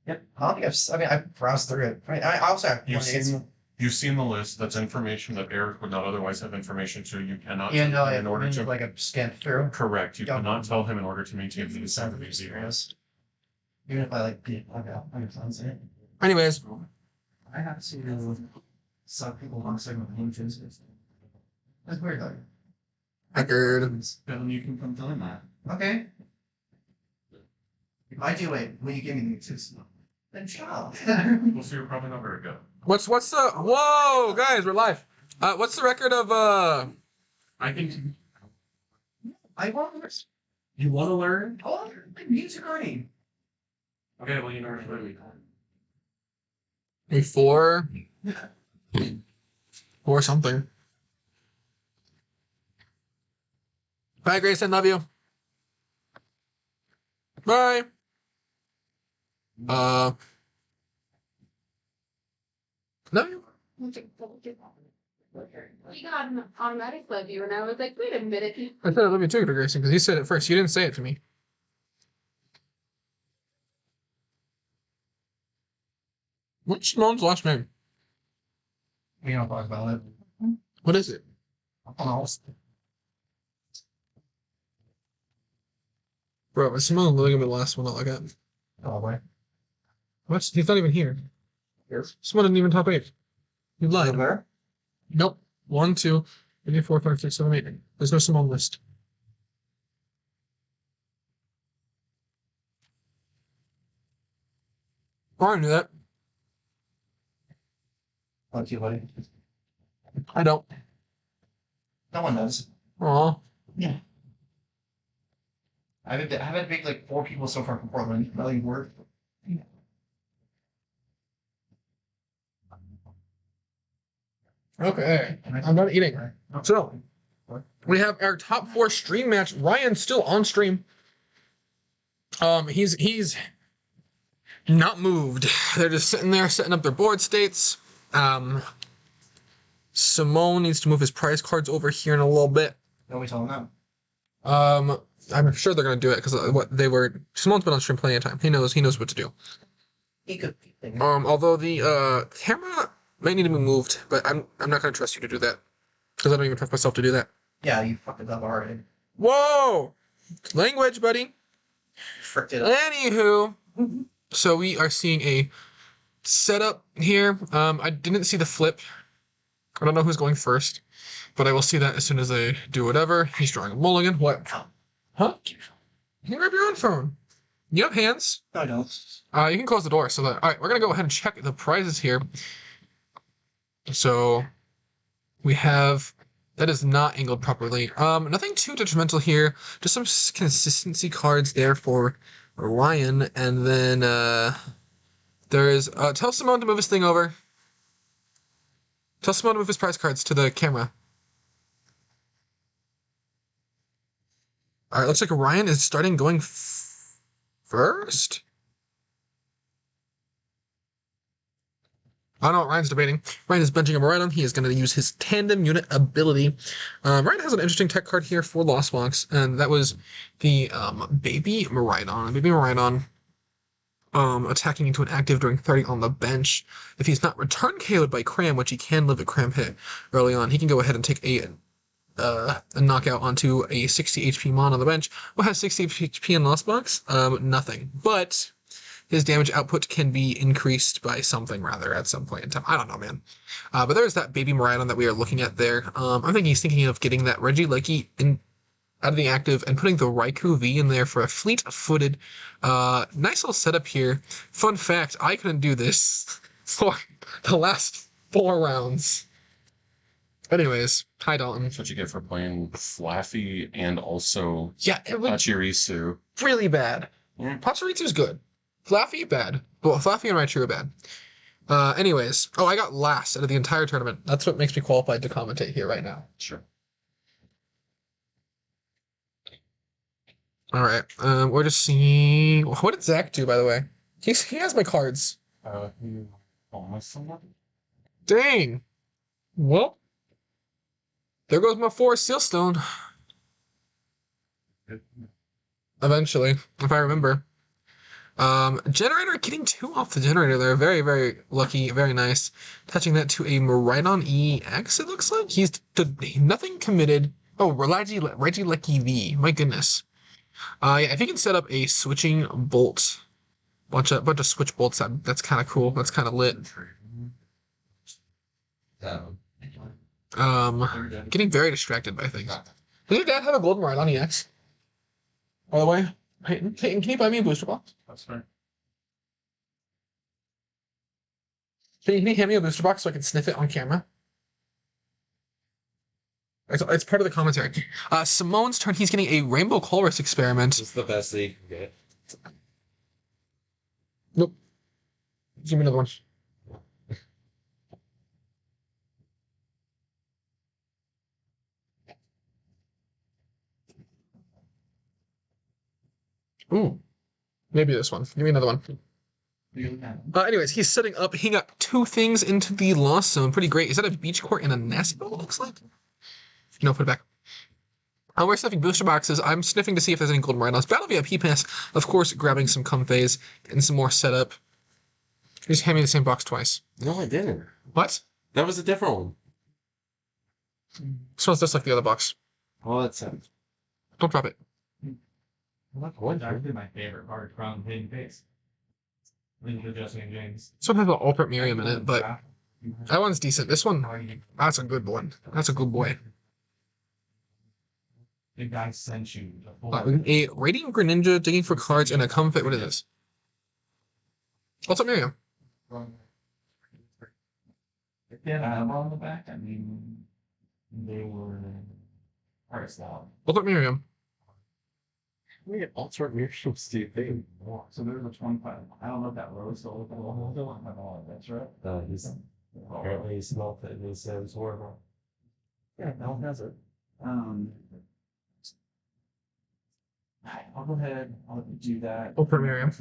Yep. I don't think I've browsed through it. I also have. You've seen the list. That's information that Eric would not otherwise have information to. You cannot. Yeah, no, in order to. like a scan through. Correct. You Don't- cannot tell him in order to maintain the Sounds sanity zero. serious. Even if I like beat it. Anyways, I have to suck people on segment hinges. That's weird though. record. Then you can come tell him that. Okay. If I do it, will you give me the excuse? Then shut up. Well, so you're probably not very good. What's the? Whoa, guys, we're live. What's the record of I think I want you want to learn. Oh, music already. Okay, well you know what we before or something? Bye, Grace. I love you. Bye. Love you. He got an automatic love you, and I was like, wait a minute. I said I love you too, Grayson, because you said it first. You didn't say it to me. What's Simone's last name? We don't talk about it. What is it? Oh, Bro, is Simone really gonna be the last one to look at? probably. What? He's not even here. Yes. Simone didn't even top 8. You lied. There? Nope. 1, 2, 3, 4, 5, 6, 7, 8. There's no Simone list. Oh, I knew that. Thank you, buddy. I don't. No one does. Aw. I've had to pick like 4 people so far from Portland. Really worth. Okay. I'm not eating. So, we have our top 4 stream match. Ryan's still on stream. He's not moved. They're just sitting there setting up their board states. Simone needs to move his prize cards over here in a little bit. Nobody tell him that. I'm sure they're gonna do it because Simone's been on stream plenty of time. He knows what to do. He could. Although the camera might need to be moved, but I'm not gonna trust you to do that because I don't even trust myself to do that. Yeah, you fucked it up already. Whoa, language, buddy. Fricked it up. Anywho, so we are seeing a setup here. I didn't see the flip. I don't know who's going first, but I will see that as soon as they do whatever. He's drawing a mulligan. What? Huh? You can grab your own phone. You have hands. No, I don't. You can close the door. So that. All right, we're gonna go ahead and check the prizes here. So we have that is not angled properly. Nothing too detrimental here. Just some consistency cards there for Ryan, and then there is tell Simone to move his thing over. Tell Simone to move his prize cards to the camera. All right, looks like Ryan is starting going first. I don't know what Ryan's debating. Ryan is benching a Miraidon. He is going to use his tandem unit ability. Ryan has an interesting tech card here for Lost Box, and that was the Baby Miraidon. Baby Miraidon attacking into an active during 30 on the bench. If he's not return KO'd by Cram, which he can live a Cram hit early on, he can go ahead and take a knockout onto a 60 HP Mon on the bench. What has 60 HP in Lost Box? Nothing. But his damage output can be increased by something rather at some point in time. I don't know, man. But there's that Baby Miraidon that we are looking at there. I think he's thinking of getting that Regieleki out of the active and putting the Raikou V in there for a fleet-footed, nice little setup here. Fun fact, I couldn't do this for the last 4 rounds. Anyways, hi Dalton. That's what you get for playing Flaffy and also Yeah, it was Pachirisu. really bad. Yeah. Pachiritsu's good. Flaffy, bad. Well, Flaffy and Raichu are bad. Anyways, I got last out of the entire tournament. That's what makes me qualified to commentate here right now. Sure. All right. We're just seeing. What did Zach do, by the way? He has my cards. You almost someone? Dang. Well, there goes my 4 Sealstone. Eventually, if I remember. Generator, getting 2 off the generator there. Very, very lucky. Very nice. Touching that to a Miraidon EX, it looks like. He's nothing committed. Oh, Regieleki V. My goodness. Yeah, if you can set up a switching bolt, bunch of switch bolts, that's kind of cool. That's kind of lit. Getting very distracted by things. Does your dad have a golden Miraidon EX? By the way, Peyton, can you buy me a booster box? That's fair. Can you hand me a booster box so I can sniff it on camera? It's part of the commentary. Simone's turn. He's getting a Rainbow Colress experiment. It's the best that you can get. Nope. Give me another one. Ooh. Maybe this one. Give me another one. Anyways, he's setting up. He got 2 things into the Lost Zone. Pretty great. Is that a Beach Court and a Nasty Bowl, it looks like? No, put it back. We're sniffing booster boxes. I'm sniffing to see if there's any golden Miraidons. Battle VIP pass, of course, grabbing some comfays, getting some more setup. You just hand me the same box twice. No, I didn't. What? That was a different one. Smells just like the other box. Well, that sounds. Don't drop it. I'm not going It's to. actually my favorite card from Hidden Face. Linked to Jesse and James. This one has an alternate Miriam in it, but that one's decent. This one, that's a good one. That's a good boy. The guy sent you the full. A Radiant Greninja digging for cards and a comfort. What is this? What's up, Miriam? If they had ammo on the back, I mean, they were priced out. What's up, Miriam? How many alternate mirrors do you think? So there's a 25. I don't know if that rose still open. That's right. He's apparently he smelled it and he said it was horrible. Yeah, no one has it. I'll go ahead. I'll do that. Oh, for Miriam.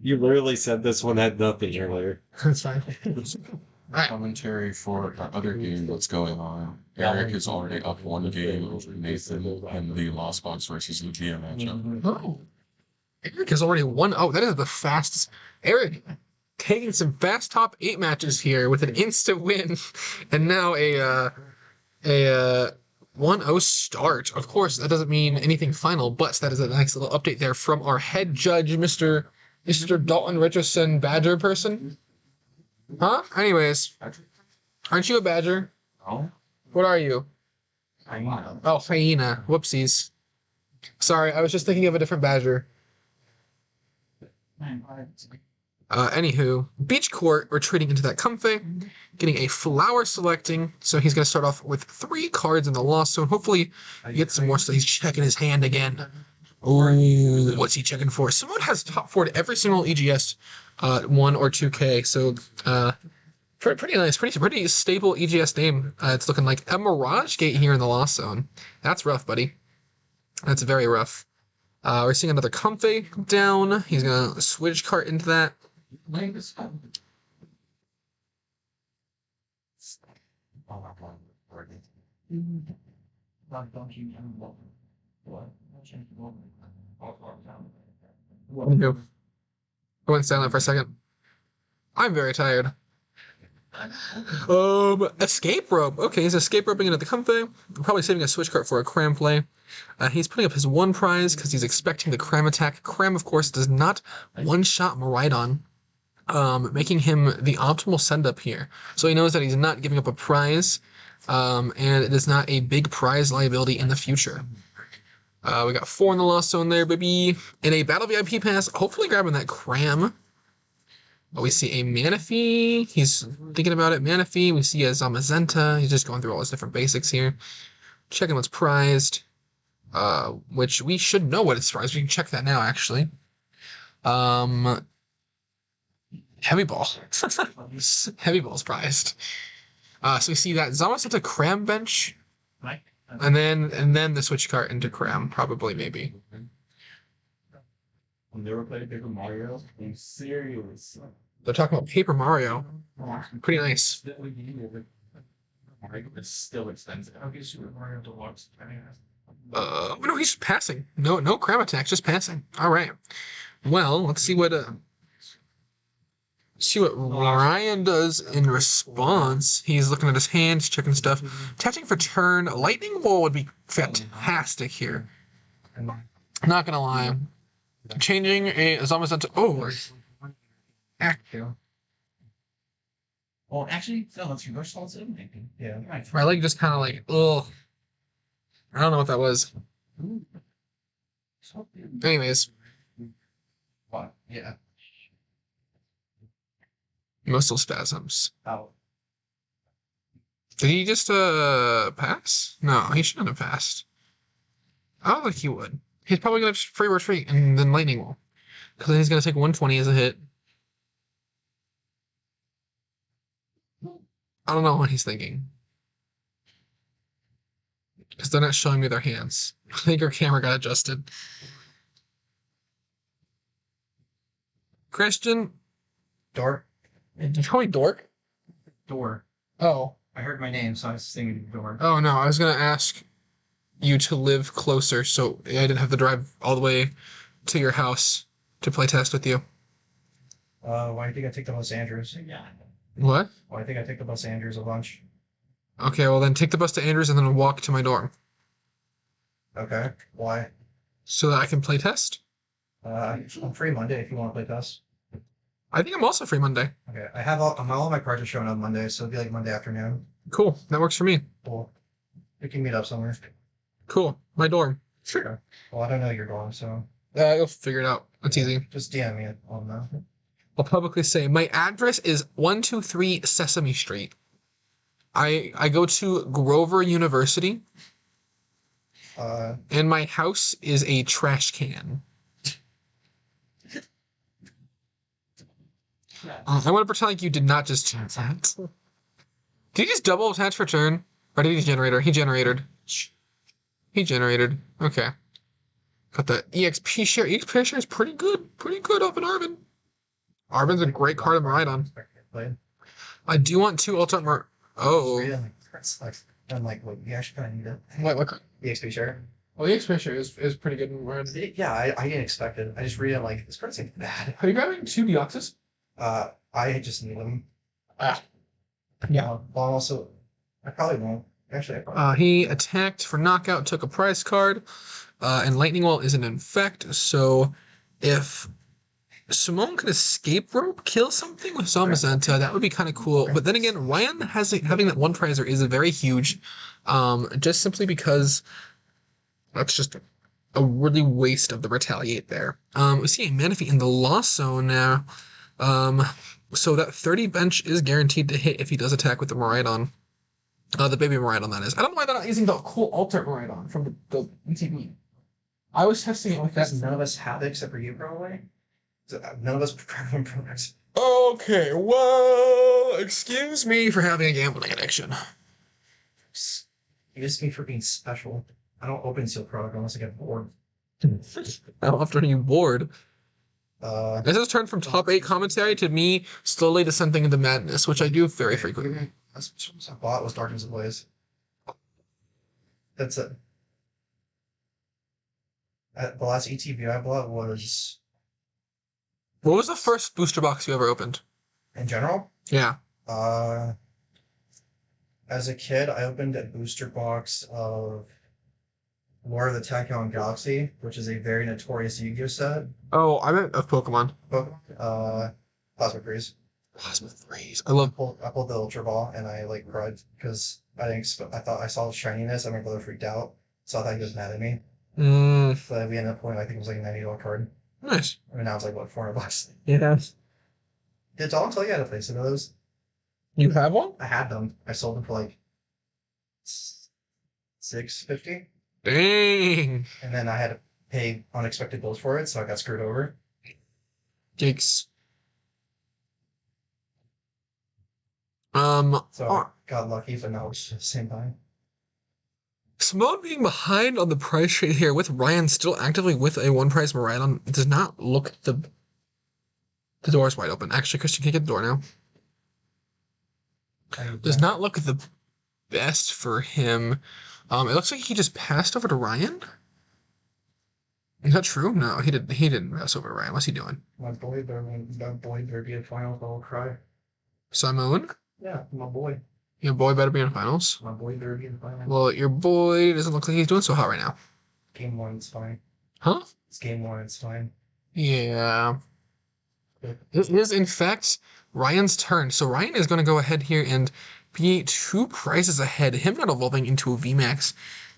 You literally said this one had nothing earlier. That's fine. Commentary for our other game that's going on. Eric is already up 1 game over Nathan in the Lost Box versus Lugia matchup. Oh. Eric has already won. Oh, that is the fastest. Eric taking some fast top 8 matches here with an instant win. And now a 1-0 start. Of course, that doesn't mean anything final, but that is a nice little update there from our head judge, Mr. Dalton Richardson, Badger person. Huh? Anyways, aren't you a badger? No. What are you? Hyena. Oh, hyena. Whoopsies. Sorry, I was just thinking of a different badger. Anywho, Beach Court retreating into that comfy, getting a flower selecting. So he's going to start off with 3 cards in the Lost Zone. Hopefully, he gets some more. So he's checking his hand again. Ooh, what's he checking for? Someone has top 4 to every single EGS 1 or 2K. So pretty nice, pretty stable EGS name. It's looking like a Mirage Gate here in the Lost Zone. That's rough, buddy. That's very rough. We're seeing another Comfy down. He's going to switch cart into that. Nope. I went silent for a second. I'm very tired. Escape rope. Okay, he's escape roping into the comfy. Probably saving a switch card for a cram play. He's putting up his one prize because he's expecting the cram attack. Cram, of course, does not one-shot Miraidon, making him the optimal send-up here. So he knows that he's not giving up a prize, and it is not a big prize liability in the future. We got 4 in the Lost Zone there, baby. In a Battle VIP pass, hopefully grabbing that cram. We see a Manaphy. He's thinking about it. Manaphy. We see a Zamazenta. He's just going through all his different basics here. Checking what's prized. Which we should know what it's prized. We can check that now, actually. Heavy Ball. Heavy Ball's prized. So we see that Zamazenta Cram Bench. And then the switch cart into Cram, probably, maybe. I've never played Paper Mario. I'm serious. They're talking about Paper Mario. Pretty nice. Mario is still expensive. How get Super Mario Deluxe? No, he's passing. No cram attack, just passing. All right. Well, let's see what Ryan does in response. He's looking at his hands, checking stuff. Attaching for turn. Lightning Wall would be fantastic here. Not gonna lie. Changing a Zamazenta. Oh, active. Well, actually, no, let's reverse false it. Yeah. My leg just kind of like, ugh. I don't know what that was. Anyways. What? Yeah. Muscle spasms. Oh. Did he just pass? No, he shouldn't have passed. I don't think he would. He's probably gonna just free retreat and then lightning wall. Because then he's gonna take 120 as a hit. I don't know what he's thinking. Because they're not showing me their hands. I think our camera got adjusted. Christian? Door. Did you call me dork? Door. Oh. I heard my name, so I was thinking door. Oh no, I was gonna ask you to live closer so I didn't have to drive all the way to your house to play test with you. Why do you think I take the bus Andrews? What? Why do you think I take the bus Andrews a bunch? Okay, well then take the bus to Andrews and then walk to my dorm. Okay. Why? So that I can play test? I'm free Monday if you want to play test. I think I'm also free Monday. Okay. I have all my cards are showing up Monday, so it'll be like Monday afternoon. Cool. That works for me. Cool. We can meet up somewhere. Cool. My dorm. Sure. Well, I don't know your dorm, so. You'll figure it out. It's easy. Just DM me. I'll know. I'll publicly say my address is 123 Sesame Street. I go to Grover University. And my house is a trash can. I want to pretend like you did not just change that. Did he just double attach for turn? Or did he generator? He generated. He generated. Okay. Got the EXP share. EXP share is pretty good. Pretty good up in Arvin. Arvin's a great card to ride on. I do want 2 ultimate. Oh. I'm like, wait, you actually kind of need it. What card? EXP share. Well, the EXP share is pretty good in Ryan. Yeah, I didn't expect it. I just read it like, this card's like bad. Are you grabbing 2 Deoxys? I just need them. Ah. Yeah. Well, also, I probably won't. Actually, I probably He attacked for knockout, took a prize card, and Lightning Wall is an infect, so if Simone could escape rope, kill something with Zamazenta, that would be kind of cool. But then again, Ryan having that one prizer is very huge, just simply because that's just a really waste of the retaliate there. We see a Manaphy in the Lost Zone now. So that 30 bench is guaranteed to hit if he does attack with the Miraidon. The baby Miraidon, that is. I don't know why they're not using the cool alternate Miraidon from the ETB. I was testing it with that. none of us have it except for you, probably. None of us have products. Okay, well, excuse me for having a gambling addiction. Excuse me for being special. I don't open seal product unless I get bored. How often are you bored? This This has turned from top 8 commentary to me slowly descending into madness, which I do very frequently. That's I bought was Darkness Ablaze. That's it. The last ETB I bought was What was the first booster box you ever opened? in general. Yeah. As a kid, I opened a booster box of War of the Tachyon Galaxy, which is a very notorious Yu-Gi-Oh set. Oh, I meant of Pokemon. Pokemon. Plasma Freeze. Plasma Freeze. I love. I pulled the Ultra Ball and I like cried because I thought I saw shininess and my brother freaked out, so I thought he was mad at me. But we ended up pulling, I think it was like a $90 card. Nice. I mean, now it's like what, $400. Yeah. Did Dalton tell you how to play some of those? You have one? I had them. I sold them for like $650, Dang. and then I had to pay unexpected bills for it, so I got screwed over. Yikes. So I got lucky, but not at the same time. Simone being behind on the price trade here with Ryan still actively with a one price Miraidon does not look the door's wide open. Actually, Christian, can you get the door now? Does not look the best for him. It looks like he just passed over to Ryan. Is that true? No, he didn't. He didn't pass over to Ryan. What's he doing? My boy better be in finals. I'll cry. Simone? Yeah, my boy. Your boy better be in finals. My boy better be in finals. Well, your boy doesn't look like he's doing so hot right now. Game 1, it's fine. Huh? It's game 1, it's fine. Yeah. It is, in fact, Ryan's turn. So Ryan is going to go ahead here and be 2 prizes ahead. Him not evolving into a VMAX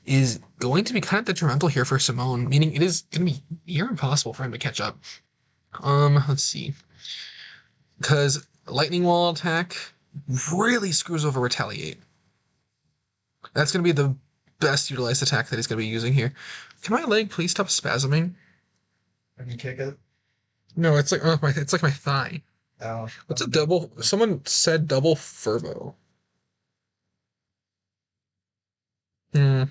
is going to be kind of detrimental here for Simone, meaning it is going to be near impossible for him to catch up. Let's see. Because Lightning Wall attack really screws over Retaliate. That's going to be the best utilized attack that he's going to be using here. Can my leg please stop spasming? I can kick it. No, it's like it's like my thigh. Ow. What's a double? Someone said double furbo. I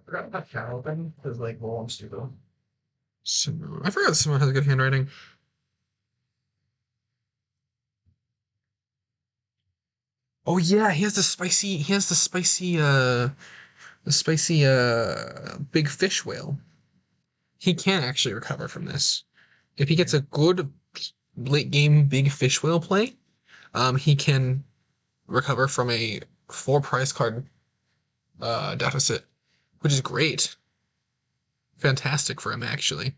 forgot that cat open because, like, well, I'm stupid. Simone. I forgot Simone has good handwriting. Oh yeah, he has the spicy. He has the spicy. Big fish whale. He can actually recover from this. If he gets a good late game big fish whale play, he can recover from a 4 prize card deficit, which is great. Fantastic for him, actually.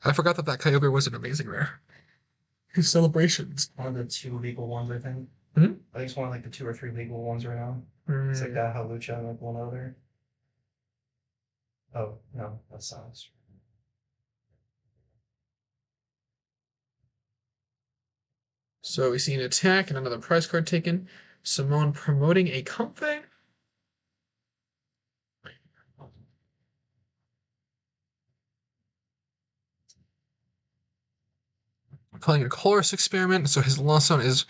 I forgot that Kyogre was an amazing rare. His celebrations. One of the 2 legal ones, I think. Hmm? I think it's one of like the 2 or 3 legal ones right now. It's like that, Halucha, and like one other. Oh, no, that sounds. So we see an attack and another prize card taken. Simone promoting a Comfey. Playing a Colorus experiment, so his loss zone is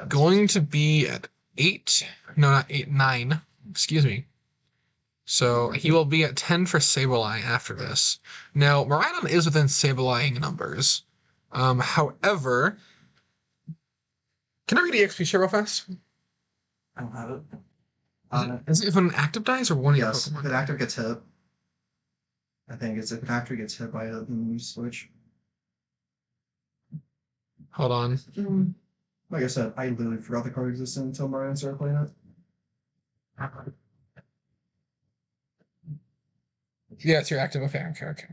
going to be at 8. No, not 8, 9. Excuse me. So he will be at 10 for Sableye after this. Now, Miraidon is within Sableyeing numbers. However, can I read EXP share real fast? I don't have it. Is it if an active dies or one of your Yes, Pokemon? if an active gets hit. I think it's if an active gets hit by a switch. Hold on. Like I said, I literally forgot the card existed until Marion started playing it. Yeah, it's your active. Okay.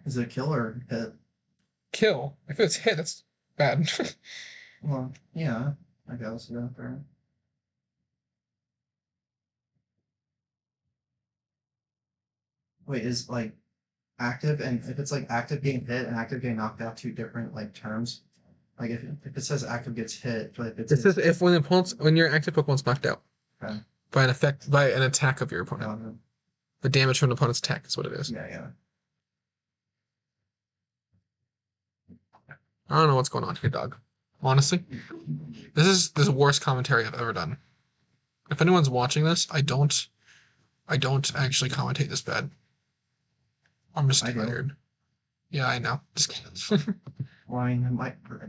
Is it a kill or hit? Kill. If it's hit, that's bad. Well, yeah, I guess, yeah, fair. Wait, is like active, and if it's like active getting hit and active getting knocked out 2 different like terms? Like if it says active gets hit, but if it's This is if when your active Pokemon's knocked out. Okay. By an attack of your opponent. The damage from an opponent's attack is what it is. Yeah. I don't know what's going on here, dog. Honestly. This is the worst commentary I've ever done. If anyone's watching this, I don't actually commentate this bad. I'm just tired. Yeah, I know. Just kidding. Well, I mean,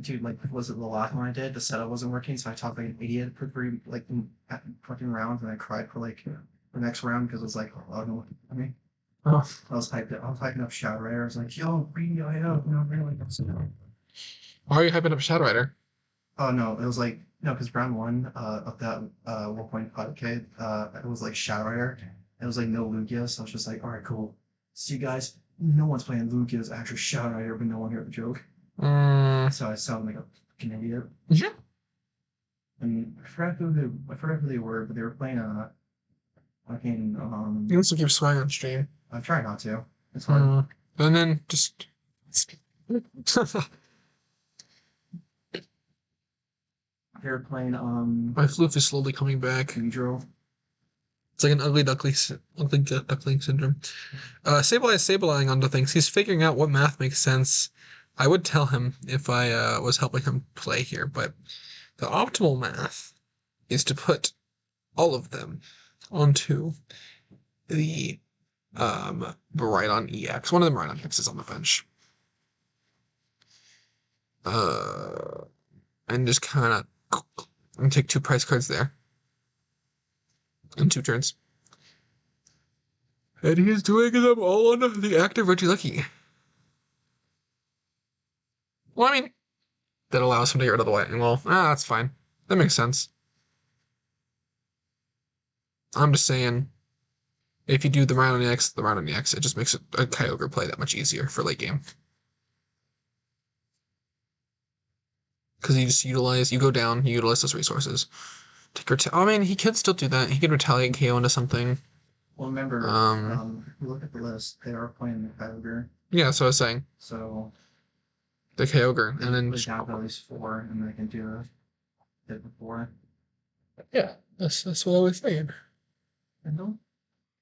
dude, like, was it the last one I did? The setup wasn't working, so I talked like an idiot for three, like, fucking rounds, and I cried for like the next round because it was like, oh no, I mean, Oh. I was hyping up Shadow Rider. I was like, yo, BIO, no, really. Why are you hyping up Shadow Rider? Oh no, it was like no, because round one of that 1.5K, it was like Shadow Rider. It was like no Lugia, so I was just like, all right, cool. See you guys. No one's playing Lugia as actual Shadow Rider, but no one heard the joke. So I sound like a fucking idiot. Yeah. And I forgot who they were, but they were playing fucking You also keep swearing on stream. I'm trying not to. It's hard. And then just. They were playing My floof is slowly coming back. Hydro. It's like an ugly duckling syndrome. Sable is sabling onto things. He's figuring out what math makes sense. I would tell him if I was helping him play here, but the optimal math is to put all of them onto the Baridon EX. One of them Baridon EX is on the bench. And just kind of take 2 price cards there. In 2 turns. And he's doing them all on the active Regieleki. Well, I mean, that allows him to get rid of the lightning. Well, that's fine. That makes sense. I'm just saying, if you do the round on the X, it just makes a Kyogre play that much easier for late game. Because you go down, you utilize those resources. I mean, he could still do that. He could retaliate KO into something. Well, remember, if you look at the list, they are playing the Kyogre. Yeah, that's what I was saying. So the Kyogre, and then just down at least 4, and they can do a hit before. Yeah, that's what I was saying. And don't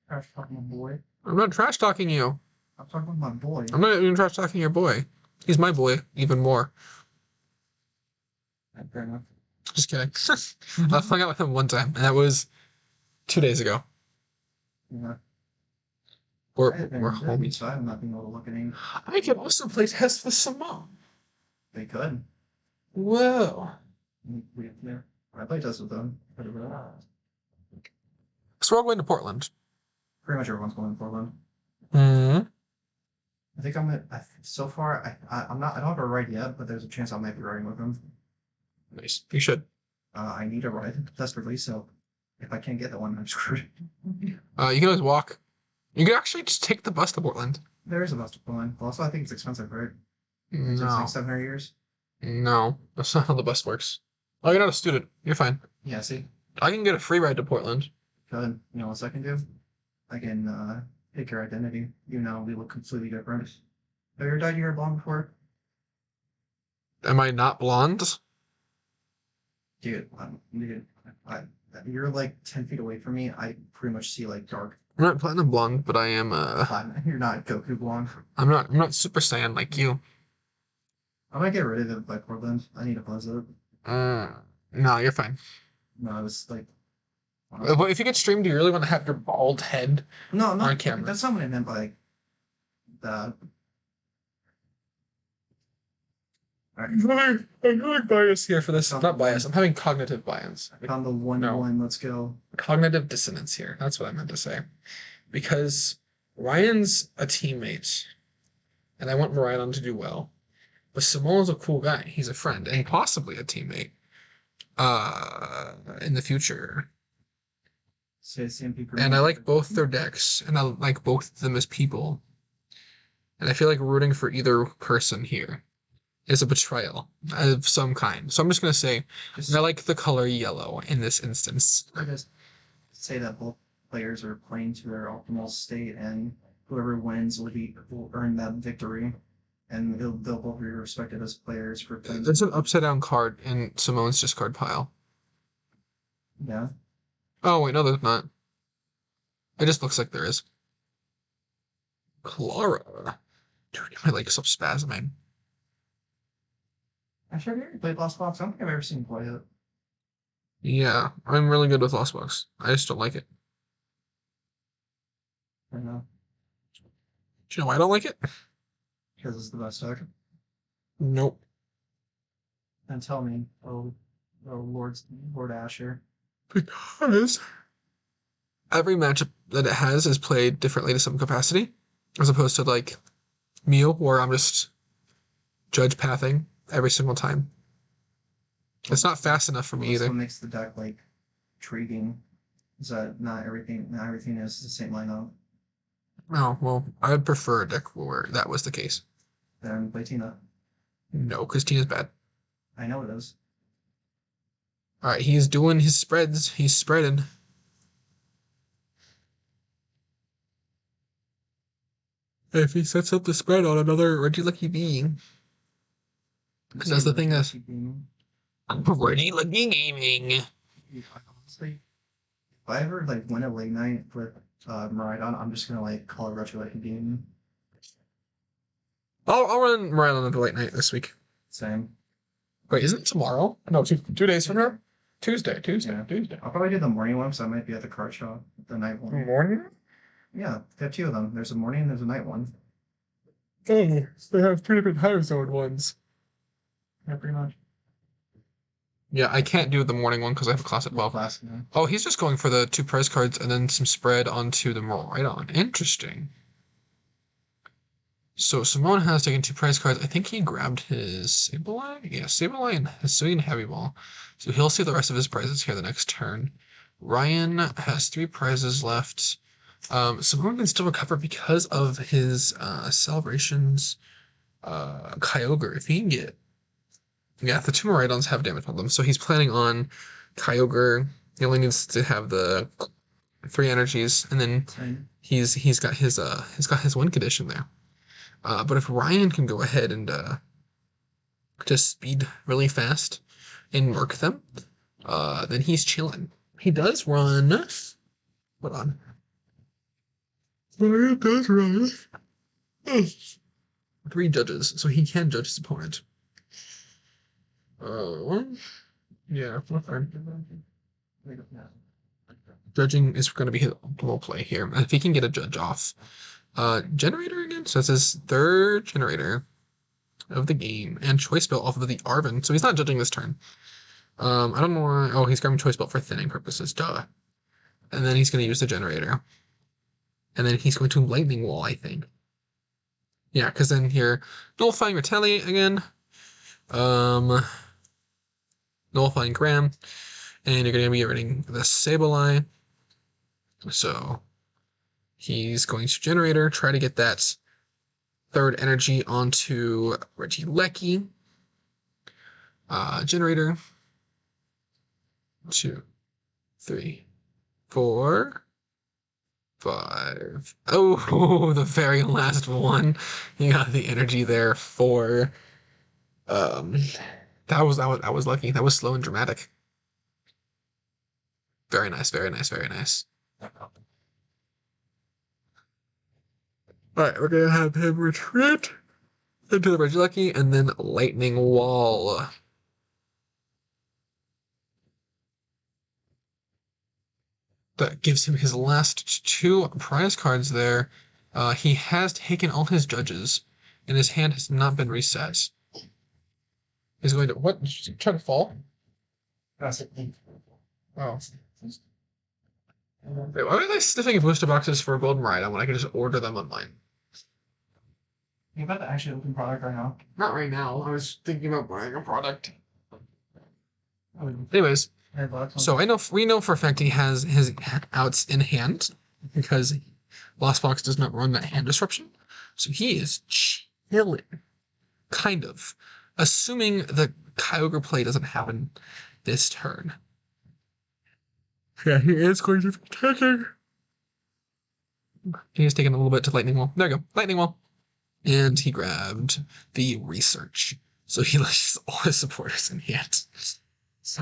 trash talking my boy. I'm not trash talking you. I'm talking about my boy. I'm not even trash talking your boy. He's my boy, even more. Fair enough. Just kidding. I hung out with him one time, and that was 2 days ago. Yeah. We're homies. So I have not been able to look at any. I can also play test with Simone. They could. Whoa. Yeah. I play test with them. So we're all going to Portland. Pretty much everyone's going to Portland. Hmm. I think so far, I'm not, I don't have a ride yet, but there's a chance I might be riding with them. Nice. You should. I need a ride desperately, so if I can't get that one, I'm screwed. You can always walk. You can actually just take the bus to Portland. There is a bus to Portland. Also, I think it's expensive, right? No. It's like 700 years. No, that's not how the bus works. Oh, you're not a student. You're fine. Yeah, see? I can get a free ride to Portland. Good. You know what else I can do? I can pick your identity. You know, we look completely different. Have you ever dyed your hair blonde before? Am I not blonde? Dude, you're like 10 feet away from me. I pretty much see like dark. I'm not platinum blonde, but I am You're not Goku blonde. I'm not Super Saiyan like you. I might get rid of it by Portland. I need to buzz it. No, you're fine. No, I was like. But if you get streamed, do you really want to have your bald head on camera? That's not what I meant by like that. I'm really biased here for this. Not biased. I'm having cognitive bias. I found the one. Let's go. Cognitive dissonance here. That's what I meant to say. Because Ryan's a teammate, and I want Ryan to do well. But Simone's a cool guy. He's a friend and possibly a teammate. In the future. And I like both their decks, and I like both of them as people. And I feel like rooting for either person here is a betrayal of some kind. So I'm just going to say, I like the color yellow in this instance. I just say that both players are playing to their optimal state, and whoever wins will earn that victory. And they'll both be respected as players for playing. There's an upside down card in Simone's discard pile. Yeah. Oh, wait, no, there's not. It just looks like there is. Clara. Dude, my leg is so spasming. Actually, have you ever played Lost Box? I don't think I've ever seen you play it. Yeah, I'm really good with Lost Box. I just don't like it. I know. Do you know why I don't like it? Because it's the best deck. Nope. And tell me, Lord Asher. Because every matchup that it has is played differently to some capacity, as opposed to like Mew, where I'm just judge pathing every single time. It's not fast enough for me That's either. what makes the deck like intriguing. Is that not everything is the same lineup. Oh, well, I would prefer a deck where that was the case. Then play Tina. No, because Tina's bad. I know it is. Alright, he's doing his spreads. He's spreading. If he sets up the spread on another Reggie Lucky being. Because that's the thing is, Reggie Lucky Gaming. Honestly, if I ever like win a late night with Maridon, I'm just gonna like call it retro like game. I'll run Marilyn at the late night this week. Same. Wait, isn't it tomorrow? No, 2 days from now? Tuesday. Yeah. I'll probably do the morning one because I might be at the card shop. The night one. Morning? Yeah, they have two of them. There's a morning and there's a night one. Oh, they have 2 different time zone ones. Yeah, pretty much. Yeah, I can't do the morning one because I have a class at 12. Class, yeah. Oh, he's just going for the 2 prize cards and then some spread onto the Moridon. Interesting. So Simone has taken 2 prize cards. I think he grabbed his Sableye? Yeah, Sableye and Hisuian Heavy Ball. So he'll see the rest of his prizes here the next turn. Ryan has 3 prizes left. Simone can still recover because of his Celebrations Kyogre. If he can get... Yeah, the 2 Moridons have damage on them, so he's planning on Kyogre. He only needs to have the 3 energies, and then he's got his win condition there. But if Ryan can go ahead and just speed really fast and work them, then he's chilling. He does run. Hold on. Ryan does run 3 judges, so he can judge his opponent. Yeah, judging is going to be his optimal play here. If he can get a judge off. Generator again? So that's his 3rd generator of the game. And Choice Belt off of the Arven. So he's not judging this turn. I don't know why. Oh, he's grabbing Choice Belt for thinning purposes. Duh. And then he's going to use the generator. And then he's going to Lightning Wall, I think. Yeah, because then here, Nullifying Retaliate again. Nullifying Gram. And you're going to be getting the Sableye. So he's going to Generator, try to get that 3rd energy onto Regieleki. Generator. 2, 3, 4, 5. Oh, the very last one. You got the energy there for. That was lucky. That was slow and dramatic. Very nice, very nice, very nice. Alright, we're gonna have him retreat into the Regieleki and then Lightning Wall. That gives him his last 2 prize cards there. He has taken all his judges, and his hand has not been reset. He's going to... What? Did you try to fall? Oh. Wait, why are they sniffing booster boxes for Golden Ride when I can just order them online? You about to actually open product right now? Not right now. I was thinking about buying a product. Anyways, so we know for a fact he has his outs in hand because Lost Box does not run that hand disruption. So he is chilling, kind of, assuming the Kyogre play doesn't happen this turn. Yeah, he is going to be taking. He's taking a little bit to Lightning Wall. There you go, Lightning Wall. And he grabbed the Research. So he lets all his supporters in hand.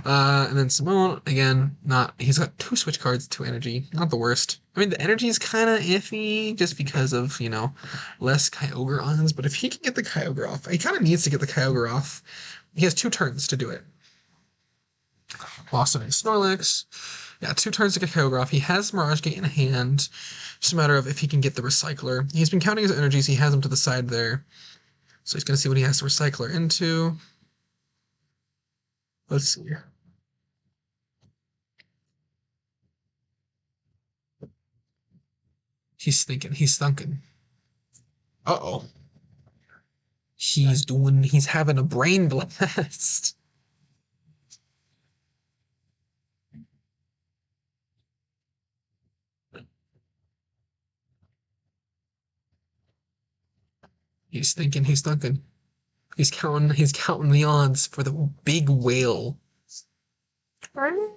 And then Simone, again, he's got 2 switch cards, 2 energy. Not the worst. I mean, the energy is kind of iffy just because of, less Kyogre ons. But if he can get the Kyogre off, he kind of needs to get the Kyogre off. He has 2 turns to do it. Boston and Snorlax. Yeah, 2 turns to get Kyogre off. He has Mirage Gate in hand. Just a matter of if he can get the Recycler. He's been counting his energies. He has them to the side there. So he's gonna see what he has to recycle her into. Let's see. He's thinking. He's thinking. Uh-oh. He's having a brain blast. He's thinking. He's thinking. He's counting the odds for the big whale. And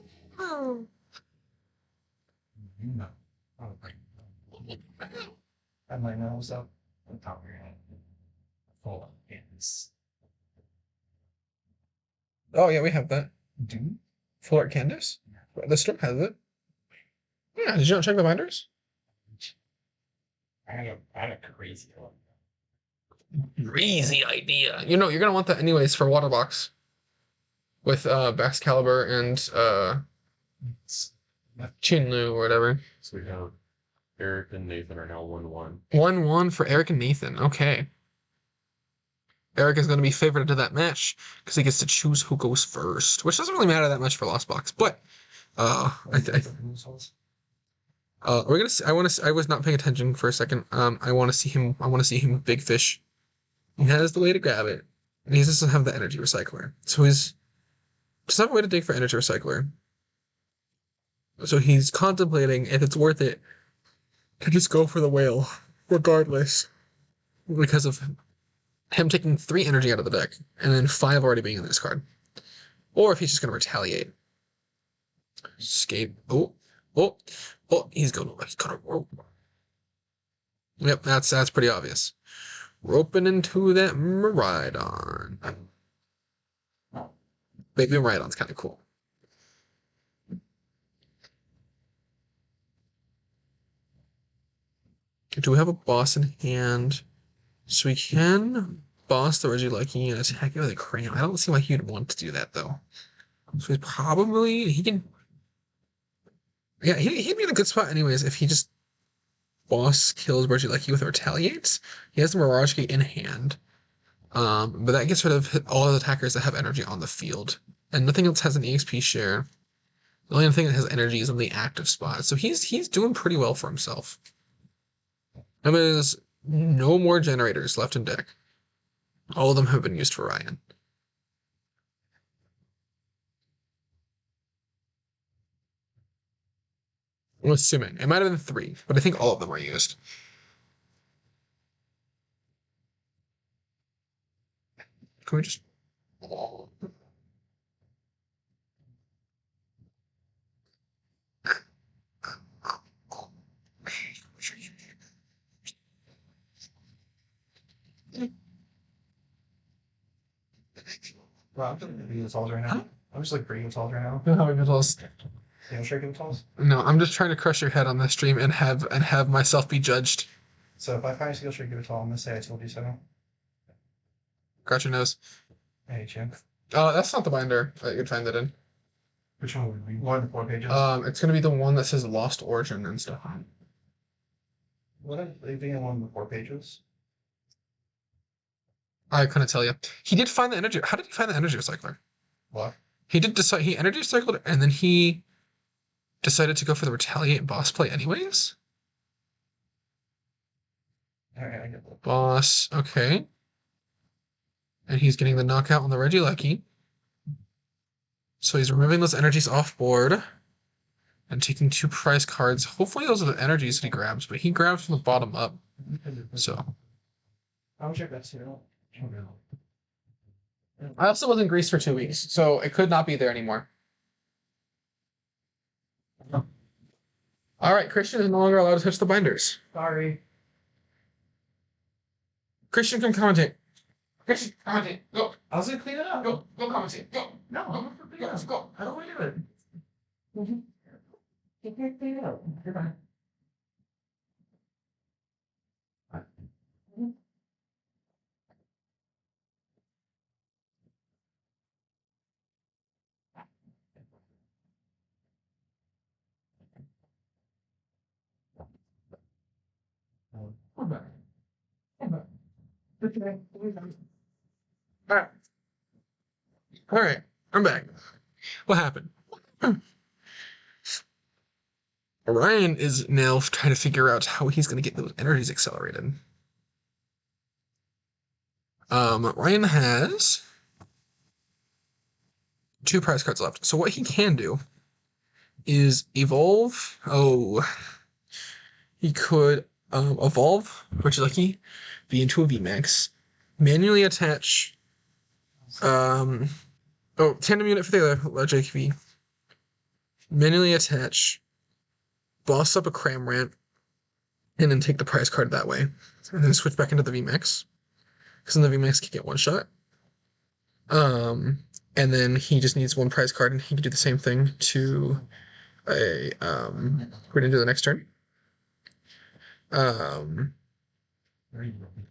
my nose up on top of your head. Full of hands. Oh yeah, we have that. Dude. Full art canvas? The store has it. Yeah, did you not check the binders? I had a crazy one. Crazy idea. You know, you're gonna want that anyways for water box. With Excalibur and Chinlu or whatever. So we have Eric and Nathan are now 1-1. 1-1 for Eric and Nathan. Okay. Eric is going to be favored into that match because he gets to choose who goes first, which doesn't really matter that much for Lost Box. But we're gonna. See, I was not paying attention for a second. I want to see him. I want to see him big fish. He has the way to grab it, and he doesn't have the energy recycler. So he's doesn't have a way to dig for energy recycler. So he's contemplating if it's worth it to just go for the whale, regardless, because of him taking 3 energy out of the deck, and then 5 already being in this card. Or if he's just going to retaliate. Escape. Oh, he's going to rope. Yep, that's pretty obvious. Roping into that Miraidon. Baby Miraidon's kind of cool. Do we have a boss in hand? So we can boss the Regieleki and attack it with a crayon. I don't see why he'd want to do that though. So he can. Yeah, he'd be in a good spot anyways if he just boss kills Regieleki with a retaliates. He has the Mirage Gate in hand. But that gets rid of all the attackers that have energy on the field. And nothing else has an EXP share. The only thing that has energy is in the active spot. So he's doing pretty well for himself. And there's no more generators left in deck. All of them have been used for Ryan. I'm assuming. It might have been 3, but I think all of them are used. Can we just... Bro, I'm just reading the tools right now. I'm just like reading the tools right now. How many metals? You know, shaking the tools? No, I'm just trying to crush your head on this stream and have myself be judged. So if I find a skill shake, give it to all, I'm gonna say I told you so. Crush your nose. Hey, champ. That's not the binder that you'd find that in. Which one would we? One of the 4 pages. It's gonna be the one that says Lost Origin and stuff. What are they being on one of the 4 pages? I couldn't tell you. He did find the energy. How did he find the energy recycler? What? He did decide. He energy recycled, and then he decided to go for the retaliate boss play anyways. Alright, I get that. Boss, okay. And he's getting the knockout on the Regieleki. So he's removing those energies off board and taking 2 prize cards. Hopefully those are the energies that he grabs, but he grabs from the bottom up. So I'll check that too. I also was in Greece for 2 weeks, so it could not be there anymore. All right, Christian is no longer allowed to touch the binders. Sorry. Christian, come commentate. Christian, commentate. Go. I was gonna clean it up. Go commentate. Go. No, I'm gonna clean it up. Go. How do I do it? You can't clean it up. You're fine. We're back. Alright. Alright, I'm back. What happened? Ryan is now trying to figure out how he's going to get those energies accelerated. Ryan has 2 prize cards left. So what he can do is evolve. Oh, he could evolve, which is lucky, be into a VMAX, manually attach tandem unit for the large AKV, manually attach, boss up a Cramorant, and then take the prize card that way, and then switch back into the VMAX, because then the VMAX can get one shot. And then he just needs 1 prize card, and he can do the same thing to a right into the next turn.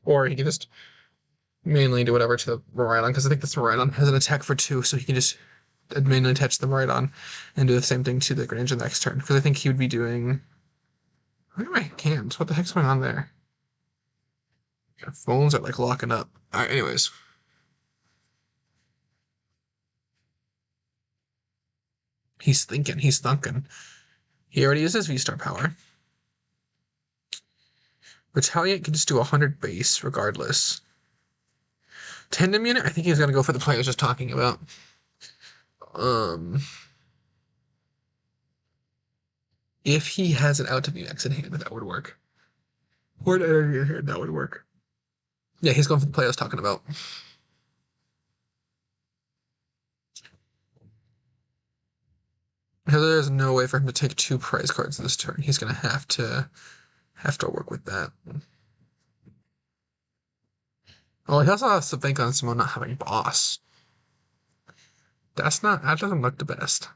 Or he can just mainly do whatever to the Miraidon, because I think this Miraidon has an attack for 2, so he can just mainly attach the Miraidon and do the same thing to the Greninja next turn. Because I think he would be doing. Where are my hands? What the heck's going on there? Our phones are like locking up. Alright, anyways. He's thinking, he's thunking. He already uses V-Star power. Retaliate can just do 100 base regardless. Tandem unit, I think he's gonna go for the play I was just talking about. If he has an out to VMAX in hand, that would work. Or an energy in hand, that would work. Yeah, he's going for the play I was talking about. Because there's no way for him to take 2 prize cards this turn. He's gonna have to work with that. Oh, he also has to think on Simone not having boss. That doesn't look the best.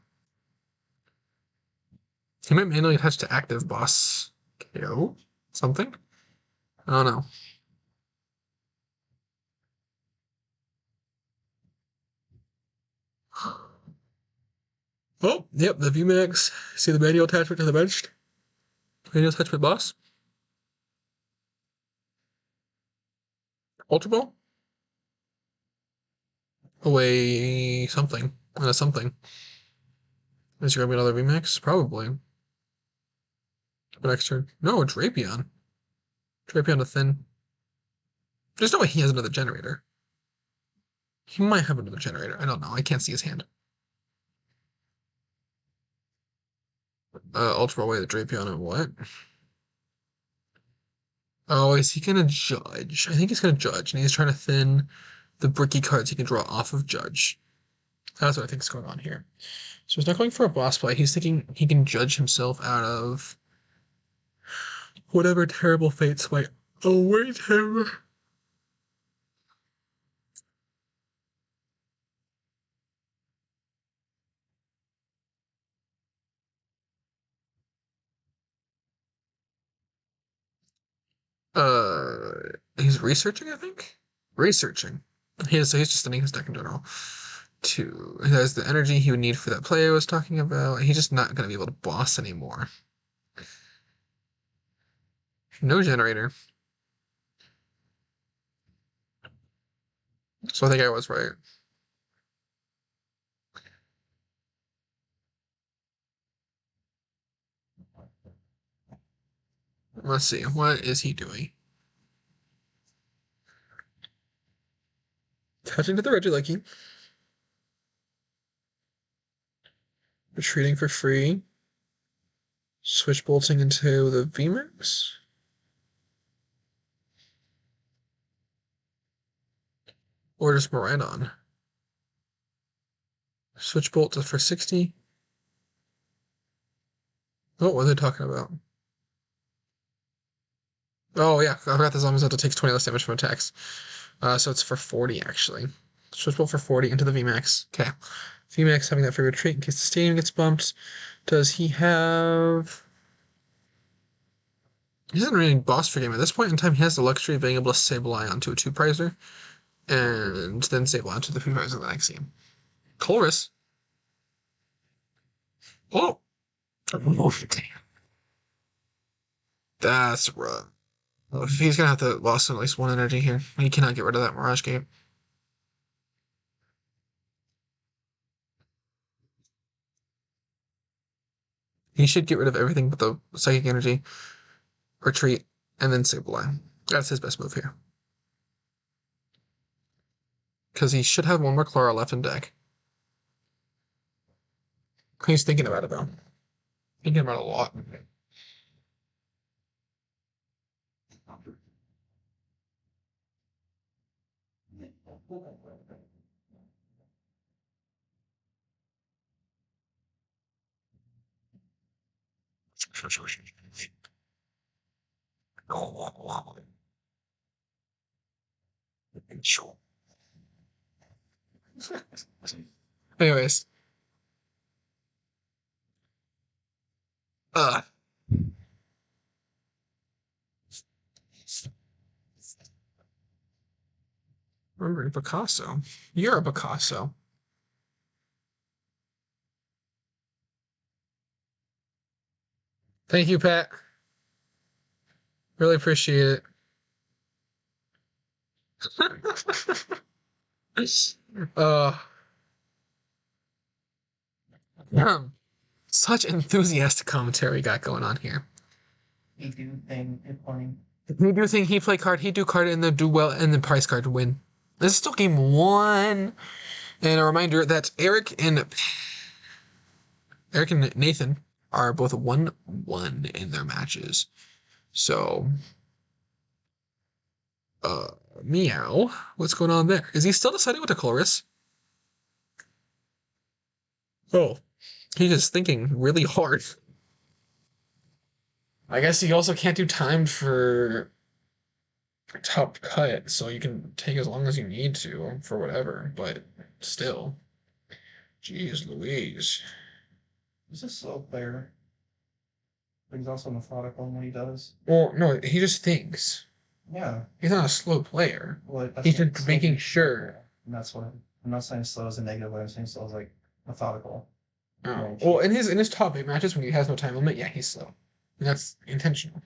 He might manually attach to active boss KO something. I don't know. Oh, yep, the VMAX. See the manual attachment to the bench? Manual attachment boss? Ultra Ball? Away something. Something. Is there gonna be another VMAX? Probably. But next turn. No, Drapion. Drapion to Thin. There's no way he has another generator. He might have another generator. I don't know. I can't see his hand. Ultra away the Drapion and what? Oh, is he gonna judge? I think he's gonna judge, and he's trying to thin the bricky cards he can draw off of Judge. That's what I think is going on here. So he's not going for a boss play. He's thinking he can judge himself out of whatever terrible fates might await him. He's researching, I think? Researching. So he's just studying his deck in general. He has the energy he would need for that play I was talking about. He's just not going to be able to boss anymore. No generator. So I think I was right. Let's see. What is he doing? Touching to the Regieleki. Retreating for free. Switch bolting into the VMAX. Or just Miraidon. Switch bolt for 60. Oh, what are they talking about? Oh, yeah. I forgot the Zombie Zelda takes 20 less damage from attacks. So it's for 40, actually. Switch bolt for 40 into the VMAX. Okay. VMAX having that for retreat in case the stadium gets bumped. Does he have... He doesn't really boss for game. At this point in time, he has the luxury of being able to Sableye onto a 2-prizer. And then Sableye onto the 3-prizer the next game. Colress. Oh! Oh, damn. That's rough. He's gonna have to lost at least one energy here. He cannot get rid of that Mirage Gate. He should get rid of everything but the Psychic Energy, retreat, and then Sableye. That's his best move here. Because he should have one more Clara left in deck. He's thinking about it, though. Thinking about it a lot. Anyways. Remembering Picasso. You're a Picasso. Thank you, Pat. Really appreciate it. Such enthusiastic commentary got going on here. He do thing and funny. He do thing, he play card, he do card, and then do well, and then price card to win. This is still game 1. And a reminder that Eric and Nathan are both 1-1 in their matches. So, meow. What's going on there? Is he still deciding what to chorus? Oh, he's just thinking really hard. I guess he also can't do timed for top cut, so you can take as long as you need to for whatever, but still. Jeez Louise. He's a slow player. But he's also methodical in what he does. Well, no, he just thinks. Yeah. He's not a slow player. Well, He's just making sure. And that's what I'm not saying slow is a negative way. I'm saying slow is like methodical. Oh. Well, in his top 8 matches when he has no time limit, yeah, he's slow. And that's intentional.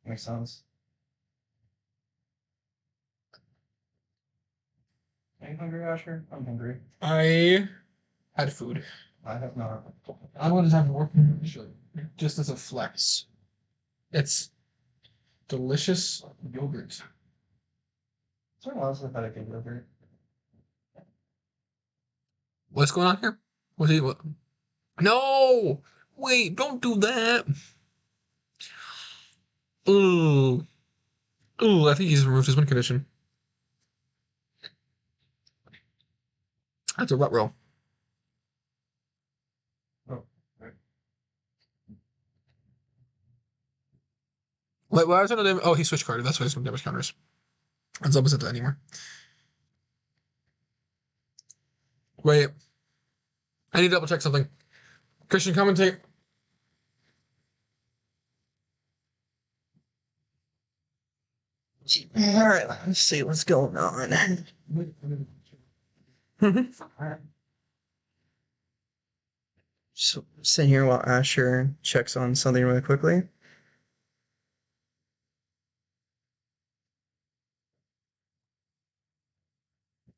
Makes sense. Are you hungry, Asher? I'm hungry. I had food. I have not. I would have work just as a flex. It's delicious yogurt. Someone else have had a good yogurt. What's going on here? Was he what? No! Wait, don't do that. Ooh. Ooh, I think he's removed his win condition. That's a rut roll. Oh, right. Wait, why was it no? Oh, he switched card. That's why there's no damage counters. It's opposite that anymore. Wait. I need to double check something. Christian, commentate. All right, let's see what's going on. So sit here while Asher checks on something really quickly.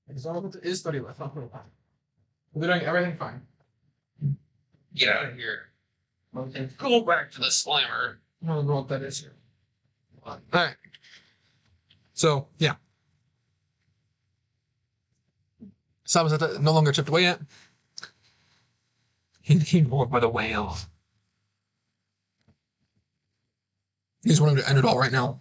Exalt is 30 left. We're doing everything fine. Get out of here. Okay. Go back to the Slimer. I don't know what that is here. Alright. So, yeah. Samazeta no longer chipped away yet. He bored by the whale. He's wanting to end it all right now.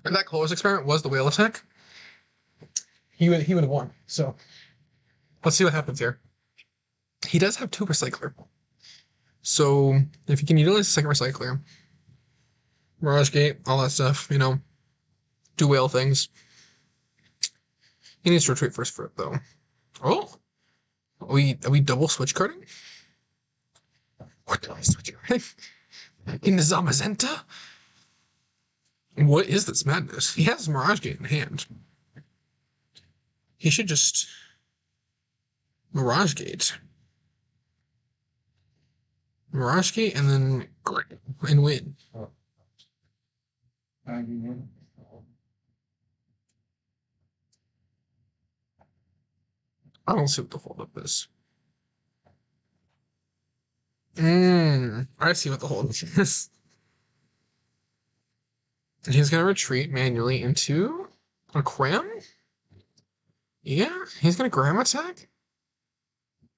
If that close experiment was the whale attack, he would have won. So let's see what happens here. He does have 2 recycler. So if you can utilize the second recycler, Mirage Gate, all that stuff, you know, do whale things. He needs to retreat first for it though. Oh, are we double switch carding? What double switch carding? In the Zamazenta? What is this madness? He has Mirage Gate in hand. He should just Mirage Gate. Mirage Gate, and then and win. I don't see what the holdup is. I see what the holdup is. He's gonna retreat manually into a cram. Yeah, he's gonna gram attack.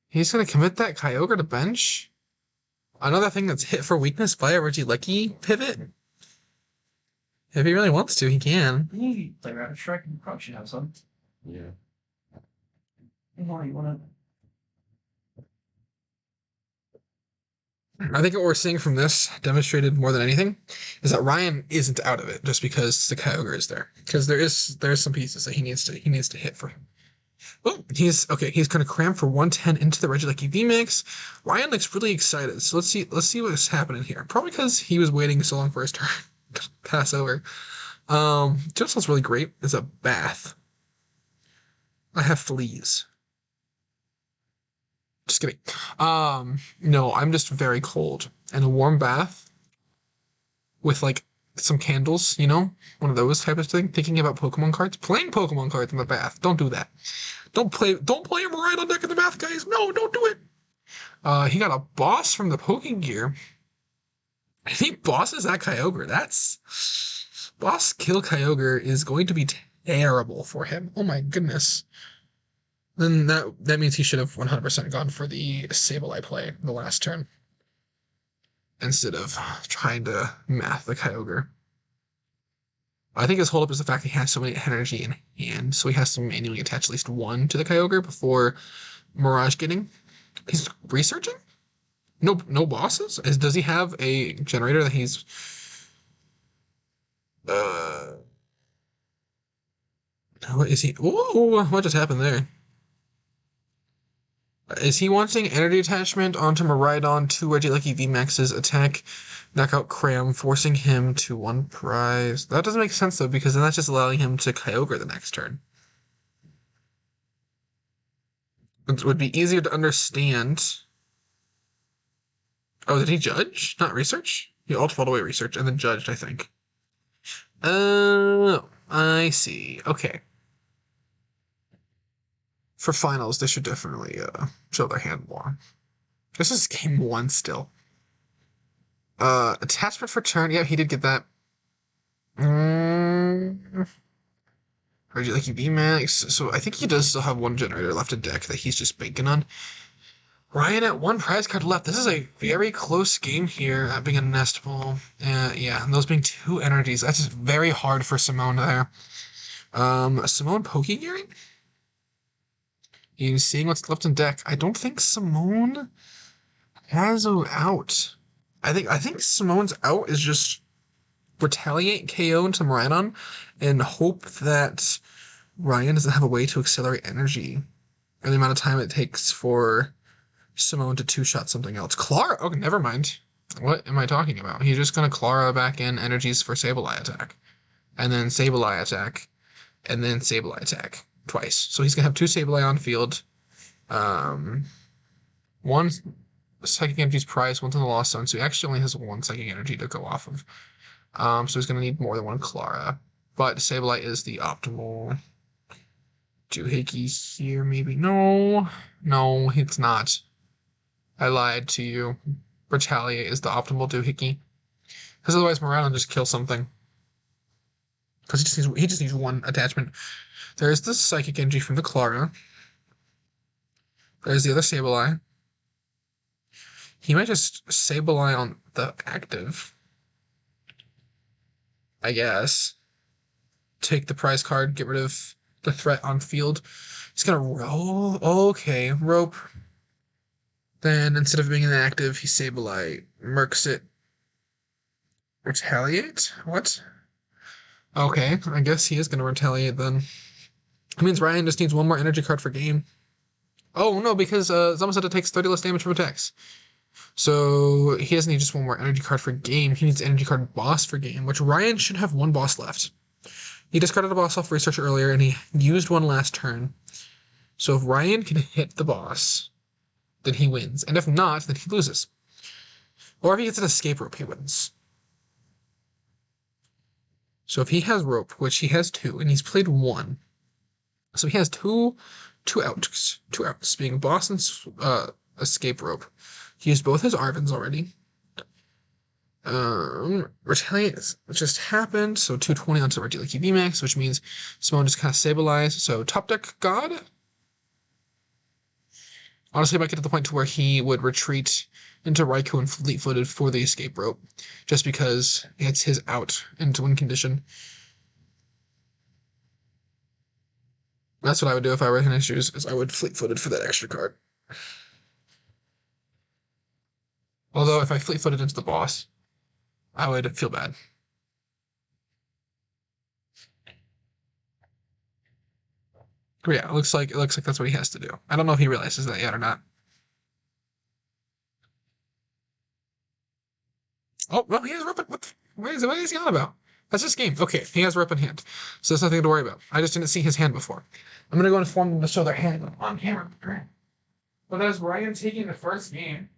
He's gonna commit that Kyogre to bench. Another thing that's hit for weakness via Regieleki pivot. If he really wants to, he can. He play Rapid Strike, you probably should have some. Yeah. You wanna I think what we're seeing from this, demonstrated more than anything, is that Ryan isn't out of it just because the Kyogre is there. Because there's some pieces that he needs to hit for. Oh, he's gonna cram for 110 into the Regieleki VMAX. Ryan looks really excited, so let's see what's happening here. Probably because he was waiting so long for his turn to pass over. Just sounds really great is a bath. I have fleas. Just kidding. No, I'm just very cold. And a warm bath with like some candles, one of those type of thing. Thinking about Pokemon cards, playing Pokemon cards in the bath. Don't do that. Don't play a Miraidon deck in the bath, guys. No, don't do it. He got a boss from the Pokegear. If he bosses that Kyogre, that's boss kill Kyogre is going to be terrible for him. Oh my goodness. Then that means he should have 100% gone for the Sableye play the last turn instead of trying to math the Kyogre. I think his holdup is the fact that he has so many energy in hand, so he has to manually attach at least one to the Kyogre before Mirage getting. He's researching? No bosses? Does he have a generator that he's what is he? Ooh, what just happened there? Is he wanting energy attachment onto Miraidon to Regieleki VMAX's attack knockout Cram, forcing him to one prize? That doesn't make sense though, because then that's just allowing him to Kyogre the next turn. It would be easier to understand. Oh, did he judge? Not research? He alt-followed away research and then judged, I think. Oh, I see. Okay. For finals, they should definitely show their hand more. This is game 1 still. Attachment for turn. Yeah, he did get that. Regieleki VMAX. So I think he does still have one generator left in deck that he's just banking on. Ryan at 1 prize card left. This is a very close game here, that being a nest ball. Yeah, and those being 2 energies. That's just very hard for Simone there. Simone Pokegearing? You seeing what's left in deck. I don't think Simone has a out. I think Simone's out is just retaliate KO into Miraidon and hope that Ryan doesn't have a way to accelerate energy or the amount of time it takes for Simone to 2-shot something else. Clara? Oh, never mind. What am I talking about? He's just going to Clara back in energies for Sableye attack. And then Sableye attack. And then Sableye attack. Twice. So he's going to have 2 Sableye on field. 1 Psychic Energy's prize, 1's in the Lost Zone, so he actually only has 1 Psychic Energy to go off of. So he's going to need more than 1 Clara. But Sableye is the optimal. Doohickey here, maybe? No, it's not. I lied to you. Retaliate is the optimal Doohickey. Because otherwise Miraidon just kills something. Because he just needs 1 attachment. There's the Psychic Energy from the Clara. There's the other Sableye. He might just Sableye on the active. I guess. Take the prize card, get rid of the threat on field. He's gonna roll. Okay, rope. Then instead of being inactive, he Sableye mercs it. Retaliate? What? Okay, I guess he is gonna retaliate then. That means Ryan just needs 1 more energy card for game. Oh no, because Zamazenta takes 30 less damage from attacks. So he doesn't need just 1 more energy card for game. He needs energy card boss for game, which Ryan should have 1 boss left. He discarded a boss off research earlier, and he used 1 last turn. So if Ryan can hit the boss, then he wins. And if not, then he loses. Or if he gets an escape rope, he wins. So if he has rope, which he has 2, and he's played 1, so he has two outs, being Boston's escape rope. He used both his Arvins already. Retaliate just happened, so 220 onto Retaliate VMAX, which means Simone just kind of stabilized. So top deck God. Honestly, might get to the point to where he would retreat into Raikou and fleet-footed for the escape rope, just because it's his out into win condition. That's what I would do if I were in issues, is I would fleet-footed for that extra card. Although if I fleet-footed into the boss, I would feel bad. But yeah, it looks like that's what he has to do. I don't know if he realizes that yet or not. Oh, well, he has rope. What is he on about? That's just game. Okay, he has rope in hand, so there's nothing to worry about. I just didn't see his hand before. I'm gonna go inform them to show their hand on camera. But that was Ryan taking the first game.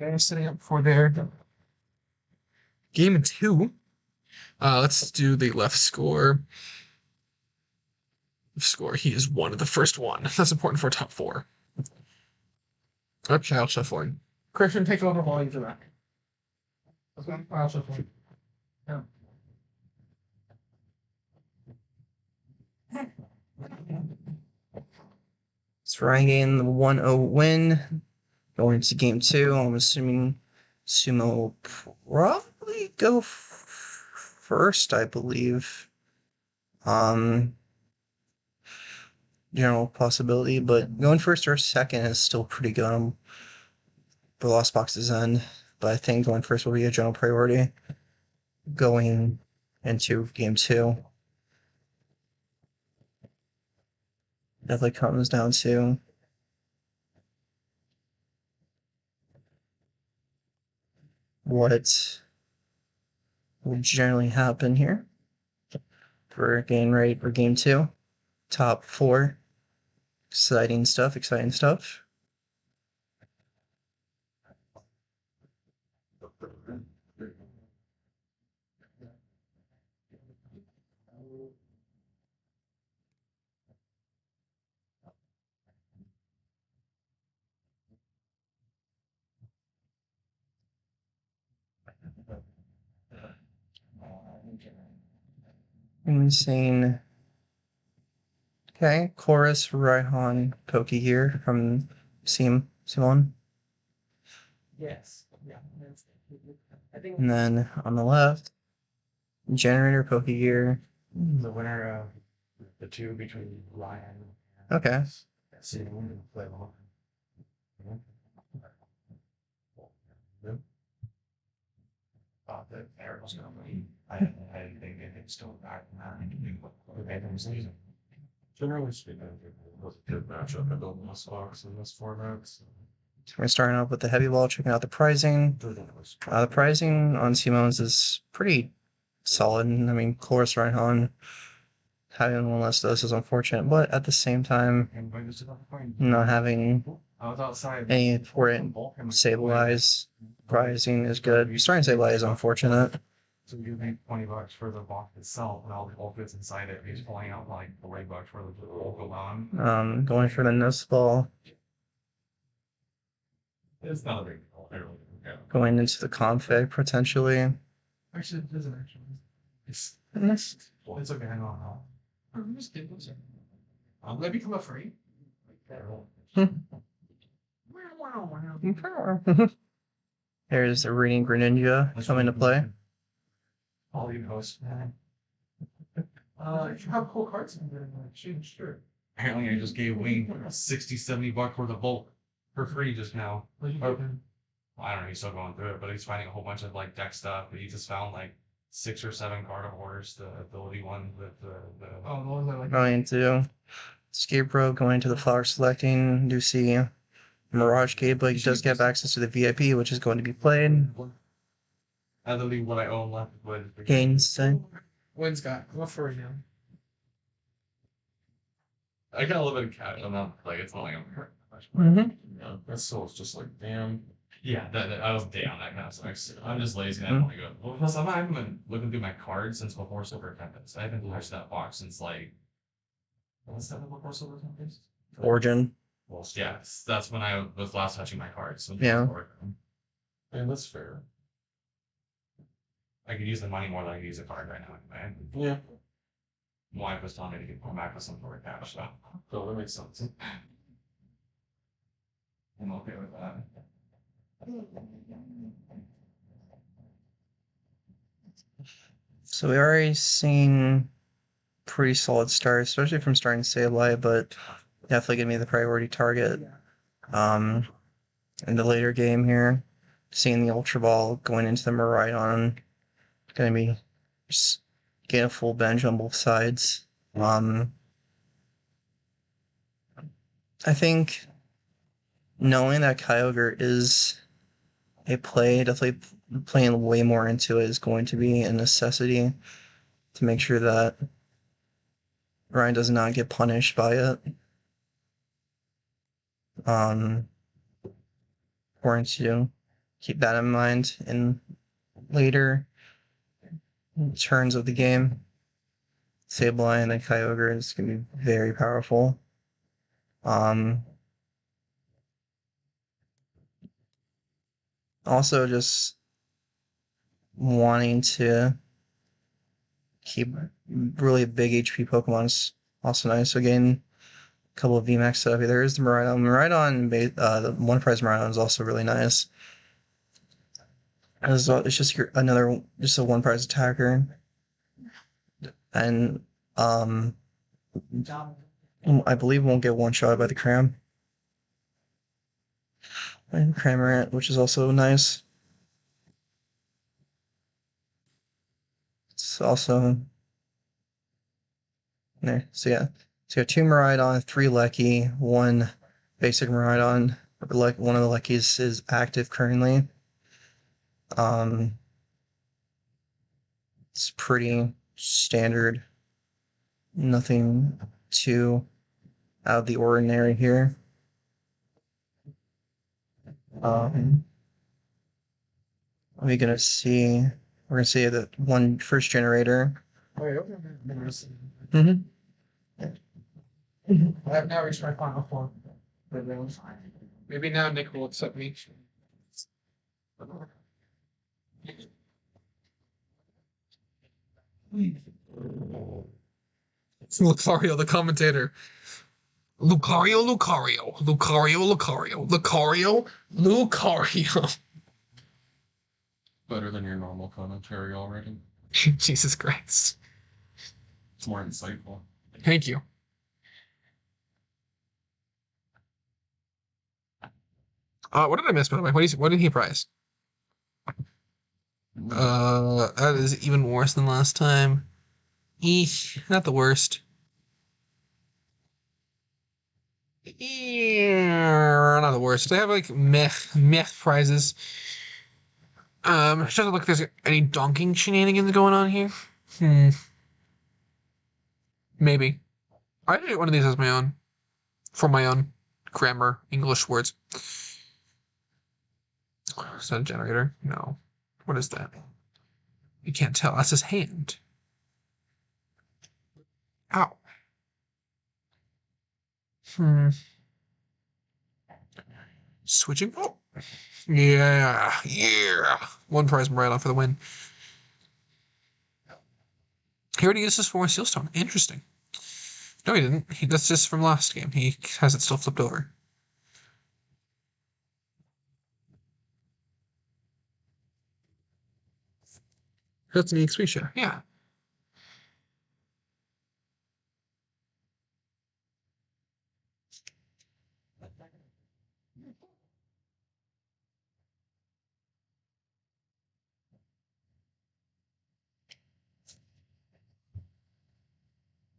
Okay, setting up for their game 2. Let's do the left score. He is 1 of the first one. That's important for top 4. Okay, I'll shuffling. Christian, take over while you do that. Let's go. I'll shuffling. Yeah. So Ryan getting the 1-0 win. Going into game 2, I'm assuming Sumo will probably go first, I believe. General possibility, but going first or second is still pretty good on the Lost Box's end. But I think going first will be a general priority going into game 2. Definitely comes down to what will generally happen here for getting ready for game 2. Top 4. Exciting stuff. Insane. Okay, Chorus, Raihan, Poki here from Simon. Yes. Yeah. I think And then on the left, Generator, Poki here. the winner of the 2 between Ryan and Okay. Simon play along. Thought that Eric was gonna win. I didn't think it still back in that. Generally speaking, it was a good matchup in the Lost Box in this format. So. So we're starting off with the heavy ball, checking out the pricing. The pricing on Simone's is pretty solid. I mean, Chorus Raihan having one less dose is unfortunate, but at the same time, not having I was outside. any important stabilize pricing is good. Starting stabilize is unfortunate. So you make $20 for the box itself, and all the bulk that's inside it. He's pulling out like $40 for the bulk alone. Going for the nose ball, It's not a big deal. I really don't care. going into the config potentially. Actually, it doesn't actually. It's okay. I know. I'm just kidding. Let me become a free. There's the Reading Greninja coming to play. All you hosts, man. If you have cool cards in there, sure. Apparently, I just gave Wayne 60, $70 worth of bulk for free just now. What you Oh. doing? I don't know, he's still going through it, but he's finding a whole bunch of like deck stuff. He just found like 6 or 7 carnivores, the ability one with the Oh, the ones that like. Going to Scarecrow, going to the flower selecting. Do see Mirage Gateway does have access to the VIP, which is going to be played. I literally what I own left was Gains. Wynn's got. What for right now? I got a little bit of cash. I'm not like it's not like I'm Mm-hmm. Yeah, that's so it's just like, damn. yeah, I was day on that kind of stuff. I'm just lazy and I don't want to go. Well, plus I haven't been looking through my cards since before Silver Tempest. I haven't touched that box since like what's that before Silver Tempest? Origin. Well, yeah, that's when I was last touching my cards. So Yeah. And that's fair. I could use the money more than I could use a card right now. Anyway. Yeah. My wife was telling me to get more back with some sort of cash, so So that makes sense. I'm okay with that. So we already seen pretty solid starts, especially from starting Sableye, but definitely gonna be the priority target. In the later game here, seeing the Ultra Ball going into the Miraidon, gonna be just getting a full bench on both sides. I think knowing that Kyogre is a play, definitely playing way more into it is going to be a necessity to make sure that Ryan does not get punished by it. Important to keep that in mind in later turns of the game. Sableye and then Kyogre is going to be very powerful. Also, just wanting to keep really big HP Pokemon is also nice. So getting a couple of VMAX stuff. There is the Miraidon. The one prize Miraidon is also really nice. It's just another a one prize attacker. And I believe won't get one shot by the Cram. And Cramorant, which is also nice. It's also there. So yeah. So you got 2 Miraidon, 3 Lecky, 1 basic Miraidon. Like one of the Leckies is active currently. It's pretty standard. Nothing too out of the ordinary here. We're gonna see that one first generator. Wait, okay. Mm-hmm. I have now reached my final form. Maybe now Nick will accept me. It's Lucario, the commentator. Lucario. Better than your normal commentary already. Jesus Christ. It's more insightful. Thank you. What did I miss, by the way? What did he prize? That is even worse than last time. Eesh, not the worst. Not the worst. They have like meh prizes. It doesn't look like there's any donking shenanigans going on here. Maybe. I did one of these as my own. For my own grammar, English words. Is that a generator? No. What is that? You can't tell. That's his hand. Ow. Switching? Oh. Yeah. One prize Miraidon for the win. He already used his 4 Sealstone. Interesting. No, he didn't. That's just from last game. He has it still flipped over. That's an EXP share. Yeah.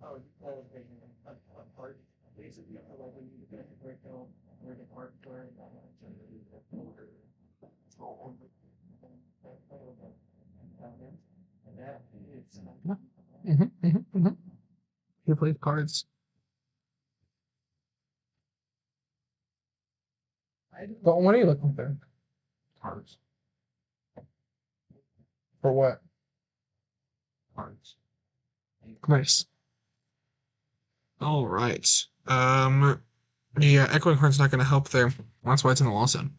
Oh, apart. Basically, like when you get the breakdown, where the part where and that it's He plays cards. But what are you looking for? Cards. For what? Cards. Nice. All right. Yeah, echoing card's not going to help there. That's why it's in the wall zone.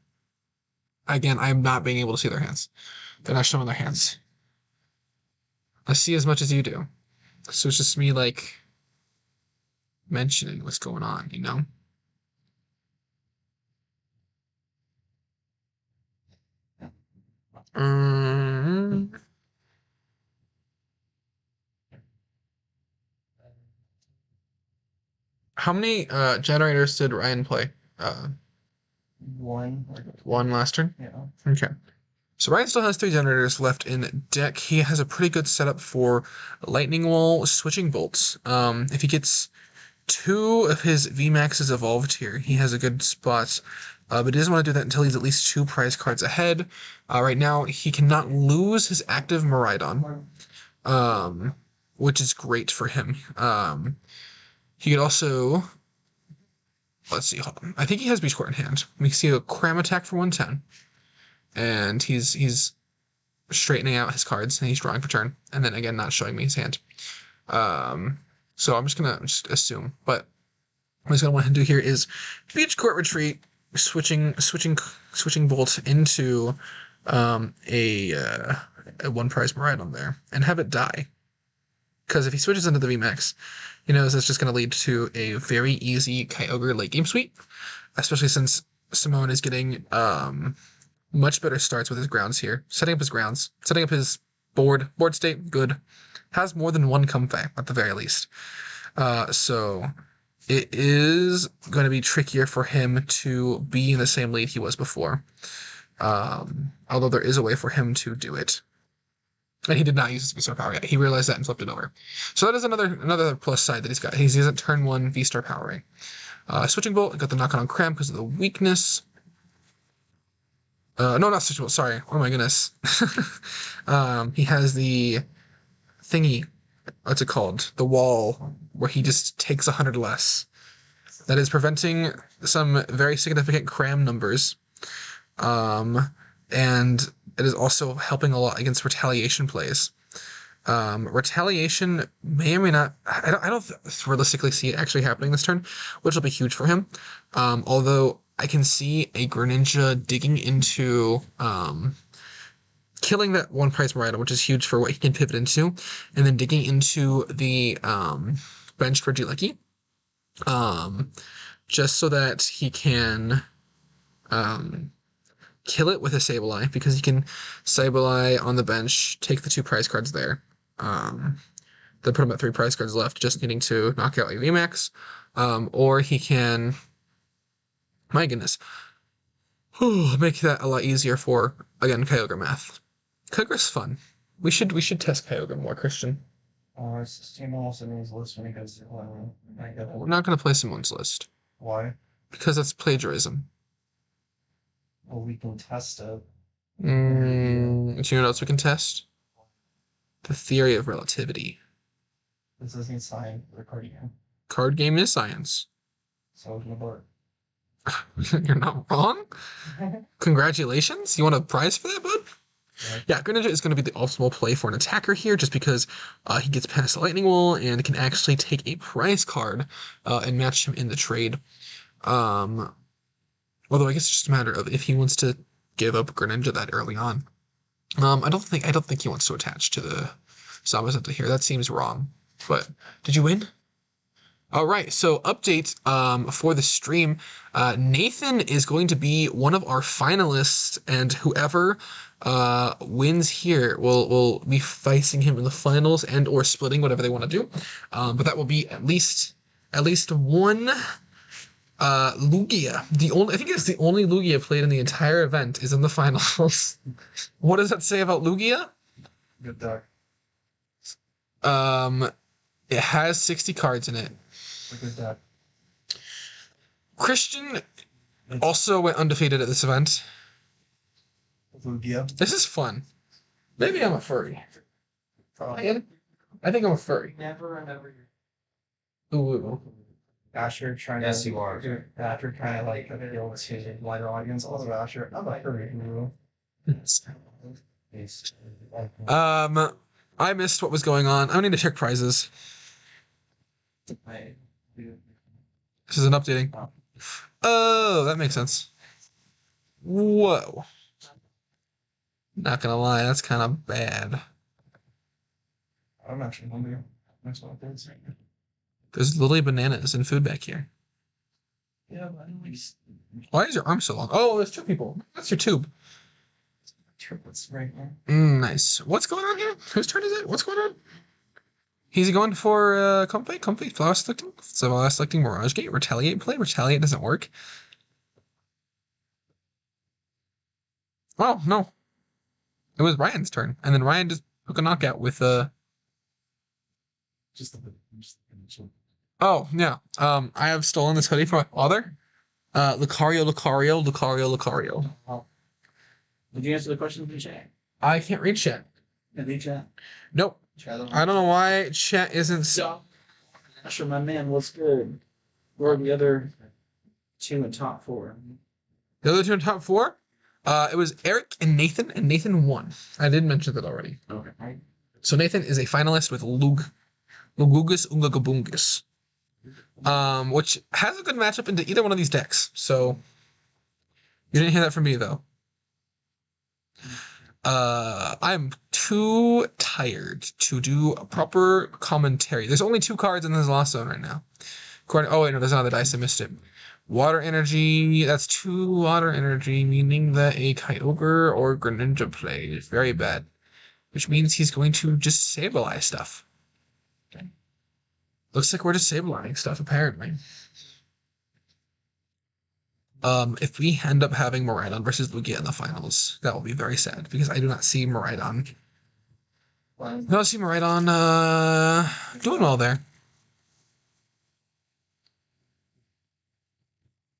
Again, I'm not being able to see their hands. They're not showing their hands. I see as much as you do. So it's just me, like, mentioning what's going on, you know? Um, how many generators did Ryan play? one. One last turn? Yeah. Okay. So Ryan still has 3 generators left in deck. He has a pretty good setup for Lightning Wall switching bolts. If he gets 2 of his VMAXs evolved here, he has a good spot. But he doesn't want to do that until he's at least 2 prize cards ahead. Right now, he cannot lose his active Miraidon, which is great for him. He could also... Let's see, hold on. I think he has Beach Court in hand. We can see a Cram attack for 110. And he's straightening out his cards, and he's drawing for turn. And then, again, not showing me his hand. So I'm just going to assume. But what he's going to want to do here is Beach Court Retreat, switching bolt into a 1 prize Miraidon there, and have it die. Because if he switches into the VMAX, he knows that's just going to lead to a very easy Kyogre late game sweep, especially since Simone is getting much better starts with his grounds here. Setting up his grounds, setting up his board state, good. Has more than 1 Comfey, at the very least. So it is going to be trickier for him to be in the same lead he was before. Although there is a way for him to do it. And he did not use his V-Star power yet. He realized that and flipped it over. So that is another plus side that he's got. He hasn't turn 1 V-Star powering. Switching Bolt, got the knock on Cram because of the weakness. No, not Switching Bolt, sorry. Oh my goodness. He has the thingy, what's it called? The wall, where he just takes 100 less. That is preventing some very significant Cram numbers. And it is also helping a lot against retaliation plays. Retaliation may or may not... I don't realistically see it actually happening this turn, which will be huge for him. Although I can see a Greninja digging into... killing that 1 prize Miraidon, which is huge for what he can pivot into, and then digging into the benched Regieleki, just so that he can kill it with a Sableye, because he can Sableye on the bench, take the 2 prize cards there. Then put him at 3 prize cards left, just needing to knock out a VMAX. Or he can... My goodness. Make that a lot easier for, again, Kyogre math. Kyogre's fun. We should test Kyogre more, Christian. Steam also needs list when he goes to We're not going to play Simone's list. Why? Because that's plagiarism. Well, we can test it. Do you know what else we can test? The theory of relativity. This isn't science for the card game. Card game is science. So is my board. You're not wrong. Congratulations. You want a prize for that, bud? Yeah, Greninja is going to be the optimal play for an attacker here, just because he gets past the Lightning Wall and can actually take a prize card and match him in the trade. Although I guess it's just a matter of if he wants to give up Greninja that early on. I don't think he wants to attach to the Zamazenta here. That seems wrong. But did you win? All right, so update for the stream. Nathan is going to be one of our finalists, and whoever wins here will be facing him in the finals and or splitting, whatever they want to do. But that will be at least one Lugia. I think it's the only Lugia played in the entire event is in the finals. What does that say about Lugia? Good deck. It has 60 cards in it. A good deck. Christian also went undefeated at this event. Lugia. This is fun. Maybe I'm a furry. Probably. I think I'm a furry. Never remember Ooh. Asher trying Yes, to. you are. After trying to like appeal to a wider audience. Also, Asher, I'm a furry guru. I missed what was going on. I need to check prizes. This isn't updating. Oh, that makes sense. Whoa. Not gonna lie, that's kind of bad. I'm actually hungry. That's what it is. There's literally bananas and food back here. Yeah, but I don't like Why is your arm so long? Oh, there's two people. That's your tube. triplets right now. Nice. What's going on here? Whose turn is it? What's going on? He's going for comfy, flower selecting, flower selecting, Mirage Gate, Retaliate play. Retaliate doesn't work. Oh, no. It was Ryan's turn. And then Ryan just took a knockout with Just the Oh, yeah. I have stolen this hoodie from my father. Lucario. Did you answer the question from chat? I can't read chat. In the chat? Nope. I don't know why chat isn't so. Sure, my man, what's good? Where are the other two in top four? The other two in top four? It was Eric and Nathan won. I did mention that already. Okay. So Nathan is a finalist with Lugugus Ungagabungus. Which has a good matchup into either one of these decks. So you didn't hear that from me though. I'm too tired to do a proper commentary. There's only 2 cards in this lost zone right now. Oh wait, no, there's another dice. I missed it. Water energy. That's 2 water energy, meaning that a Kyogre or Greninja play is very bad, which means he's going to just disabilize stuff. Looks like we're disabling stuff apparently. If we end up having Miraidon versus Lugia in the finals, that will be very sad because I do not see Miraidon. I don't see Miraidon doing well there.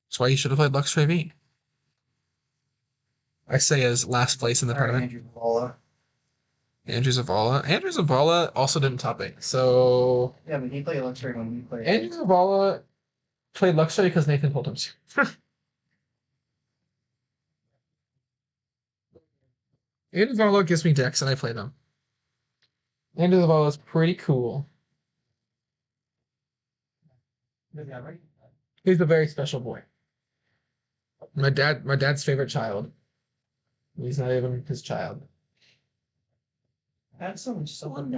That's why you should have played Luxray V. I say as last place in the tournament. Andrew Zavala. Andrew Zavala also didn't top 8, so... Yeah, but he played Luxray when we played. Andrew Zavala played Luxray because Nathan told him to. Andrew Zavala gives me decks and I play them. Andrew Zavala is pretty cool. He's a very special boy. My dad's favorite child. He's not even his child. That's so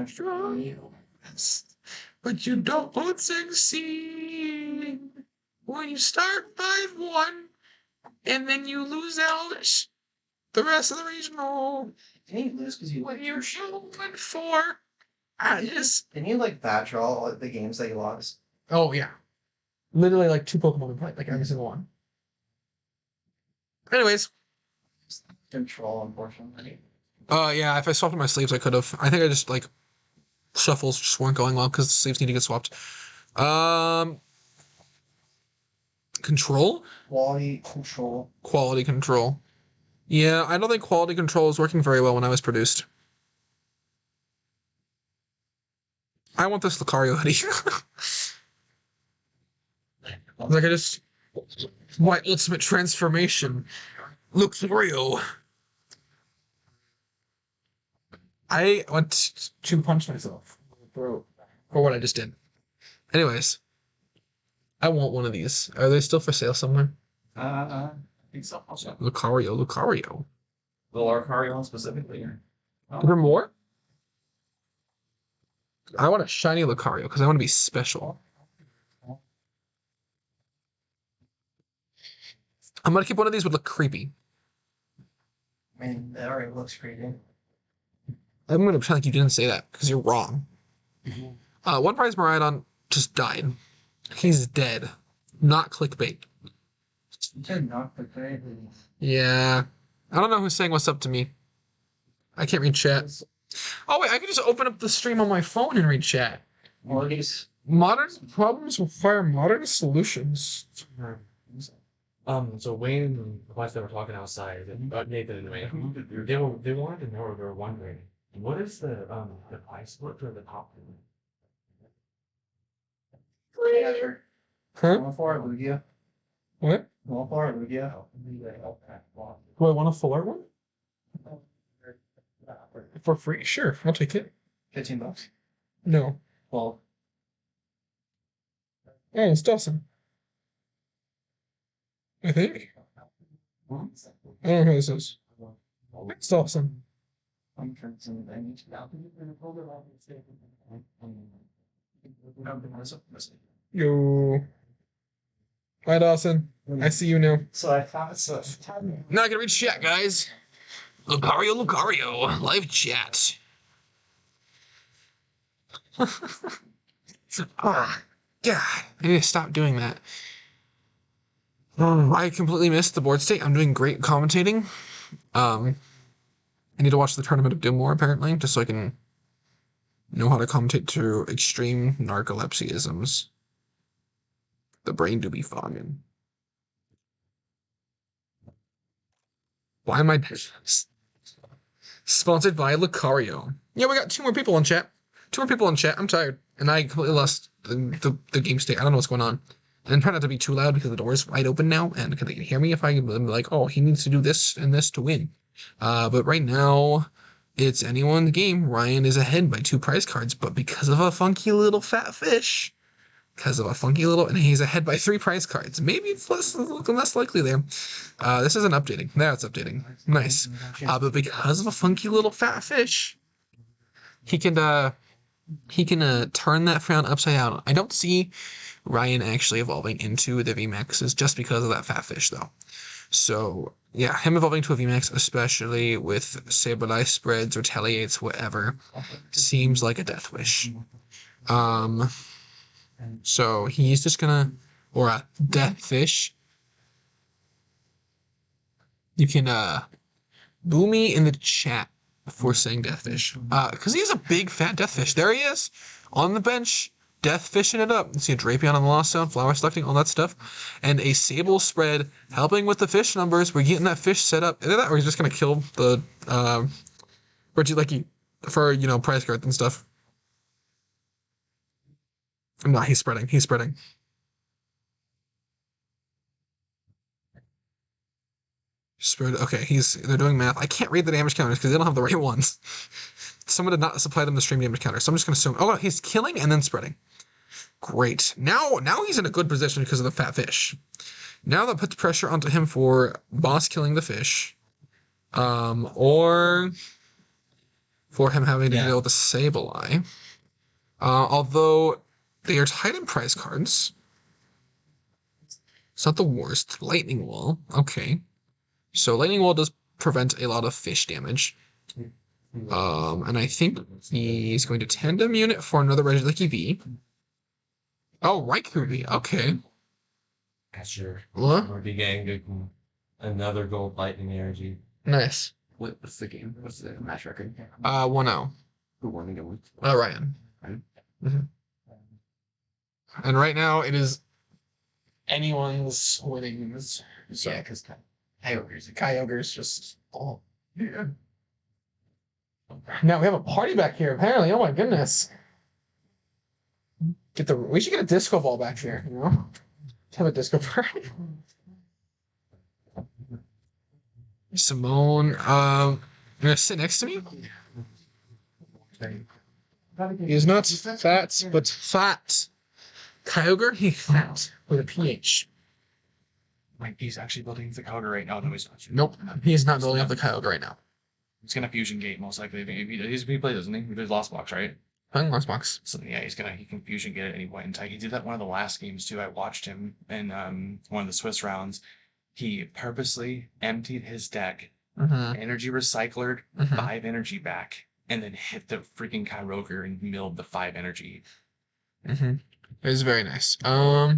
Try, but you don't succeed. When you start 5-1 and then you lose out the rest of the regional. Didn't he lose because you? When you're showing 4, I just. Didn't you like bat draw all the games that you lost? Oh yeah, literally like 2 Pokemon in play, like every single one. Anyways. Control, unfortunately. Yeah, if I swapped my sleeves, I could have. I think I just, like, shuffles just weren't going well because the sleeves need to get swapped. Control? Quality control. Quality control. Yeah, I don't think quality control was working very well when I was produced. I want this Lucario hoodie. Like, I just... My ultimate transformation. Lucario. I want to punch myself in the throat for what I just did. Anyways, I want one of these. Are they still for sale somewhere? I think so. Lucario. The Lucario one specifically. Is there more? I want a shiny Lucario because I want to be special. I'm gonna keep one of these would look creepy. I mean, it already looks creepy. I'm gonna pretend like you didn't say that because you're wrong. One prize Miraidon just died. He's dead. Not clickbait. Yeah. I don't know who's saying what's up to me. I can't read chat. Oh wait, I can just open up the stream on my phone and read chat. Modern problems require modern solutions. So Wayne and the boys that were talking outside, Nathan and Wayne, they wanted to know, they were wondering, what is the price split for the top two? Huh? Lugia. What? Lugia. Do I want a full art one? For free? Sure, I'll take it. $15. No. Well, Oh, it's Dawson. I think. I don't know who this is. It's Dawson. I'm trying to Yo. Hi, Dawson. I see you now. So I found stuff. Now I can read chat, guys. Lucario, live chat. Ah, God, I need to stop doing that. I completely missed the board state. I'm doing great commentating. I need to watch the Tournament of Doom more, apparently, just so I can know how to commentate through extreme narcolepsyisms. The brain do be fogging. Why am I sponsored by Lucario? Yeah, we got 2 more people in chat. 2 more people in chat. I'm tired. And I completely lost the game state. I don't know what's going on. And I'm trying not to be too loud because the door is wide open now. And they can hear me if I'm like, oh, he needs to do this and this to win. But right now, it's anyone's game. Ryan is ahead by 2 prize cards. But because of a funky little fat fish, and he's ahead by 3 prize cards. Maybe it's looking less likely there. This isn't updating. Now it's updating. Nice. But because of a funky little fat fish, he can turn that frown upside down. I don't see Ryan actually evolving into the VMAXs just because of that fat fish, though. So, yeah, him evolving to a VMAX, especially with Sableye spreads, retaliates, whatever, seems like a death wish. So he's just gonna, or a death fish. You can boo me in the chat before saying deathfish. Because he's a big fat deathfish. There he is on the bench, deathfishing it up. You see a Drapion on the Lost Zone, flower selecting, all that stuff, and a Sable spread helping with the fish numbers. We're getting that fish set up. Either that, or he's just gonna kill the Regieleki for prize cards and stuff. No, he's spreading. He's spreading. Spread. Okay, they're doing math. I can't read the damage counters because they don't have the right ones. Someone did not supply them the stream damage counter, so I'm just gonna assume. Oh, he's killing and then spreading. Great. Now he's in a good position because of the fat fish. Now that puts pressure onto him for boss killing the fish, or for him having to deal with the Sableye. Although they are tied in prize cards, it's not the worst. Lightning Wall. Okay. So Lightning Wall does prevent a lot of fish damage. And I think he's going to Tandem Unit for another Regieleki V. Oh, Raikou V. Okay. Sure. What? Or Gang, another gold lightning energy. Nice. What's the game? What's the match record? 1-0. Who won again? Ryan. Ryan. Mm-hmm. And right now it is anyone's winnings. So. Yeah, because Kyogre's just. Oh. Yeah. Now we have a party back here, apparently. Oh my goodness. We should get a disco ball back here, Have a disco party. Simone, you're gonna sit next to me? He is not fat, but fat. Kyogre, he's fat with a PH. Like he's actually building the Kyogre right now. No, he's not. Nope, he's not building up the Kyogre right now. He's gonna fusion gate most likely. He plays, doesn't he? He plays Lost Box, right? Playing Lost Box. So yeah, he can fusion gate at any point in time. He did that one of the last games too. I watched him in one of the Swiss rounds. He purposely emptied his deck, energy recycled 5 energy back, and then hit the freaking Kyogre and milled the 5 energy. It was very nice. I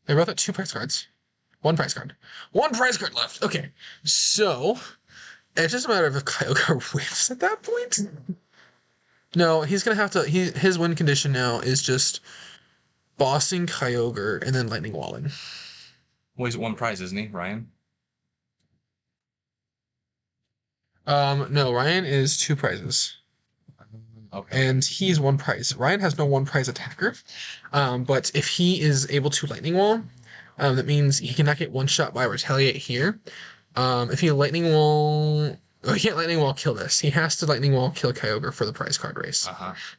wrote that 2 prize cards. One prize card. One prize card left. Okay. So it's just a matter of if Kyogre wins at that point. No, he's gonna have to. His win condition now is just bossing Kyogre and then lightning walling. Well, he's at one prize, isn't he, Ryan? No, Ryan is 2 prizes. Okay. And he's 1 prize. Ryan has no 1 prize attacker. But if he is able to lightning wall, that means he cannot get one shot by retaliate here. If he lightning wall, he can't lightning wall kill this. He has to lightning wall kill Kyogre for the prize card race.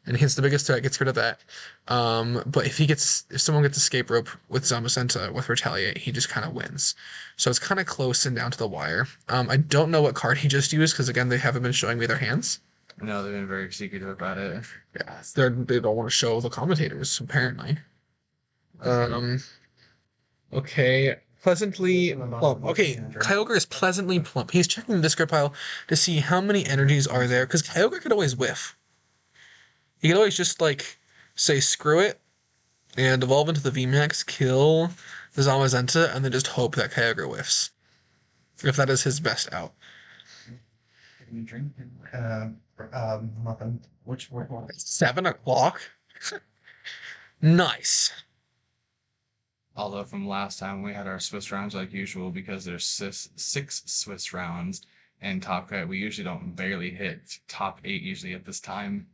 And hits the biggest threat, gets rid of that. But if someone gets escape rope with Zamazenta with retaliate, he just kind of wins. So it's kind of close and down to the wire. I don't know what card he just used because again they haven't been showing me their hands. No, they've been very secretive about it. Yeah, they don't want to show the commentators apparently. Okay, pleasantly plump. Okay, Kyogre is pleasantly plump. He's checking the discard pile to see how many energies are there, because Kyogre could always whiff. He could always just, like, say screw it, and evolve into the VMAX, kill the Zamazenta, and then just hope that Kyogre whiffs. If that is his best out. Can you drink? Nothing. Which one? 7 o'clock? Nice. Although from last time we had our Swiss rounds like usual because there's 6 Swiss rounds and top cut. We usually don't barely hit top 8 usually at this time.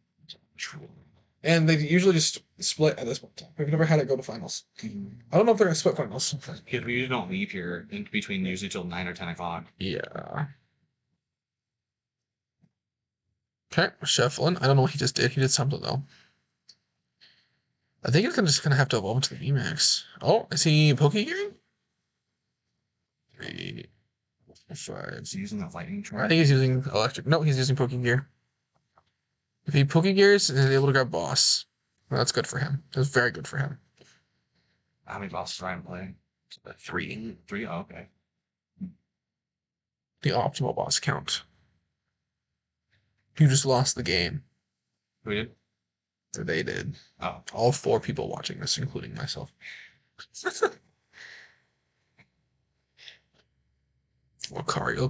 And they usually just split at this point. We've never had it go to finals. I don't know if they're going to split finals. Because we usually don't leave here in between usually till 9 or 10 o'clock. Yeah. Okay, shuffling. I don't know what he just did. He did something though. I think he's just gonna have to evolve into the VMAX. Oh, is he Pokegearing? 3, 5. Is he using that lightning I track? think he's using electric. No, he's using Pokegear. If he Pokegears and is able to grab boss, well, that's good for him. That's very good for him. How many bosses Ryan play? 3. 3? Oh, okay. The optimal boss count. You just lost the game. Who did? They did. Oh. All 4 people watching this, including myself. Lucario.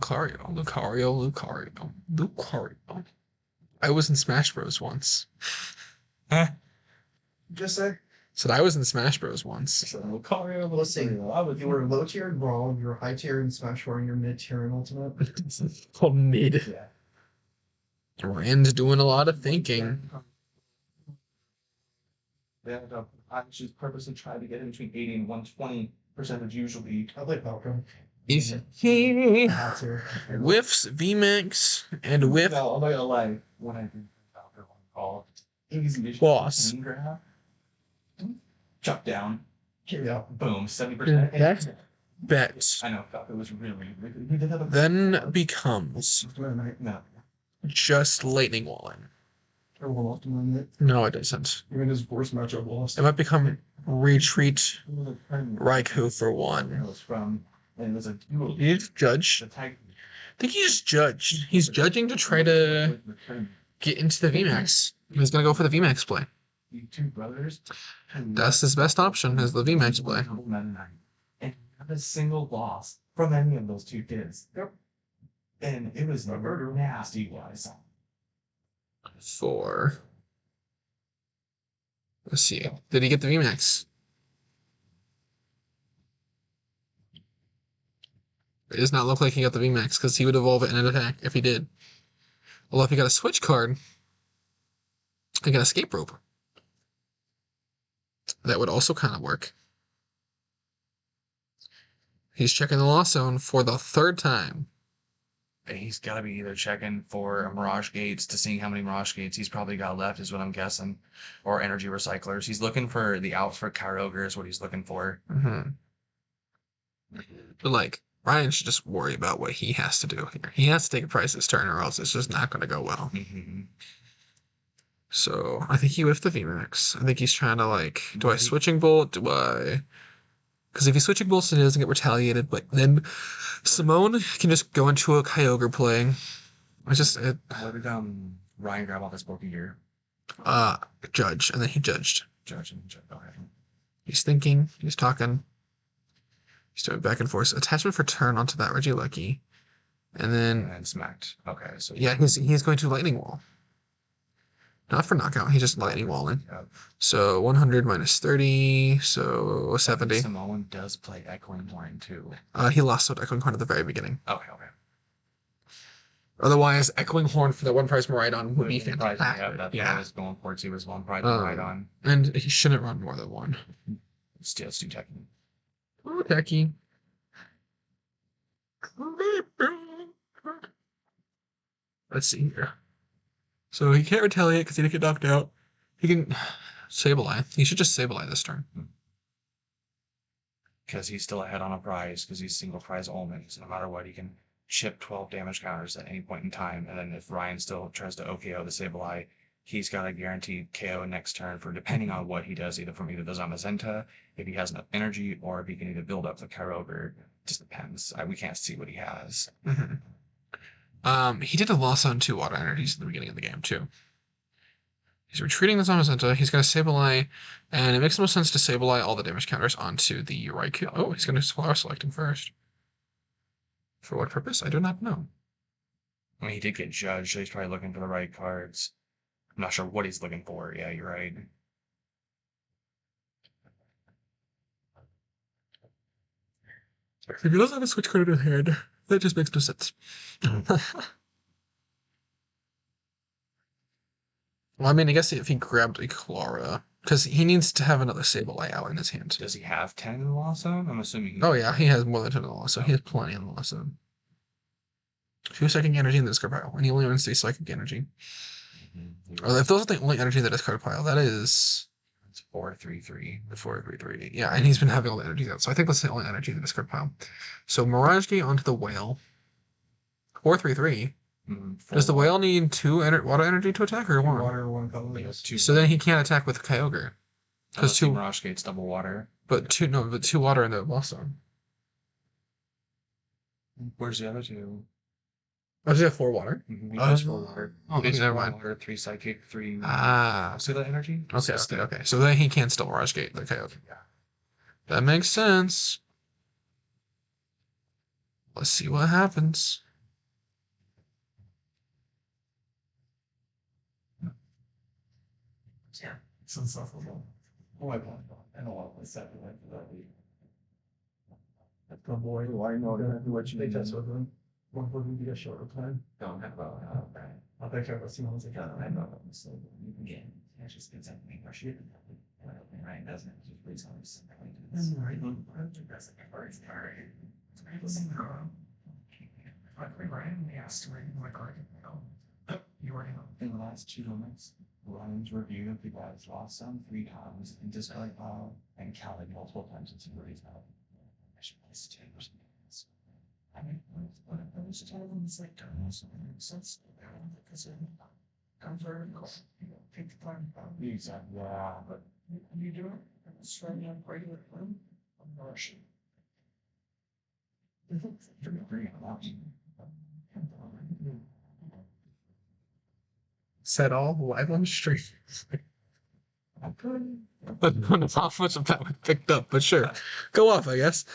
I was in Smash Bros. Once. Just say. Said I was in Smash Bros. Once. Lucario, Let's see. You were low tier in Brawl, you were high tier in Smash 4, and you're mid tier in Ultimate. Called mid. Yeah. Ryan's doing a lot of thinking. They ended up, I just purposely tried to get in between 80 and 120% usually. I play Falcon. If he High tier. whiffs VMAX and whiff No, I'm not gonna lie. When I did Falcon on call, easy boss. grab, chuck down, Yeah. boom, 70%. That bet I know Falcon was really. He did have a then becomes no. just lightning walling. Everyone lost him on it. No, it doesn't. Even his worst matchup lost. It might become retreat Raikou Raikou for 1. It was from, and it was a duel. He just judged. The tag. I think he just judged. He's judging to try to get into the VMAX. He's gonna go for the VMAX play. The 2 brothers. That's his best option, is the VMAX play. And not a single loss from any of those 2 kids. Yep. And it was nasty wise. 4. Let's see. Did he get the VMAX? It does not look like he got the VMAX because he would evolve it in an attack if he did. Although if he got a switch card, he got escape rope. That would also kind of work. He's checking the loss zone for the 3rd time. He's got to be either checking for Mirage Gates to seeing how many Mirage Gates he's probably got left is what I'm guessing. Or Energy Recyclers. He's looking for the out for Kyogre is what he's looking for. But like, Ryan should just worry about what he has to do here. He has to take a prize this turn or else it's just not going to go well. So I think he whiffed the VMAX. I think he's trying to like, do I switching bolt? Do I... Because if he switching bolts, then he doesn't get retaliated. But then Simone can just go into a Kyogre play. It's just What did Ryan grab off his Pokegear? judge, and then he judged. Judge and judge. Okay. He's thinking. He's talking. He's doing back and forth. Attachment for turn onto that Regieleki. And then, And then smacked. Okay, so yeah, he's going to Lightning Wall. Not for knockout, he's just Lightning Walling. Yep. So 100 minus 30, so 70. Samoan does play Echoing Horn too. He lost to Echoing Horn at the very beginning. Okay. Otherwise, Echoing Horn for that one prize Miraidon would be Surprising, fantastic. yeah, that's what I was going for. He was one prize Um, Miraidon. And he shouldn't run more than one. Still too technical. Oh, Techie. Let's see here. So he can't retaliate because he didn't get knocked out. He can Sableye. He should just Sableye this turn. Because he's still ahead on a prize, because he's single prize omens. No matter what, he can chip 12 damage counters at any point in time. And then if Ryan still tries to OKO the Sableye, he's got a guaranteed KO next turn for depending on what he does, either from either the Zamazenta, if he has enough energy, or if he can either build up the Kyogre. Just depends. We can't see what he has. He did a loss on 2 water energies at the beginning of the game, too. He's retreating the Zamazenta. He's going to Sableye, and it makes the most sense to Sableye all the damage counters onto the Raikou. Oh, he's going to Flower Selecting first. For what purpose? I do not know. I mean, he did get judged, so he's probably looking for the right cards. I'm not sure what he's looking for. Yeah, you're right. If he doesn't have a switch card in his hand, that just makes no sense. Well, I mean, I guess if he grabbed a Clara, because he needs to have another Sableye out in his hand. Does he have 10 in the Law Zone? I'm assuming he Oh, yeah, he has more than 10 in the Law, so he has plenty in the Law Zone. 2 psychic energy in the discard pile, and he only owns 3 psychic energy. Or if those are the only energy in the discard pile, that is. It's 4-3-3. 4-3-3. Yeah, and he's been having all the energy out, so I think that's the only energy in the discard pile. So Mirage Gate onto the Whale. 4-3-3. Does the Whale need 2 water energy to attack, or 1? Water, 1 color. So then he can't attack with Kyogre. Because 2 Mirage Gate's double water. But 2 water in the Law Zone. Where's the other 2? Oh, does he have 4 water? He has 4 water. Oh, He's never 4 mind. water, 3 psychic, 3. See that energy? Okay. So then he can still Mirage Gate the Kyogre. Yeah. That makes sense. Let's see what happens. Yeah. Some stuff was wrong. Oh, I don't know. I don't want to set it for that week. That's my boy. Why know that? What you test with him? What would be a shorter time? Don't have a. I'll take care of it. Like I know. So you can get. It just gets something or shit. Right, doesn't it? Just please tell me something. Right. I think that's like a very sorry. I was in the car. Ryan, we asked to read my card. You already know. In the last 2 moments, Ryan's review of the guy's lost some 3 times in discard pile and counted multiple times in Steury's pile. I should place 2 or something. I mean, what I was telling them is like, don't know something makes sense. Because it comes very close. You know, take the time about it. Exactly. Yeah, but You do it, and it's right on regular plan. I'm rushing. Set all live on stream. But don't know how much of that we picked up, but sure. Go off, I guess.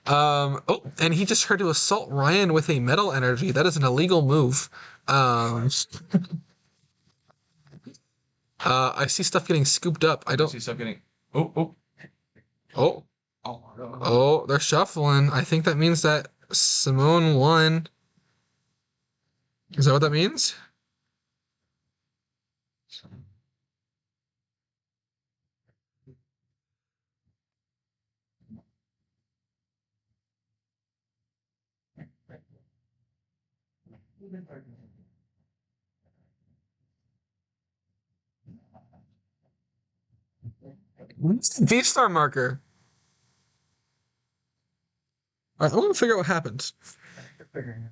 Oh, and he just tried to assault Ryan with a metal energy. That is an illegal move. I see stuff getting scooped up. I don't see stuff getting. Oh. Oh, they're shuffling. I think that means that Simone won. Is that what that means? What's the V-star marker? Alright, I want to figure out what happens. Figuring it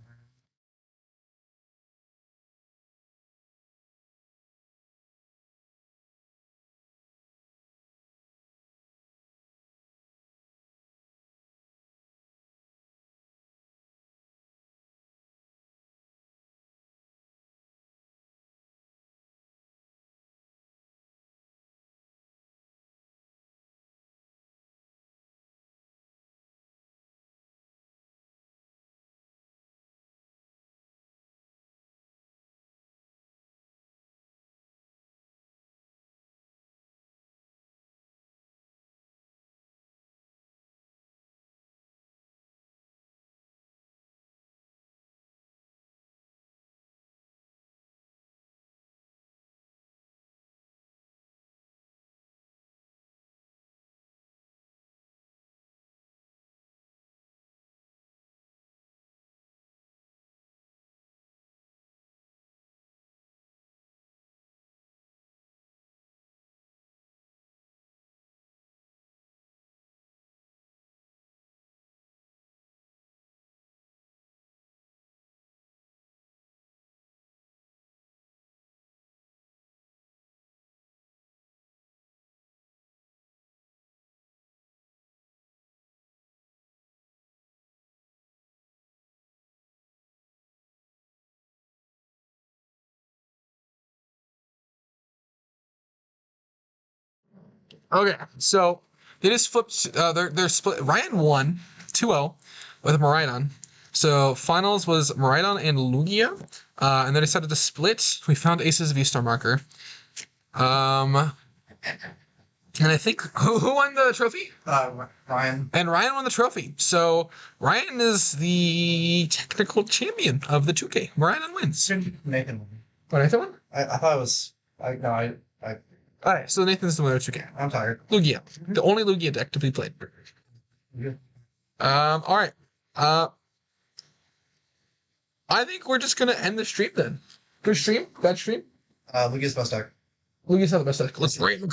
Okay, so they just flipped. They're split. Ryan won 2-0 with Miraidon. So finals was Miraidon and Lugia, and they decided to split. We found Ace's V-Star marker. And I think who won the trophy? Ryan. And Ryan won the trophy. So Ryan is the technical champion of the 2K. Ryan wins. Nathan. What, Nathan won? I thought it was. All right, so Nathan's the winner of 2K. I'm tired. Lugia, the only Lugia deck to be played. All right. I think we're just gonna end the stream then. Good stream. Bad stream. Lugia's best deck. Lugia's not the best deck. Let's rate the